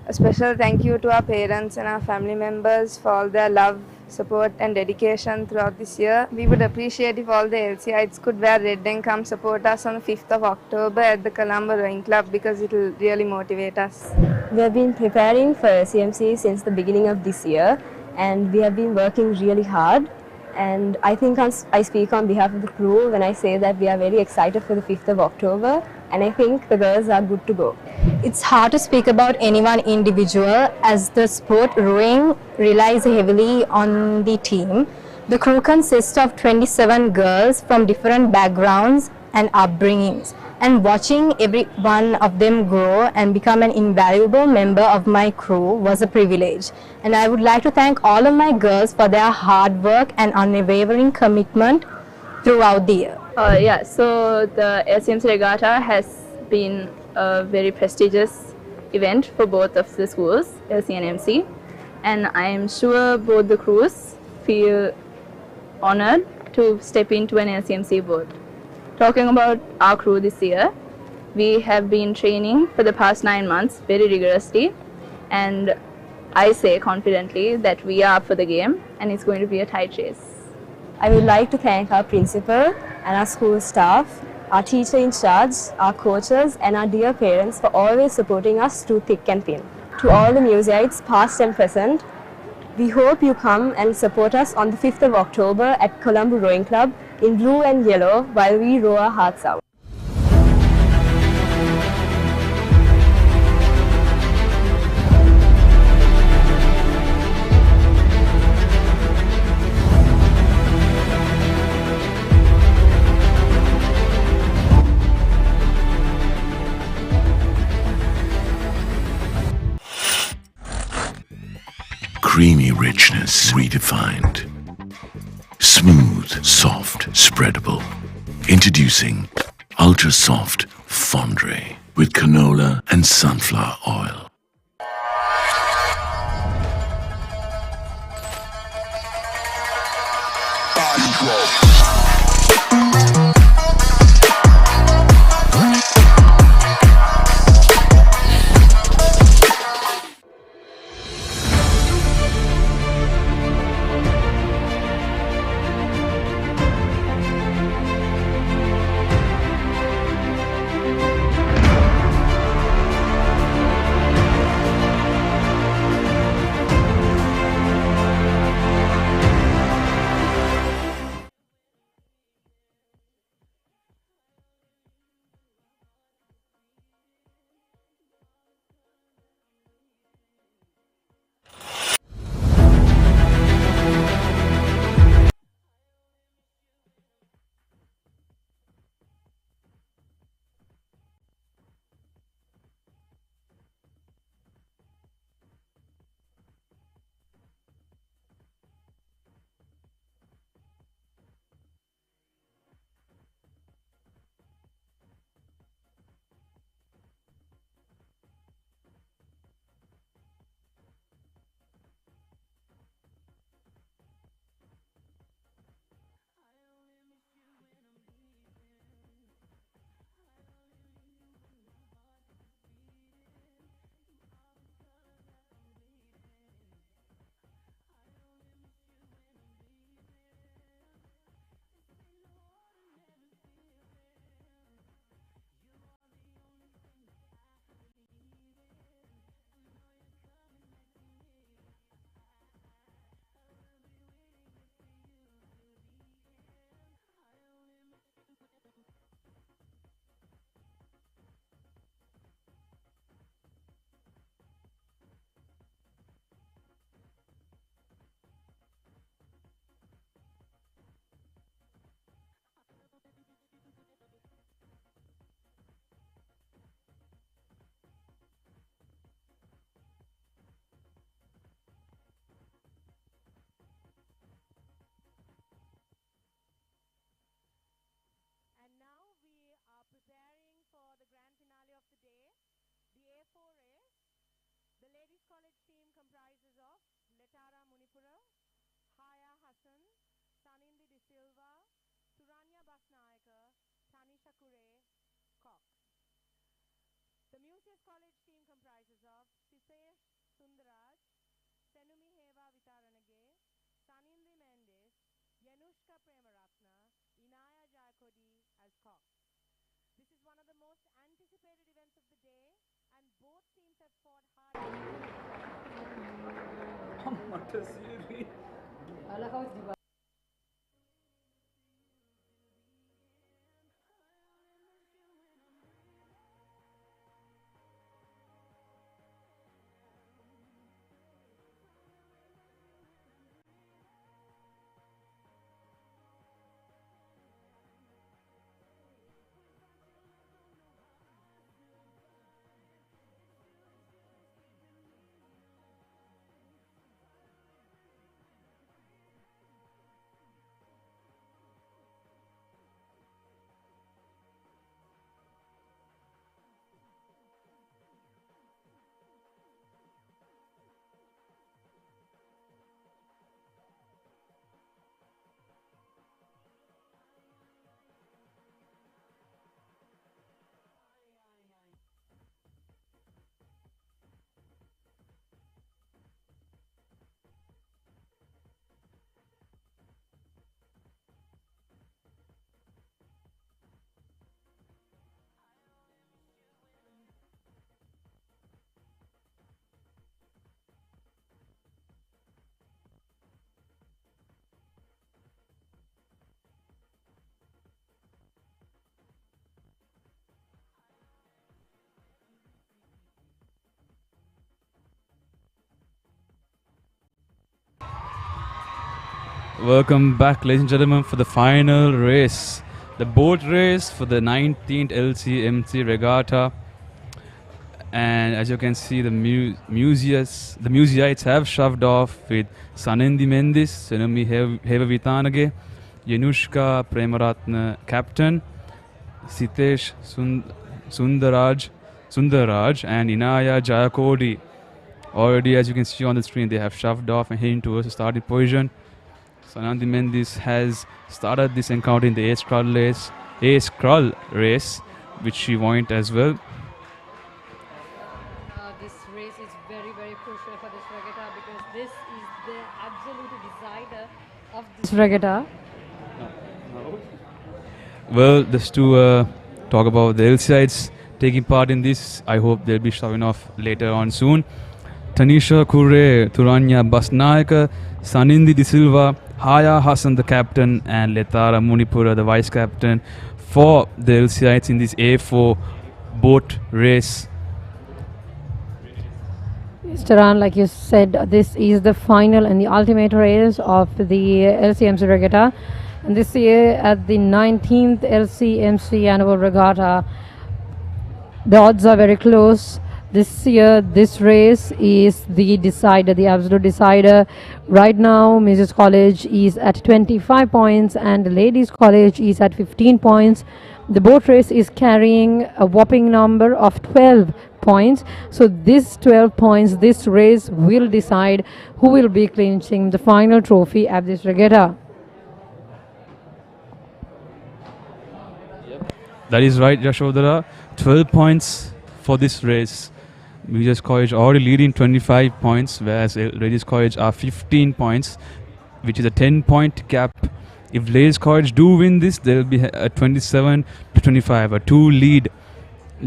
A special thank you to our parents and our family members for all their love, support and dedication throughout this year. We would appreciate if all the LCIs could wear red and come support us on the 5th of October at the Colombo Rowing Club, because it will really motivate us. We have been preparing for CMC since the beginning of this year, and we have been working really hard. And I think I speak on behalf of the crew when I say that we are very excited for the 5th of October, and I think the girls are good to go. It's hard to speak about any one individual as the sport rowing relies heavily on the team. The crew consists of 27 girls from different backgrounds and upbringings, and watching every one of them grow and become an invaluable member of my crew was a privilege. And I would like to thank all of my girls for their hard work and unwavering commitment throughout the year. So the LCMC Regatta has been a very prestigious event for both of the schools, LC and MC, and I am sure both the crews feel honored to step into an LCMC boat. Talking about our crew this year, we have been training for the past 9 months very rigorously, and I say confidently that we are up for the game and it's going to be a tight race. I would like to thank our principal and our school staff, our teacher in charge, our coaches and our dear parents for always supporting us through thick and thin. To all the museites past and present, we hope you come and support us on the 5th of October at Colombo Rowing Club in blue and yellow while we row our hearts out. Creamy richness redefined. Smooth, soft, spreadable. Introducing Ultra Soft Fondre with canola and sunflower oil. Silva, Turanya Basnaika, Tanisha Kure, Cox. The Museus College team comprises of Sitesh Sundaraj, Senumi Heva Vitaranage, Sanindi Mendes, Yanushka Premaratna, Inaya Jayakodi as Cox. This is one of the most anticipated events of the day, and both teams have fought hard. Welcome back, ladies and gentlemen, for the final race. The boat race for the 19th LCMC Regatta. And as you can see, the Museites have shoved off with Sanindi Mendis, Senumi Heva Vitanage, Yanushka Premaratna captain, Sitesh Sundaraj, and Inaya Jayakodi. Already, as you can see on the screen, they have shoved off and heading towards the starting position. Sanindi Mendis has started this encounter in the A-scull race, which she won as well. This race is very, very crucial for this regatta because this is the absolute decider of this regatta. Well, just to talk about the LCites taking part in this, I hope they'll be showing off later on soon. Tanisha Kure, Turanya Basnaika, Sanindi De Silva, Haya Hassan the captain, and Letara Munipura the vice captain for the LCites in this A4 boat race. Taran, like you said, this is the final and the ultimate race of the LCMC Regatta. And this year at the 19th LCMC Annual Regatta, the odds are very close. This year, this race is the decider, the absolute decider. Right now, Mrs. College is at 25 points and Ladies College is at 15 points. The boat race is carrying a whopping number of 12 points. So this 12 points, this race will decide who will be clinching the final trophy at this regatta. That is right, Yashodhara. 12 points for this race. Museus College already leading 25 points, whereas Ladies College are 15 points, which is a 10-point gap. If Ladies College do win this, there will be a 27 to 25, a 2-lead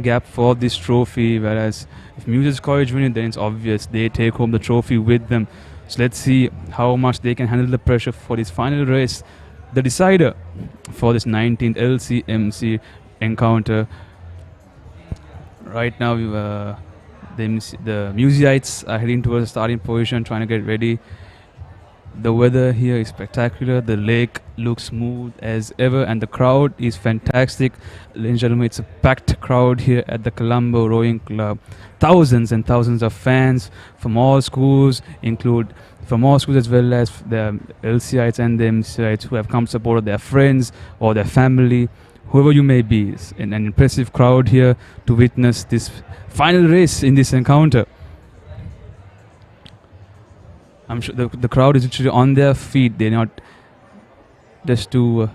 gap for this trophy, whereas if Museus College win it, then it's obvious they take home the trophy with them. So let's see how much they can handle the pressure for this final race, the decider for this 19th LCMC encounter. Right now, the Museites are heading towards the starting position, trying to get ready. The weather here is spectacular. The lake looks smooth as ever, and the crowd is fantastic. Ladies and gentlemen, it's a packed crowd here at the Colombo Rowing Club. Thousands and thousands of fans from all schools, as well as the LCites and the MCites who have come to support their friends or their family, whoever you may be. It's an impressive crowd here to witness this final race in this encounter. I'm sure the crowd is literally on their feet. They're not just to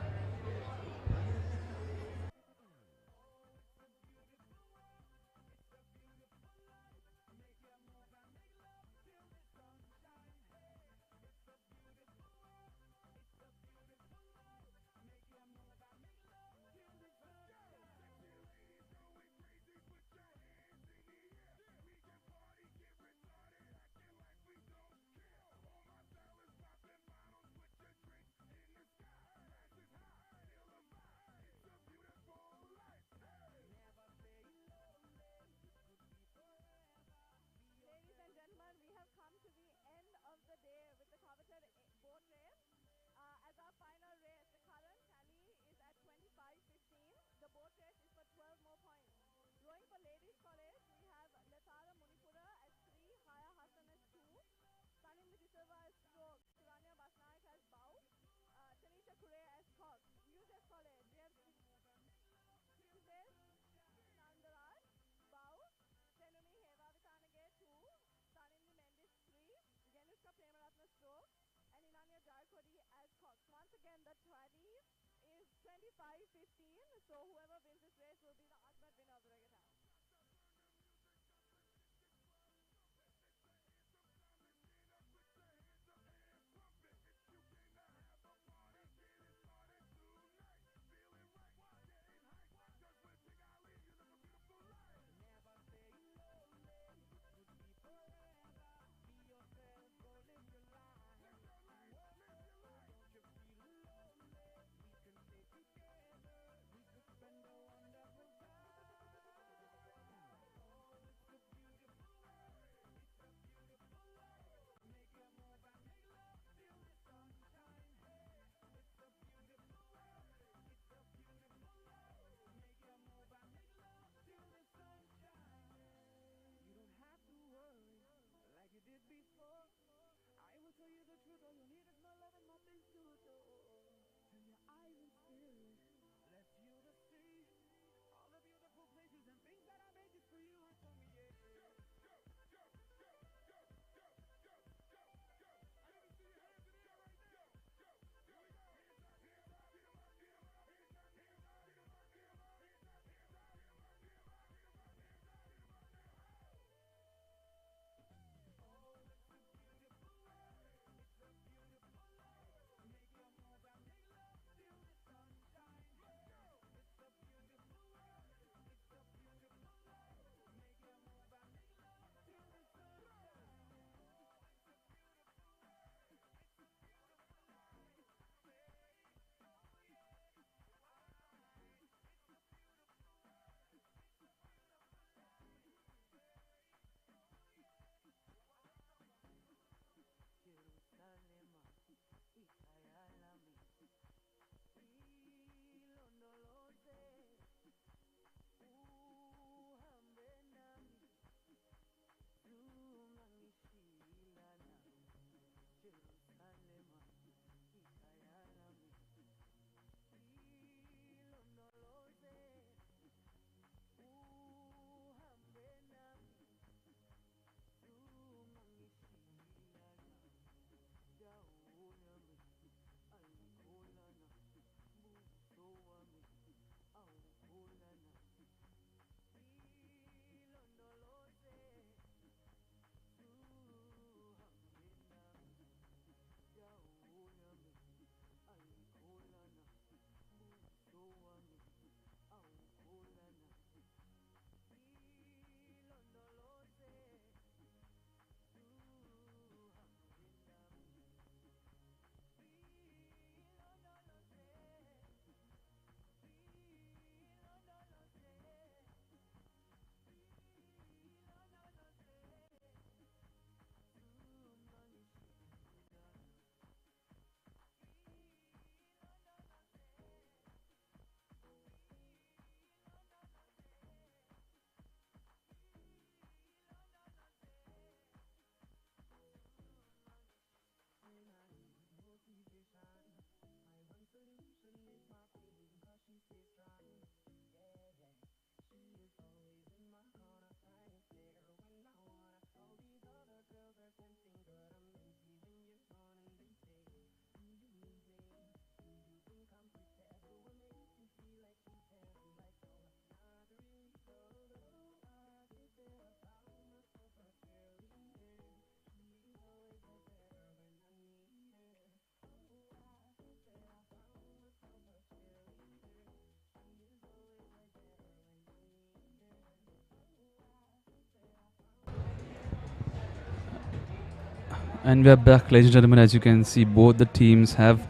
And we are back, ladies and gentlemen. As you can see, both the teams have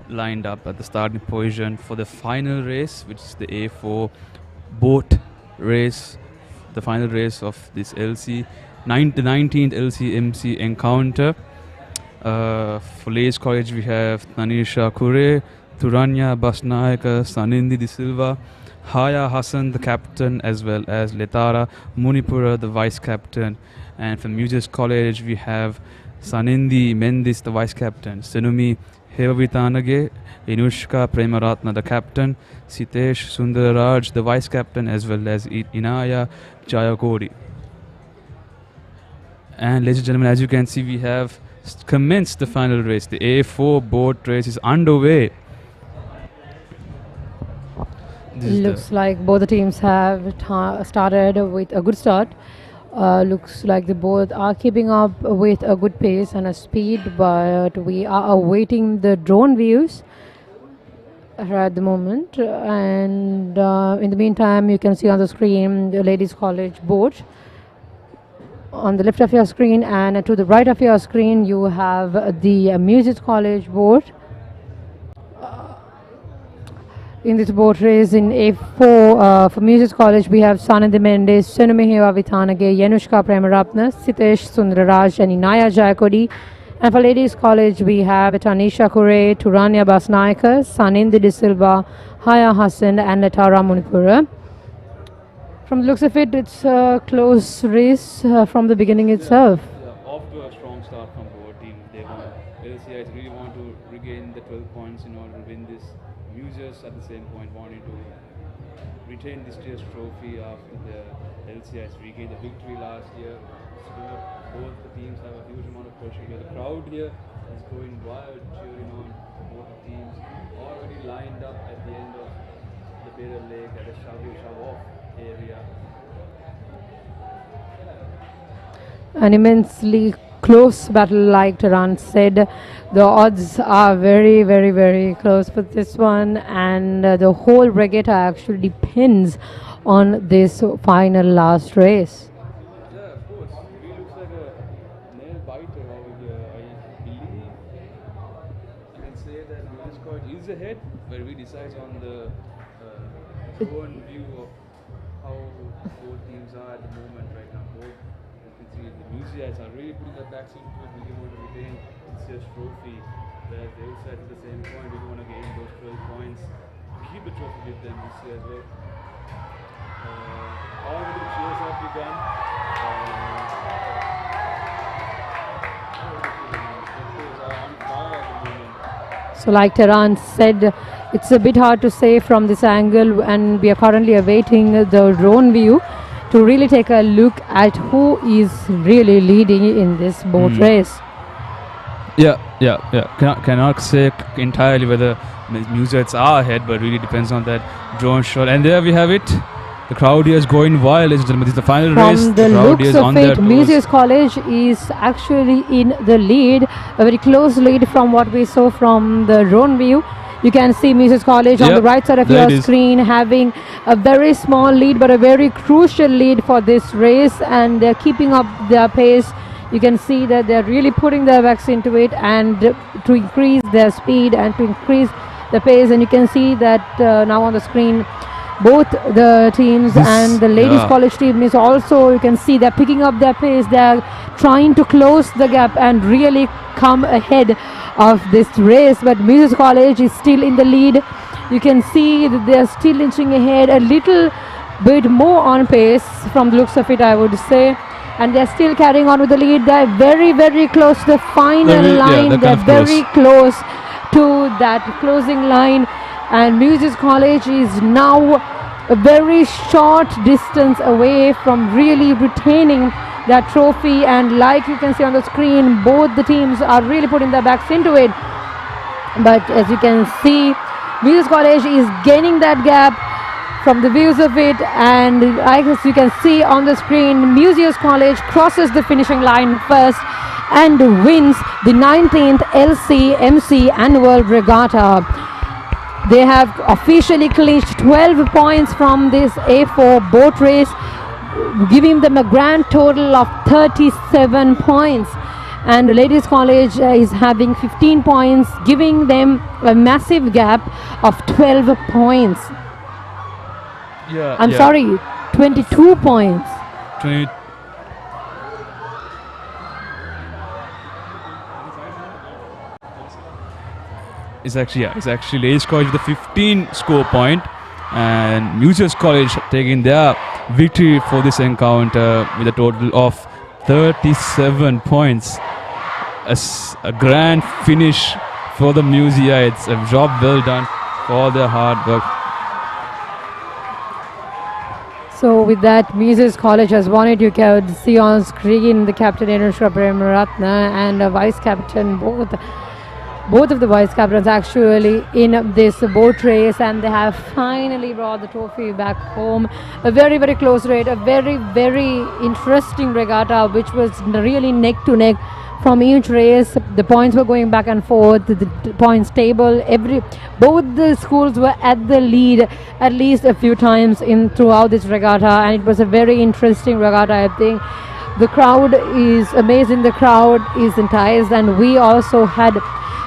lined up at the starting position for the final race, which is the A4 boat race, the final race of this the 19th LCMC encounter. For Ladies College, we have Tanisha Kure, Turanya Basnaika, Sanindi De Silva, Haya Hassan, the captain, as well as Letara Munipura, the vice captain. And for Muses College, we have Sanindi Mendis, the vice captain, Senumi Hevavitanage, Inushka Premaratna, the captain, Sitesh Sundararaj, the vice captain, as well as Inaya Jayakodi. And ladies and gentlemen, as you can see, we have commenced the final race. The A4 boat race is underway. Looks like both the teams have started with a good start. Looks like they both are keeping up with a good pace and a speed, but we are awaiting the drone views at the moment. And in the meantime, you can see on the screen the Ladies College boat on the left of your screen, and to the right of your screen you have the Muses College boat. In this boat race in A4 for Muses College, we have Sanandi Mendes, Senumiheva Vithanage, Yanushka Premarapna, Sitesh Sundararaj and Inaya Jayakodi. And for Ladies College, we have Tanisha Kure, Turanya Basnaika, Sanindi De Silva, Haya Hassan and Letara Munipura. From the looks of it, it's a close race from the beginning itself. Off to a strong start from both teams. LCIs really want to regain the 12 points in order to win this. Muses at the same point wanting to retain this year's trophy after the LCIs regained the victory last year. So both the teams have a huge amount of pressure here. The crowd here is going wild, cheering on both teams. Already lined up at the end of the Beira Lake at the Shove-off area. An immensely close battle, like Taran said. The odds are very, very, very close for this one, and the whole regatta actually depends on this final last race. Yeah, of course. It looks like a nail biter over here. I believe I can say that Muses College is ahead, but we decide on the own view of how both teams are at the moment right now. Both, you can see the Muses are really putting their backs into it. We want to retain this year's trophy. Whereas they also at the same point, we want to gain those 12 points to keep the trophy with them this year as well. All the cheers have begun. So like Taran said, it's a bit hard to say from this angle, and we are currently awaiting the drone view to really take a look at who is really leading in this boat race. Yeah. Cannot say entirely whether Muses are ahead, but really depends on that drone shot. And there we have it. The crowd here is going wild, ladies and gentlemen. This is the final race. From the looks of it, Muses College is actually in the lead, a very close lead from what we saw from the drone view. You can see Muses College on the right side of your screen having a very small lead, but a very crucial lead for this race, and they're keeping up their pace. You can see that they're really putting their backs into it, and to increase their speed and to increase the pace. And you can see that now on the screen, both the teams and the Ladies College team is also, you can see they're picking up their pace. They're trying to close the gap and really come ahead of this race, but Muses College is still in the lead. You can see that they're still inching ahead a little bit more on pace from the looks of it, I would say. And they're still carrying on with the lead. They're very, very close to the final line. They're very close to that closing line. And Muses College is now a very short distance away from really retaining that trophy. And like you can see on the screen, both the teams are really putting their backs into it. But as you can see, Muses College is gaining that gap from the views of it, and as you can see on the screen, Muses College crosses the finishing line first and wins the 19th LCMC Annual Regatta. They have officially clinched 12 points from this A4 boat race, giving them a grand total of 37 points. and Ladies College is having 15 points, giving them a massive gap of 12 points. Yeah. I'm sorry, 22 points. 20. It's actually Ladies College with a 15 score point, and Museums College taking their victory for this encounter with a total of 37 points. A grand finish for the Museites. A job well done for their hard work. So with that, Museums College has won it. You can see on screen the captain Anushka Premaratna and vice captain, both of the vice captains actually in this boat race, and they have finally brought the trophy back home. A very, very close race, a very, very interesting regatta, which was really neck to neck from each race. The points were going back and forth, the points table, both the schools were at the lead at least a few times in throughout this regatta, and it was a very interesting regatta. I think the crowd is amazing, the crowd is enticed, and we also had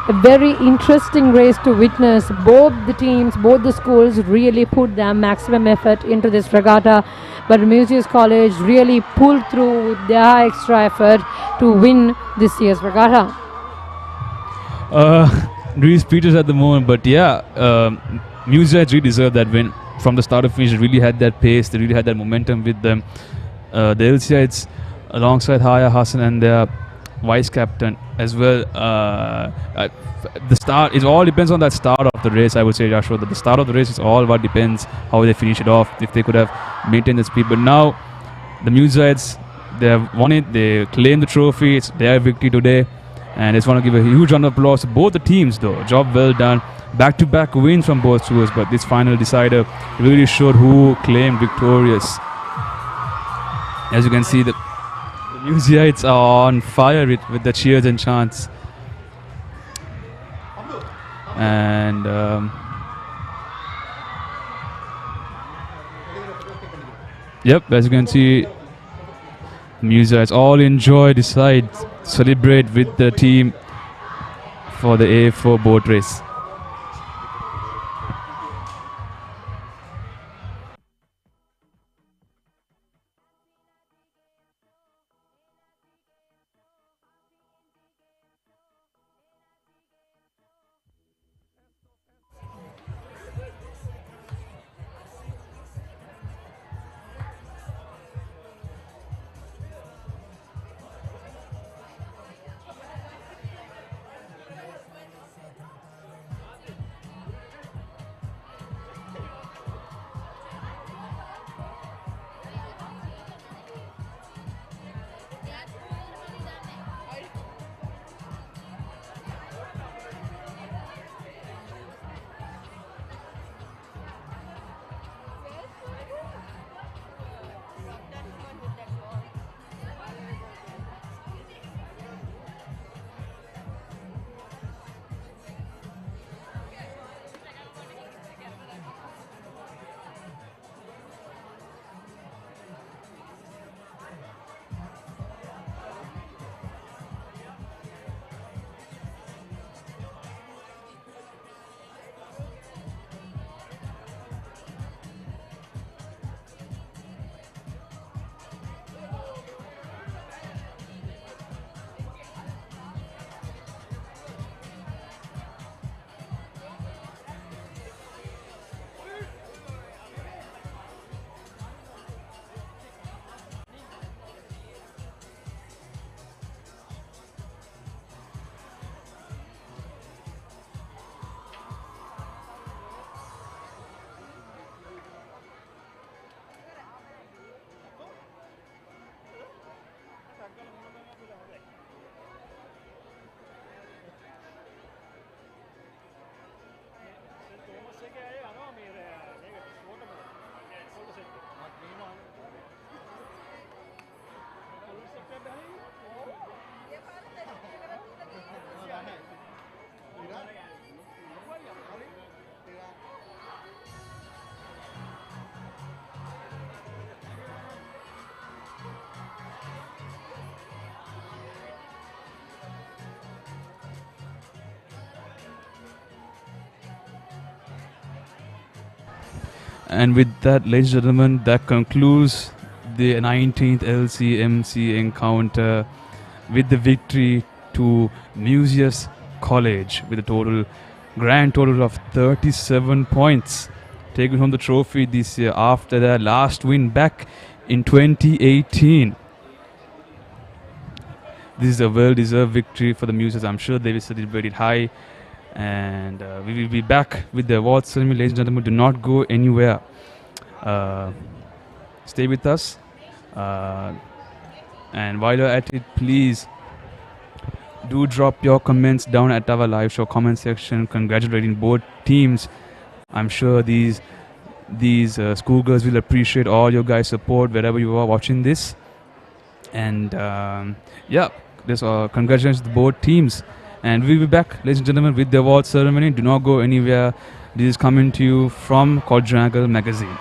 a very interesting race to witness. Both the teams, both the schools really put their maximum effort into this regatta, but Museums College really pulled through with their extra effort to win this year's regatta. Reese Peters at the moment, but Museums really deserved that win. From the start of finish, they really had that pace, they really had that momentum with them. The LCItes alongside Haya Hassan and their vice captain as well. The start, it all depends on that start of the race, I would say, Joshua. That the start of the race is all what depends how they finish it off, if they could have maintained the speed. But now the Museites, they have won it, they claimed the trophy, it's their victory today, and I just want to give a huge round of applause to both the teams though. Job well done. Back-to-back wins from both schools, but this final decider really showed who claimed victorious. As you can see, the Museites are on fire with the cheers and chants. And as you can see, Museites all enjoy, decide, celebrate with the team for the A4 boat race. And with that, ladies and gentlemen, that concludes the 19th LCMC encounter with the victory to Museus College with a grand total of 37 points, taking home the trophy this year after their last win back in 2018. This is a well-deserved victory for the Muses. I'm sure they will celebrate it high. And we will be back with the awards ceremony. Ladies and gentlemen, do not go anywhere. Stay with us. And while you're at it, please do drop your comments down at our live show comment section, congratulating both teams. I'm sure these schoolgirls will appreciate all your guys' support wherever you are watching this. And congratulations to both teams. And we'll be back, ladies and gentlemen, with the awards ceremony. Do not go anywhere. This is coming to you from Quadrangle Magazine.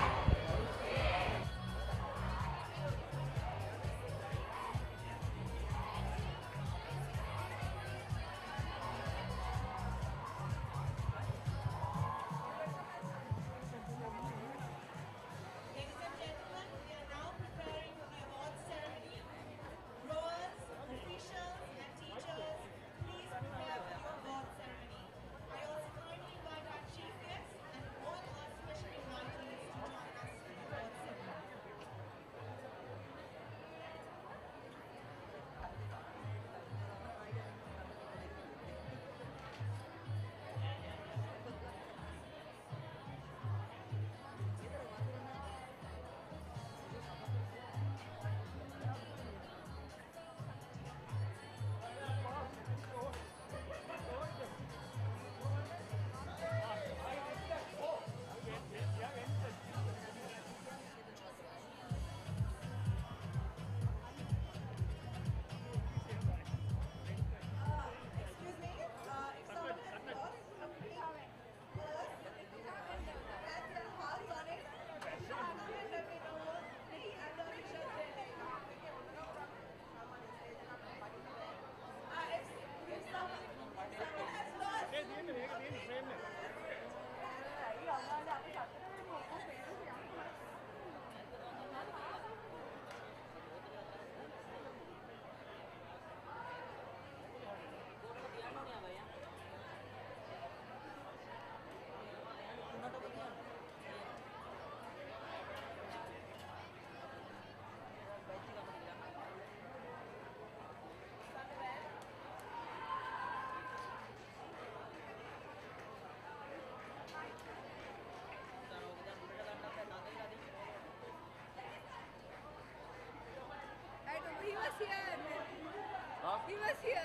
He was here.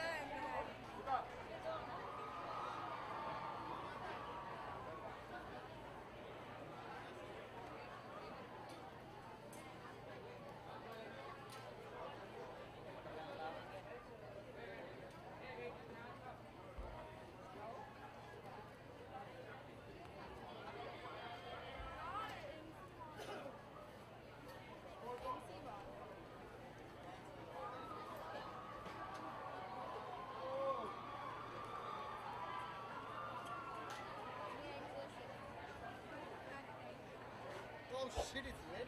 Oh shit, it's red.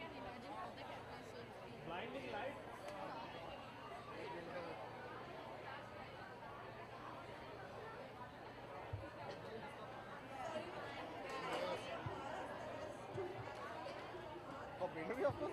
Blinding light. Oh, better of course.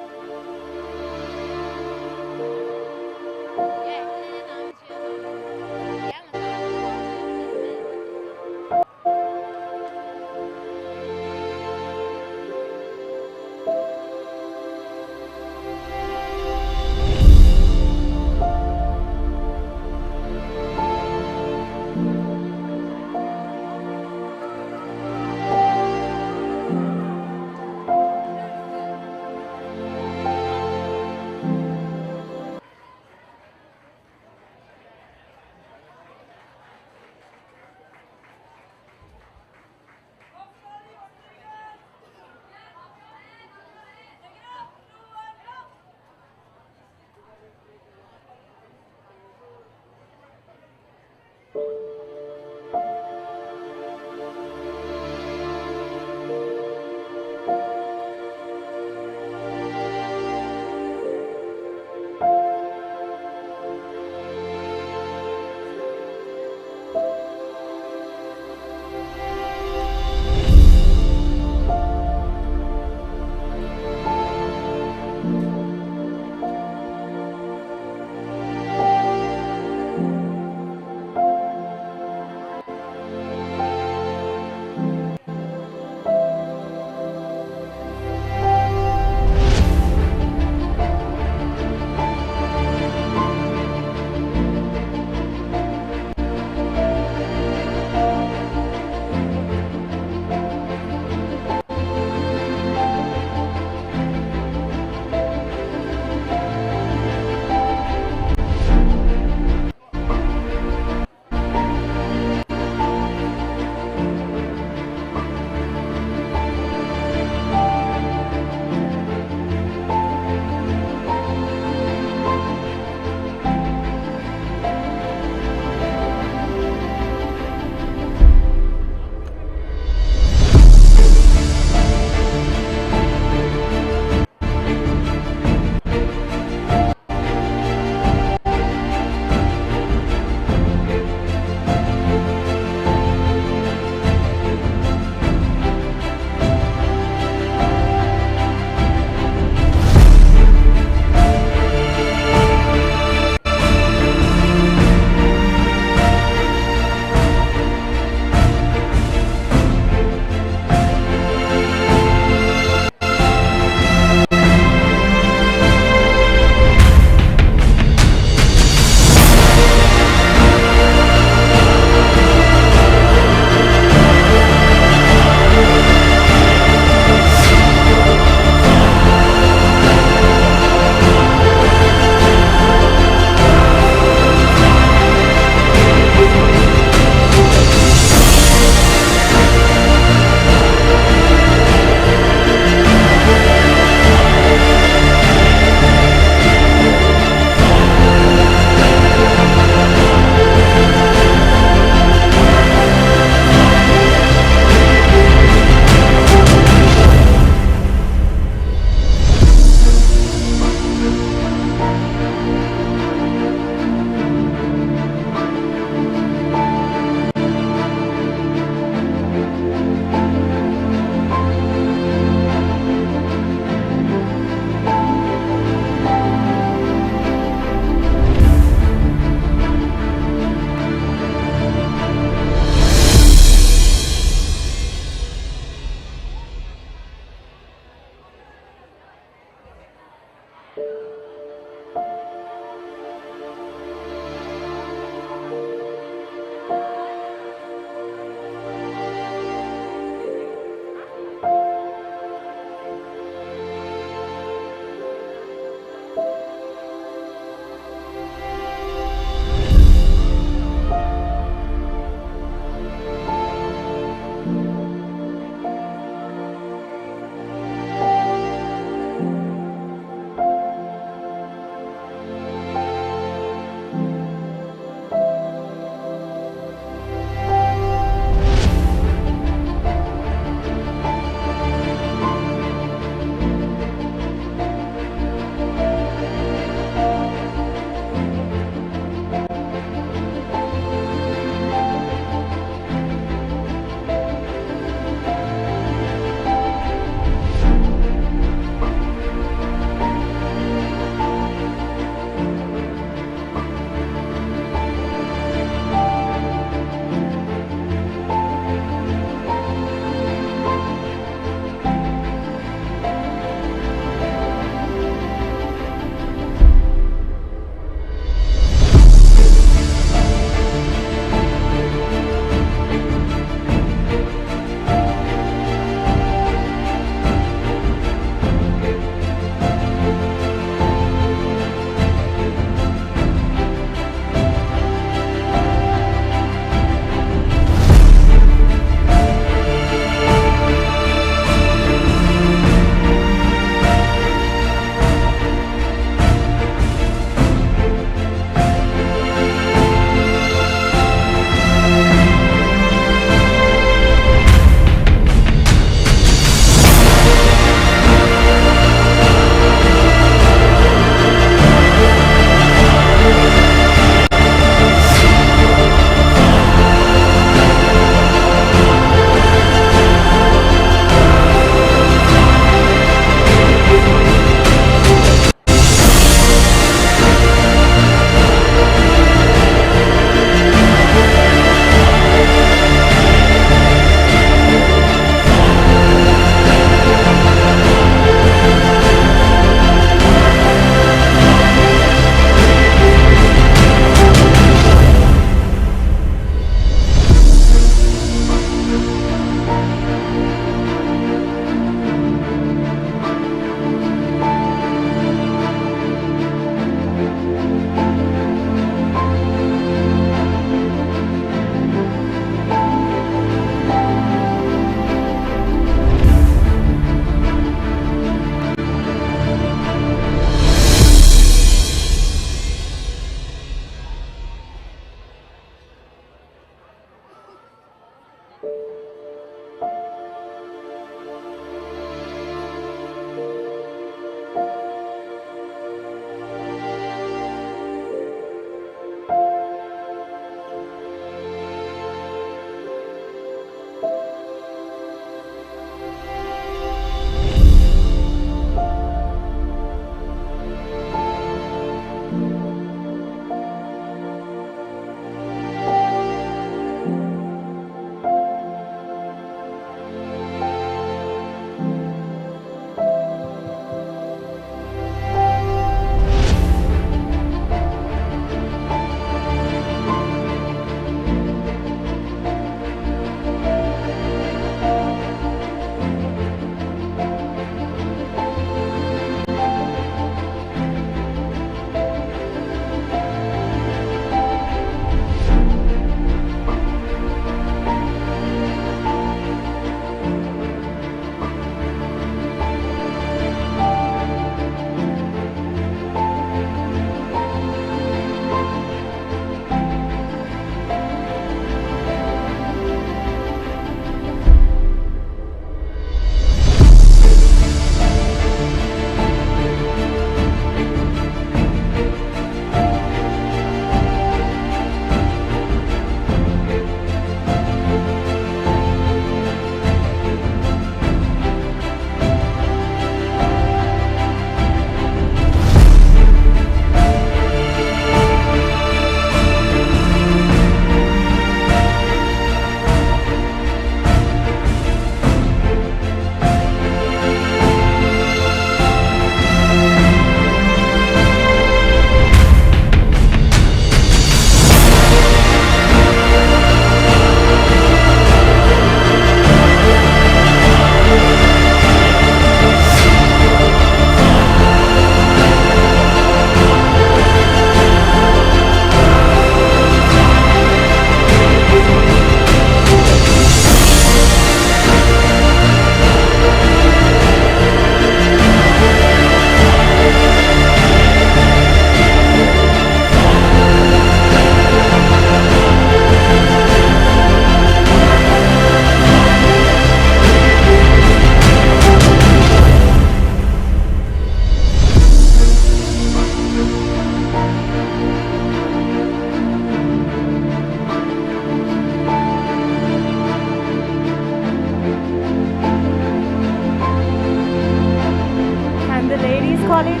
College.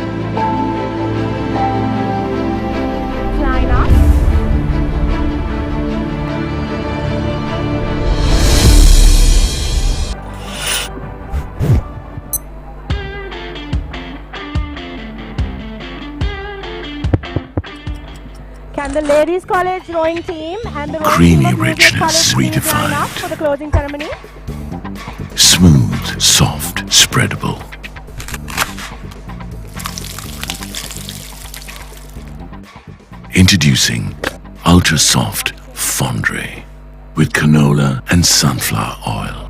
Line up. Can the Ladies College rowing team and the rowing Creamy team of Music richness College please line up redefined. for the closing ceremony? Smooth, soft, spreadable. Introducing Ultra Soft Fondre with canola and sunflower oil.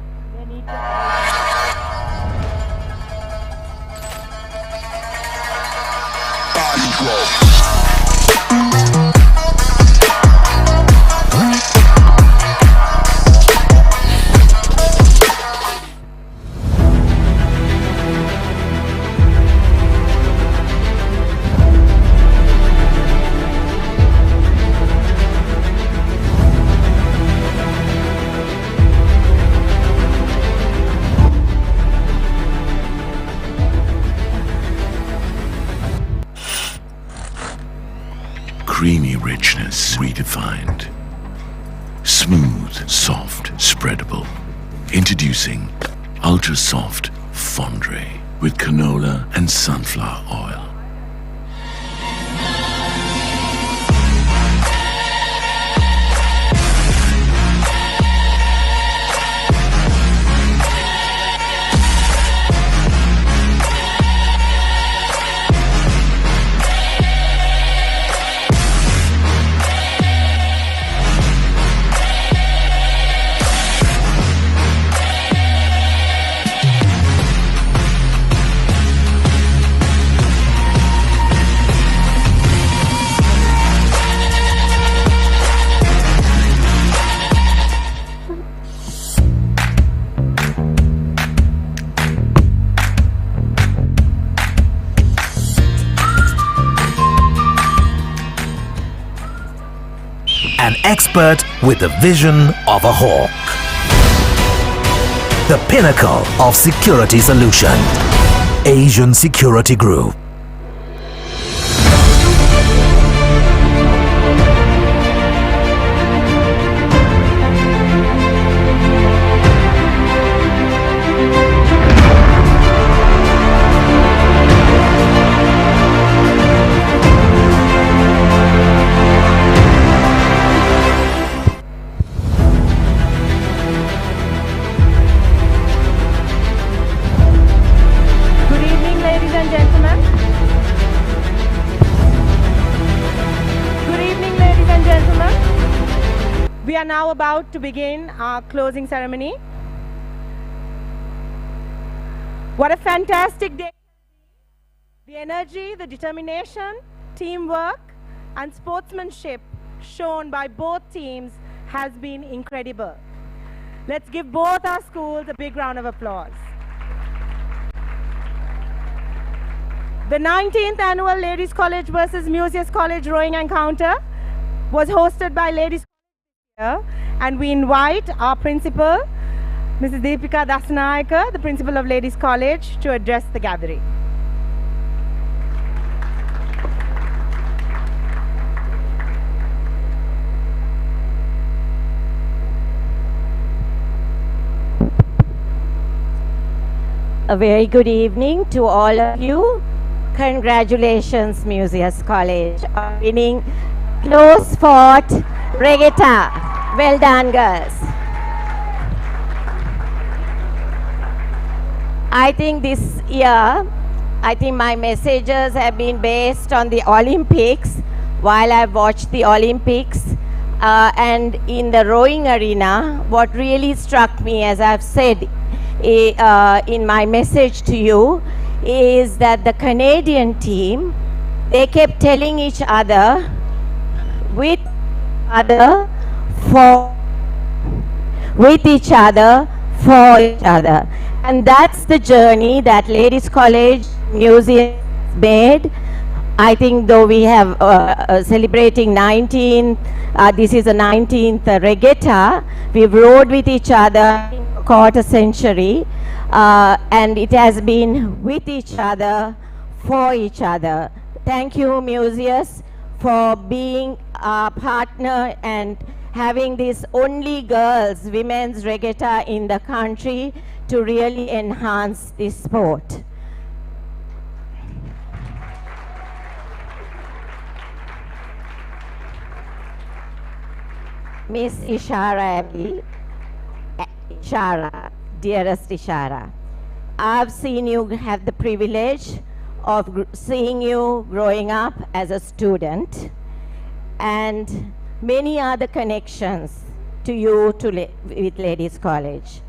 Creamy richness redefined. Smooth, soft, spreadable. Introducing Ultra Soft Fondre with canola and sunflower oil. An expert with the vision of a hawk. The pinnacle of security solution. Asian Security Group. Good evening, ladies and gentlemen. Good evening, ladies and gentlemen. We are now about to begin our closing ceremony. What a fantastic day. The energy, the determination, teamwork, and sportsmanship shown by both teams has been incredible. Let's give both our schools a big round of applause. The 19th annual Ladies College versus Museus College rowing encounter was hosted by Ladies College here, and we invite our principal, Mrs. Deepika Dasanayaka, the principal of Ladies College, to address the gathering. A very good evening to all of you. Congratulations, Museus College, on winning close fought regatta. Well done, girls. I think this year, my messages have been based on the Olympics. While I've watched the Olympics and in the rowing arena, what really struck me, as I've said in my message to you, is that the Canadian team, they kept telling each other with for each other, and that's the journey that Ladies College Museum made. I think though we have celebrating 19, this is a 19th regatta, we've rowed with each other in a quarter century, and it has been with each other for each other. Thank you, Museus, for being our partner and having this only girls women's regatta in the country to really enhance this sport. Miss Ishara Abdi, Ishara, dearest Ishara, I've seen you have the privilege of seeing you growing up as a student, and many other connections to you with Ladies College.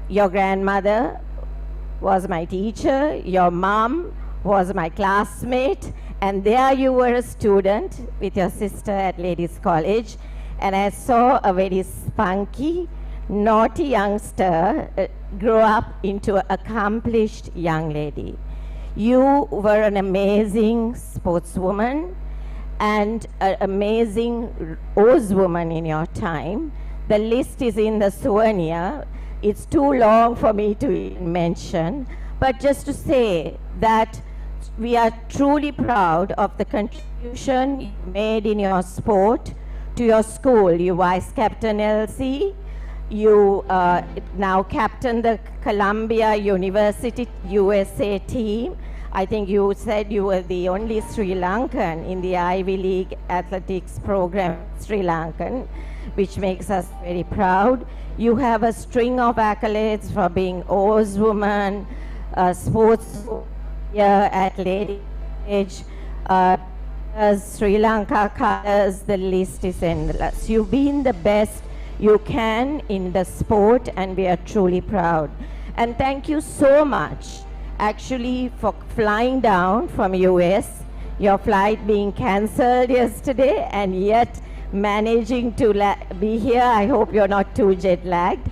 Your grandmother was my teacher, your mom was my classmate, and there you were a student with your sister at Ladies College, and I saw a very spunky, naughty youngster grow up into an accomplished young lady. You were an amazing sportswoman and an amazing oarswoman in your time. The list is in the souvenir. It's too long for me to mention, but just to say that we are truly proud of the contribution you made in your sport to your school. You vice captain LC. You now captain the Columbia University USA team. I think you said you were the only Sri Lankan in the Ivy League athletics program, Sri Lankan, which makes us very proud. You have a string of accolades for being oarswoman, sports at Lady Age, Sri Lanka colors, the list is endless. You've been the best you can in the sport, and we are truly proud. And thank you so much actually for flying down from US, your flight being cancelled yesterday and yet managing to be here. I hope you're not too jet lagged.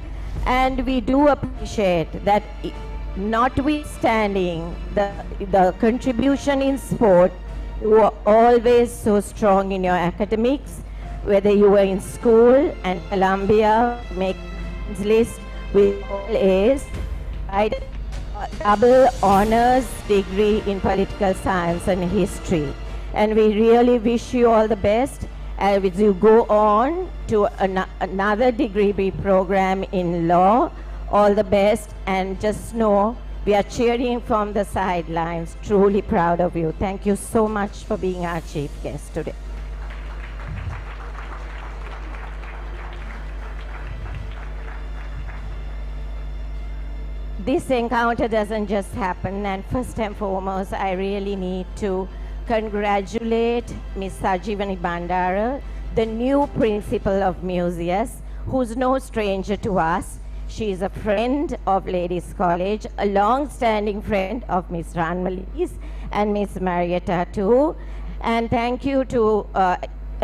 And we do appreciate that notwithstanding the contribution in sport, you were always so strong in your academics, whether you were in school and Columbia, make list with all A's, right? Double honors degree in political science and history. And we really wish you all the best as you go on to another degree program in law. All the best, and just know we are cheering from the sidelines. Truly proud of you. Thank you so much for being our chief guest today. This encounter doesn't just happen, and first and foremost, I really need to congratulate Ms. Sajivani Bandara, the new principal of Museus, who's no stranger to us. She is a friend of Ladies College, a long-standing friend of Ms. Ranmalis and Ms. Marietta too. And thank you to a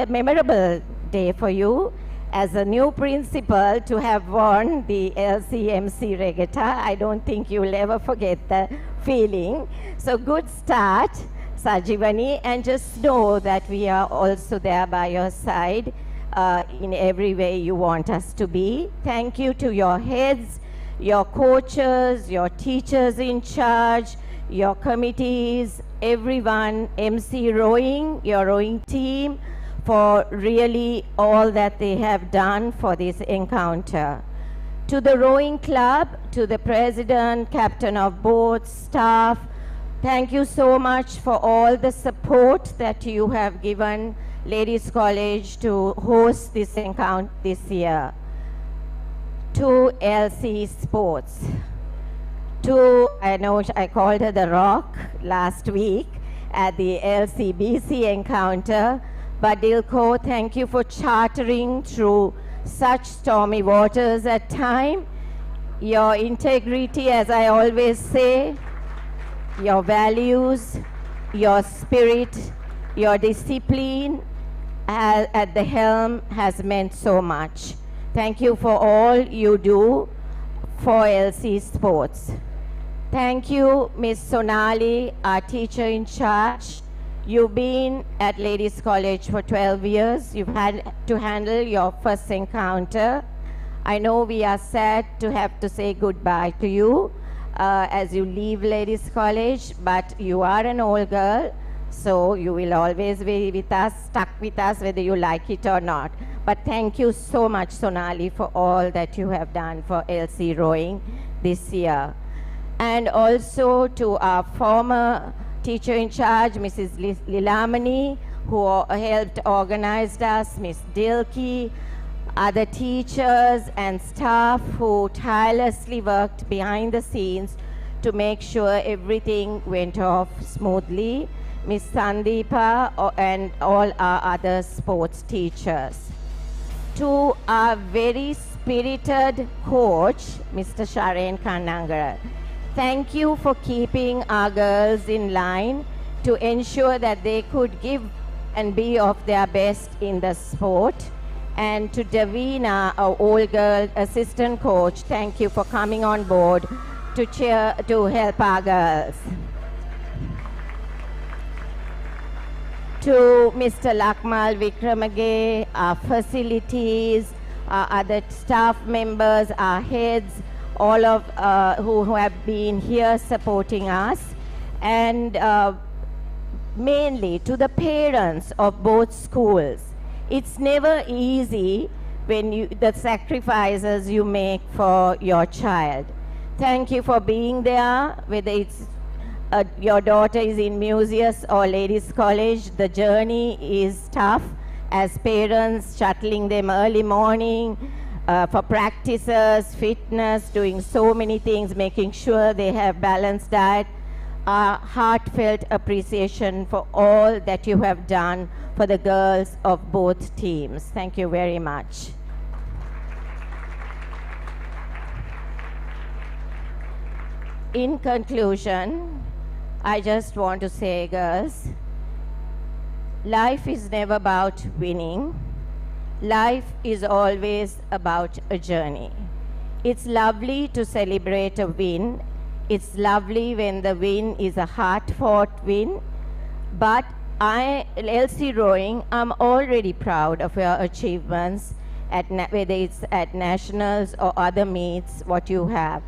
memorable day for you as a new principal to have won the LCMC Regatta. I don't think you'll ever forget the feeling. So good start, Sajivani, and just know that we are also there by your side in every way you want us to be. Thank you to your heads, your coaches, your teachers in charge, your committees, everyone, MC Rowing, your rowing team, for really all that they have done for this encounter. To the rowing club, to the president, captain of boats, staff, thank you so much for all the support that you have given Ladies College to host this encounter this year. To LC Sports, to, I know I called her the Rock last week at the LCBC encounter, but Dilko, thank you for chartering through such stormy waters at times. Your integrity, as I always say, your values, your spirit, your discipline at the helm has meant so much. Thank you for all you do for LC Sports. Thank you, Ms. Sonali, our teacher in charge. You've been at Ladies College for 12 years. You've had to handle your first encounter. I know we are sad to have to say goodbye to you, as you leave Ladies College, but you are an old girl, so you will always be with us, stuck with us, whether you like it or not. But thank you so much, Sonali, for all that you have done for LC rowing this year. And also to our former teacher in charge, Mrs. Lilamani, who helped organize us, Miss Dilke, other teachers and staff who tirelessly worked behind the scenes to make sure everything went off smoothly, Miss Sandeepa and all our other sports teachers. To our very spirited coach, Mr. Sharen Kannangara, thank you for keeping our girls in line to ensure that they could give and be of their best in the sport. And to Davina, our old girl assistant coach, thank you for coming on board to help our girls. To Mr. Lakmal Vikramage, our facilities, our other staff members, our heads, all of who have been here supporting us, and mainly to the parents of both schools. It's never easy when the sacrifices you make for your child. Thank you for being there, whether it's your daughter is in Museus or Ladies College. The journey is tough as parents, shuttling them early morning for practices, fitness, doing so many things, making sure they have balanced diet. Our heartfelt appreciation for all that you have done for the girls of both teams. Thank you very much. In conclusion, I just want to say, girls, life is never about winning. Life is always about a journey. It's lovely to celebrate a win. It's lovely when the win is a hard-fought win. But LC Rowing, I'm already proud of your achievements, whether it's at nationals or other meets, what you have.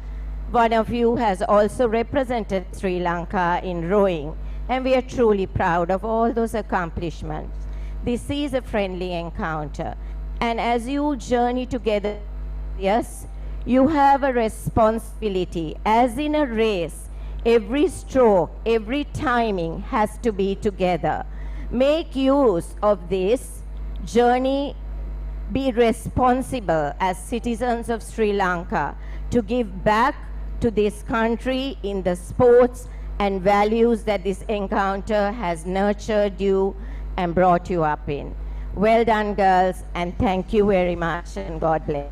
One of you has also represented Sri Lanka in rowing, and we are truly proud of all those accomplishments. This is a friendly encounter, and as you journey together, yes, you have a responsibility. As in a race, every stroke, every timing has to be together. Make use of this journey. Be responsible as citizens of Sri Lanka to give back to this country in the sports and values that this encounter has nurtured you and brought you up in. Well done, girls, and thank you very much, and God bless.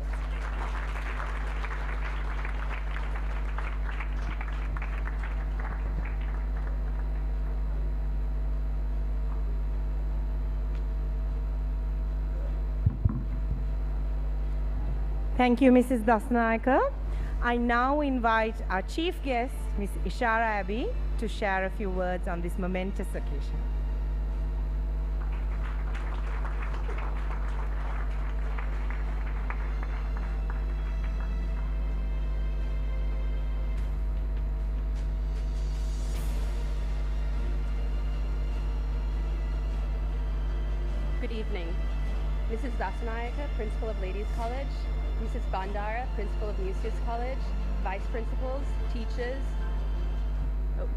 Thank you, Mrs. Dasnaika. I now invite our chief guest, Ms. Ishara Abbey, to share a few words on this momentous occasion. Good evening. Mrs. Dasanayaka, Principal of Ladies College, Mrs. Bandara, Principal of Museus College, Vice Principals, teachers. Oh.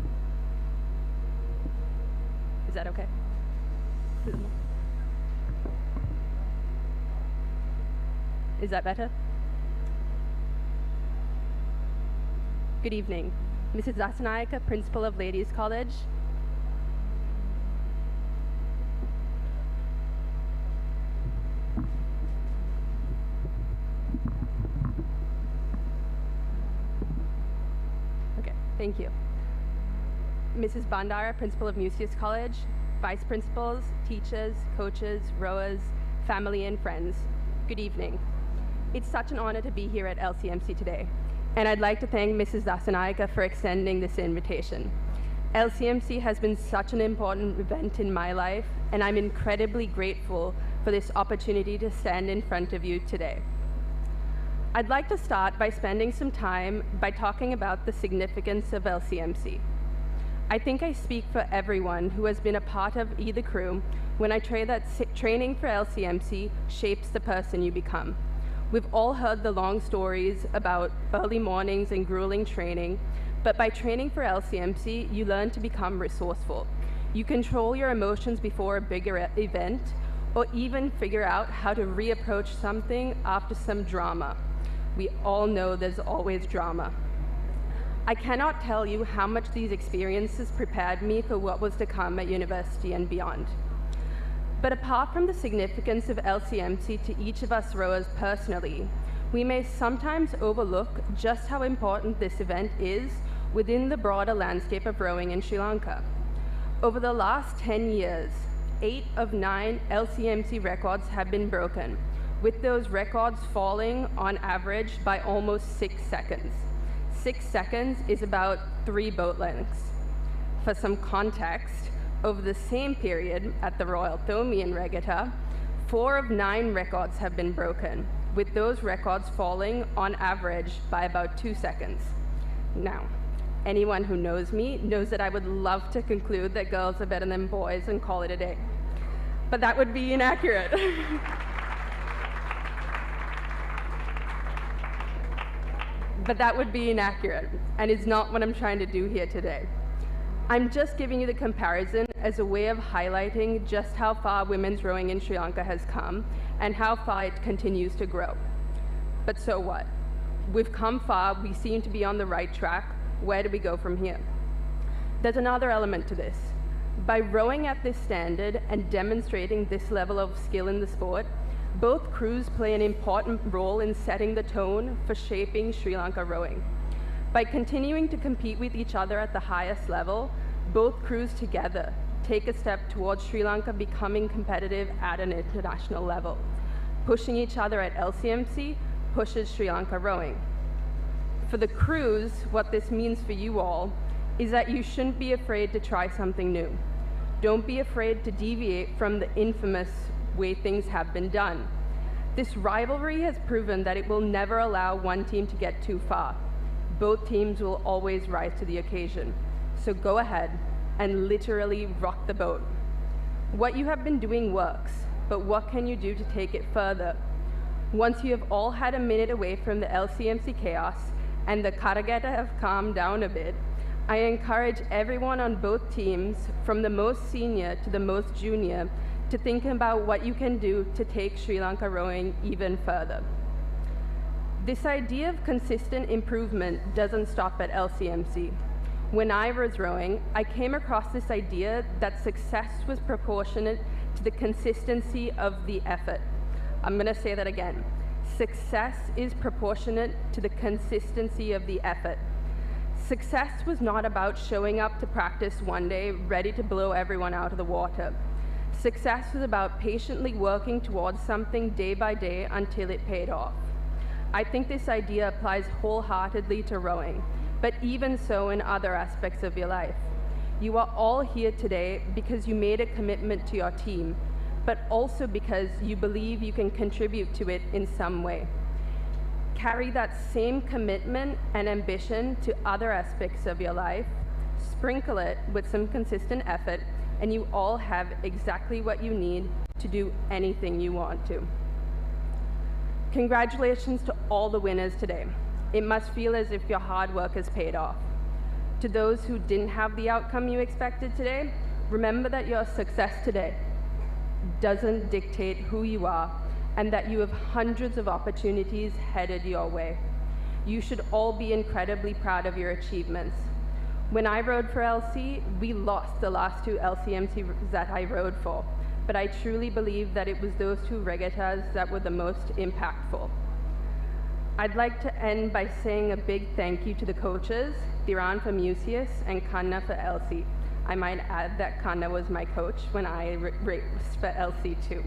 Is that okay? Is that better? Good evening. Mrs. Dasanayaka, Principal of Ladies College, thank you. Mrs. Bandara, Principal of Museus College, Vice Principals, teachers, coaches, rowers, family and friends, good evening. It's such an honor to be here at LCMC today, and I'd like to thank Mrs. Dasanayaka for extending this invitation. LCMC has been such an important event in my life, and I'm incredibly grateful for this opportunity to stand in front of you today. I'd like to start by spending some time by talking about the significance of LCMC. I think I speak for everyone who has been a part of either crew when I say that training for LCMC shapes the person you become. We've all heard the long stories about early mornings and grueling training, but by training for LCMC, you learn to become resourceful. You control your emotions before a bigger event, or even figure out how to reapproach something after some drama. We all know there's always drama. I cannot tell you how much these experiences prepared me for what was to come at university and beyond. But apart from the significance of LCMC to each of us rowers personally, we may sometimes overlook just how important this event is within the broader landscape of rowing in Sri Lanka. Over the last 10 years, 8 of 9 LCMC records have been broken, with those records falling on average by almost 6 seconds. 6 seconds is about 3 boat lengths. For some context, over the same period at the Royal Thomian Regatta, 4 of 9 records have been broken, with those records falling on average by about 2 seconds. Now, anyone who knows me knows that I would love to conclude that girls are better than boys and call it a day. But that would be inaccurate. But that would be inaccurate, and is not what I'm trying to do here today. I'm just giving you the comparison as a way of highlighting just how far women's rowing in Sri Lanka has come and how far it continues to grow. But so what? We've come far, we seem to be on the right track. Where do we go from here? There's another element to this. By rowing at this standard and demonstrating this level of skill in the sport, both crews play an important role in setting the tone for shaping Sri Lanka rowing. By continuing to compete with each other at the highest level, both crews together take a step towards Sri Lanka becoming competitive at an international level. Pushing each other at LCMC pushes Sri Lanka rowing. For the crews, what this means for you all is that you shouldn't be afraid to try something new. Don't be afraid to deviate from the infamous way things have been done. This rivalry has proven that it will never allow one team to get too far. Both teams will always rise to the occasion. So go ahead and literally rock the boat. What you have been doing works, but what can you do to take it further? Once you have all had a minute away from the LCMC chaos and the Regatta have calmed down a bit, I encourage everyone on both teams, from the most senior to the most junior, to think about what you can do to take Sri Lanka rowing even further. This idea of consistent improvement doesn't stop at LCMC. When I was rowing, I came across this idea that success was proportionate to the consistency of the effort. I'm going to say that again. Success is proportionate to the consistency of the effort. Success was not about showing up to practice one day ready to blow everyone out of the water. Success was about patiently working towards something day by day until it paid off. I think this idea applies wholeheartedly to rowing, but even so in other aspects of your life. You are all here today because you made a commitment to your team, but also because you believe you can contribute to it in some way. Carry that same commitment and ambition to other aspects of your life, sprinkle it with some consistent effort, and you all have exactly what you need to do anything you want to. Congratulations to all the winners today. It must feel as if your hard work has paid off. To those who didn't have the outcome you expected today, remember that your success today doesn't dictate who you are, and that you have hundreds of opportunities headed your way. You should all be incredibly proud of your achievements. When I rowed for LC, we lost the last 2 LCMCs that I rowed for, but I truly believe that it was those 2 regattas that were the most impactful. I'd like to end by saying a big thank you to the coaches, Dhiran for Mucius and Kanna for LC. I might add that Kanna was my coach when I raced for LC too.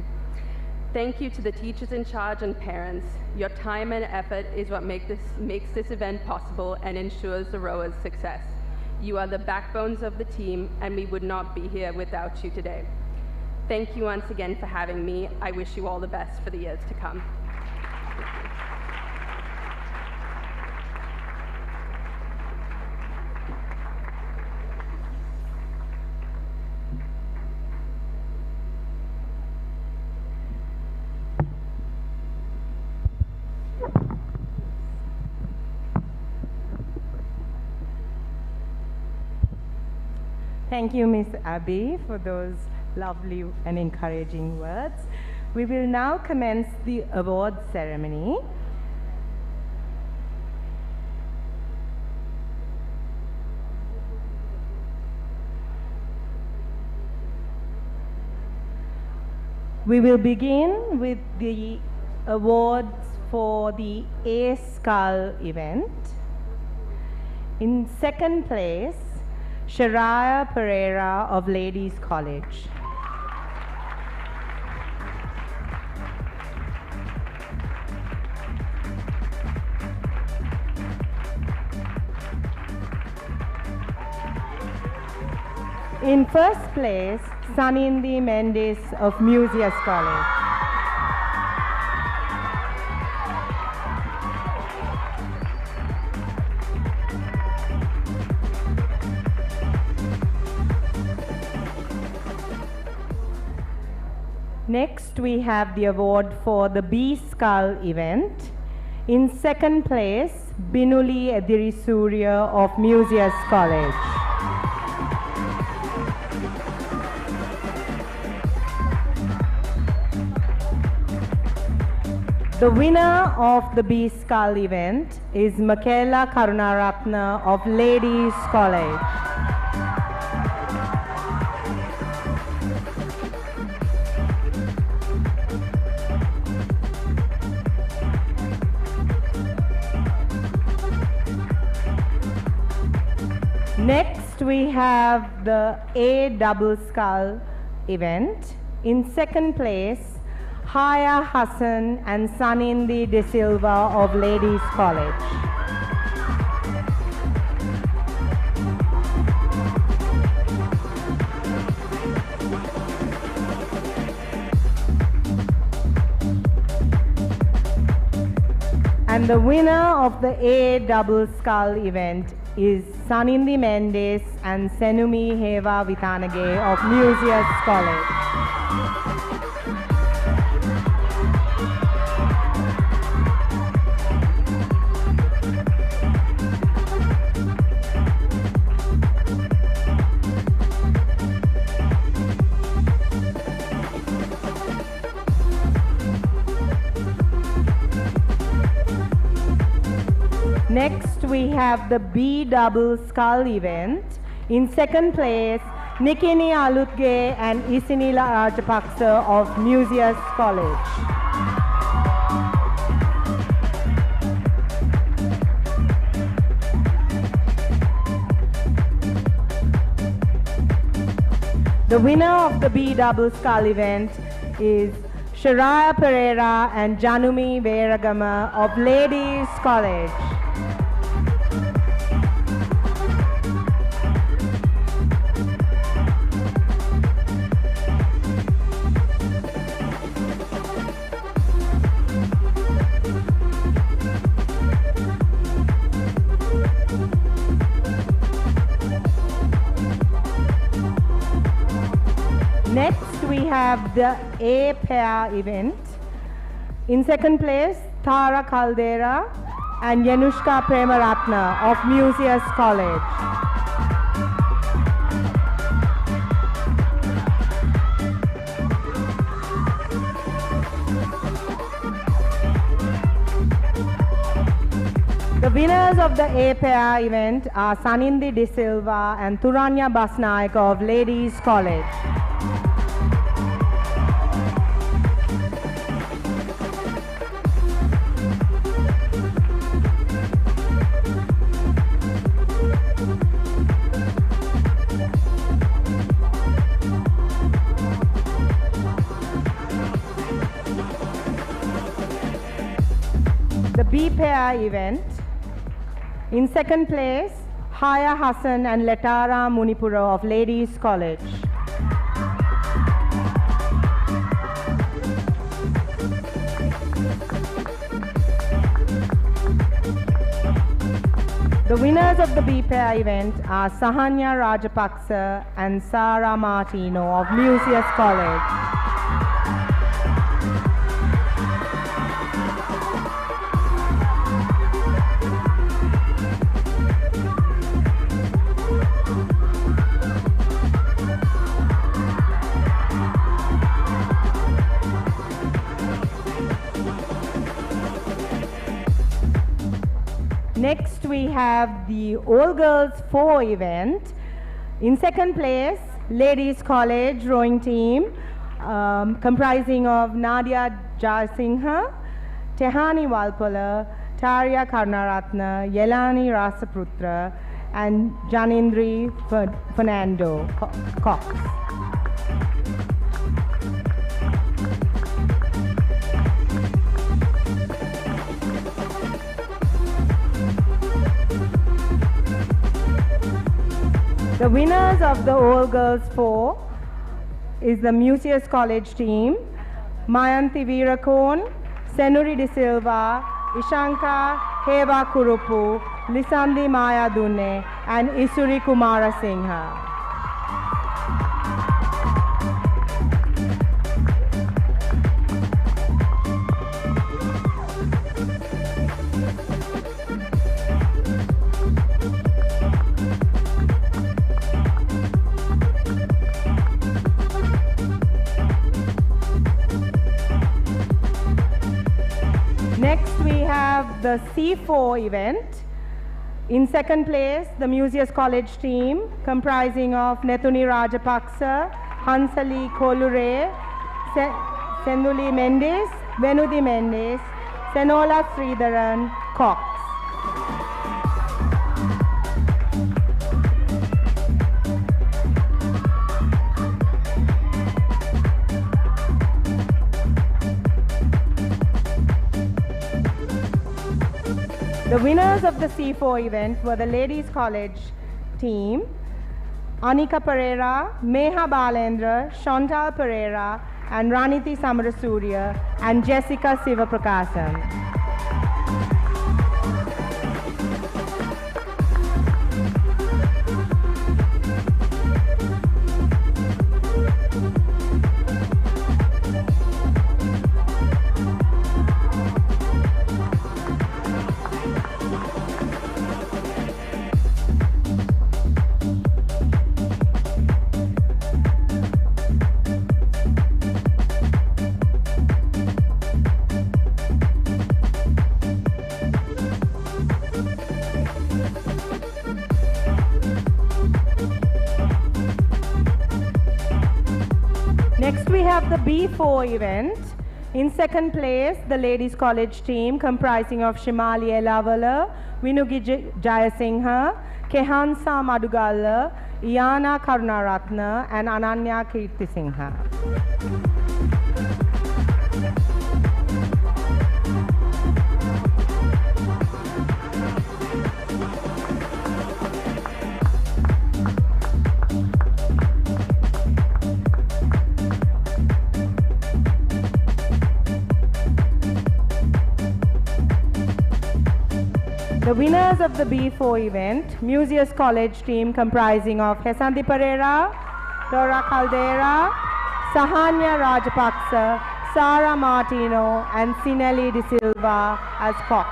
Thank you to the teachers in charge and parents. Your time and effort is what makes this event possible and ensures the rowers' success. You are the backbones of the team, and we would not be here without you today. Thank you once again for having me. I wish you all the best for the years to come. Thank you, Miss Abby, for those lovely and encouraging words. We will now commence the award ceremony. We will begin with the awards for the A-scull event. In second place, Shariah Pereira of Ladies College. In first place, Sanindi Mendes of Museus College. Next, we have the award for the B-scull event. In second place, Binuli Edirisurya of Museus College. The winner of the B-scull event is Michaela Karunaratna of Ladies College. Next, we have the A-double-scull event. In second place, Haya Hassan and Sanindi De Silva of Ladies College. And the winner of the A-double-scull event is Sanindi Mendes and Senumi Heva Vitanage of Museus College. Next, we have the B-double-scull event. In second place, Nikini Alutge and Isinila Rajapaksa of Museus College. The winner of the B-double-scull event is Shariah Pereira and Janumi Veragama of Ladies College. Next, we have the A pair event. In second place, Tara Caldera and Yanushka Premaratna of Museus College. The winners of the A pair event are Sanindi De Silva and Turanya Basnaik of Ladies College. The B pair event. In second place, Haya Hassan and Letara Munipura of Ladies College. The winners of the B pair event are Sahanya Rajapaksa and Sara Martino of Museus College. have the All Girls 4 event. In second place, Ladies College rowing team, comprising of Nadia Jaisingha, Tehani Walpala, Tarya Karnaratna, Yelani Rasaputra, and Janindri Fernando Cox. The winners of the All Girls 4 is the Mucius College team, Mayanti Veerakon, Senuri De Silva, Ishanka Heva Kurupu, Lisandi Maya Dune, and Isuri Kumara Singha. Next we have the C4 event. In second place, the Mucius College team, comprising of Netuni Rajapaksa, Hansali Kolure, Senduli Mendes, Venudi Mendes, Senola Sridharan, Cox. The winners of the C4 event were the Ladies College team, Anika Pereira, Meha Balendra, Chantal Pereira, and Raniti Samarasuriya, and Jessica Sivaprakasam. Next we have the B4 event. In second place, the Ladies College team, comprising of Shimali Elavala, Vinugi Jayasingha, Kehansa Madugalla, Iyana Karunaratna, and Ananya Kirtisingha. The winners of the B4 event, Mucius College team, comprising of Hesanti Pereira, Dora Caldera, Sahanya Rajapaksa, Sara Martino, and Sinelli De Silva as Cox.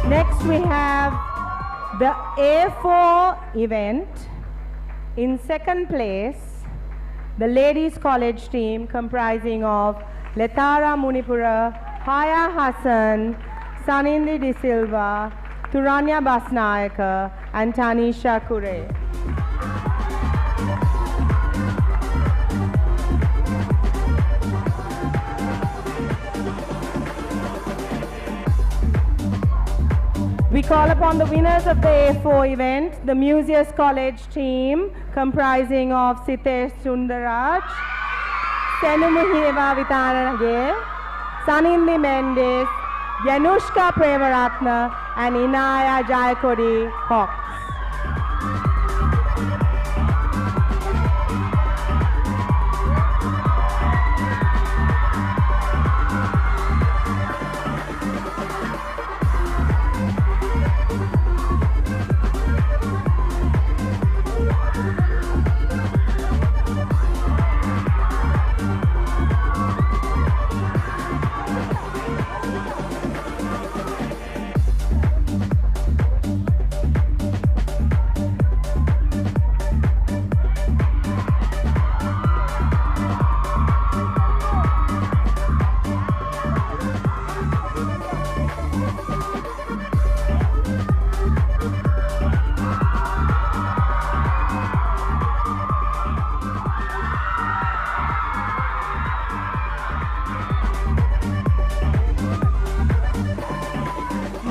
Next we have the A4 event. In second place, the Ladies College team, comprising of Letara Munipura, Haya Hassan, Sanindi De Silva, Turanya Basnayaka, and Tanisha Kure. We call upon the winners of the A4 event, the Mucius College team, comprising of Sitesh Sundaraj, Senumuheva Vitanage, Sanindi Mendes, Yanushka Premaratna, and Inaya Jayakodi Cox.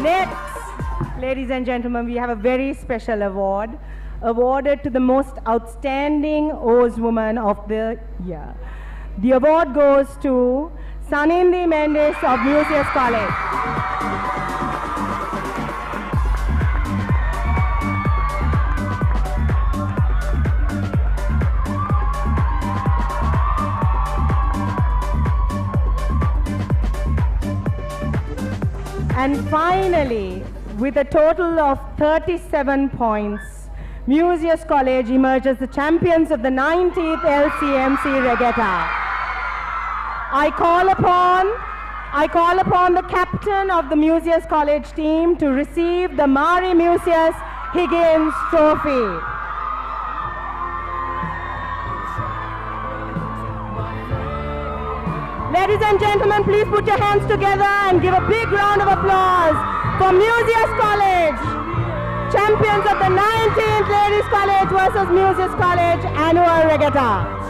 Next, ladies and gentlemen, we have a very special award awarded to the most outstanding oarswoman of the year. The award goes to Sanindi Mendes of Museus College. And finally, with a total of 37 points, Museus College emerges the champions of the 19th LCMC Regatta. I call upon the captain of the Museus College team to receive the Mari Museus Higgins Trophy. Ladies and gentlemen, please put your hands together and give a big round of applause for Museus College, champions of the 19th Ladies College versus Museus College Annual Regatta.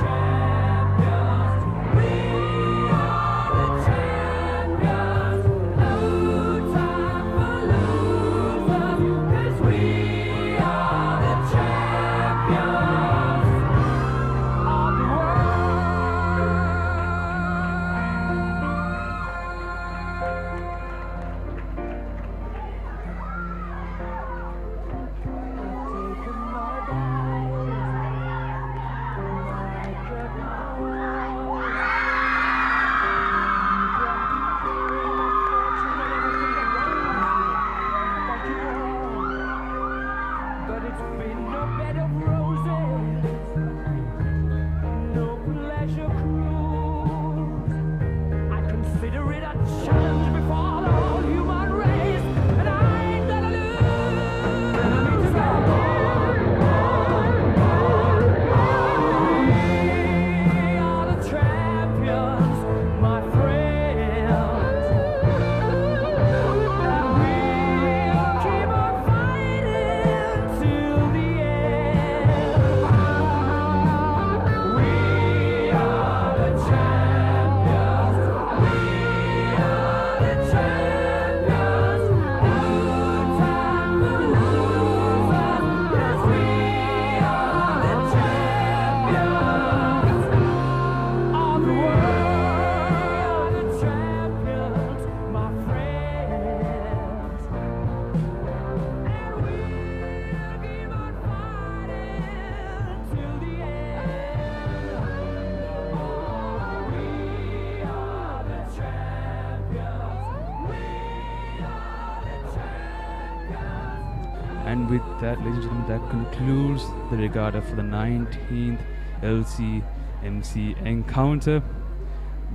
And with that, ladies and gentlemen, that concludes the regatta for the 19th LCMC encounter,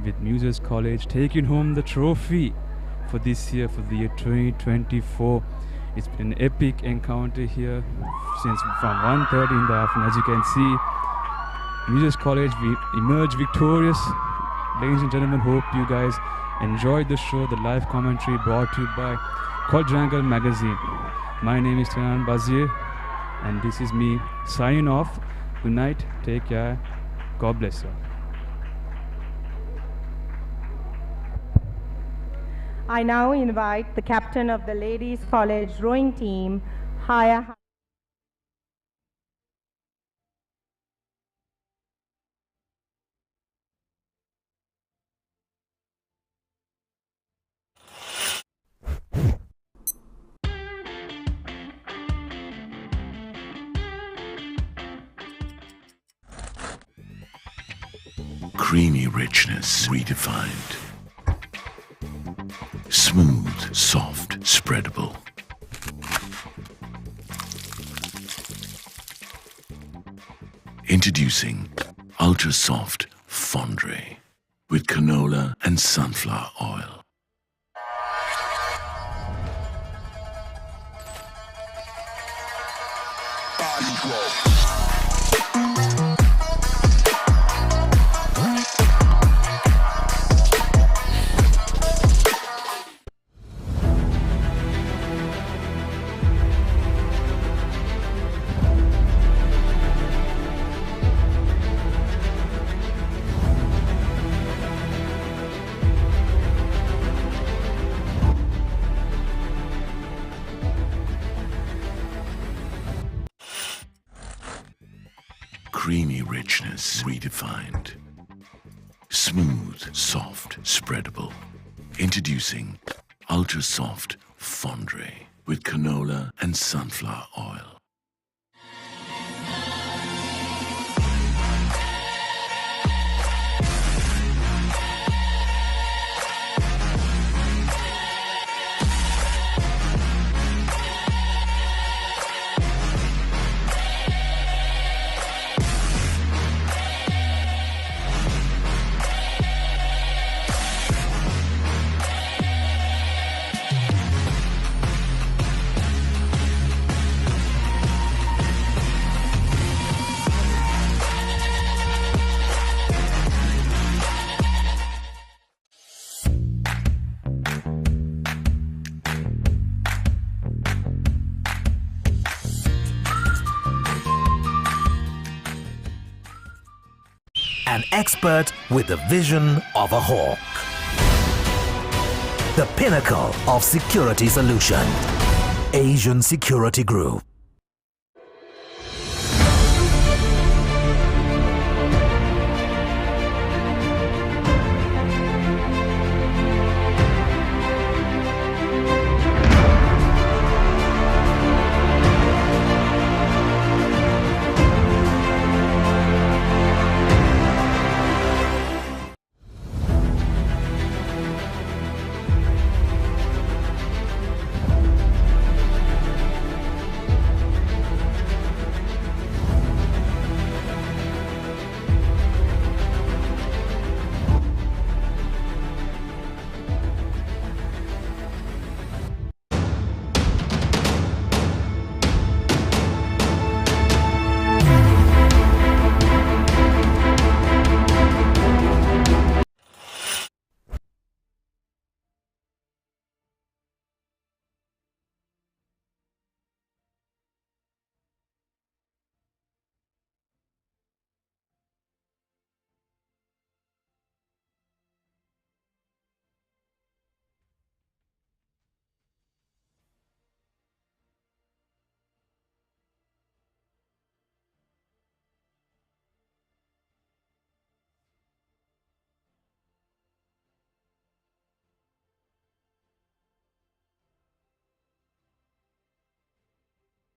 with Museus College taking home the trophy for this year, for the year 2024. It's been an epic encounter here since from 1:30 in the afternoon. As you can see, Museus College emerged victorious. Ladies and gentlemen, hope you guys enjoyed the show, the live commentary brought to you by Quadrangle Magazine. My name is Tanan Bazir, and this is me signing off. Good night, take care, God bless you. I now invite the captain of the Ladies College rowing team, Haya. Creamy richness redefined. Smooth, soft, spreadable. Introducing Ultra Soft Fondre with canola and sunflower oil. creamy richness redefined. Smooth, soft, spreadable. Introducing Ultra Soft Fondue with canola and sunflower oil. An expert with the vision of a hawk. The pinnacle of security solution. Asian Security Group.